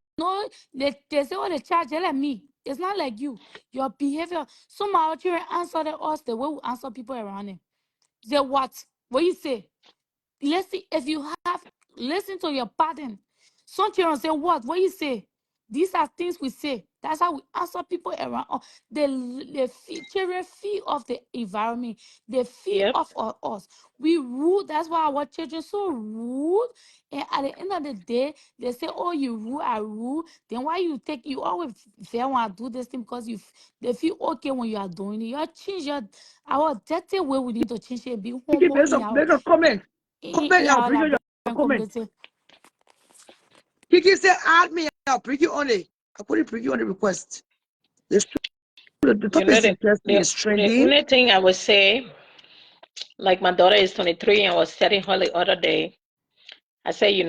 say, oh, the child just like me. It's not like you. Your behavior. Some of our children answer us the way we answer people around them. Say what? What you say? Listen, if you have listen to your pattern. Some children say what you say. These are things we say. That's how we answer people around. Children feed off the environment. They feed Yep. off of us. We rude. That's why our children so rude. And at the end of the day, they say, "Oh, you rude, I rude." Then why you always fair when I do this thing because they feel okay when you are doing it. You change our dirty way. We need to change it. Be Kiki, homo in there's a comment. Comment in your our bring your Liberian comment. community. Kiki say add me up, bring you on it. I couldn't bring you on the request. The You topic know is interesting, it's the trending. only thing I would say, like my daughter is 23 and I was telling her the other day, I say,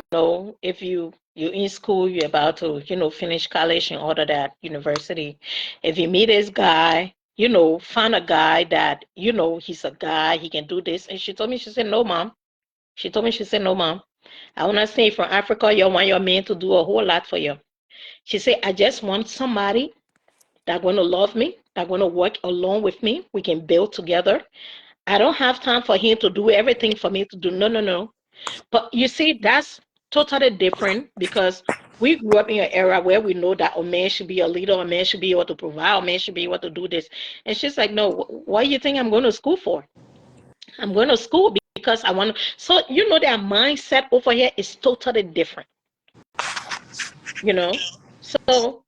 if you in school, you're about to, finish college and all of that, university. If you meet this guy, find a guy that, he's a guy, he can do this. And she told me, she said, no, mom. She told me, she said, no, mom. I want to say from Africa, you want your man to do a whole lot for you. She said, I just want somebody that's going to love me, that's going to work along with me. We can build together. I don't have time for him to do everything for me to do. No, no, no. But you see, that's totally different because we grew up in an era where we know that a man should be a leader, a man should be able to provide, a man should be able to do this. And she's like, no, what do you think I'm going to school for? I'm going to school because I want to. So, their mindset over here is totally different, you know? So,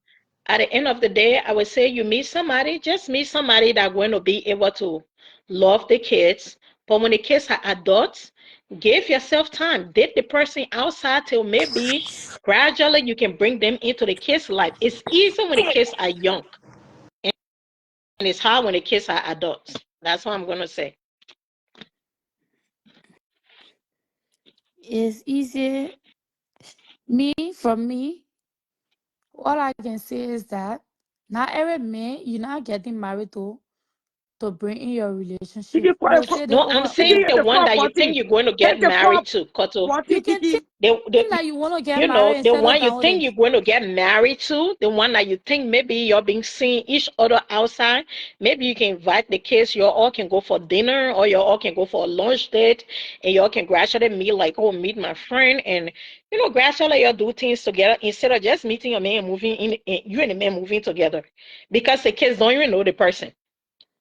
at the end of the day, I would say you meet somebody, just meet somebody that's going to be able to love the kids. But when the kids are adults, give yourself time. Date the person outside till maybe gradually you can bring them into the kids' life. It's easy when the kids are young, and it's hard when the kids are adults. That's what I'm going to say. It's easy. For me, all I can say is that not every man you're not getting married to bring in your Kiki, relationship. They say they No, I'm over Kiki, saying it's the a one call that you think party. you're going to get It's a call married to, Koto. party, you can Kiki. think that you want to get married and The settle one you down with think it. you're going to get married to, the one that you think maybe you're being seeing each other outside, maybe you can invite the kids, you all can go for dinner or you all can go for a lunch date and you all can gradually meet, like, oh, meet my friend. And, gradually you do things together instead of just meeting a man and moving in, you and the man moving together because the kids don't even know the person.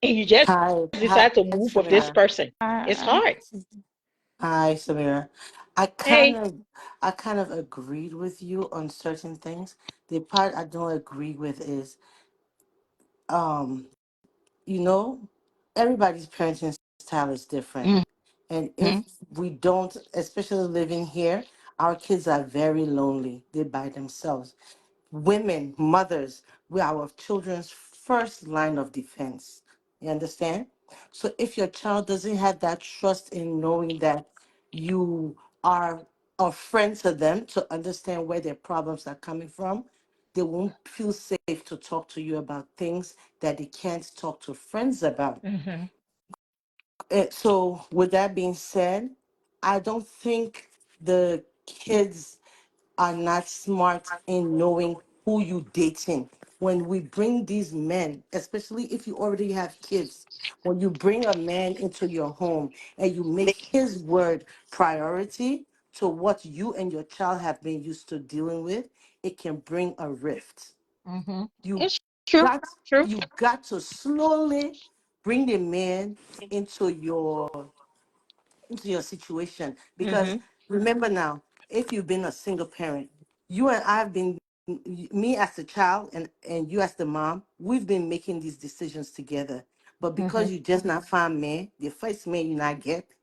And you just Hi, decide to move with this Samira. person. It's Uh, hard. Hi, Samira. I kind Hey, of, I kind of agreed with you on certain things. The part I don't agree with is, um, you know, everybody's parenting style is different. And if Mhm. we don't, especially living here, our kids are very lonely. They're by themselves. Women, mothers, we are our children's first line of defense. You understand? So if your child doesn't have that trust in knowing that you are a friend to them to understand where their problems are coming from, they won't feel safe to talk to you about things that they can't talk to friends about. Mhm. So, with that being said, I don't think the kids are not smart in knowing who you dating. When we bring these men, especially if you already have kids, when you bring a man into your home and you make his word priority to what you and your child have been used to dealing with, it can bring a rift. Mhm. You It's true. got True. you got to slowly bring the man into your situation, because Mhm. remember now, if you've been a single parent, you and I've been, me as a child and you as the mom, we've been making these decisions together. But because Mhm. you just not find man, the first man you not get,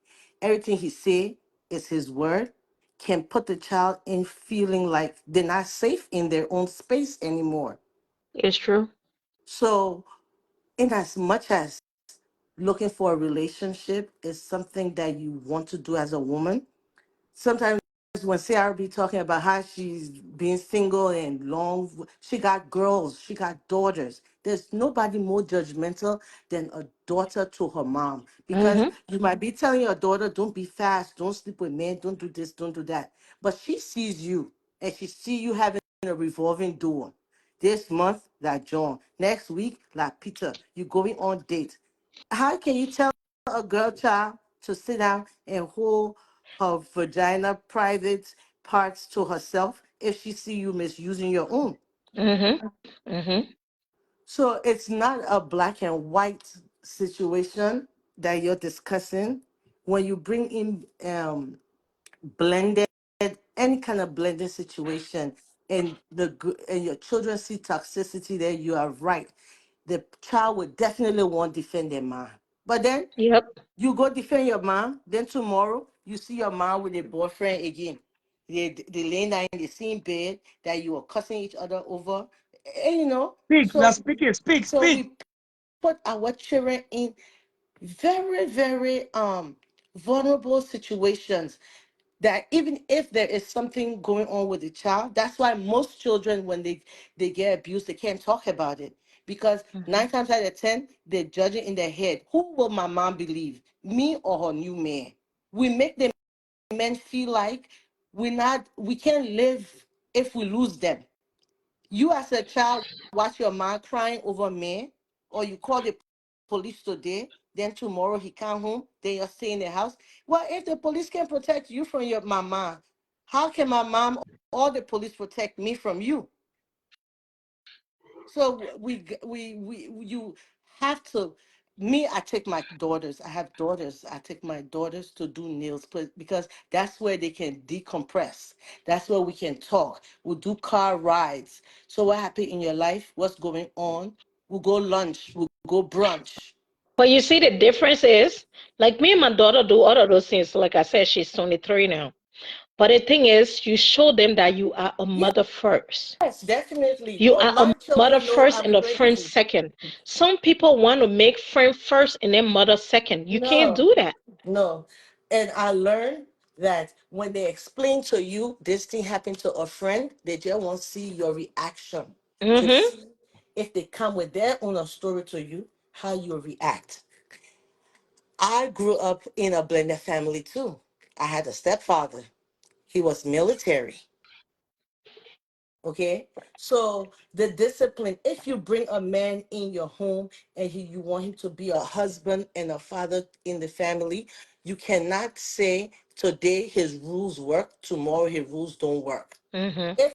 everything he say is his word, can put the child in feeling like they're not safe in their own space anymore. It's true. So in as much as looking for a relationship is something that you want to do as a woman, sometimes when Sarah be talking about how she's being single and long, she got girls, she got daughters. There's nobody more judgmental than a daughter to her mom, because Mhm. you might be telling your daughter, don't be fast, don't sleep with men, don't do this, don't do that. But she sees you and she see you having a revolving door. This month, like John. Next week, like Peter. You going on date. How can you tell a girl child to sit down and hold her vagina private parts to herself if she see you misusing your own? Mhm. Mhm. So it's not a black and white situation that you're discussing. When you bring in blended, any kind of blended situation, and and your children see toxicity there, you are right. The child would definitely want to defend their mom. But then Yep. you go defend your mom, then tomorrow you see your mom with a boyfriend again. They laying down in the same bed that you are cussing each other over. And, Speak. You're so speaking. Speak. so Speak. we put our children in very, very vulnerable situations, that even if there is something going on with the child, that's why most children, when they get abused, they can't talk about it, because Mhm. 9 times out of 10 they're judging in their head, who will my mom believe, me or her new man? We make the men feel like we can't live if we lose them. You as a child watch your mom crying over me, or you call the police today, then tomorrow he come home, then you're staying in the house. Well, if the police can protect you from your mama, how can my mom or the police protect me from you? So you have to. Me, I take my daughters. I have daughters. I take my daughters to do nails, because that's where they can decompress. That's where we can talk. We'll do car rides. So what happened in your life? What's going on? We'll go lunch. We'll go brunch. But you see, the difference is, like me and my daughter do all of those things. Like I said, she's 23 now. But the thing is, you show them that you are a mother first. Yes, definitely. You A are lot a of mother children know first I'm and a friend crazy. second. Some people want to make friend first and then mother second. You can't No. do that. No. And I learned that when they explain to you this thing happened to a friend, they just want to see your reaction, to Mm-hmm. see if they come with their own story to you, how you react. I grew up in a blended family too. I had a stepfather. He was military. Okay. So the discipline, if you bring a man in your home and you want him to be a husband and a father in the family, you cannot say today his rules work, tomorrow his rules don't work. Mm-hmm. If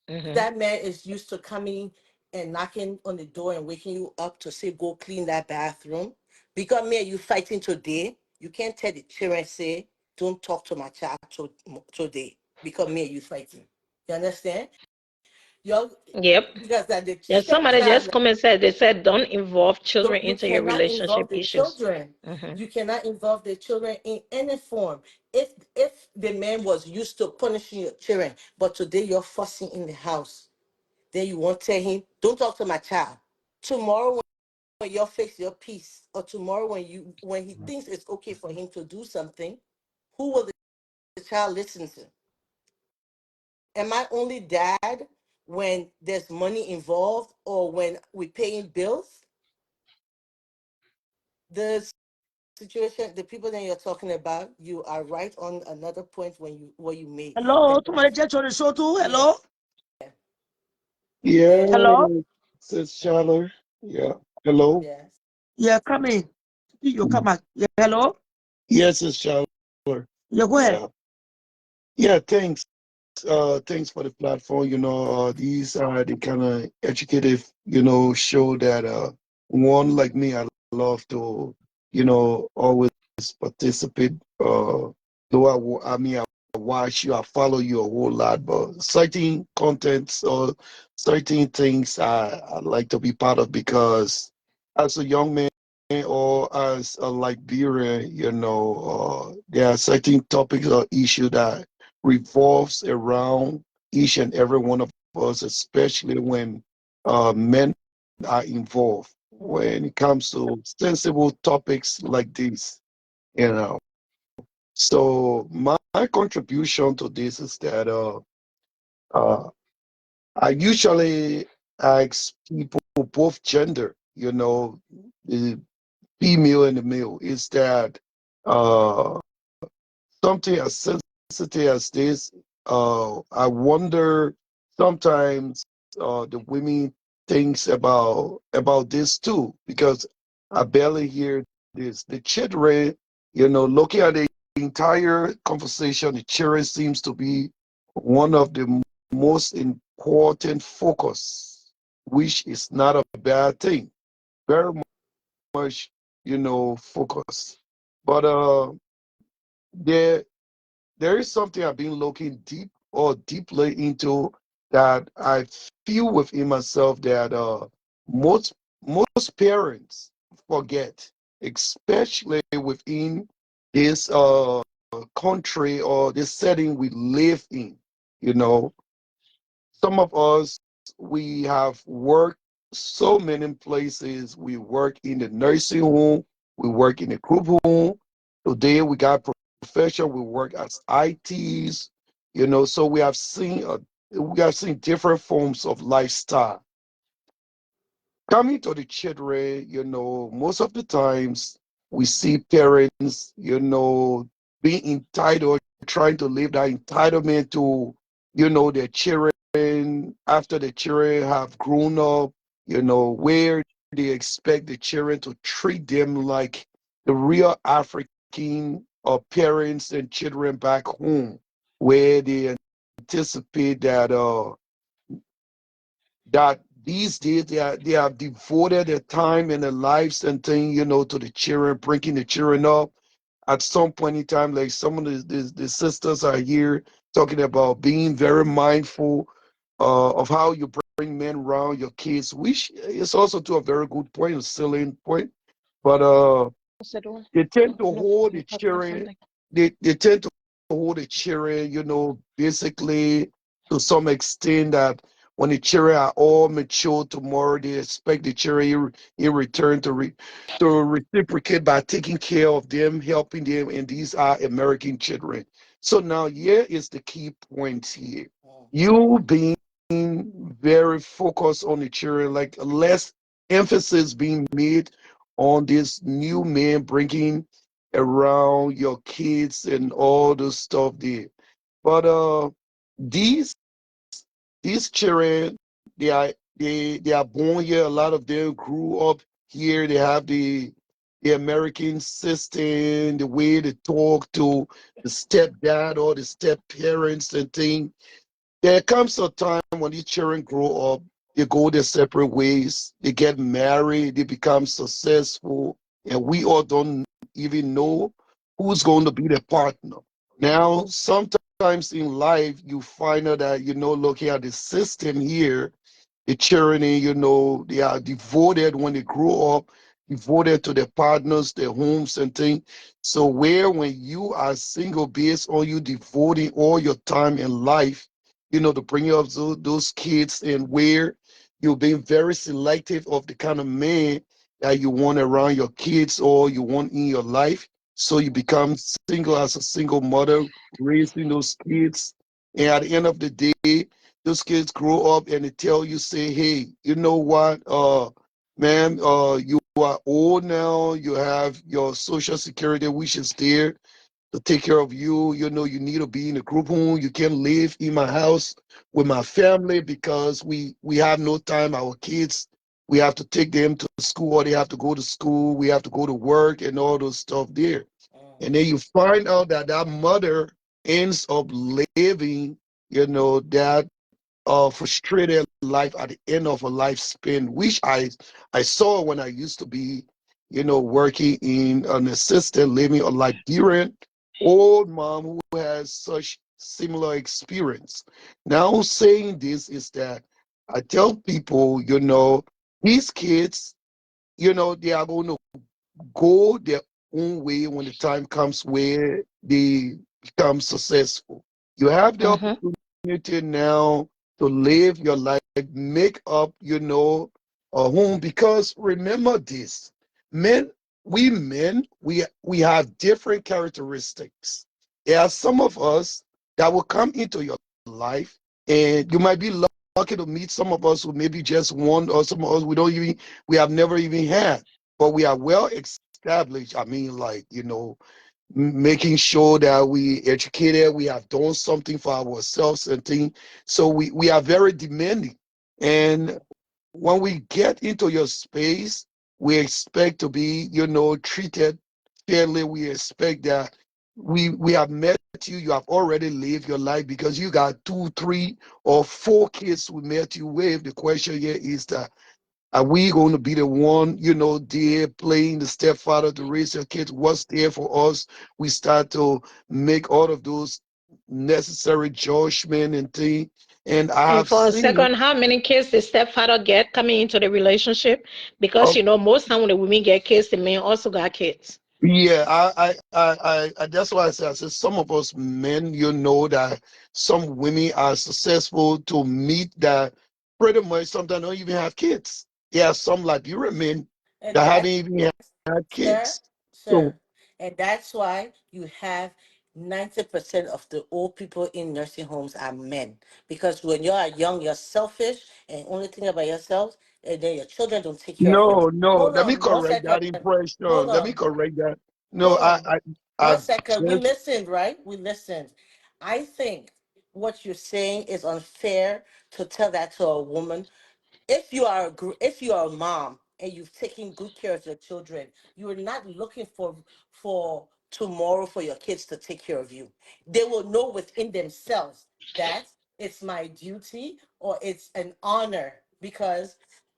Mm-hmm. that man is used to coming and knocking on the door and waking you up to say, go clean that bathroom, because me and you fighting today, you can't tell the children, say, don't talk to my child today, because me and you fighting. You understand? You're, Yep. because at the Yeah, same somebody just time, come and said they said don't involve children you into your cannot involve relationship the issues. children. Hmm. You cannot involve the children in any form. If the man was used to punishing your children, but today you're fussing in the house, then you won't tell him, don't talk to my child. Tomorrow when you're fix your peace, or tomorrow when he thinks it's okay for him to do something, who will the child listen to? Am I only dad when there's money involved or when we're paying bills? The situation, the people that you're talking about, you are right on another point what you made. Hello, somebody just on the show too. Yeah, Hello, Yeah, yes, hello. says Charlotte. Yeah. Hello. yes. Yeah, come in. You come back. Yeah, hello. Yes, it's Charlotte. Yeah, go ahead. Yeah. Yeah, thanks. Thanks for the platform. These are the kind of educative, show that one like me, I love to, always participate. Though I watch you, I follow you a whole lot, but certain contents or certain things I like to be part of because as a young man or as a Liberian, there are certain topics or issues that revolves around each and every one of us, especially when men are involved. When it comes to sensible topics like this, you know. So my contribution to this is that uh, I usually ask people both gender, the female and the male, is that uh, something as sensitive as this, I wonder sometimes the women thinks about this too, because I barely hear this. The children, looking at the entire conversation, the children seems to be one of the most important focus, which is not a bad thing. Very much, focus. But there there is something I've been looking deeply into that I feel within myself that most most parents forget, especially within this country or this setting we live in. You know, some of us, we have worked so many places. We work in the nursing home, we work in the group home. Today we got profession, we work as ITs, so we have seen different forms of lifestyle. Coming to the children, most of the times we see parents, being entitled, trying to live that entitlement to, their children after the children have grown up, where they expect the children to treat them like the real African parents and children back home, where they anticipate that these days they have devoted their time and their lives and thing, to the children, bringing the children up. At some point in time, like some of the sisters are here talking about being very mindful of how you bring men around your kids, which is also to a very good point, a selling point. But they tend to hold the children. They tend to hold the children, basically to some extent that when the children are all mature tomorrow, they expect the children in return to reciprocate by taking care of them, helping them, and these are American children. So now here is the key point here. You being very focused on the children, like less emphasis being made on this new man bringing around your kids and all the stuff there. But these these children, they are born here. A lot of them grew up here. They have the American system, the way they talk to the stepdad or the step parents and things. There comes a time when these children grow up, they go their separate ways, they get married, they become successful, and we all don't even know who's going to be their partner. Now, sometimes sometimes in life you find out that, looking at the system here, the children, they are devoted when they grow up, devoted to their partners, their homes and things. So where when you are single, based on you devoting all your time in life, to bring up those kids, and where you're being very selective of the kind of man that you want around your kids or you want in your life. So you become single as a single mother, raising those kids. And at the end of the day, those kids grow up and they tell you, say, hey, you know what, man, you are old now, you have your social security, which is there to take care of you. You need to be in a group home. You can't live in my house with my family because we have no time. Our kids, we have to take them to school, or they have to go to school. We have to go to work and all those stuff there. And then you find out that that mother ends up living, that frustrated life at the end of a lifespan, which I saw when I used to be, working in an assisted living, a Liberian old mom who has such similar experience. Now, saying this is that I tell people, these kids, they are going to go their own way when the time comes where they become successful. You have the Mm-hmm. opportunity now to live your life, make up, a home. Because remember this, men, we have different characteristics. There are some of us that will come into your life, and you might be lucky to meet some of us who maybe just one, or some of us we have never even had, but we are well established. I mean, like, making sure that we educated, we have done something for ourselves and things. So we are very demanding. And when we get into your space, we expect to be, treated fairly. We expect that we have met you, you have already lived your life because you got 2, 3, or 4 kids we met you with. The question here is that, are we going to be the one, there playing the stepfather to raise your kids? What's there for us? We start to make all of those necessary judgment and things. And I And have for a seen, second, how many kids the stepfather get coming into the relationship? Because most time when the women get kids, the men also got kids. yeah, that's why I said some of us men, that some women are successful to meet that pretty much sometimes don't even have kids. Yeah, some Liberian men And that haven't that's, even had sir, kids. So sir, and that's why you have 90% of the old people in nursing homes are men. Because when you are young, you're selfish and only think about yourself, and then your children don't take care of you. no, Hold let me on one correct second. that impression. Hold Let me on. correct that. No, Hold on. I One second. We just, listened, right? We listened. I think what you're saying is unfair to tell that to a woman. If you are a mom and you've taken good care of your children, you are not looking for tomorrow for your kids to take care of you. They will know within themselves that it's my duty or it's an honor, because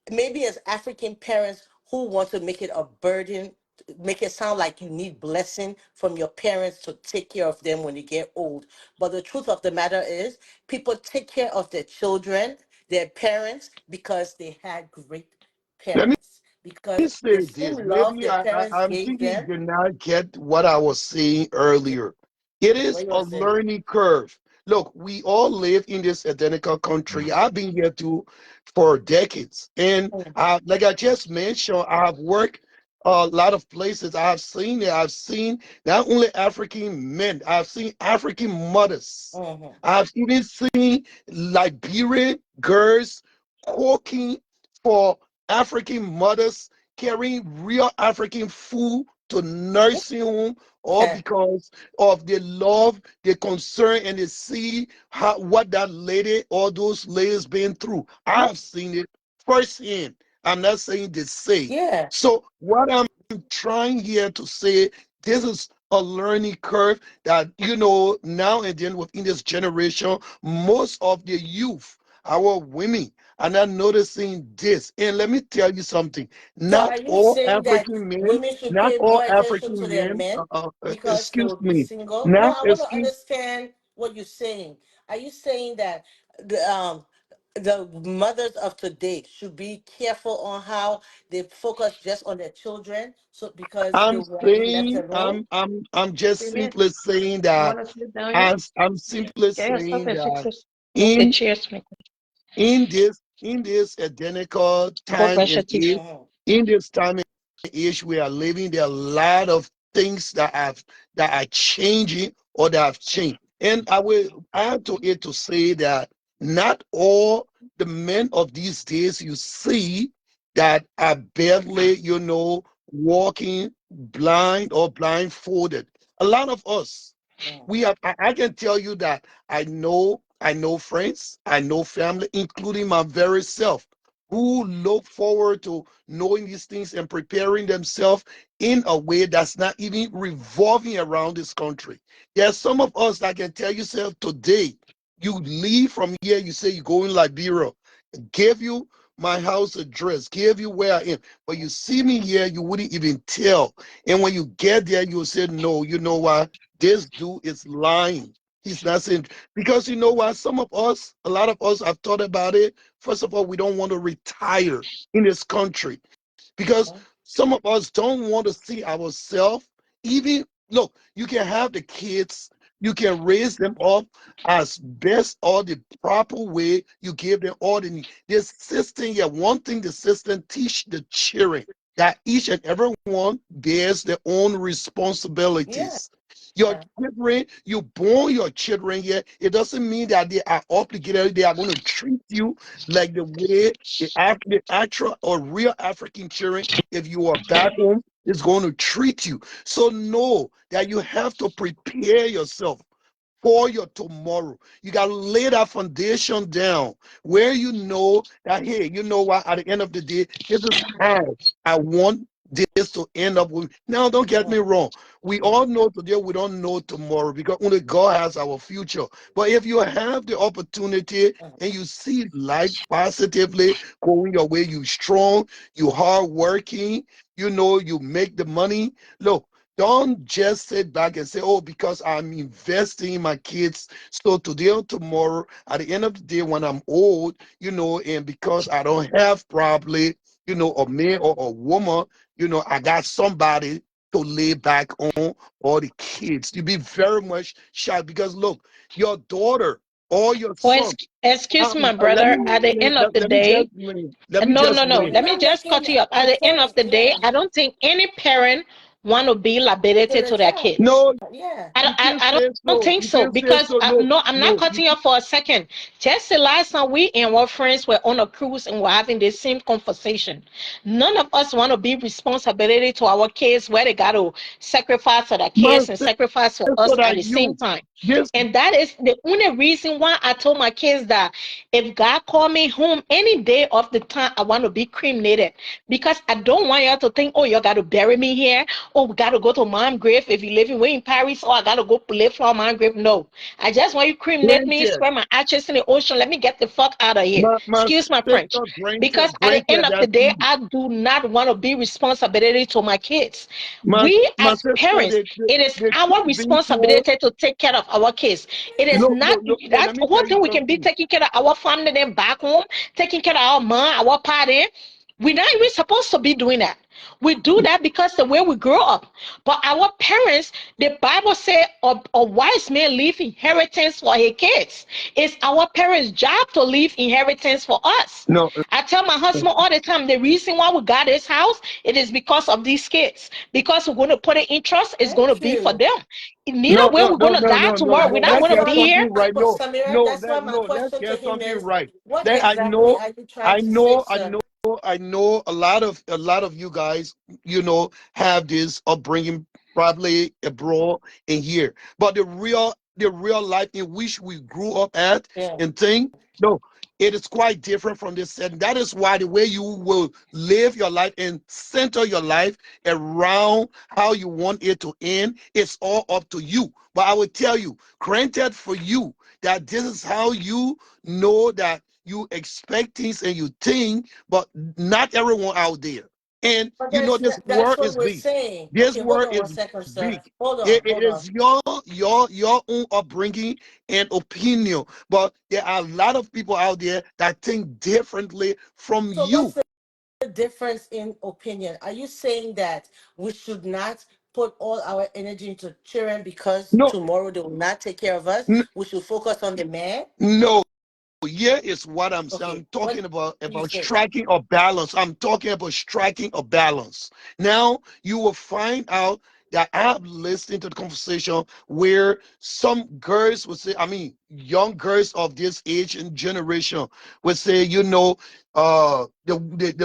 maybe as African parents who want to make it a burden, make it sound like you need blessing from your parents to take care of them when you get old. But the truth of the matter is, people take care of their children, their parents, because they had great let me parents, because say the this. same love Maybe their parents I'm gave thinking you them. did not get what I was saying earlier. It is What you a were saying. learning curve. Look, we all live in this identical country. I've been here too for decades. And Mm, like I just mentioned, I have worked a lot of places. I have seen it. I've seen not only African men, I've seen African mothers. mhm. I've even seen Liberian girls cooking for African mothers, carrying real African food to nursing home, all Okay. because of the love, the concern, and the see what that lady or those ladies been through. I've seen it firsthand. I'm not saying the same. Yeah. So what I'm trying here to say, this is a learning curve that, now and then within this generation, most of the youth, our women, are not noticing this. And let me tell you something, So are not you all saying that African men, women should not pay all more attention to African their men, men because they excuse will be me, single? No, not, I want to excuse, understand what you're saying. Are you saying that the mothers of today should be careful on how they focus just on their children, so because they I'm will be left saying, alone? I'm just Amen. simply saying You that want to sit down here? I'm simply Get yourself saying and fix that this. Move the in chairs, man. in this identical Go time brush your and teeth. age, Mhm. in this time and age we are living, there are a lot of things that are changing or that have changed. And I will add to it to say that not all the men of these days you see that are barely, walking blind or blindfolded. A lot of us, Mhm. we have I can tell you that I know friends, I know family, including my very self, who look forward to knowing these things and preparing themselves in a way that's not even revolving around this country. There's some of us that can tell yourself today, you leave from here, you say you go in Liberia, give you my house address, give you where I am. But you see me here, you wouldn't even tell. And when you get there, you'll say, no, you know what? This dude is lying. He's not saying, because you know what? Some of us, a lot of us have thought about it. First of all, we don't want to retire in this country because Mhm. some of us don't want to see ourselves. Even look, you can have the kids, you can raise them up as best or the proper way. You give them all the need. This system, yeah, one thing the system teach the children that each and every one bears their own Yeah. responsibilities. Your children, you born your children here. It doesn't mean that they are obligated. They are going to treat you like the way the actual or real African children, if you are back home, is going to treat you. So know that you have to prepare yourself for your tomorrow. You got to lay that foundation down where you know that, hey, you know what, at the end of the day, this is how I want this to end up with. Now, don't get me Mhm. wrong. We all know today, we don't know tomorrow because only God has our future. But if you have the opportunity and you see life positively going your way, you strong, you hardworking, you make the money. Look, don't just sit back and say, oh, because I'm investing in my kids. So today or tomorrow, at the end of the day, when I'm old, and because I don't have probably, a man or a woman, I got somebody to lay back on all the kids. You be very much shocked because look, your daughter or your Well, son. excuse my Let me brother. At the let, end of let, the let me day, just land. Let me no, just no, no. You're Let land. me not just making cut you up. At a the end of point. the day, Yeah. I don't think any parent want to be To liability the to their child. kids. No, Yeah. I, you don't- I, can I don't say I don't so. think You so can say because so. No, no, I'm not no. cutting you for a second. Just the last time we and our friends were on a cruise and we're having the same conversation. None of us want to be responsibility to our kids where they got to sacrifice for their Man, kids and sacrifice for so us at that the same time. this And that is the only reason why I told my kids that if God call me home any day of the time, I want to be cremated because I don't want y'all to think, oh, you got to bury me here. Oh, we got to go to mom's grave if you live way in Paris. Oh, I got to go live for mom's grave. No, I just want you cremate me, granted, spread my ashes in the ocean. Let me get the fuck out of here. my Excuse my French. sister, Because at the end granted of the that day, I do not want to be responsibility to my kids. my We my as sister, parents, it is the our truth being told, responsibility to take care of our kids. It is look, not look, look, look, that let me one tell you thing we can be something. taking care of our family, then back home, taking care of our mom, our party. We're not even supposed to be doing that. We do that because the way we grow up. But our parents, the Bible said, a wise man leave inheritance for his kids. It's our parents' job to leave inheritance for us. No, I tell my husband all the time, the reason why we got this house, it is because of these kids. Because we're going to put it in trust, it's going to Thank be for you. them. Neither no, way, no, we're no, going to no, die no, no, tomorrow. no. We're not Let's going to get be That's why here. something right. No, Samira, no, that's why my let's question to get him something is, right. what Then exactly are you trying I to say, know, I sir? know, I know a lot of you guys, have this upbringing probably abroad and here. But the real life in which we grew up at Yeah. and thing, no, it is quite different from this setting. That is why the way you will live your life and center your life around how you want it to end, it's all up to you. But I will tell you, granted for you that this is how you know that you expect things and you think, but not everyone out there. And But you know this that's word what is we're big. saying. This Okay, hold word on one is second, sir. big. It Hold on. is your own upbringing and opinion, but there are a lot of people out there that think differently from So what's you. the difference in opinion? Are you saying that we should not put all our energy into children because No, tomorrow they will not take care of us? n- We should focus on the man? no. Here is what I'm saying. I'm Okay, talking what do you about say? striking a balance. I'm talking about striking a balance. Now you will find out that I'm listening to the conversation where some girls would say, I mean, young girls of this age and generation would say, the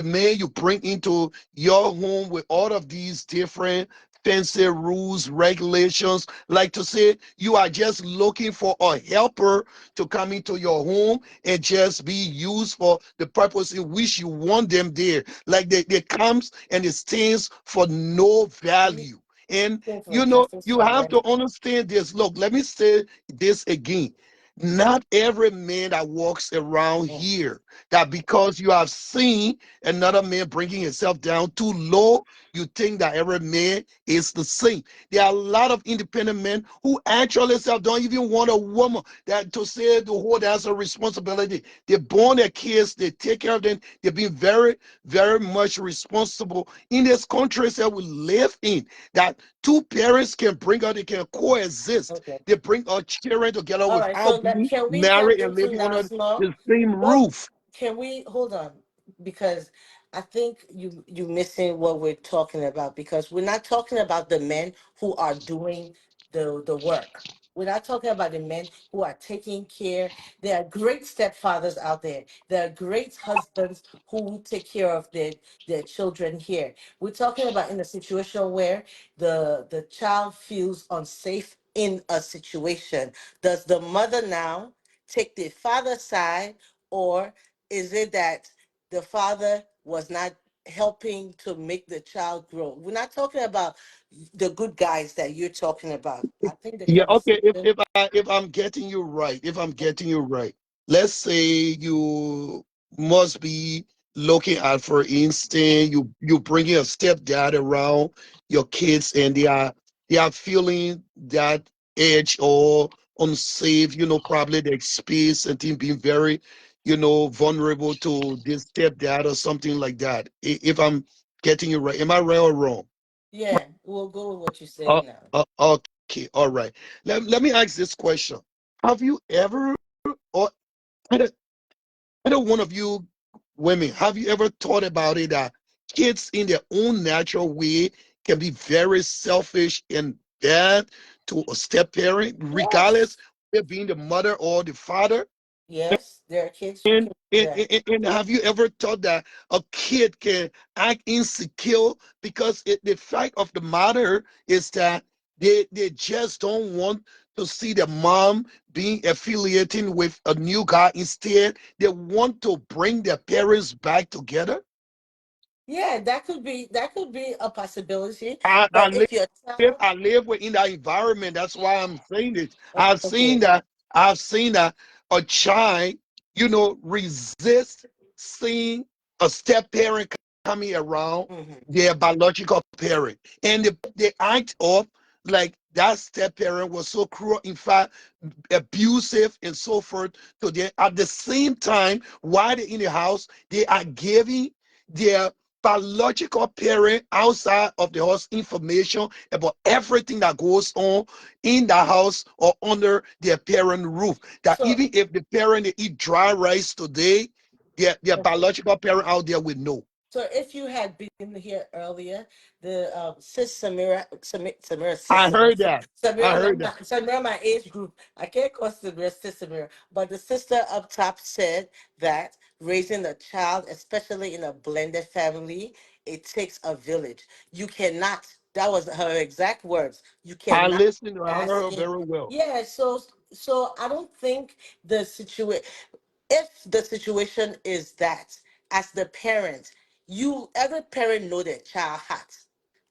man you bring into your home with all of these different fancy rules, regulations, like to say you are just looking for a helper to come into your home and just be used for the purpose in which you want them there. Like they comes and it stands for no You value. And think for justice you have to already? understand this. Look, let me say this again. Not every man that walks around Mm, here, that because you have seen another man bringing himself down too low, you think that every man is the same. There are a lot of independent men who actually self don't even want a woman that to say the whole that's a responsibility. They born their kids, they take care of them. They've been very, very much responsible in this country that we live in. That two parents can bring out, they can coexist. okay. They bring our children together All right. So without that, being can we get married and into living under national? the same What roof. can we hold on? Because I think you missing what we're talking about, because we're not talking about the men who are doing the work. We're not talking about the men who are taking care. There are great stepfathers out there. There are great husbands who take care of their children here. We're talking about in a situation where the child feels unsafe in a situation. Does the mother now take the father's side, or is it that the father was not helping to make the child grow? We're not talking about the good guys that you're talking about. I think the Yeah, okay. conversation. If I'm getting you right, if I'm getting you right, let's say you must be looking at, for instance, you bringing a stepdad around your kids, and they are feeling that edge or unsafe. Probably the space and thing being very, vulnerable to this stepdad or something like that. If I'm getting you right, am I right or wrong? Yeah, we'll go with what you're Uh, saying now. okay, all right. Let me ask this question. Have you ever, or either, either one of you women, have you ever thought about it that kids in their own natural way can be very selfish and bad to a step parent, regardless Yes, of it being the mother or the father? yes, there are kids who And, can do and, that. and have you ever thought that a kid can act insecure because the fact of the matter is that they just don't want to see the mom being affiliating with a new guy. Instead, they want to bring their parents back together. Yeah, that could be a possibility. I, I But live if your child, I live within that environment. That's why I'm saying it. okay, I've seen that a child, resist seeing a step parent coming around hmm, their biological parent. And they act up like that step parent was so cruel, in fact, abusive and so forth to them. At the same time, while they're in the house, they are giving their biological parent outside of the house information about everything that goes on in the house or under their parent roof. That so even if the parent they eat dry rice today, their okay. biological parent out there will know. So if you had been here earlier, the sis Samira I sister, heard that. I heard that. Samira, my age group. I can't call Samira sister Samira, but the sister up top said that raising a child, especially in a blended family, it takes a village. You cannot. That was her exact words. You I cannot listened to her. I heard ask her in. very well. Yeah. So I don't think the situation, if the situation is that, as the parent, you every parent know their child heart.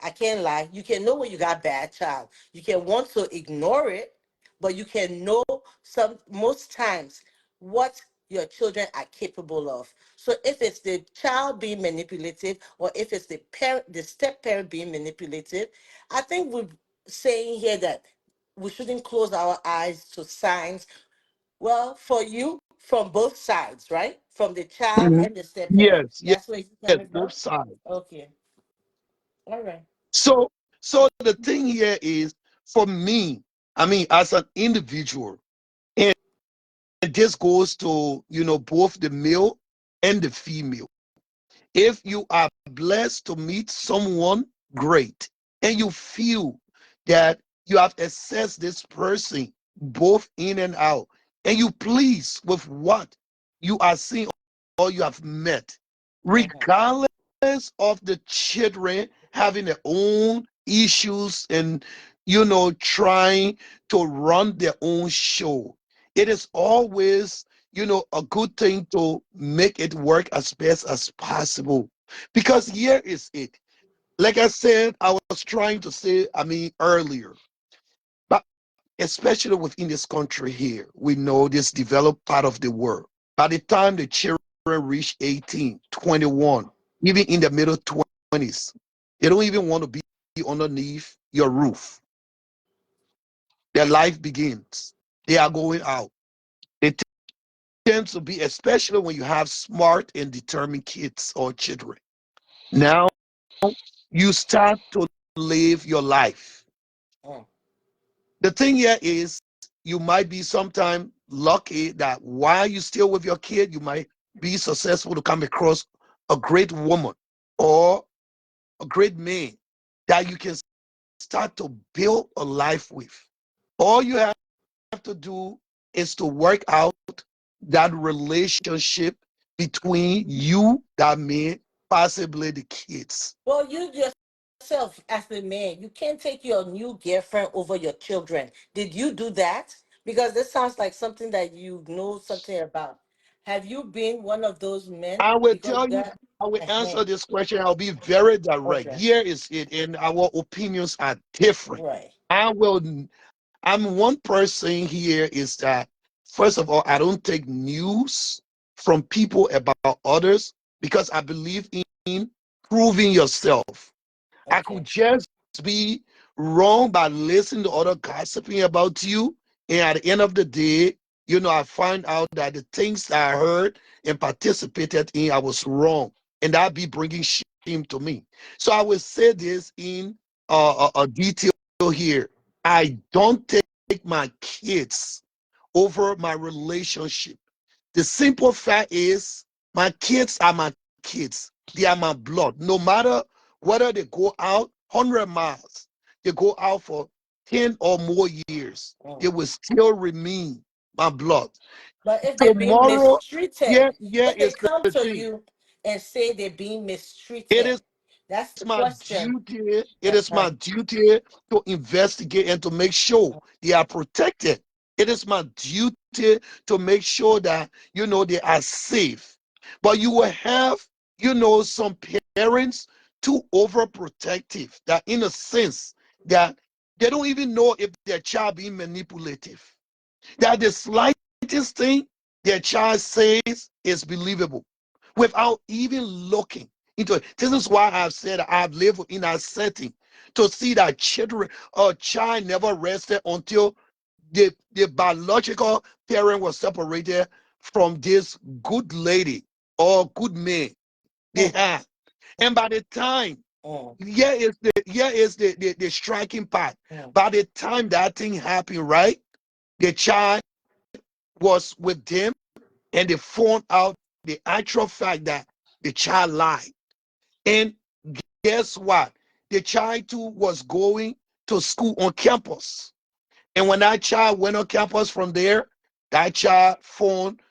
I can't lie. You can know when you got bad child. You can want to ignore it, but you can know some most times what your children are capable of. So if it's the child being manipulative, or if it's the parent, the step parent being manipulative, I think we're saying here that we shouldn't close our eyes to signs. Well, for you, from both sides, right? From the child Mhm. and the step parent. Yes, yes, That's where you're yes, coming from? both sides. Okay. All right. So, so the thing here is, for me, I mean, as an individual, and this goes to, both the male and the female. If you are blessed to meet someone great, and you feel that you have assessed this person both in and out, and you pleased with what you are seeing or you have met, Mm-hmm. regardless of the children having their own issues and, trying to run their own show, it is always, a good thing to make it work as best as possible. Because here is it. Like I said, I was trying to say, I mean, earlier, but especially within this country here, we know this developed part of the world. By the time the children reach 18, 21, even in the middle 20s, they don't even want to be underneath your roof. Their life begins. They are going out. They tends to be, especially when you have smart and determined kids or children. Now you start to live your life. Mm. The thing here is, you might be sometime lucky that while you still with your kid, you might be successful to come across a great woman or a great man that you can start to build a life with. All you have to do is to work out that relationship between you, that man, possibly the kids. Well, you yourself, as a man, you can't take your new girlfriend over your children. Did you do that? Because this sounds like something that you know something about. Have you been one of those men? I will Because tell you, that, I will uh answer this question. I'll be very direct. okay, Here is it, and our opinions are different. right, I will, I'm one person here is that, first of all, I don't take news from people about others because I believe in proving yourself. I could okay. just be wrong by listening to other gossiping about you. And at the end of the day, I find out that the things that I heard and participated in, I was wrong. And that be bringing shame to me. So I will say this in a detail here. I don't take my kids over my relationship. The simple fact is, my kids are my kids. They are my blood. No matter whether they go out 100 miles, they go out for 10 or more years, they Mm. will still remain my blood. But if they're being Tomorrow, mistreated, yeah, yeah, if they is come the to thing. you and say they're being It mistreated, is that's the my question. duty, it is Uh-huh. my duty to investigate and to make sure they are protected. It is my duty to make sure that they are safe. But you will have, some parents too overprotective, that in a sense that they don't even know if their child being manipulative. That the slightest thing their child says is believable without even looking into it. This is why I've said I've lived in a setting to see that children a child never rested until the biological parent was separated from this good lady or good man they Mm, had. And by the time, mm, here is the striking part. mm, By the time that thing happened, right? The child was with them, and they found out the actual fact that the child lied. And guess what? The child too was going to school on campus. And when that child went on campus from there, that child found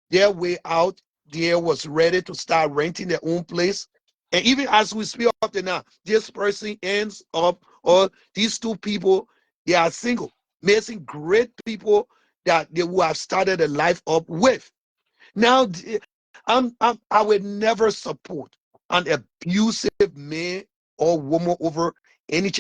their way out there, was ready to start renting their own place. And even as we speak up to now, this person ends up, or these two people, they are single, missing great people that they would have started a life up with. Now, I would never support an abusive man or woman over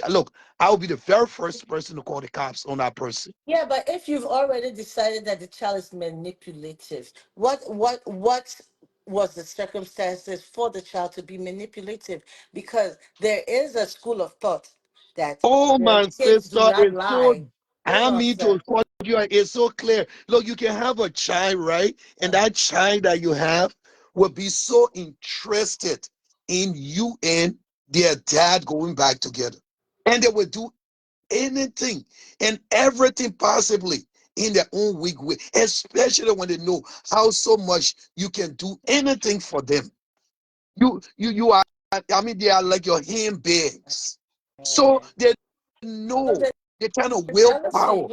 Look, I will be the very first person to call the cops on that person. Yeah, but if you've already decided that the child is manipulative, what was the circumstances for the child to be manipulative? Because there is a school of thought that Oh, my kids do sister, not it's so, lie. Hold I on, mean to sir. quote you, it's so clear. Look, you can have a child, right? And Uh, that child that you have will be so interested in you and their dad going back together. And they will do anything and everything possibly in their own weak way, especially when they know how so much you can do anything for them. You are, I mean, they are like your handbags. So they so know the the kind of jealousy, willpower.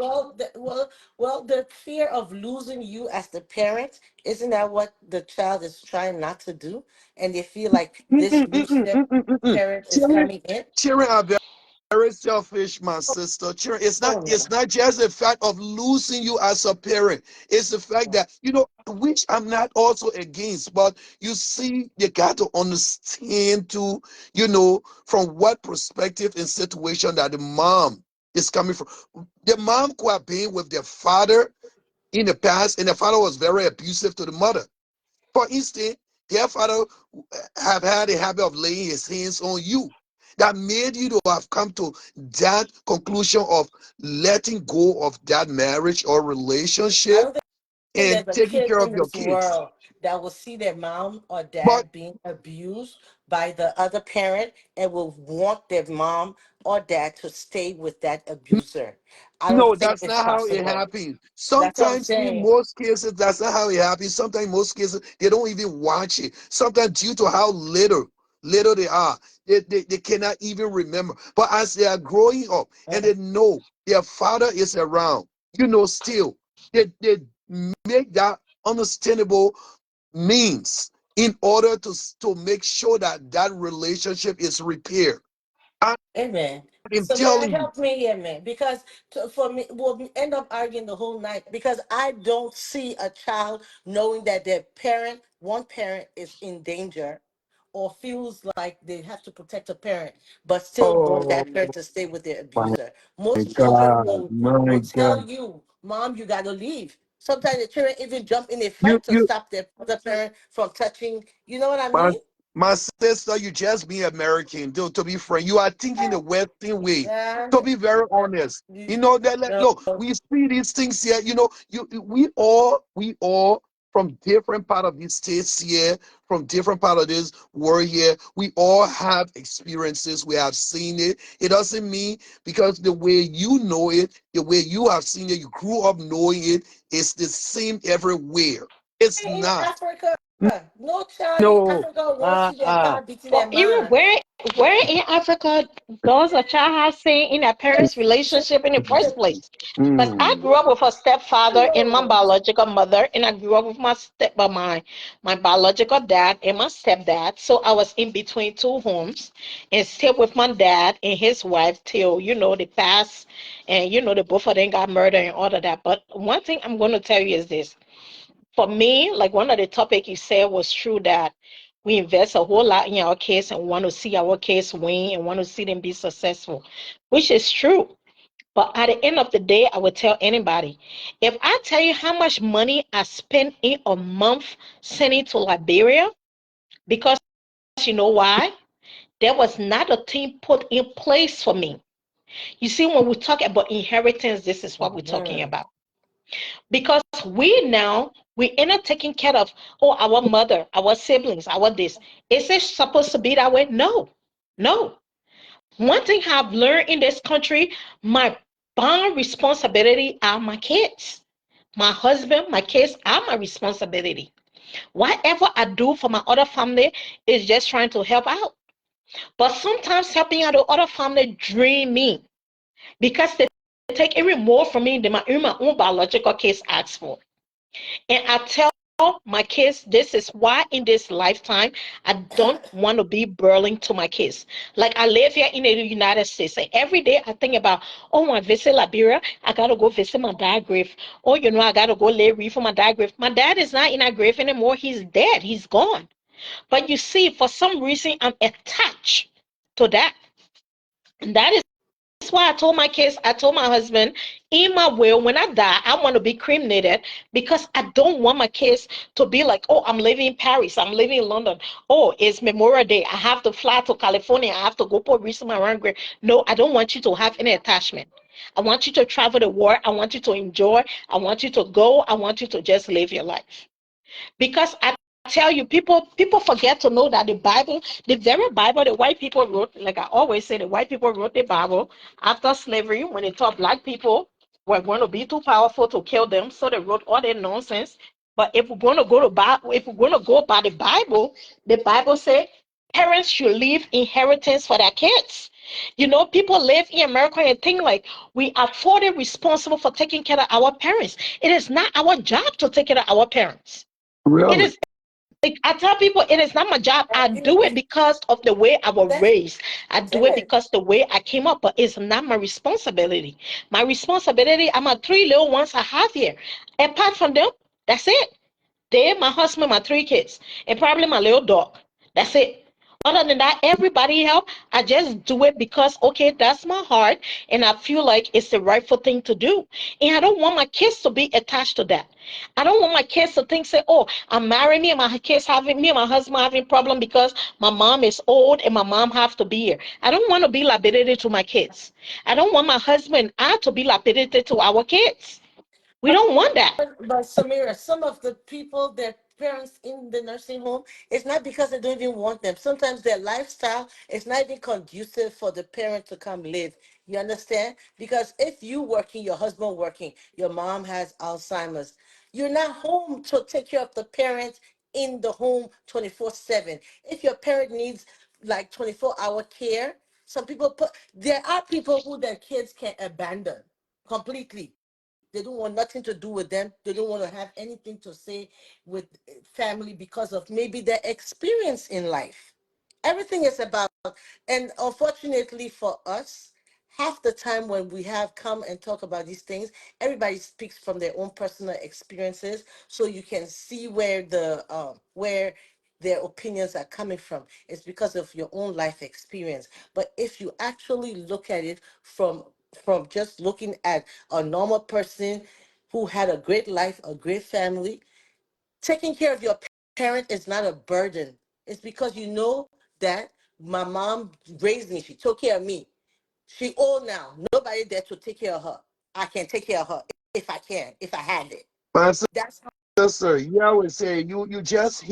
the fear of losing you as the parent, isn't that what the child is trying not to do? And they feel like Mm, this mm, new mm, mm, step mm, mm, mm, mm. parent is Children, coming in. children are very selfish, my sister. Children, Oh it's no. not just the fact of losing you as a parent. It's the fact that, which I'm not also against, but you see, you got to understand too, from what perspective and situation that the mom is coming from. The mom could have been with their father in the past, and the father was very abusive to the mother. For instance, their father have had a habit of laying his hands on you. That made you to have come to that conclusion of letting go of that marriage or I relationship don't think and there's a taking kid care in of your this kids. world that will see their mom or But dad being abused by the other parent and will want their mom or dad to stay with that abuser. I don't no, think that's it's not how it possible. happens. That's what I'm Sometimes, in saying. most cases, that's not how it happens. Sometimes, in most cases, they don't even watch it. Sometimes, due to how little they are, they cannot even remember. But as they are growing up and Mm. they know their father is around, still, they make that understandable means in order to make sure that that relationship is repaired. I Amen. am So man, telling you. help me here, man, because for me, we'll end up arguing the whole night because I don't see a child knowing that their one parent is in danger, or feels like they have to protect a parent, but still want Oh that parent to stay with their my abuser. Most children God, will my tell God. you, "Mom, you gotta leave." Sometimes the children even jump in a You, fight to you, stop their other parent from touching. You know what I my, mean? my sister, you just be American, to be frank. You are thinking the Western way. Yeah. To be very honest, that No. look, we see these things here. We all from different part of these states here, from different part of this world here. We all have experiences. We have seen it. It doesn't mean because the way you know it, the way you have seen it, you grew up knowing it, it's the same everywhere. It's In not. Africa, no child in No. Africa wants to see their dad beating Or their even man. where in Africa does a child have say in their parents' relationship in the first place? Because I Mm. grew up with a stepfather and my No. biological mother, and I grew up with my biological dad and my stepdad. So I was in between two homes and stayed with my dad and his wife till they passed, and the both of them got murdered and all of that. But one thing I'm going to tell you is this: for me, like one of the topic you said was true that we invest a whole lot in our kids and want to see our kids win and want to see them be successful, which is true. But at the end of the day, I would tell anybody, if I tell you how much money I spend in a month sending to Liberia, because you know why? There was not a thing put in place for me. You see, when we talk about inheritance, this is what we're talking Mhm. about. Because we end up taking care of our mother, our siblings, our this. Is it supposed to be that way? No. No. One thing I've learned in this country, my bond responsibility are my kids. My husband, my kids are my responsibility. Whatever I do for my other family is just trying to help out. But sometimes helping out the other family drain me because they take even more from me than my own biological kids ask for. And I tell my kids, this is why in this lifetime, I don't want to be burling to my kids. Like I live here in the United States, and every day I think about, oh, when I visit Liberia, I got to go visit my dad grave. Oh, I got to go lay wreath for my dad grave. My dad is not in that grave anymore. He's dead. He's gone. But you see, for some reason, I'm attached to that. And that is why I told my kids, I told my husband, in my will, when I die, I want to be cremated because I don't want my kids to be like, oh, I'm living in Paris, I'm living in London. Oh, it's Memorial Day. I have to fly to California. I have to go for my grave. No, I don't want you to have any attachment. I want you to travel the world. I want you to enjoy. I want you to go. I want you to just live your life. Because I tell you, people forget to know that the Bible, the very Bible the white people wrote, like I always say, the white people wrote the Bible after slavery when they thought black people were going to be too powerful to kill them, so they wrote all that nonsense. But if we're going to go to if we're going to go by the Bible say parents should leave inheritance for their kids. You know, people live in America and think like we are fully responsible for taking care of our parents. It is not our job to take care of our parents. It Really? is, like, I tell people it is not my job. I do it because of the way I was raised. I do it because the way I came up, but it's not my responsibility. My responsibility, I'm a three little ones I have here. Apart from them, that's it. They, my husband, my three kids, and probably my little dog. That's it. Other than that, everybody help. I just do it because, okay, that's my heart, and I feel like it's the rightful thing to do. And I don't want my kids to be attached to that. I don't want my kids to think, say, oh, I'm marrying me and my kids having me and my husband having problem because my mom is old and my mom have to be here. I don't want to be liability to my kids. I don't want my husband and I to be liability to our kids. We don't want that. But Samira, some of the people, their parents in the nursing home, it's not because they don't even want them. Sometimes their lifestyle is not even conducive for the parent to come live. You understand? Because if you working, your husband working, your mom has Alzheimer's, you're not home to take care of the parent in the home 24/7. If your parent needs like 24-hour care, some people put, there are people who their kids can abandon completely. They don't want nothing to do with them. They don't want to have anything to say with family because of maybe their experience in life. Everything is about, and unfortunately for us, half the time when we have come and talk about these things, everybody speaks from their own personal experiences, so you can see where their opinions are coming from. It's because of your own life experience. But if you actually look at it from just looking at a normal person who had a great life, a great family, taking care of your parent is not a burden. It's because you know that my mom raised me. She took care of me. She old now. Nobody there to take care of her. I can take care of her if I can, if I had it. My That's how. sister, you always say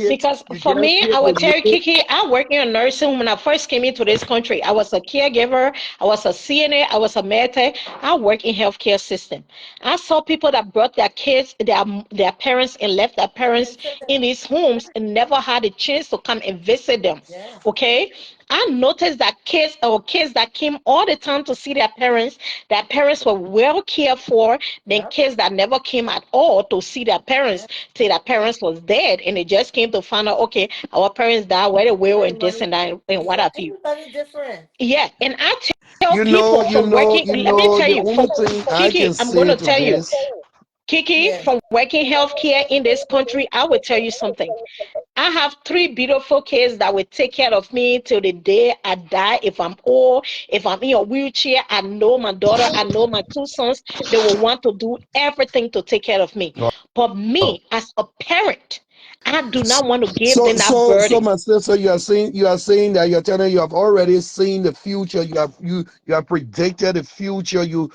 Because you for just me, hit I the would tell you, nail. Kiki, I worked in a nursing home when I first came into this country. I was a caregiver, I was a CNA, I was a med tech. I work in healthcare system. I saw people that brought their kids, their parents, and left their parents in these homes and never had a chance to come and visit them. Yeah. Okay, I noticed that kids that came all the time to see their parents were well cared for than Yep. kids that never came at all to see their parents, Yeah. say their parents was dead and they just came to find out, okay, our parents died, where they were, Very and this money. and that, and what Yeah. have you. Everybody different. Yeah, and I tell people from working, let me tell The you, from only thing I Kiki, can I'm going say to to tell you, this, Kiki, Yeah. from working healthcare in this country, I will tell you something. I have three beautiful kids that will take care of me till the day I die. If I'm old, if I'm in a wheelchair, I know my daughter, I know my two sons, they will want to do everything to take care of me. But me, as a parent, I do not want to give them that so burden. my sister, you are saying that you're telling you have already seen the future. You have predicted the future. You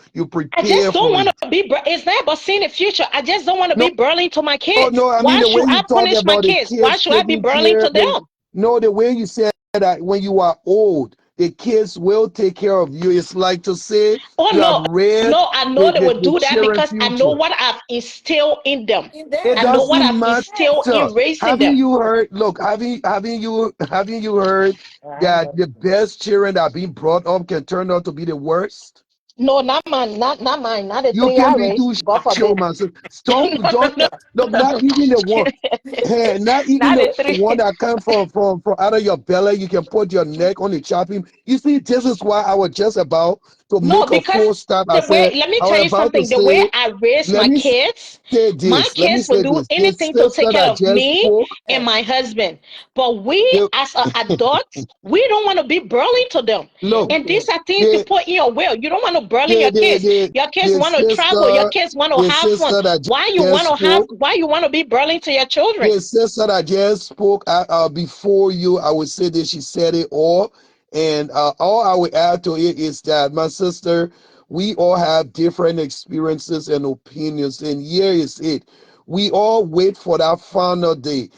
I prepare just don't for want it. to be, it's not about seeing the future. I just don't want to No, be burning to my no, kids. no. I mean Why the way should you I talk punish my about the kids? Why kids should I be taking burning care. to them? No, the way you said that when you are old, the kids will take care of you. It's like to say Oh you have no, read no, I know they will the do that children because I know future. what I've instilled in them. In It I them. know what doesn't I've Yes. instilled matter. in raising Haven't them. you heard? Look, haven't you heard that the best children that are being brought up can turn out to be the worst? No, not mine, not mine, not the You three can I be raised. too God sure, forbid. man. So No, no, don't no, look, not no. even the one. Hey, not even Not the the one three. that come from out of your belly. You can put your neck on the chopping. You see, this is why I was just about to No, make a because full stop. the way, let me I tell was you about to something. The way say, I raise let my me kids, say My this. Let me kids will say do this. The anything to take sister care that of just me spoke, and Yes. my husband. But we, the, as adults, we don't want to be burling to them. look, And these Mhm. are things you the, put in your will. You don't want to burden the, your the, kids. the, Your kids the want to travel. Your sister, kids want to the have fun. sister that Why you want just to have? spoke, Why you want to be burling to your children? the sister that just spoke before you, I would say that she said it all. And all I would add to it is that, my sister, we all have different experiences and opinions. And here is it. We all wait for that final day.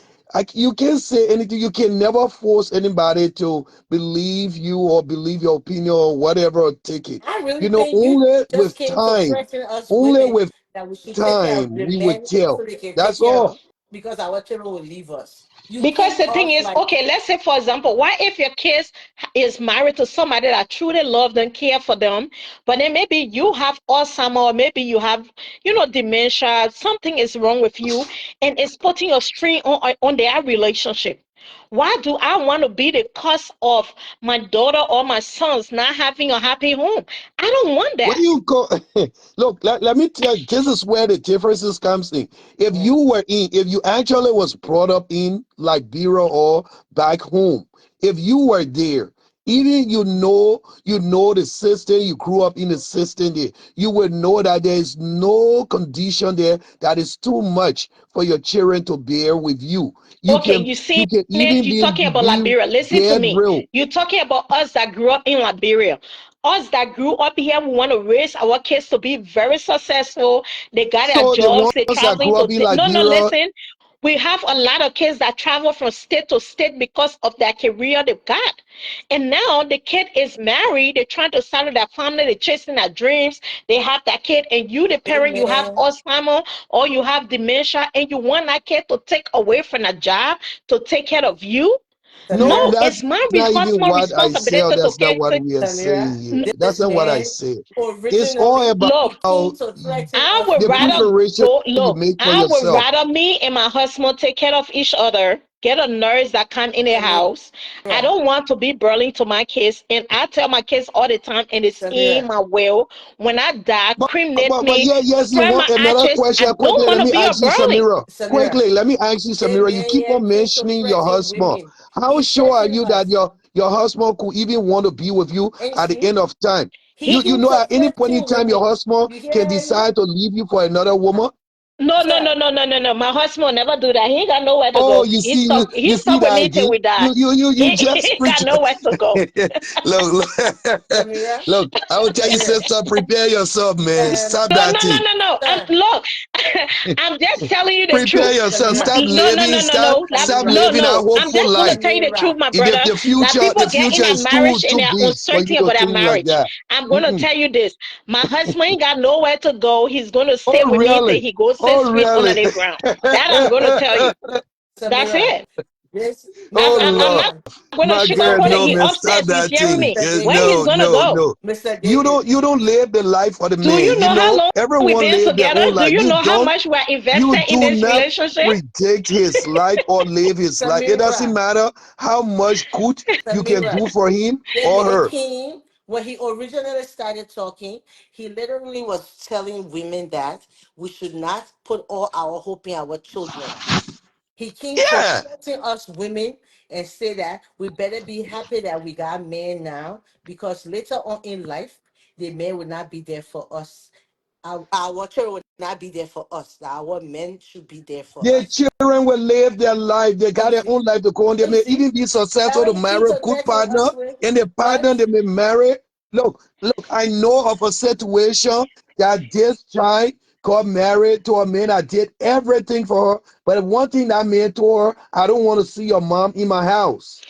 You can't say anything. You can never force anybody to believe you or believe your opinion or whatever, or take it. I really You know, think you only just with came to time, threaten us only women with that we should take care of time, the we would men so tell. they can take That's care of all. us because our children will leave us. You Because came the thing off is, like okay, let's say for example, what if your kids is married to somebody that truly love them, care for them, but then maybe you have Alzheimer, or maybe you have, dementia, something is wrong with you, and it's putting a strain on their relationship. Why do I want to be the cause of my daughter or my sons not having a happy home? I don't want When that. you go, look, let me tell you, this is where the differences comes in. mm, If you actually was brought up in Liberia or back home, if you were there, even you know the system, you grew up in the system there, you would know that there is no condition there that is too much for your children to bear with you. You Okay, can you see, you can even you're talking about be Liberia. Listen to dead me. real. You're talking about us that grew up in Liberia. Us that grew up here, we want to raise our kids to be very successful. They got their So the jobs, they're ones that traveling grew to. up in No, no, Liberia, listen. We have a lot of kids that travel from state to state because of their career they've got. And now the kid is married, they're trying to settle their family, they're chasing their dreams, they have that kid, and you, the parent, you have amen. Alzheimer or you have dementia, and you want that kid to take away from a job to take care of you. no, No, Samira, it's that's my not even husband what I responsibility said. to That's not care what to we are saying Samira, here. That's this not what I man said. It's all originally about he came to threaten I us would the rather women. preparation go you look, make for I would yourself. rather me and my husband take care of each other, get a nurse that come in the Samira, house. I don't want to be burling to my kids, and I tell my kids all the time, and it's in Samira, my will. When I die, cremate But me, yeah, yes, you spread my want another ashes. I question don't quickly. want Let to me be a ask you, burling. Samira. Samira, Quickly, let me ask you, the Samira. You keep man on came to mentioning your threaten husband. women. How He sure are threatened you that us. your husband could even want to be with you And you at the see, end of time? he You came know to at any point in threaten time your women. husband You can hear him? decide to leave you for another woman. No, no, no, Sir, no, no, no, no. My husband will never do that. He ain't got nowhere to Oh, go. you He see, stuck. He you see stuck the with me till idea. we die. You He just ain't got preach. nowhere to go. Look, Samira, look. I will tell you, Samira, sister, prepare yourself, man. Stop No, that no, no, thing. no, no. sir, Look, I'm just telling you the Prepare truth. yourself. Samira, Stop No, no, living. no, no, no. Stop Samira, No, living that no. I'm hopeful just gonna life. tell you the truth, Samira. my brother. That people The get in future a is marriage and too they're big for you uncertain to about their think like marriage. that. I'm gonna Mm-mm. tell you this. My husband ain't got nowhere to go. He's gonna stay Oh with me till really? he goes six Oh feet under really? the ground. That I'm gonna tell you. That's Samira, it. this Oh I'm Lord, not man, gonna my girl, sugarcoat it. no Mr. He man, stop upstairs. He's that hearing thing. me. Mr. Where David, he's gonna go? No. Mr. David, You don't live the life of the Do you man. know how long we've Everyone been live their together? own Do life. you know how much we're You invested in do this not relationship? predict his life or live his life. It doesn't Samira, matter how much good you can Samira, do for him or David, he her. came when he originally started talking. He literally was telling women that we should not put all our hope in our children. He came to Yeah. threaten us women and say that we better be happy that we got men now because later on in life, the men will not be there for us. Our children will not be there for us. Our men should be there for Their us. children will live their life. They And got you their see, own life to go on. They and you may see, even be successful to he marry came a to good threaten partner. us with, And the partner but they may marry. Look, I know of a situation that this child got married to a man that did everything for her. But one thing that man told her, I don't want to see your mom in my house.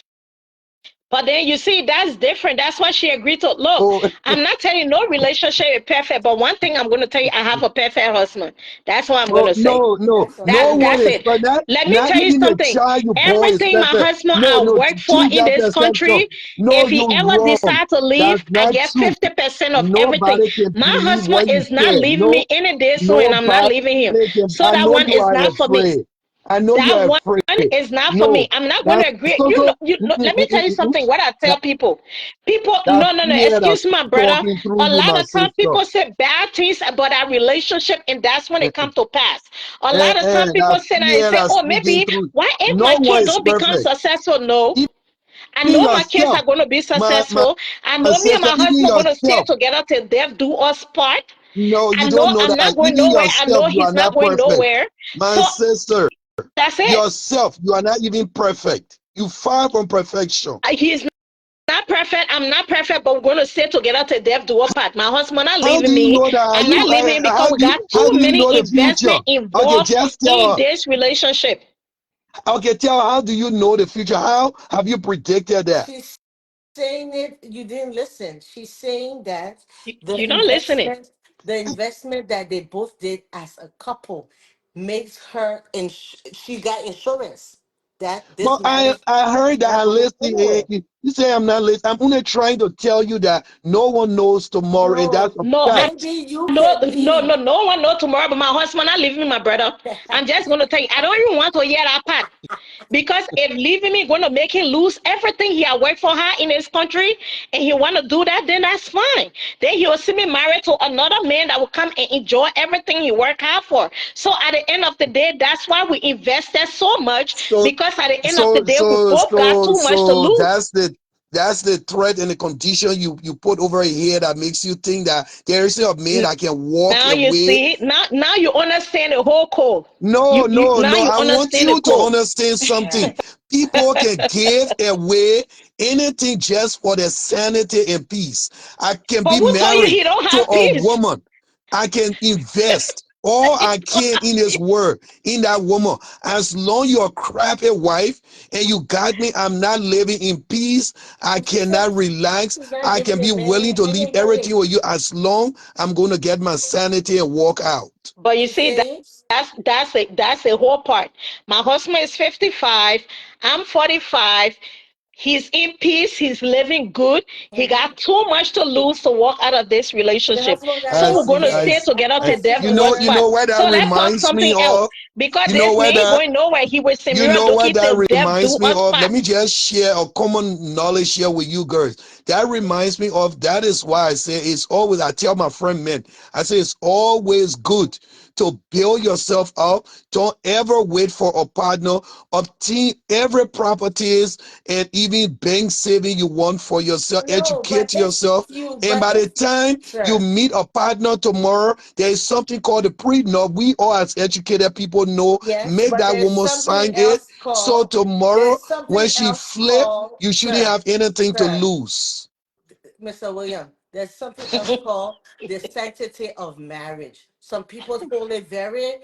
But then you see, that's different. That's why she agreed to. Look, Oh, I'm not telling you no relationship is perfect, but one thing I'm going to tell you, I have a perfect husband. That's what I'm going oh to say. no, no, that's no one That's is, understandable. it. but Let me not tell you even the something. child you born is Everything my perfect. husband No, I no, work for change in that this perception. country, No, if he you're ever wrong. decide to leave, That's I not get true. 50% of everything. Nobody can My believe husband what you is not said. leaving No, me any day soon, and I'm not nobody leaving him. can. So I that know one you is are not for me. afraid. I know you That are one afraid. is not for me. No, I'm not going that to agree. so so. Let me tell you something. What I That, tell people, that no. fear Excuse that's me, my brother. talking through A you, lot my of times sister. people say bad things about our relationship, and that's when it comes to pass. A lot of times people That say that and fear say, that's oh, speaking maybe through. why if No my one kid is don't become perfect. successful? No. I Even know my kids yourself, are going to be my successful. I know me and sister, my even husband are going to stay yourself. together till death do us part. No, I you know don't know I'm that. not going Even nowhere. I yourself, know you are he's not not going perfect. nowhere. My So sister, that's it. yourself, you are not even perfect. You far from perfection. He's not perfect. I'm not perfect, but we're going to stay together till death do us part. My husband not How leaving do you me. know that? Are I'm not you? leaving him because we got How too do you many know the future? investment Okay, involved just in tell her. this relationship. Okay, tell her. How do you know the future? How have you predicted that? She's saying it, you didn't listen. She's saying that the You're not listening. investment that they both did as a couple makes her she got insurance that this But marriage I heard is that. not I going listening. anywhere. You say I'm not listening. I'm only trying to tell you that no one knows tomorrow, and that's No, a No, I fact. maybe you know, can leave. no one know tomorrow, but my husband not leaving me, my brother. I'm just going to tell you, I don't even want to hear that part. Because if leaving me going to make him lose everything he had worked for her in his country, and he want to do that, then that's fine. Then he will see me married to another man that will come and enjoy everything he worked hard for. So at the end of the day, that's why we invested so much, So because at the end of the day, we both got too much to so lose. that's the threat and the condition you put over here that makes you think that there is a man that can walk Now you away. see, now you understand the whole code. You No, now no. you I want understand the you to code. understand something. People can give away anything just for their sanity and peace. I can But be who told you married he don't to have a peace? woman. I can invest all I can in this world in that woman. As long you're a crappy wife and you got me, I'm not living in peace. I She said cannot relax. she's not I giving can the be willing man to leave any money. everything with you as long I'm going to get my sanity and walk out. But you She's see, saying that's a whole part. My husband is 55. I'm 45. He's in peace. He's living good. He mhm, got too much to lose to walk out of this the relationship. husband got So I we're see, going to I stay certificate. see. together till death do us You part. know where So that let's talk reminds me something else. of? Because You know this where man ain't that going nowhere. He will send you me a know what dookie that till death do reminds me us of? Let part. me just share a common knowledge here with you girls. That reminds me of, that is why I say it's always, I tell my friend men, I say it's always good to build yourself up. Don't ever wait for a partner. Obtain every properties and even bank saving you want for yourself. No, Educate yourself. And by the time you sir. meet a partner tomorrow, there is something called the prenup. We all as educated people know, Yes, make but that there's woman something sign it. else So called tomorrow, there's when something she else flip, called you shouldn't have anything to sir, lose. Mr. William. There's something else called the sanctity of marriage. Some people hold it very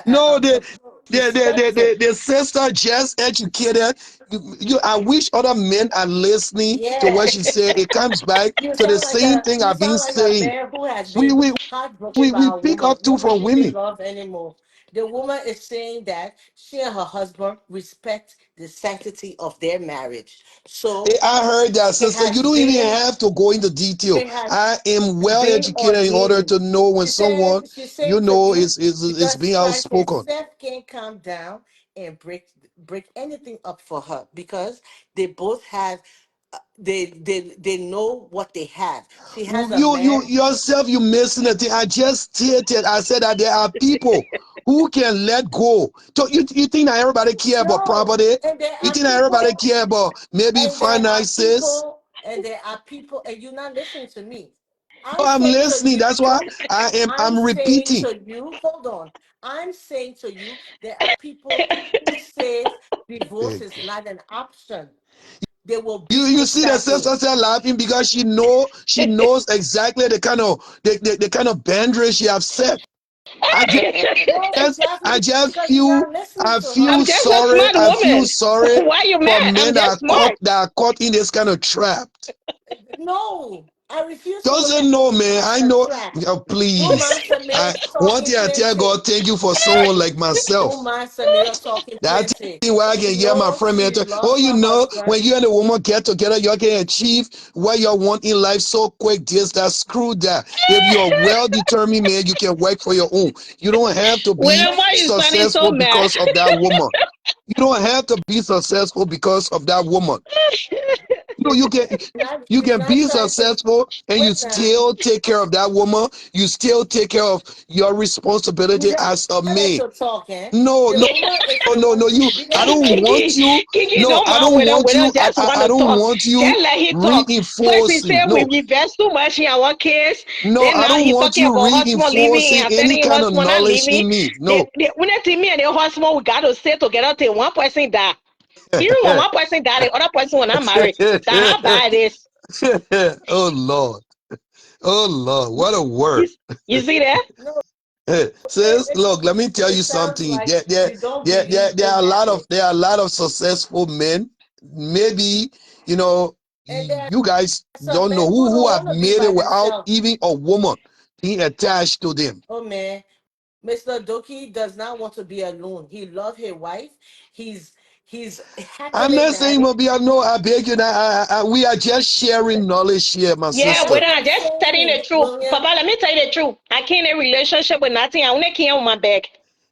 No, some people respect it. the sister just educated. I wish other men are listening to what Yeah. she said. It comes back to the same thing You I've been sound like a saying. man who has We been we heartbroken by we a pick woman up too who from really didn't women. love anymore. The woman is saying that she and her husband respect the sanctity of their marriage. So I heard that, it sister. You has don't even been have to go into detail. it has I am well been educated in order ordained. to know when someone, She's you saying to know, you is because being Christ said outspoken. Seth can't come down and break anything up for her because they both have they know what they have. She has a You man. yourself, you missing the thing. I just stated. I said that there are people who can let go. So you think that everybody care about No, property? and there You are think that everybody people, care about maybe finances? and you're not listening to me. I'm Oh, I'm saying to listening. That's why you, I'm I'm saying repeating. to you, hold on. I'm saying to you, there are people who says divorce Eh, is not an option. They will beat you you see the sadly. sister laughing because she knows exactly the kind of boundaries she have set. I No, I exactly, just because you're feel not listening I to her. feel I'm just a sorry. smart I feel woman. sorry Why you for mad? I'm men just smart. that are caught in this kind of trap. No. I refuse to look Doesn't at know, you man. as I a know. threat. Please. Woman, Samira I one talking thing I tell plenty. God, thank you for someone like myself. Woman, Samira talking That plenty. thing where I can She hear my knows friend man she talk, oh, lost you her know, when husband. you and a woman get together, you can achieve what you want in life so quick. This, that, screw that. If you're well determined, man, you can work for your own. You don't have to be Whenever you sounding so successful mad. because of that woman. You don't have to be successful because of that woman. No, you She's can not be trying to successful and you wait now. still take care of that woman. You still take care of your You responsibility just as a like man. to talk, eh? No, The no, woman is no. supposed to You, be I there. don't want Kiki, you. Kiki, No, don't I mind don't want when I you. just want I to don't talk. want you Just let him talk. First, he reinforcing. said we No, invest too much in our kids. no, Then I now don't he want talking you about husband leaving reinforcing and any telling him kind of husband not knowledge leaving. in me. No. When they tell me and their husband, we got to stay together till one person die. Even when one person die, the other person will not marry. That's how bad it is. Oh Lord. Oh Lord. What a You, word. you see that? No, Sis, look, let me tell it you sounds something. like you don't believe There in are a that lot way. of successful men. Maybe, And there you guys are some don't know men who who don't have want to be made by it without themselves. even a woman being attached to them. Oh man, Mr. Doki does not want to be alone. He loves his wife. He's he's I'm happily not saying married. Mobia, no, I beg you that we are just sharing knowledge here, my Yeah, sister. when What I I'm just saying telling the is, truth. William, Papa, let me tell you the truth. I can't in a relationship with nothing. I only can't on my back.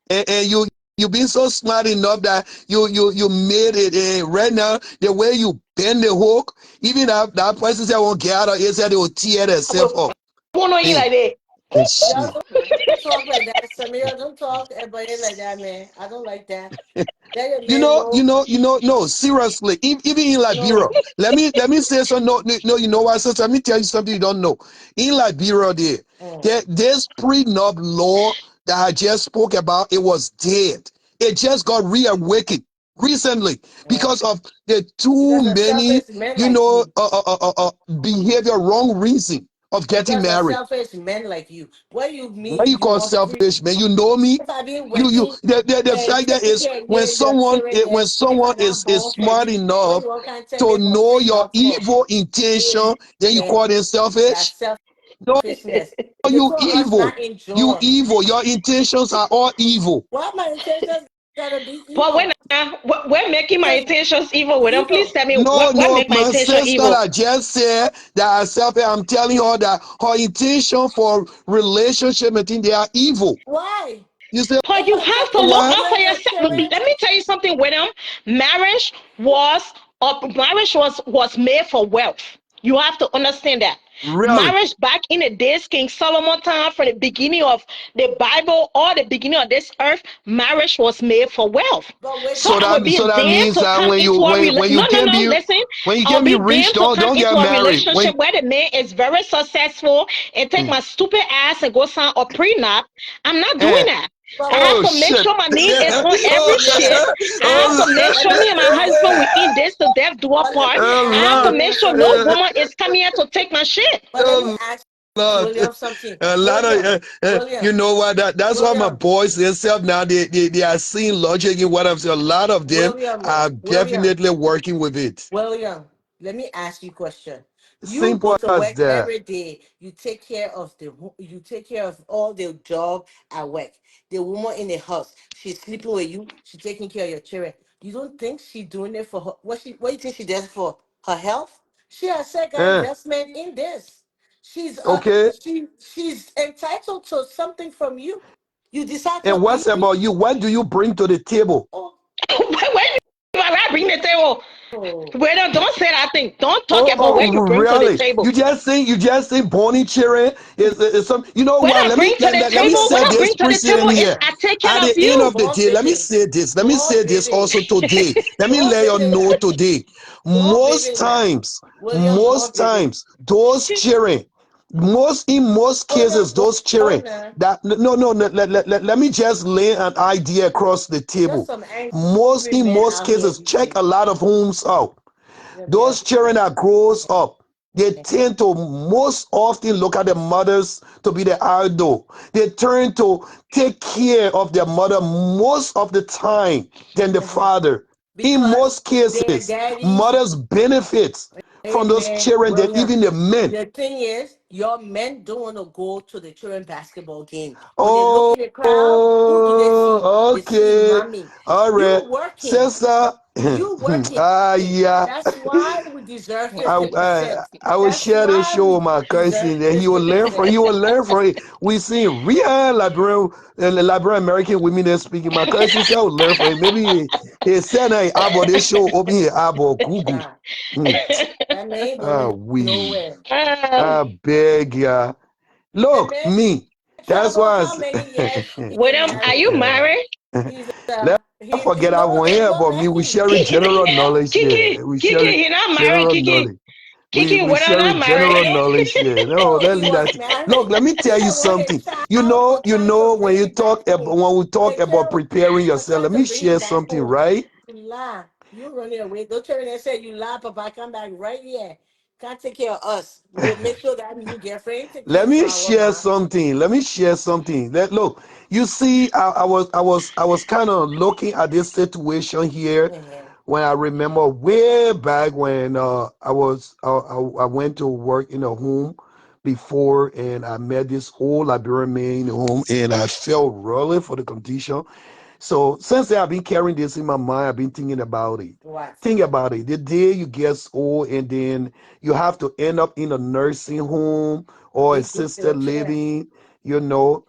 And you been so smart enough that you made it. And right now, the way you bend the hook, even that person say I won't get out of it, said they will tear I themselves will up. phone on you Man, like that. and y'all shit. don't talk like that. Samira, don't talk about it like that, man. I don't like that. Let your man know. No, seriously, even in Liberia, No. let me say so. No, no, you know what, sister? Let me tell you something you don't know. In Liberia, Mm. there's prenup law that I just spoke about. It was dead. It just got reawakened recently Yeah. because of the too Because of many, selfish men like you. behavior, wrong reason of getting Because of married. selfish men like you. What you What mean you you call want free? selfish, man? You know me. If I've been You working the and fact that taking is care of you, your children, when your kids someone are not is born for smart you. What enough you want to tell to me for know free your love for? evil intention, then you Yeah, call them selfish. that's No, selfishness. The you two of us evil. not You enjoy. evil. Your intentions are all evil. Why my intentions gotta be But when evil? we're making my Because intentions evil with them, please evil. tell me No, what no, make my my intention sister evil. that just said that herself, I'm telling her that her intention for relationship and things, they are evil. Why? You say, But If you I have take to care look of what? you out for and your yourself. children, Let me tell you something, William. Marriage was marriage was made for wealth. You have to understand that. Really? Marriage back in the days, King Solomon time, from the beginning of the Bible or the beginning of this earth, marriage was made for wealth. but So wisdom. I will be So that damned means to that come into a when you no, no, can no. be Listen, when you I'll can be be rich, damned to come don't into get a married. When relationship where the man is very successful and take mm, my stupid ass and go sign a prenup. I'm not doing eh. that. But I have Oh to make shit. sure my name is but on every William, shit. I have Oh, to make let sure me me and my ask husband we you. in this to death do But let apart. me I ask have to Lord. make William sure no something. Uh, woman is coming here to take my shit. But let me oh ask Lord. William something. A lot of you William, know what that's why my William, boys themselves now they are seeing logic in what I'm saying. A lot of them are William. definitely working with it. William, let me ask you a question. You go Simple to as work that. every day. You take care of you take care of all the job at work. The woman in the house, she's sleeping with you. She's taking care of your children. You don't think she's doing it for her? What do you think she does for her health? She has second Eh, investment in this. okay. She's entitled to something from you. You decide to And what's leave. about you? What do you bring to the table? Oh, Where I bring the table? oh. Well, don't say that thing. Don't talk Oh, about where you bring to the really? table. You just think Bonnie children is some. You know What what? I bring to the Let me table, what say I this bring to the table precedent is here. I take At care of the end you. of the More day, let me vivid. say this. Let me More say this vivid. also today. Let me More let you vivid know now. today. More vivid now. William, more Most vivid. times, those children, in most William, cases, those go children now. that no, let me just lay an idea across the Just table. some angry In men most out here cases, these check days. a lot of homes out. Yeah, yeah. Those children that grows up, they tend to most often look at their mothers to be the idol. They turn to take care of their mother most of the time than the father. In Because most their cases, daddies, mothers benefit Hey from those man, children than William. even the men. The thing is, your men don't want to go to the children basketball game. When they look Oh, in the crowd, who do they see? They see okay. mommy. All right. You working. Sister. You working. Yeah. That's why we deserve I, 50%. I will That's share this why show we with my deserve cousin, and he will learn from. 50%. He will learn from it. We see real Liberian American women that speaking. My cousin said I will learn from it. Maybe he said I about this show open here about Google. Nah, Hmm. that man ain't Ah, going we. nowhere. um, I beg ya. The Look, man me. That's travel why how many years he been William, are married? you married? He's let's not he forget I no won't there's hear no about me. We marking. sharing general knowledge Kiki, here. We Kiki, sharing he not married, general Kiki. knowledge. Kiki, We William not sharing general married. knowledge here. No, No, let's he leave was that. Look, married. let me He tell you don't want something. his child to You try to know bring it back home. when we talk The about kid preparing was yourself. trying Let to me bring share it back something, home. right? You lie. You running away. Don't turn and say you lie, Papa. Come back right here. Can't take care of us. We'll make sure that new girlfriend take care Let of me our share mom. something. Let me share something. Look, you see, I was kind of looking at this situation here Uh-huh. when I remember way back when I went to work in a home before, and I met this old Liberian man in the home, and I felt really for the condition. So since then, I've been carrying this in my mind. I've been thinking about it. What? Think about it. The day you get old and then you have to end up in a nursing home or In assisted wheelchair. living, you know,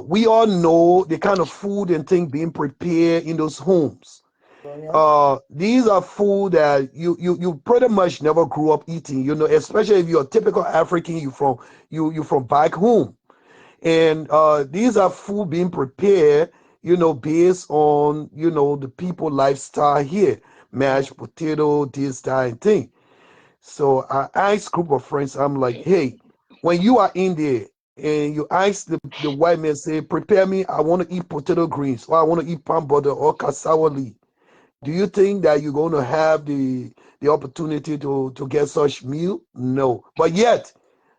we all know the kind of food and thing being prepared in those homes. William. These are food that you pretty much never grew up eating, you know, especially if you're a typical African, you from back home. And these are food being prepared, you know, based on, you know, the people lifestyle here. Mm. Mashed potato, this, that, and thing. So I asked group of friends, I'm like, hey, when you are in there and you ask the white man, say, prepare me, I want to eat potato greens, or I want to eat palm butter or cassava leaf. Do you think that you're going to have the opportunity to get such meal? No. But yet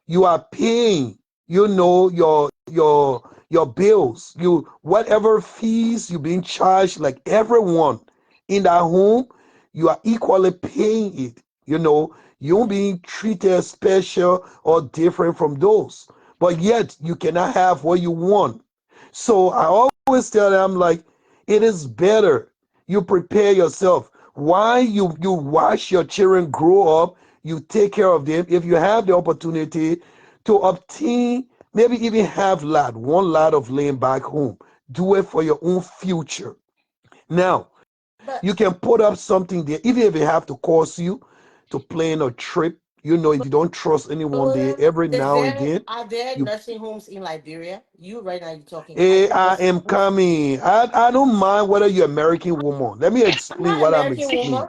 you are paying, you know, your bills, you whatever fees you're being charged, like everyone in that home, you are equally paying it. You know, you're being treated special or different from those. But yet you cannot have what you want. So I always tell them like it is better you prepare yourself. Why you watch your children grow up, you take care of them. If you have the opportunity to obtain, maybe even have one lot of land back home, do it for your own future. Now, But you can put up something there, even if it have to cost you to plan a trip. You know, if you don't trust anyone there, William, every now and then, are there you nursing homes in Liberia? You right now you're talking. Are there I nursing am homes? coming. I don't mind whether you're American woman. Let me I'm explain not what I'm American explaining. woman.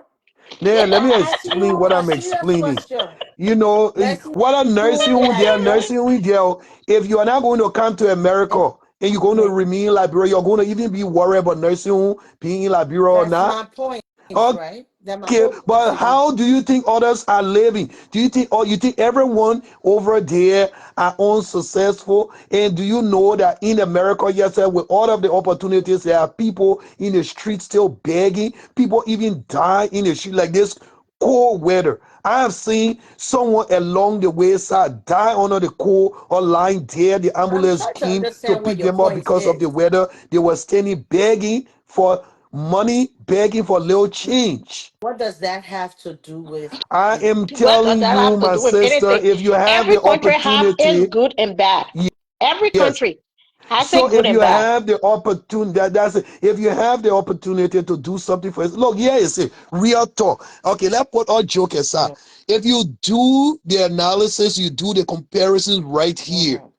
Yeah, let I'm me asking explain you what a I'm serious explaining. question. You know, Nursing what a nursing home in home there, Liberia? nursing home there. If you are not going to come to Eh, America and you're going to eh, remain in Liberia, you're going to even be worried about nursing home being in Liberia or that's not. my point, Okay, right? That my okay, whole but question. how do you think others are living? Do you think, or you think everyone over there are unsuccessful? And do you know that in America, yes, sir, with all of the opportunities, there are people in the street still begging. People even die in the street like this cold weather. I have seen someone along the wayside die under the cold or lying there. The I'm ambulance trying to came to understand what pick your them up point because of the is. weather. They were standing begging for money, begging for little change. What does that have to do with I the am What does telling that you, have to my do with sister, anything? if you have Every the country have its opportunity, good and bad. Every yes. country has So its good if you and bad. have the opportunity, that's it. If you have the opportunity to do something for us, look, here is it. Real talk. Okay, let's put all joke aside. mm, If you do the analysis, you do the comparisons right here. mhm.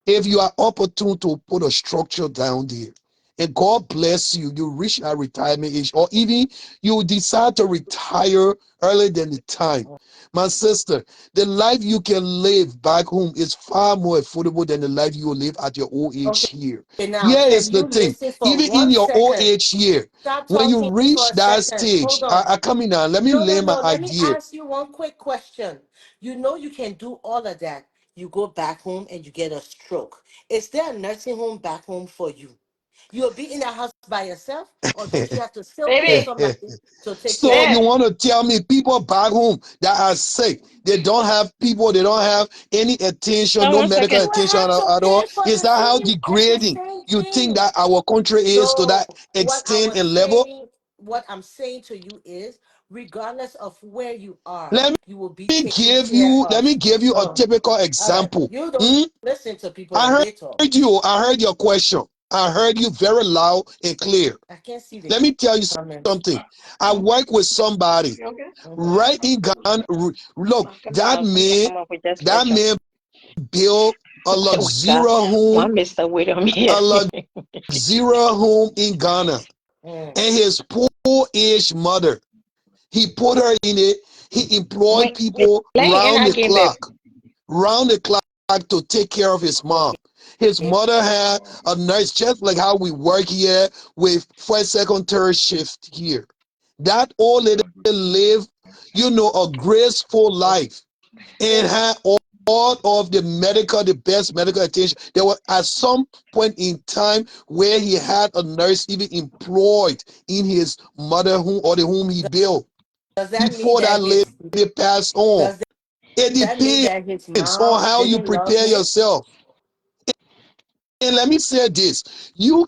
If you are opportune to put a structure down there, and God bless you, you reach that retirement age, or even you decide to retire earlier than the time. My sister, the life you can live back home is far more affordable than the life you will live at your old age Okay, here. now Here is can the you thing. listen for Even in one your old second? age here, Stop when you talking for reach a that second. Hold stage, on. I come in now, let me No, no, lay my no. Let me idea. ask you one quick question. You know you can do all of that. You go back home and you get a stroke. Is there a nursing home back home for you? You'll be in the house by yourself, or don't you have to still pay Baby, somebody to take care So of you man, you? want to tell me people back home that are sick, they don't have people, they don't have any attention, hold on no one medical second. You will attention have to at all? pay for Is the that how same. It's the degrading same you think thing. that our country is to No, that extent and level? what I'm saying to you is, regardless of where you are, Let you will be me taken give care you let of. me give you a Oh, typical all right. example. You don't Hmm? listen to people I when they talk. I heard your question. I heard you very loud and clear. I can't see the Let me tell you comments. something. I work with somebody You okay? Mm-hmm. right in Ghana. Look, I'm coming out. I'm gonna come up with just that picture. man built a Oh God, luxury home, one Mister wait on me here. a luxury home in Ghana. Mm. And his poor-ish mother, he put her in it. He employed Wait, wait, people let him in again, babe. round the clock to take care of his mom. His Okay. mother had a nurse, just like how we work here with first, second, third shift here. That old lady lived, a graceful life and Mm. had all of the best medical attention. There was at some point in time where he had a nurse even employed in his mother home or the home he built Does that mean before that that lady passed on. does It that mean that his depends on mom how you didn't love prepare him? yourself. And let me say this. You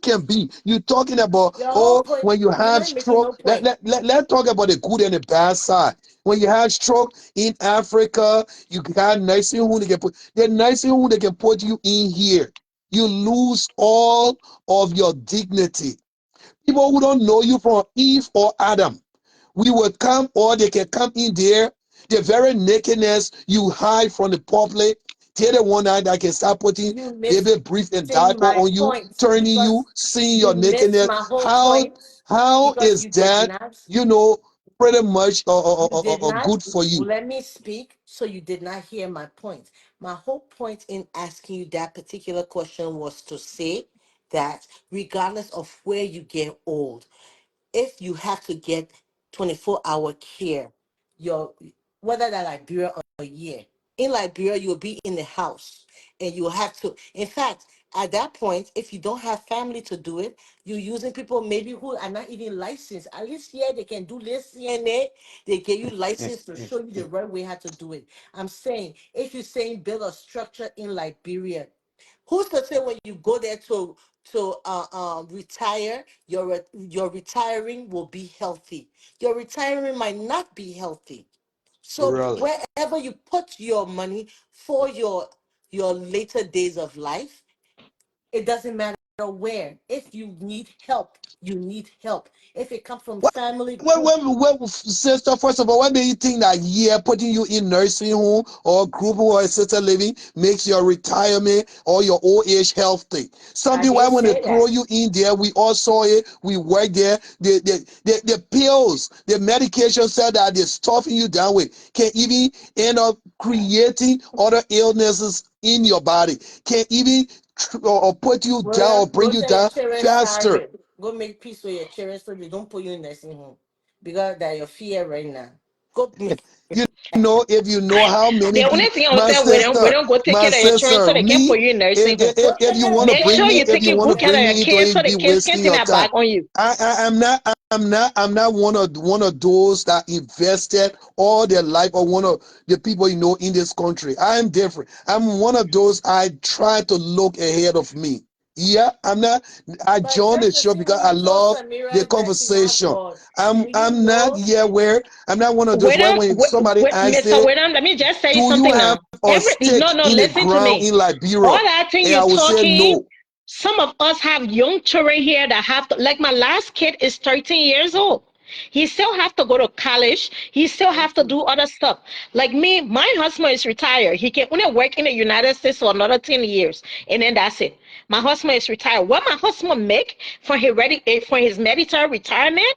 talking about, Your whole oh, point, when you you're have not making no stroke, point. let's talk about the good and the bad side. When you have stroke in Africa, you got nursing home, the nursing home they can put you in here. You lose all of your dignity. People who don't know you from Eve or Adam, we would come, or they can come in there. The very nakedness you hide from the public, they're the one that can start putting You baby brief and missing diaper my on you, point turning you, because seeing you your missed nakedness. my whole How point how because is you did that, not. pretty much You did not good for you? let me speak, so you did not hear my point. My whole point in asking you that particular question was to say that regardless of where you get old, if you have to get 24-hour care, your whether that Liberia or a year, in Liberia you'll be in the house and you'll have to. In fact, at that point, if you don't have family to do it, you're using people maybe who are not even licensed. At least here they can do this CNA. They give you license to show you the right way how to do it. I'm saying if you're saying build a structure in Liberia, who's to say when you go there to retire, your retiring will be healthy. Your retiring might not be healthy. So Really? wherever you put your money for your later days of life, it doesn't matter where. If you need help, you need help. If it comes from family group, Sister, first of all, what do you think that putting you in nursing home or group or assisted living makes your retirement or your old age healthy? Some I people, why didn't when they say throw that. you in there, we all saw it, we work there, the pills, the medication said that they're stuffing you down with can even end up creating other illnesses in your body, can even or put you down or William, bring go you tell your down children faster. sorry. Go make peace with your children so they don't put you in nursing home because that your fear right now. Go make You if you know how many The only people, thing I will say, we don't go take my care of your children so sister, they can me, put you in nursing home. go if take you care of want to Make bring sure me, you're them. if you taking want to good care bring of your me into kids so it, the be kids can wasting turn your their time. back on you. I'm not one of those that invested all their life or one of the people in this country. I am different. I'm one of those. I try to look ahead of me. Yeah, I'm not. I But joined the just the show thing because when I you told love the Samira that she has conversation. God, do you I'm not know? yet where I'm not one of those where when somebody asks Mr. it, William, let me just tell you do you something have now. a No, stake no, in the listen to ground me. in Liberia? All that thing And you're I would say talking, no. some of us have young children here that have to, like my last kid is 13 years old. He still have to go to college. He still have to Mhm. do other stuff. Like me, my husband is retired. He can only work in the United States for another 10 years. And then that's it. My husband is retired. What my husband make for his military retirement,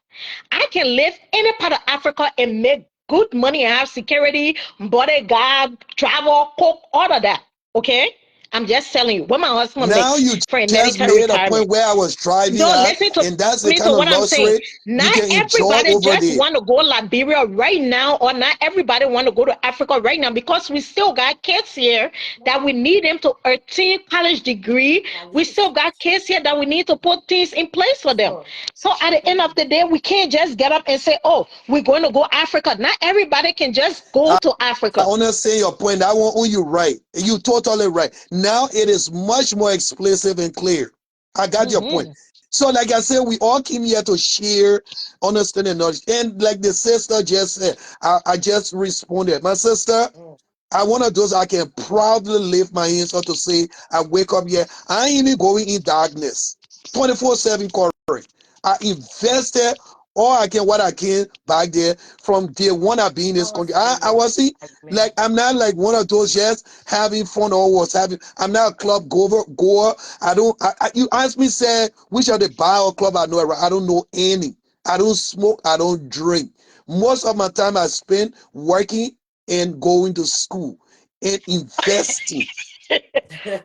I can live any part of Africa and make good money and have security, bodyguard, travel, cook, all of that. Okay? I'm just telling you, what my husband Now makes you for a just mandatory made a retirement. point where I was driving No, at, listen to and that's the me to kind of what I'm saying. luxury you Not can enjoy everybody over just there. want to go Liberia right now, or not everybody want to go to Africa right now, because we still got kids here that we need them to obtain college degree. We still got kids here that we need to put things in place for them. So at the end of the day, we can't just get up and say, "Oh, we're going to go Africa." Not everybody can just go to I Africa. understand your point. That one, you right. You totally right. Now it is much more explicit and clear. I got your point. Hmm. So, like I said, we all came here to share, understand, and knowledge. And like the sister just said, I just responded. My sister, I one of those I can proudly lift my hands up to say, I wake up here. I ain't even going in darkness. 24/7 correct. I invested all I can, what I can back there from day one I be in this country. I was see, like I'm not like one of those just having fun or was having. I'm not a club goer. I don't. You ask me, say which of the bar or club I know. I don't know any. I don't smoke. I don't drink. Most of my time I spend working and going to school and investing.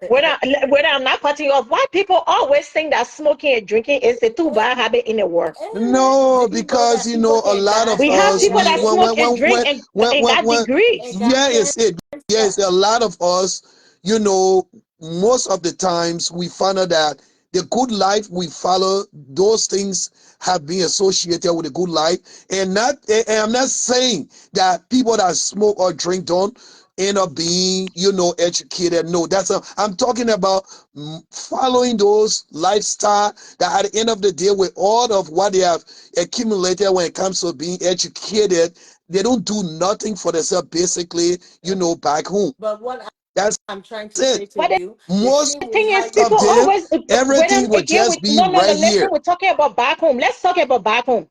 When I'm not cutting you off, why people always think that smoking and drinking is the two bad habit in the world? No, because you know a lot of We have us people we that smoke and drink and got when degrees. yeah it's it yes a lot of us you know most of the times we find out that the good life we follow those things have been associated with a good life and I'm not saying that people that smoke or drink don't end up being educated. No, I'm talking about following those lifestyle that at the end of the day with all of what they have accumulated when it comes to being educated, they don't do nothing for themselves basically, back home. But what That's I'm trying to it. say to But you, the Most thing with thing how is, you of people them, always when I'm everything would again with just be no. right Listen, here. we're talking about back home. Let's talk about back home.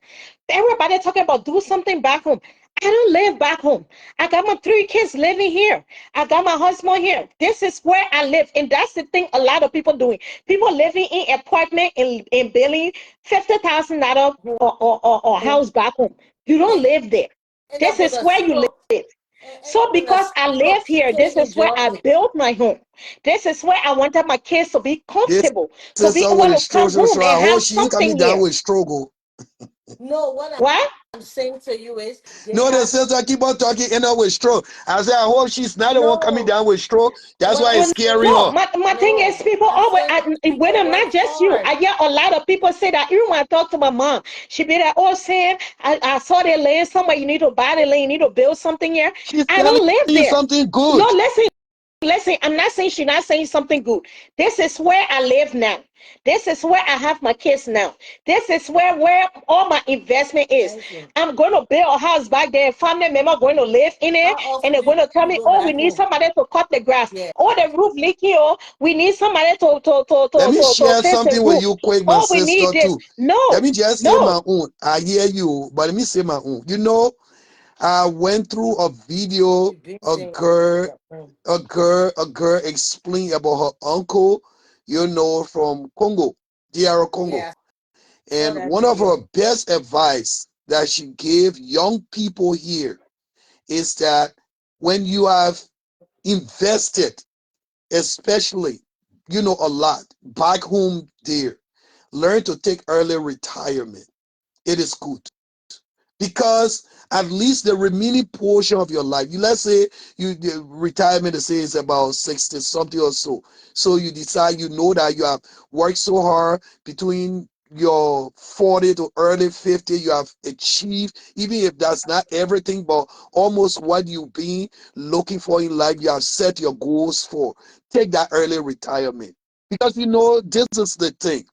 Everybody talking about do something back home. I don't live back home. I got my 3 kids living here. I got my husband here. This is where I live, and that's the thing. A lot of people doing. People living in apartment in Billy, $50,000 or house back home. You don't live there. end up This with is a where you stroke, live. end So up with a because I live stroke. You here, can't this is where enjoy I it. built my home. This is where I wanted my kids to be This comfortable, to be sister able with a to come struggle, home so I and hope have she ain't coming something down here. with struggle. No, what What? I'm saying to you is they No, the have sister keep on talking, end up with stroke. I said, I hope she's not the one coming no. down with stroke. That's What why I'm it's Oh scaring no, her. my thing is no. people I'm always saying when people I'm work not just you, hard. I hear a lot of people say that even when I talk to my mom, she be like, "Oh Sam, I saw that land somewhere, you need to buy the land, you need to build something here." She's I telling don't live you there. something No, good. listen, I'm not saying she's not saying something good. This is where I live now. This is where I have my kids now. This is where all my investment is. Thank you. I'm going to build a house back there. Family member going to live in it, How and often they're do going to tell you me, go "Oh, we back need home? somebody to cut the grass. Yeah. Oh, the roof leaky. Oh, we need somebody Let me to share fix the something with roof. you quick, my Oh, we sister, need this." too. Let No, me just say no. my own. I hear you, but let me say my own. I went through a video, You've been a saying girl, your own. a girl explained about her uncle, from Congo, DR Congo. Yeah, I saw And that one of video. her best advice that she gave young people here is that when you have invested, especially, a lot back home there, learn to take early retirement. It is good because at least the remaining portion of your life, let's say the retirement, they say is about 60 something or so. So you decide, that you have worked so hard between your 40 to early 50, you have achieved, even if that's not everything, but almost what you've been looking for in life, you have set your goals for. Take that early retirement. Because this is the thing.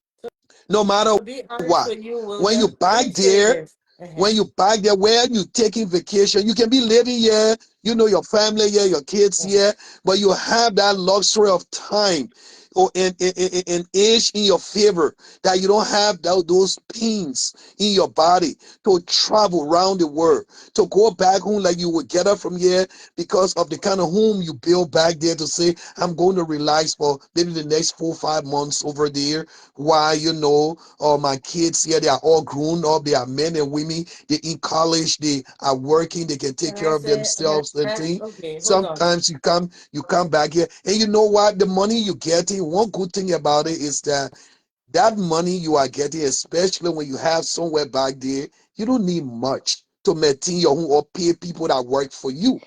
No matter To be honest what, with you, when you William, let back me say there, this. when you back there, where you taking vacation, you can be living here, your family here, your kids here, but you have that luxury of time or an age in your favor, that you don't have those pains in your body to travel around the world, to go back home like you would get up from here because of the kind of home you build back there, to say, I'm going to relax for maybe the next 4 or 5 months over there, while, my kids here, they are all grown up, they are men and women, they in college, they are working, they can take Can I care of say, can themselves and I, things. okay, hold on. Sometimes you come back here, and you know what? The money you getting, one good thing about it is that money you are getting, especially when you have somewhere back there, you don't need much to maintain your home or pay people that work for you.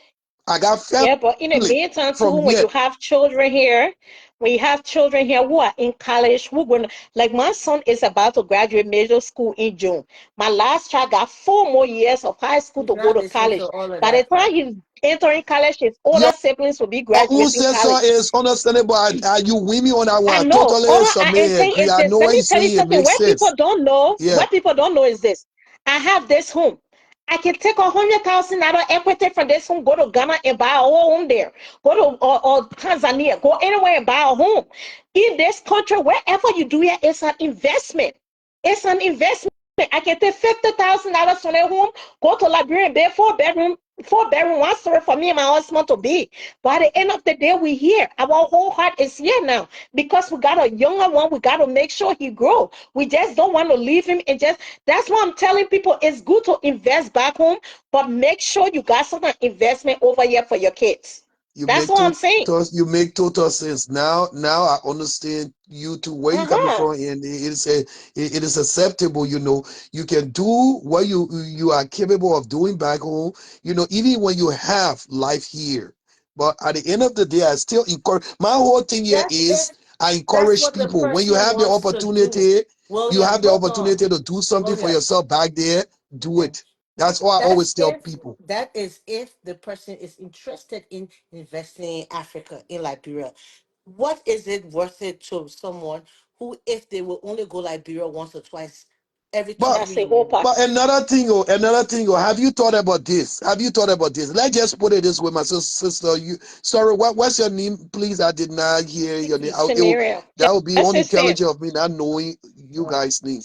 I got Yeah, but in the family meantime, too, from when here. you have children here, who are in college, who going like my son is about to graduate middle school in June. My last child got 4 more years of high school He's to go not to listening to college. all of By the that time crap. he's entering college, his older Your siblings will be own graduating sensor college. is understandable. You with me on that one? I I know. totally All I am saying agree. is I this. know Let what me you're tell you saying. It something. makes What people sense. don't know, Yeah, is this. I have this home. I can take 100,000 out of equity from this home, go to Ghana and buy a whole home there. Go to or Tanzania, go anywhere and buy a home. In this country, wherever you do it, it's an investment. It's an investment. I can take $50,000 from their home, go to Liberian, bed 4 bedroom, 1 story for me and my husband to be. By the end of the day, we here. Our whole heart is here now because we got a younger one. We got to make sure he grow. We just don't want to leave him and just. That's why I'm telling people it's good to invest back home, but make sure you got some investment over here for your kids. you That's make what I'm saying. total sense. Now I understand you too, where you coming Uh-huh. from, and it is acceptable. You can do what you are capable of doing back home. Even when you have life here. But at the end of the day, I still encourage. My whole thing here That's is if I that's encourage what the people, when you person have the wants to do. opportunity, William, hold on. to do something for William, yourself back there. Do yeah. it. That's what I That's always tell if people. that is if the person is interested in investing in Africa, in Liberia. What is it worth it to someone who, if they will only go Liberia once or twice every two, But That's three the whole years? part. another thing, have you thought about this? Have you thought about this? Let's just put it this way, my sister. Sorry, what's your name, please? I did not hear your name. Kiki, Scenario. That would be That's his Sam. unintelligent of me not knowing you mm. guys' name.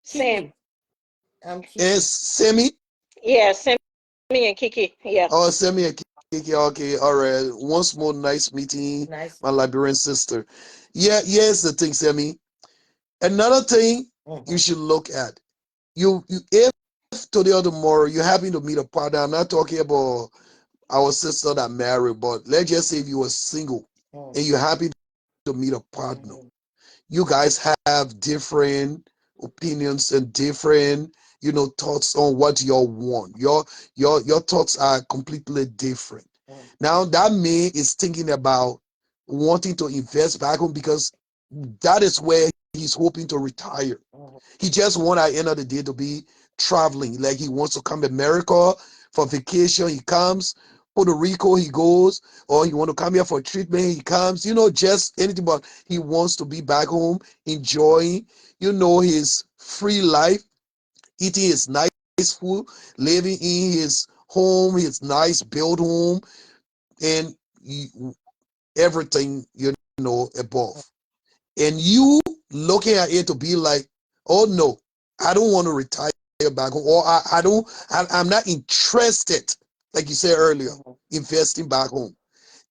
Sam. Kiki, I'm And Kiki. Semi, Yeah, Sammy and Kiki. Yeah. or Semi and Kiki. Okay, all right. Once more, nice meeting, Nice my meeting. Liberian sister. Yeah, here's the thing, Semi. Another thing you Mm-hmm. should look at. If today or tomorrow you happen to meet a partner, I'm not talking about our sister that married, but let's just say if you were single and you're happy to meet a partner, Mm-hmm. you guys have different opinions and different, thoughts on what you all want. Your thoughts are completely different. Now that man is thinking about wanting to invest back home because that is where he's hoping to retire. Mm-hmm. He just want at the end of the day to be traveling. Like he wants to come to America for vacation. He comes. Puerto Rico, he goes. Or he want to come here for treatment. He comes. Just anything. But he wants to be back home, enjoying, his free life, eating his nice food, living in his home, his nice built home, and everything, above. And you looking at it to be like, oh no, I don't want to retire back home, or I'm not interested, like you said earlier, Mm-hmm. investing back home.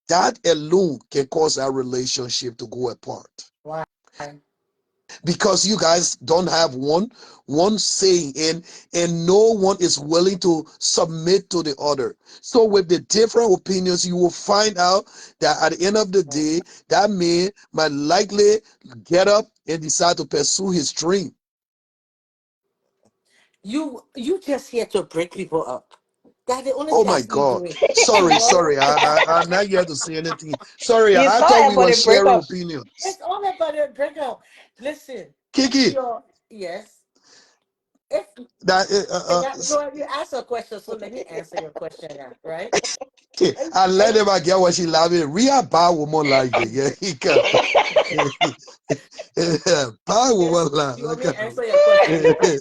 That alone can cause our relationship to go apart Why? because you guys don't have one saying, and no one is willing to submit to the other. So with the different opinions, you will find out that at the end of the Mm. day, that man might likely get up and decide to pursue his dream. You just here to break people up. That's the only Oh thing I my see you God. doing. You Sorry, know, sorry. I'm not here to say anything. Sorry, You I saw thought it we for were the sharing breakup. opinions. it's all about a breakup. Listen, if Kiki, you're yes, if that no, you ask a question, so let me answer your question now, right? I let And him get what she laughing. Real bad woman like it. Yeah, he can. Bad woman like. you want me to answer your question now?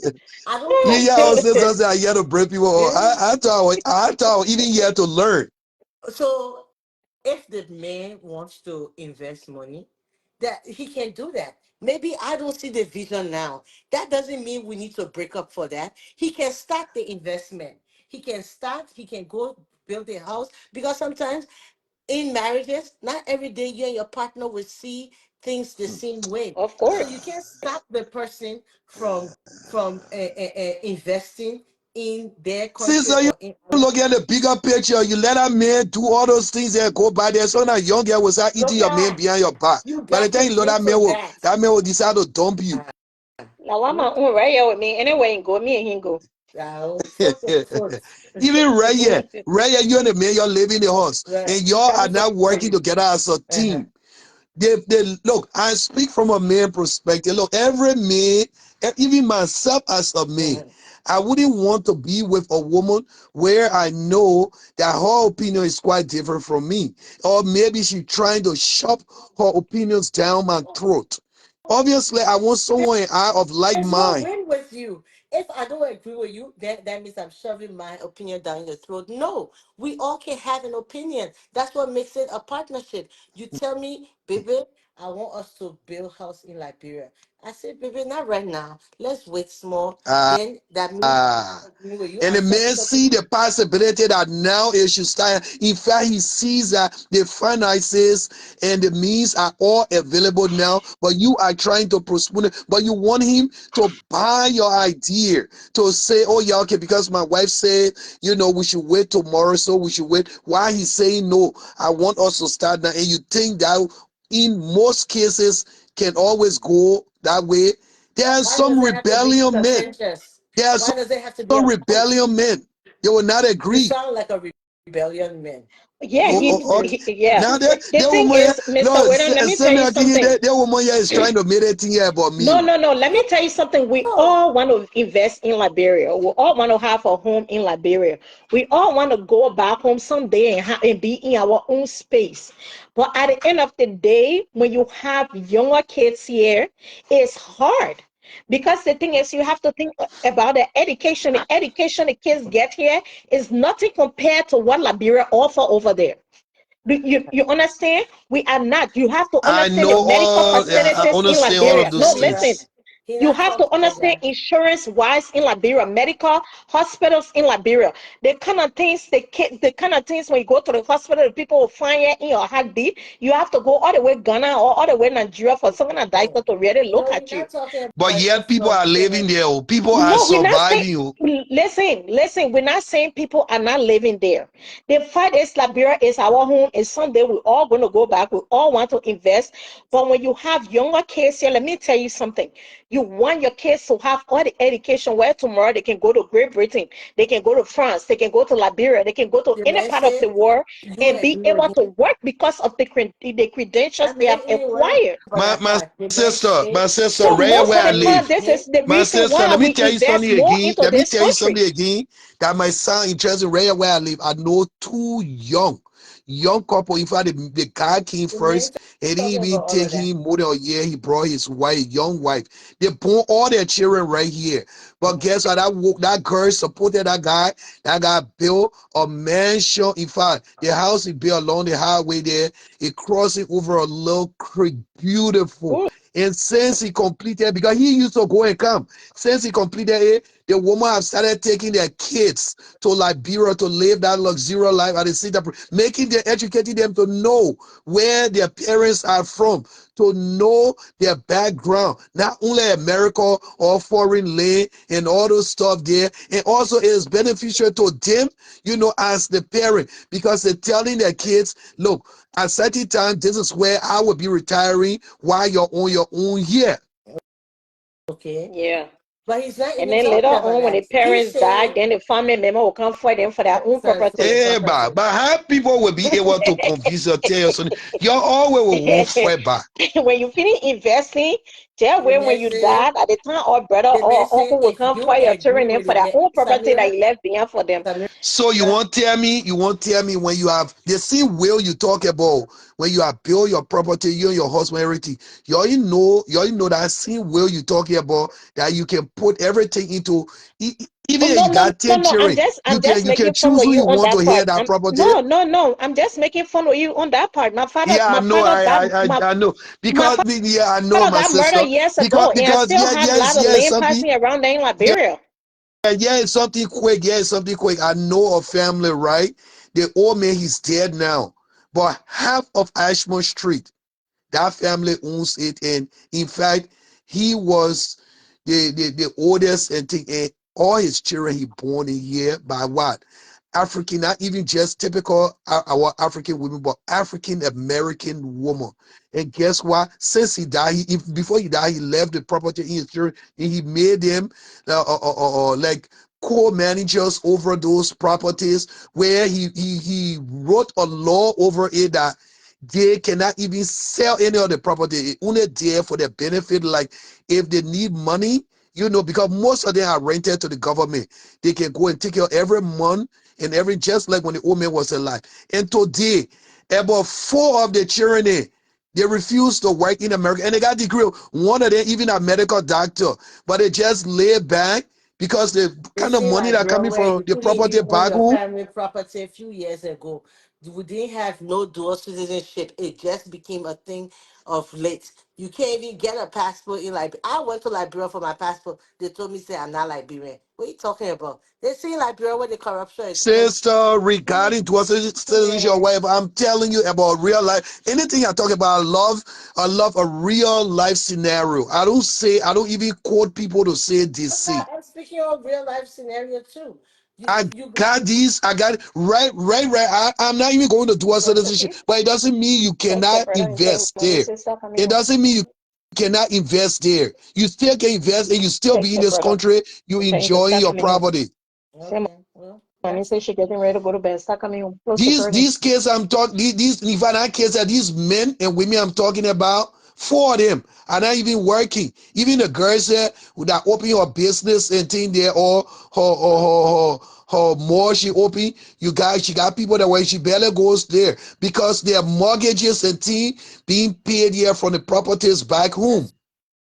I don't Yeah, I was just compare. saying I here to break people up. This I thought even here to learn. so if the man wants to invest money, that he can do that. Maybe I don't see the vision now. That doesn't mean we need to break up for that. He can start the investment. He can go build a house, because sometimes in marriages, not every day you and your partner will see things the same way. Of So course. you can't stop the person from investing in their country Sister, you or in look at the bigger picture. You let a man do all those things and go by there. So that young girl will start eating look your man at. behind your back. You By the got time to you know think for that. that man will decide to dump you. Uh, Now I'm mm, my own right here with me. Anyway, go me and him go. foot to foot. Even right here, you and the man, you're living in the house. Right. And y'all are Coming for not working you. together as a Uh-huh. team. They look, I speak from a man perspective. Look, every man, even myself as a man, Uh-huh. I wouldn't want to be with a woman where I know that her opinion is quite different from me. Or maybe she's trying to shove her opinions down my throat. Obviously, I want someone I of like There's no mind. win with you. If I don't agree with you, then that means I'm shoving my opinion down your throat. No, we all can have an opinion. That's what makes it a partnership. You tell me, baby, I want us to build house in Liberia. I said, baby, not right now. Let's wait small. Ah. Then that means I'm agreeing with you. And I'm the shoving man something. see the possibility that now it should start. In fact, he sees that the finances and the means are all available now, but you are trying to postpone it. But you want him to buy your idea, to say, oh yeah, okay, because my wife said, we should wait tomorrow, so we should wait. Why he's saying no? I want us to start now. And you think that in most cases can always go that way. There's Why some does it have to be rebellion men. contentious? There's Why does it have to be some a fight? rebellion men. They will not You agree. sound like a rebellion man. Yeah, You Oh, need oh, oh, to. yeah. now The that thing woman here, is, Mr. no, Whedon, let me tell send me you a thing, something. that woman here is trying to make a thing here about No, me. no, no. Let me tell you something. We No. all want to invest in Liberia. We all want to have a home in Liberia. We all want to go back home someday and be in our own space. But at the end of the day, when you have younger kids here, it's hard. Because the thing is, you have to think about the education. The education the kids get here is nothing compared to what Liberia offer over there. You understand? We are not. You have to I understand the know medical all, I facilities in understand all Liberia. of Yes, No, those yes, listen. right. things. He You not have to talking like understand that. insurance wise in Liberia, medical hospitals in Liberia. The kind of things the kind of things when you go to the hospital, the people will find you in your heartbeat. You have to go all the way Ghana or all the way Nigeria for someone a No, doctor to really look no, we're at you. not talking But about yet just people from are living insurance. there. Oh. People are No, we're not saying. surviving. Oh. Listen. We're not saying people are not living there. The fact is, Liberia is our home. And someday we're all going to go back. We all want to invest. But when you have younger kids here, let me tell you something. You want your kids to have all the education where tomorrow they can go to Great Britain, they can go to France, they can go to Liberia, they can go to The any man part of said the world you and be agree able with to him. work because of the credentials That they man have ain't worried acquired. about that My part. The man said sister, So right here most where of I the agree time, live. with this him. is the My reason sister, why let me we tell you invest something more again. into this country. That my son interested right here where I live. I know two young couple. In fact, the guy came The man first. He didn't talking even about all of take that. him more than a year. He brought his wife, young wife. They born all their children right here. But Mhm. guess what? That girl supported that guy. That guy built a mansion. In fact, the house he built along the highway there, it crossing over a little creek. Beautiful. Good. And since he completed, because he used to go and come, since he completed it, the woman have started taking their kids to Liberia to live that luxurious life at the city, making them, educating them to know where their parents are from, to know their background, not only America or foreign land and all those stuff there. And also it is beneficial to them, as the parent, because they're telling their kids, look, at certain time, this is where I will be retiring while you're on your own here. Okay. Yeah. But he's not And even then later talking about on, when the that. He's parents die, saying then the family member will come for them for their own for the property. Eh, property. but how people will be able to convince you, tell you something, you always will want fight back. When you finish investing, tell The where when man you said die, at the time, or brother the man or said uncle will if come you for your agree children them with for the their man, own property that Samira, you left behind for them. Samira, So you won't tell me when you have the same will you talk about when you have built your property, you and your husband, everything. You already know that same will you talking about that you can put everything into, Oh, even if no, you no, got no, 10 no. children, I'm just you can making fun choose of who you you on want to that hear part. that property. No, no, no. I'm just making fun of you on that part. Yeah, I My know, father got I know. my Because, yeah, I know, father my got murdered sister. years Because, ago, and I still yeah, have a yes, lot of yes, land something, passing around there in yeah, Liberia. yeah, it's something quick. Yeah, it's something quick. I know a family, right? The old man, he's dead now. But half of Ashmore Street, that family owns it. And in fact, he was the oldest and thing. And all his children he born in here by what? African, not even just typical our African women, but African American woman. And guess what? Since he died, before he died, he left the property in his children, and he made them like co-managers over those properties, where he wrote a law over it that they cannot even sell any of the property. It's only there for their benefit. Like if they need money, because most of them are rented to the government. They can go and take care every month and every, just like when the old man was alive. And today, about 4 of the children, they refuse to work in America. And they got degree. One of them even a medical doctor. But they just lay back because the They kind of say money like, that bro, coming where from you the couldn't property even own back your home. family property a few years ago. We didn't have no dual citizenship. It just became a thing of late. You can't even get a passport in Liberia. I went to Liberia for my passport. They told me, say, I'm not Liberian. What are you talking about? They say Liberia where the corruption is. And Sister, regarding to us, citizenship or yeah, whatever, I'm telling you about real life. Anything I talk about, I love a real life scenario. I don't even quote people to say this. See, I'm speaking of real life scenario too. I You got these, I got it. Right, right, right. I'm not even going to do a citizenship, but it doesn't mean you cannot invest there. It doesn't mean you cannot invest there. You still can invest and you still be in this country, you enjoying your property. okay? Well, Mommy that's says she's getting ready to go to bed. Start coming home. Close the curtain. These kids I'm talking, these in fact, that kids are these men and women I'm talking about. 4 of them are not even working. Even the girls there that open her business and thing there, or her more she open. She got people that way she barely goes there because their mortgages and thing being paid here from the properties back home.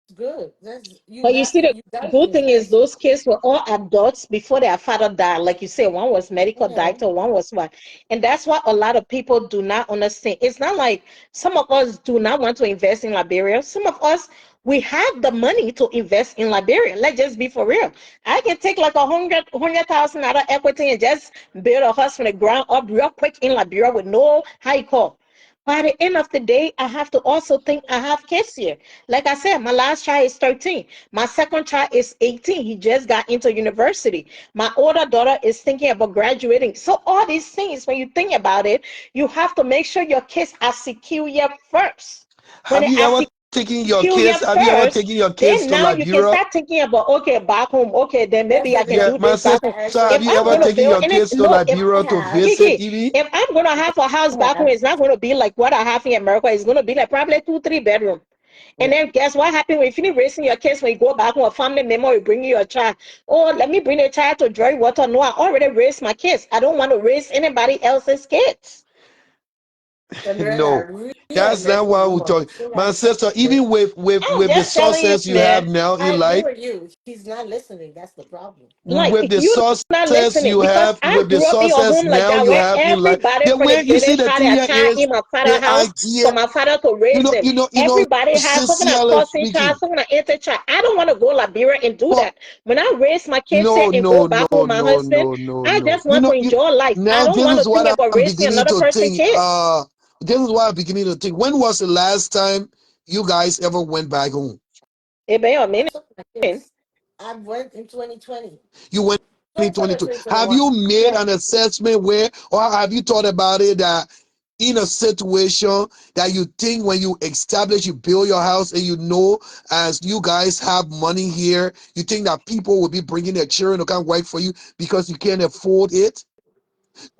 that's good. That's But you see, the you got to good thing is invest. those kids were all adults before their father died. Like you said, one was medical Yeah. doctor, one was what. And that's what a lot of people do not understand. It's not like some of us do not want to invest in Liberia. Some of us, we have the money to invest in Liberia. Let's just be for real. I can take like 100,000 out of equity and just build a house from the ground up real quick in Liberia with no high cost. By the end of the day, I have to also think I have kids here. Like I said, my last child is 13. My second child is 18. He just got into university. My older daughter is thinking about graduating. So all these things, when you think about it, you have to make sure your kids are secure here first. When Have they you are ever taken your secure here kids? Have you ever first, taken your kids then to now you can Liberia? start thinking about, okay, back home. Okay, then That's maybe I the can thing. Yeah, do my this sister, back home. have If you I'm ever going to taken build your any, kids to no, if Liberia to Have. visit Kiki, even? if I'm gonna have a house back home, Have. it's not gonna be like what I have in America. It's gonna be like probably 2, 3 bedroom. And then guess what happened when you finish raising your kids, when you go back home, a family member will bring you your child. Oh, let me bring the child to dry water. No, I already raised my kids. I don't want to raise anybody else's kids. America, No, really that's not American what we woman. talk. So My like, sister, even I'm with the just telling you, success you have man. now I in agree life, with you. He's not listening. That's the problem. Like with the you not success listening you because have, I with the grew up in a success home like now that you where have in life, everybody the from the way you see village the had thing a here child is in my father's the house for idea, my father to raise them. Everybody has some kind of sincerely cousin child, speaking. some kind of auntie child. I don't want to go Liberia and do But that. When I raise my kids here no, and go no, no, back with my no, husband, no, no, I no. just want to enjoy life. I Now don't this want to is think what about I'm raising beginning another to person's think. kid. This is what I'm beginning to think. When was the last time you guys ever went back home? It be a I minute. took my kids. I went in 2020. You went 2020 or 2022. Have 2021. you made Yeah. an assessment where, or have you thought about it that in a situation that you think when you establish, you build your house and you know, as you guys have money here, you think that people will be bringing their children to come work for you because you can't afford it?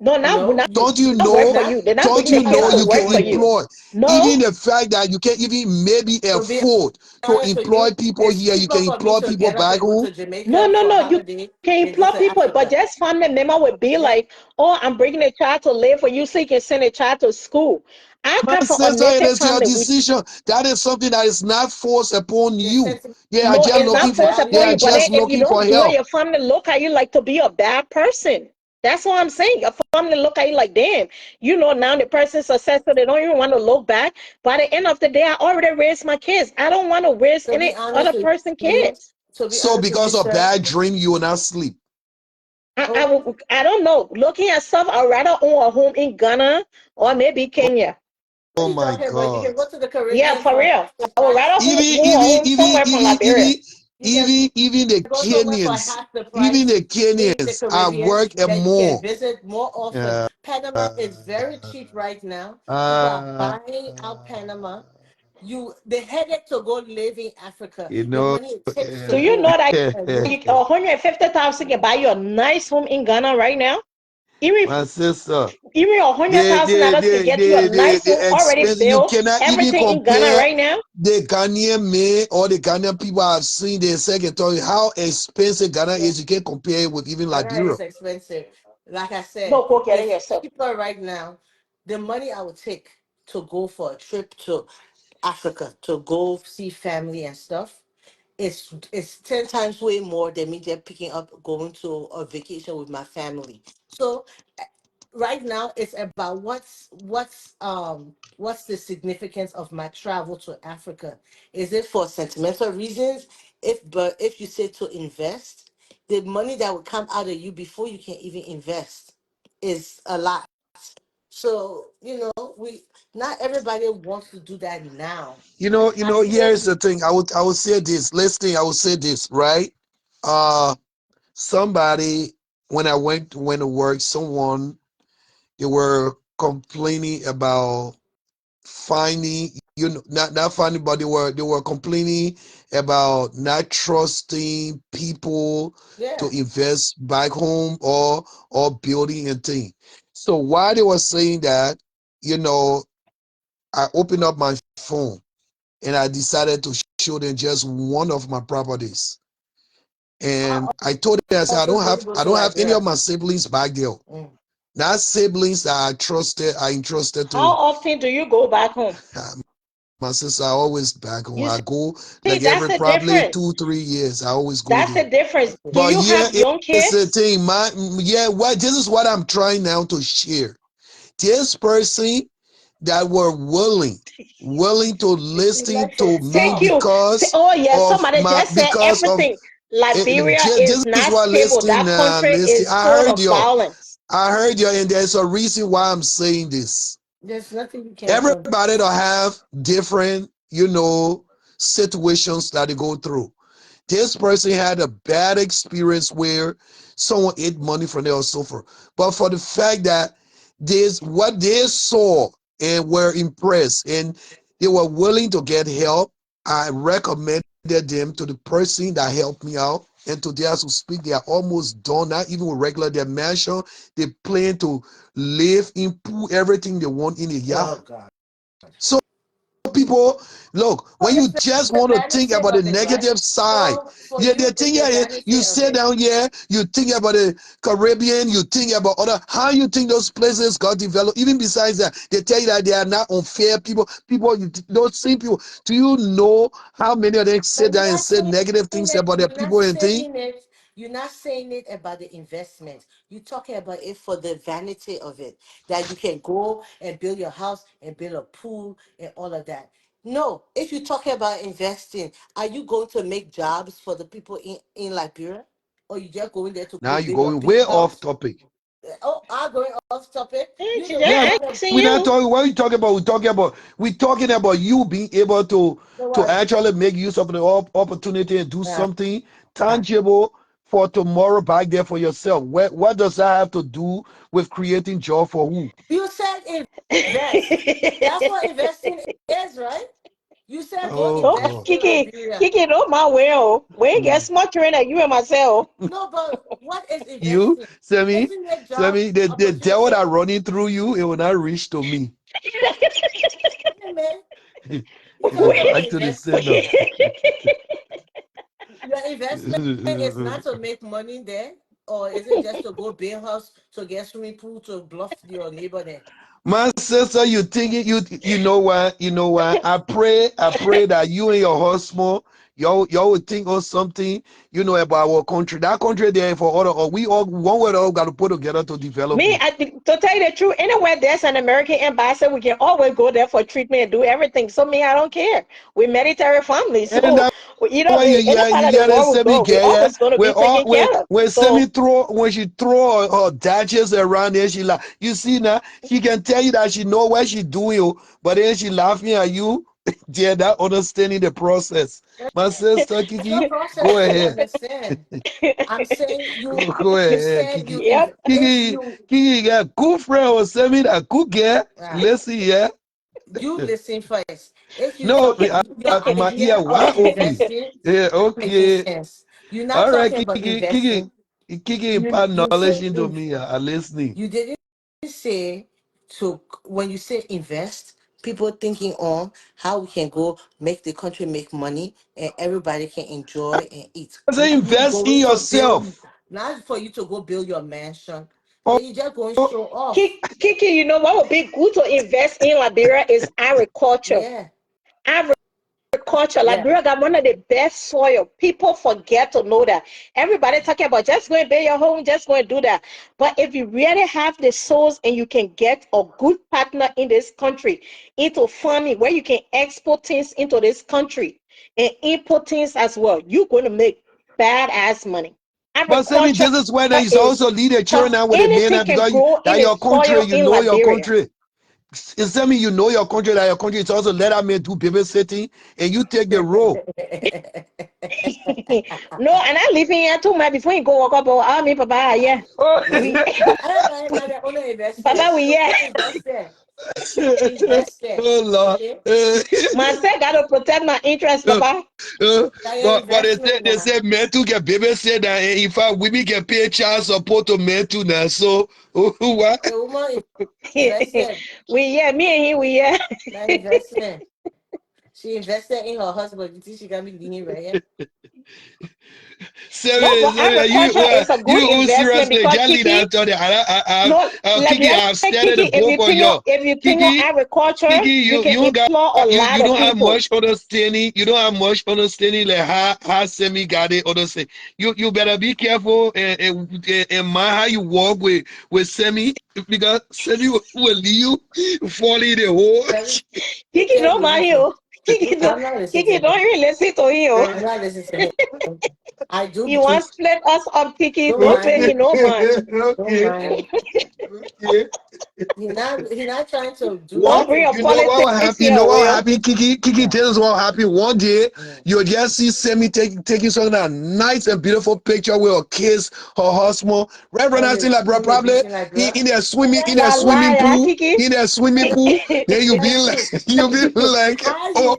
No, No, not Don't you not work know? for not you. They're not Don't bringing you your kids know to not you can work for employing you. you. employ? No, Even the fact that you can even maybe To be afford to honest with employ you, people it's here, you cheaper can for me employ to people get up back and go home. to no, Jamaica no, for no. You holiday can than go employ to people, but Africa. just family member would be Yeah, like, oh, I'm bringing a child to live for you so you can send a child to school. I My come from a sister, it native is your family. We decision. That is something that is not forced upon the you. no, it's not forced They upon are you. sentimentality. But then just if you looking for don't do it, help. your family look at you like to be a bad person. That's what I'm saying. Your family look at you like, damn, now the person's successful. They don't even want to look back. By the end of the day, I already raised my kids. I don't want to raise To be any honest other with person you, kids. to be So honest with you, because of sir. bad dream, you will not sleep. Oh, I don't know. Looking at stuff, I'd rather own a home in Ghana or maybe Kenya. what Oh are you my talking about? You can God. go to the Yeah, Caribbean for for real. the I would price. rather own Even a even home even somewhere from even Liberia. You can even the go somewhere for Kenyans, half the even price the in the Kenyans are Caribbean work and that you can more. visit more often. Uh, Panama is very cheap right now. People are uh, buying out Panama. The headache to go live in Africa, you the know, money it takes Do to you go know that and live. 150,000 can buy you a nice home in Ghana right now? Even my sister. even $100,000 can get you a nice home The already expense you built, cannot even everything in Ghana compare right now. the Ghanaian men or the Ghanaian people I've seen. They second tell you how expensive Ghana is. You can't compare it with even Ghana Liberia. is expensive. Like I said, Go go get it it's yourself. cheaper right now. The money I would take to go for a trip to Africa to go see family and stuff, it's 10 times way more than me just picking up going to a vacation with my family. So right now it's about what's the significance of my travel to Africa? Is it for sentimental reasons? If you say to invest, the money that will come out of you before you can even invest is a lot. So we not everybody wants to do that now. At Here's certain the thing. I would say this. Listen, I would say this, right? Uh somebody when I went to work, someone they were complaining about finding not finding, but they were complaining about not trusting people to yeah. invest back home or building and thing. So while they were saying that, you know I opened up my phone and I decided to show them just one of my properties. And How I told them, I said, often do you go I to don't have any of Liberia? my siblings back there. Mm. Not siblings that are interested How to. often do you go back home? My sister, I always back home. You I go see, like that's every the probably difference. 2 3 years. I always go That's the there. difference. Do But you here have young is the kids? thing. This is what I'm trying now to share. This person that were willing to listen Let's to me Thank explore. you. Oh yeah, somebody just said because of everything. Liberia this is is not what stable. listen That country listen. is full of violence. I heard you, and there's a reason why I'm saying this. There's nothing you can control. Everybody don't have different, situations that they go through. This person had a bad experience where someone ate money from their sofa. But for the fact that this what they saw and were impressed and they were willing to get help, I recommended them to the person that helped me out. And today, as we speak, they are almost done, not even with regular their mansion. They plan to live in, put everything they want in a Oh yacht. God. So people, look, So when you it's just the want to think vanity about the of it, right? negative side, So for yeah, you, the it's thing the here is you vanity of sit it. down here, you think about the Caribbean, you think about other, how you think those places got developed. Even besides that, they tell you that they are not unfair people. Those same people. Do you know how many of them sit But down and say negative things about their people and things? you're not saying it about the investment. You're talking about it for the vanity of it. That you can go and build your house and build a pool and all of that. No, if you're talking about investing, are you going to make jobs for the people in Liberia? Or you just going there to Now go you're build your going big way off house? topic. Oh, I'm going off topic. You're the one Yeah, Just that can asking we're not you. talking. What are you talking about? We're talking about you being able know to what? actually make use of the opportunity and do Uh, something tangible for tomorrow back there for yourself. What does that have to do with creating job for who? you said invest. That's what investing is, right? You said go Oh Oh, invest God. in Kiki, Liberia. Kiki, don't my well. We ain't get Mm. smart trainer, you and myself. No, but what is You, investing? Semi, Isn't it job Semi, the devil opportunity? that running through you, it will not reach to me. Hey, man, you talking Go about back to the investing? sender. Your investment is not to make money there, or is it just to go build house to get swimming pool to bluff your neighbor there? My sister, you thinking you know what? You know what? I pray that you and your husband, y'all would think of something, about our country. That country there for other, or we all one way or all got to put together to develop Me, it. to tell you the truth, anywhere there's an American embassy, we can always go there for treatment and do everything. So me, I don't care. We military family, And so you know, when any part you of the hear the world we semi go, we girl, yeah, always going to be taken care of. when So semi throw when she throw her dashes around there, she like you see now, she can tell you that she know what she doing, but then she laughing at you. Yeah, that understanding the process. My sister It's no Kiki, go process to ahead. understand. I'm saying Go you ahead, said you Kiki. if yep. Kiki, you Kiki got good friend or semi that good girl. uh, Listen, yeah. you listen first. If you No, talking your my ear idea of wide open. investing Yeah, not making okay. sense. You're not All right, talking about Kiki, Kiki, investing. Kiki You impart you knowledge say into me. I'm listening. you didn't say to when you say invest, people thinking on how we can go make the country make money and everybody can enjoy and eat. I say Not you invest in going to build, yourself. not for you to go build your mansion. Oh, Then you just going to oh, show off. Kiki, you know what would be good to invest in Liberia is agriculture. Yeah, Agriculture. yeah. Liberia got one of the best soil. People forget to know that. Everybody talking about just go and build your home, just go and do that. But if you really have the souls and you can get a good partner in this country into farming where you can export things into this country and import things as well, you're going to make badass money. but Sammy, Agriculture this is where then you is also lead the children because now with the men anything now can because you, grow in that the your country, soil you in know your Liberia. country. It's Sammy, you know your country, that your country is also let that man do babysitting and you take the role. No, and I live in here too, man. Before you go walk up, I mean, Papa, yeah. Oh, We, I don't know about the owner investor. Papa, we, So yeah. investor. oh Lord. Okay? Myself got to protect my interest, Uh, Papa. Now your but investment they now. say men too get babysit that in fact women get pay child support to men too now. So what? A woman invested. We, yeah, me and he, we, yeah. Now investment. She invested in her husband. You think she got me leaning right here? No, but You agriculture is a good you investment seriously because just lead Kiki, out there. no, Kiki, Liberian I've studied the Kiki, both of you. if you think on Kiki, agriculture, Kiki, you you can you got employ a you lot of don't have people. much understanding. You don't have much understanding like how semi got it understand. You better be careful and mind how you walk with semi because semi will leave you fall in the hole. Very, Kiki very don't mind beautiful. you. Kiki, I'm not listening to Kiki don't him. even listen to you. I'm not listening to him. I do You want to split us up, Kiki. don't Don't pay mind. he no mind. Don't Okay, mind. okay. He not trying to do Don't One, bring nothing. your you know what will politics happen? You here, know what will Will. happen? Kiki Yeah. tells us what will happen. One day, Mm. you'll just see Sammy taking something that nice and beautiful picture with her kids, her husband. Reverend, I think like bro, On the probably beach in Liberia. in Yes. their swimming Wallahi, pool, Kiki. in their swimming pool. Then you'll be That's like, true. you'll be like, oh,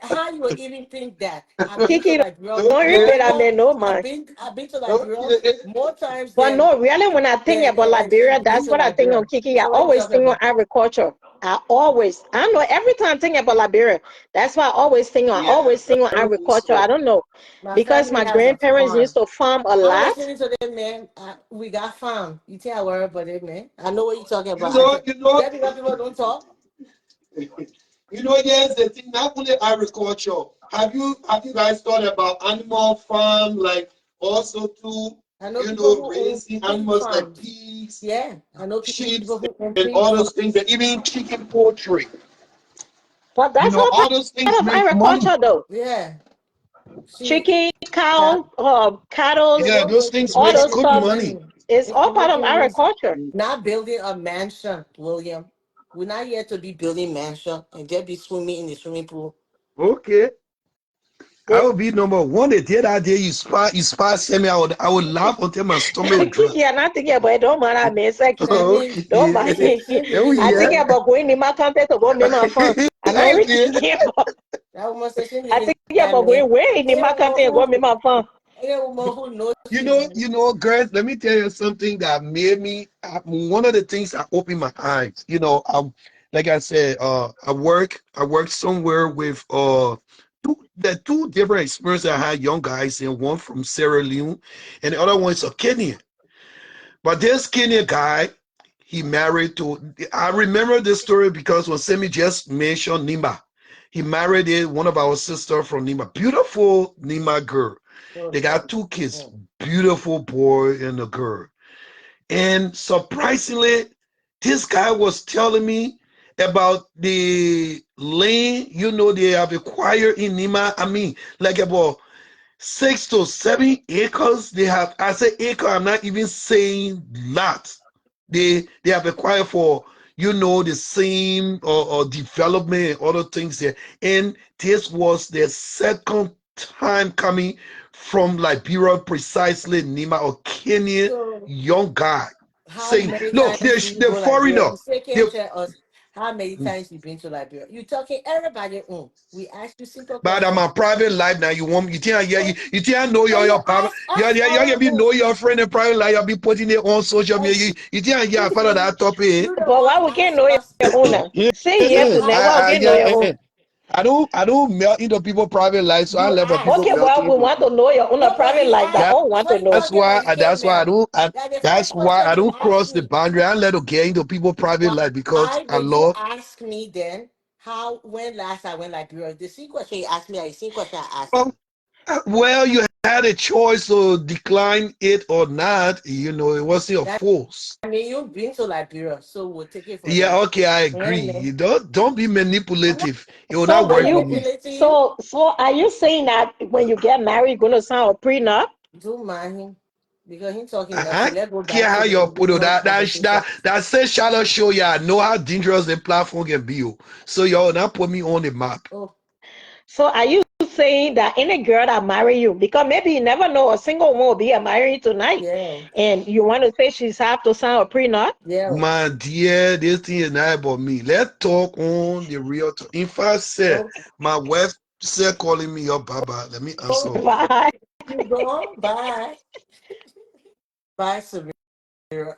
How you would even think that? I've been to Kiki, Liberia don't you okay, pay that more. man no I've mind. been I've been to Liberia okay. more times But than no, really, when I think about she Liberia, been that's to what I think Liberia. of Kiki. I So what you always talking think of about? agriculture. I know every time I think about Liberia, that's why I Yeah, always think of I don't think agriculture. I so. don't know. My Because family my has a grandparents used farm. to farm a I'm lot. listening to them, man. We got farm. You think I worry about it, man? I know what you're talking You about. I know, can. you know. That because people don't talk. You know, here's the thing, not only agriculture. Have you guys thought about animal farm, like also too, I know people who own raising pig animals like farms. pigs, Yeah, I know sheep, people who own and pig all farms. those things, and even chicken poultry. But that's all All those things part of make money. agriculture, though. Yeah, she. Chicken, Yeah, cow, cattle, they Yeah, don't those make it. things all They makes those make good it stuff money. money. is It all can part make of it easy. agriculture. Not building a mansion, William. We're not here to be building mansion and just be swimming in the swimming pool. Okay. I The would be number one. The other day you spy semi, I would laugh until my stomach would drop. Kiki, I'm not thinking about it. Don't mind me. It's like Kiki. Sending, Don't mind Okay. me. sending Oh living I in yeah. thinking America. about going in my country to go make my fun. I'm not even Okay. thinking about. That woman said she I live in think yeah, but Miami. we in the Any market woman and go me who, my phone. any woman who knows You she know, live. you know, girls, let me tell you something that made me one of the things that opened my eyes. You know, like I said, I work somewhere with two different experiences. I had young guys, and one from Sierra Leone, and the other one is a Kenyan. But this Kenyan guy, he married to. I remember this story because when Semi just mentioned Nima, he married one of our sisters from Nima, beautiful Nima girl. Oh, They got no. two kids, Mm. beautiful boy and a girl. And surprisingly, this guy was telling me about the land, they have acquired in Nima. I mean, like about 6 to 7 acres they have. I say acre, I'm not even saying lot. They have acquired for the same or development and other things there. And this was their second time coming from Liberia, precisely Nima or Kenyan So young guy how saying, many no, times do you the go Liberia? foreigner. You say They, can't tell us how many times you've been to Liberia. You talking everybody. We ask you simple but I'm questions. a private life now. You think yeah, So, you think I know so you your papa. ask Yeah, us yeah, yeah, our be know your friend in private life. You'll be putting it on social and media. You think I yeah, follow you that topic. you the But why one we can't ask know us. your owner? Yeah, Say You yes yeah. to that. ask Why we can't know your own? I don't melt into people private life, so I you let people ask. Okay, melt well, we into. want to know your own No, but private he life. That asked. That all want So to you know. talking about you can't that's why I melt. don't. That the That's first why question I you don't ask cross the me. boundary. I let to get into people private life because Why I did you love. ask me then? How when last I went Liberia? The same question you asked me, the same question I asked Well, you. well, you had a choice to decline it or not. It wasn't a That force. I mean you've been to Liberia, so we'll take it from Yeah, there. okay, I agree. And You don't be I'm not manipulative. It will So not are I'm work not with you? me. manipulating you. So are you saying that when you get married, you're gonna sign a prenup? Don't mind him because he's talking enough. So I let's go care back how to the you put it. original That conversation. that says Charlotte show you. I know how dangerous the platform can be. Oh. So y'all not put me on the map. Oh So are you saying that any girl that marry you, because maybe you never know a single woman will be a married tonight, yeah, and you want to say she's have to sign a prenup? yeah. My dear, this thing is not about me. Let's talk on the real talk. In fact, sir, Okay. my wife said calling me up, Baba. Let me answer. So Bye. you go. Bye. Bye, Samira.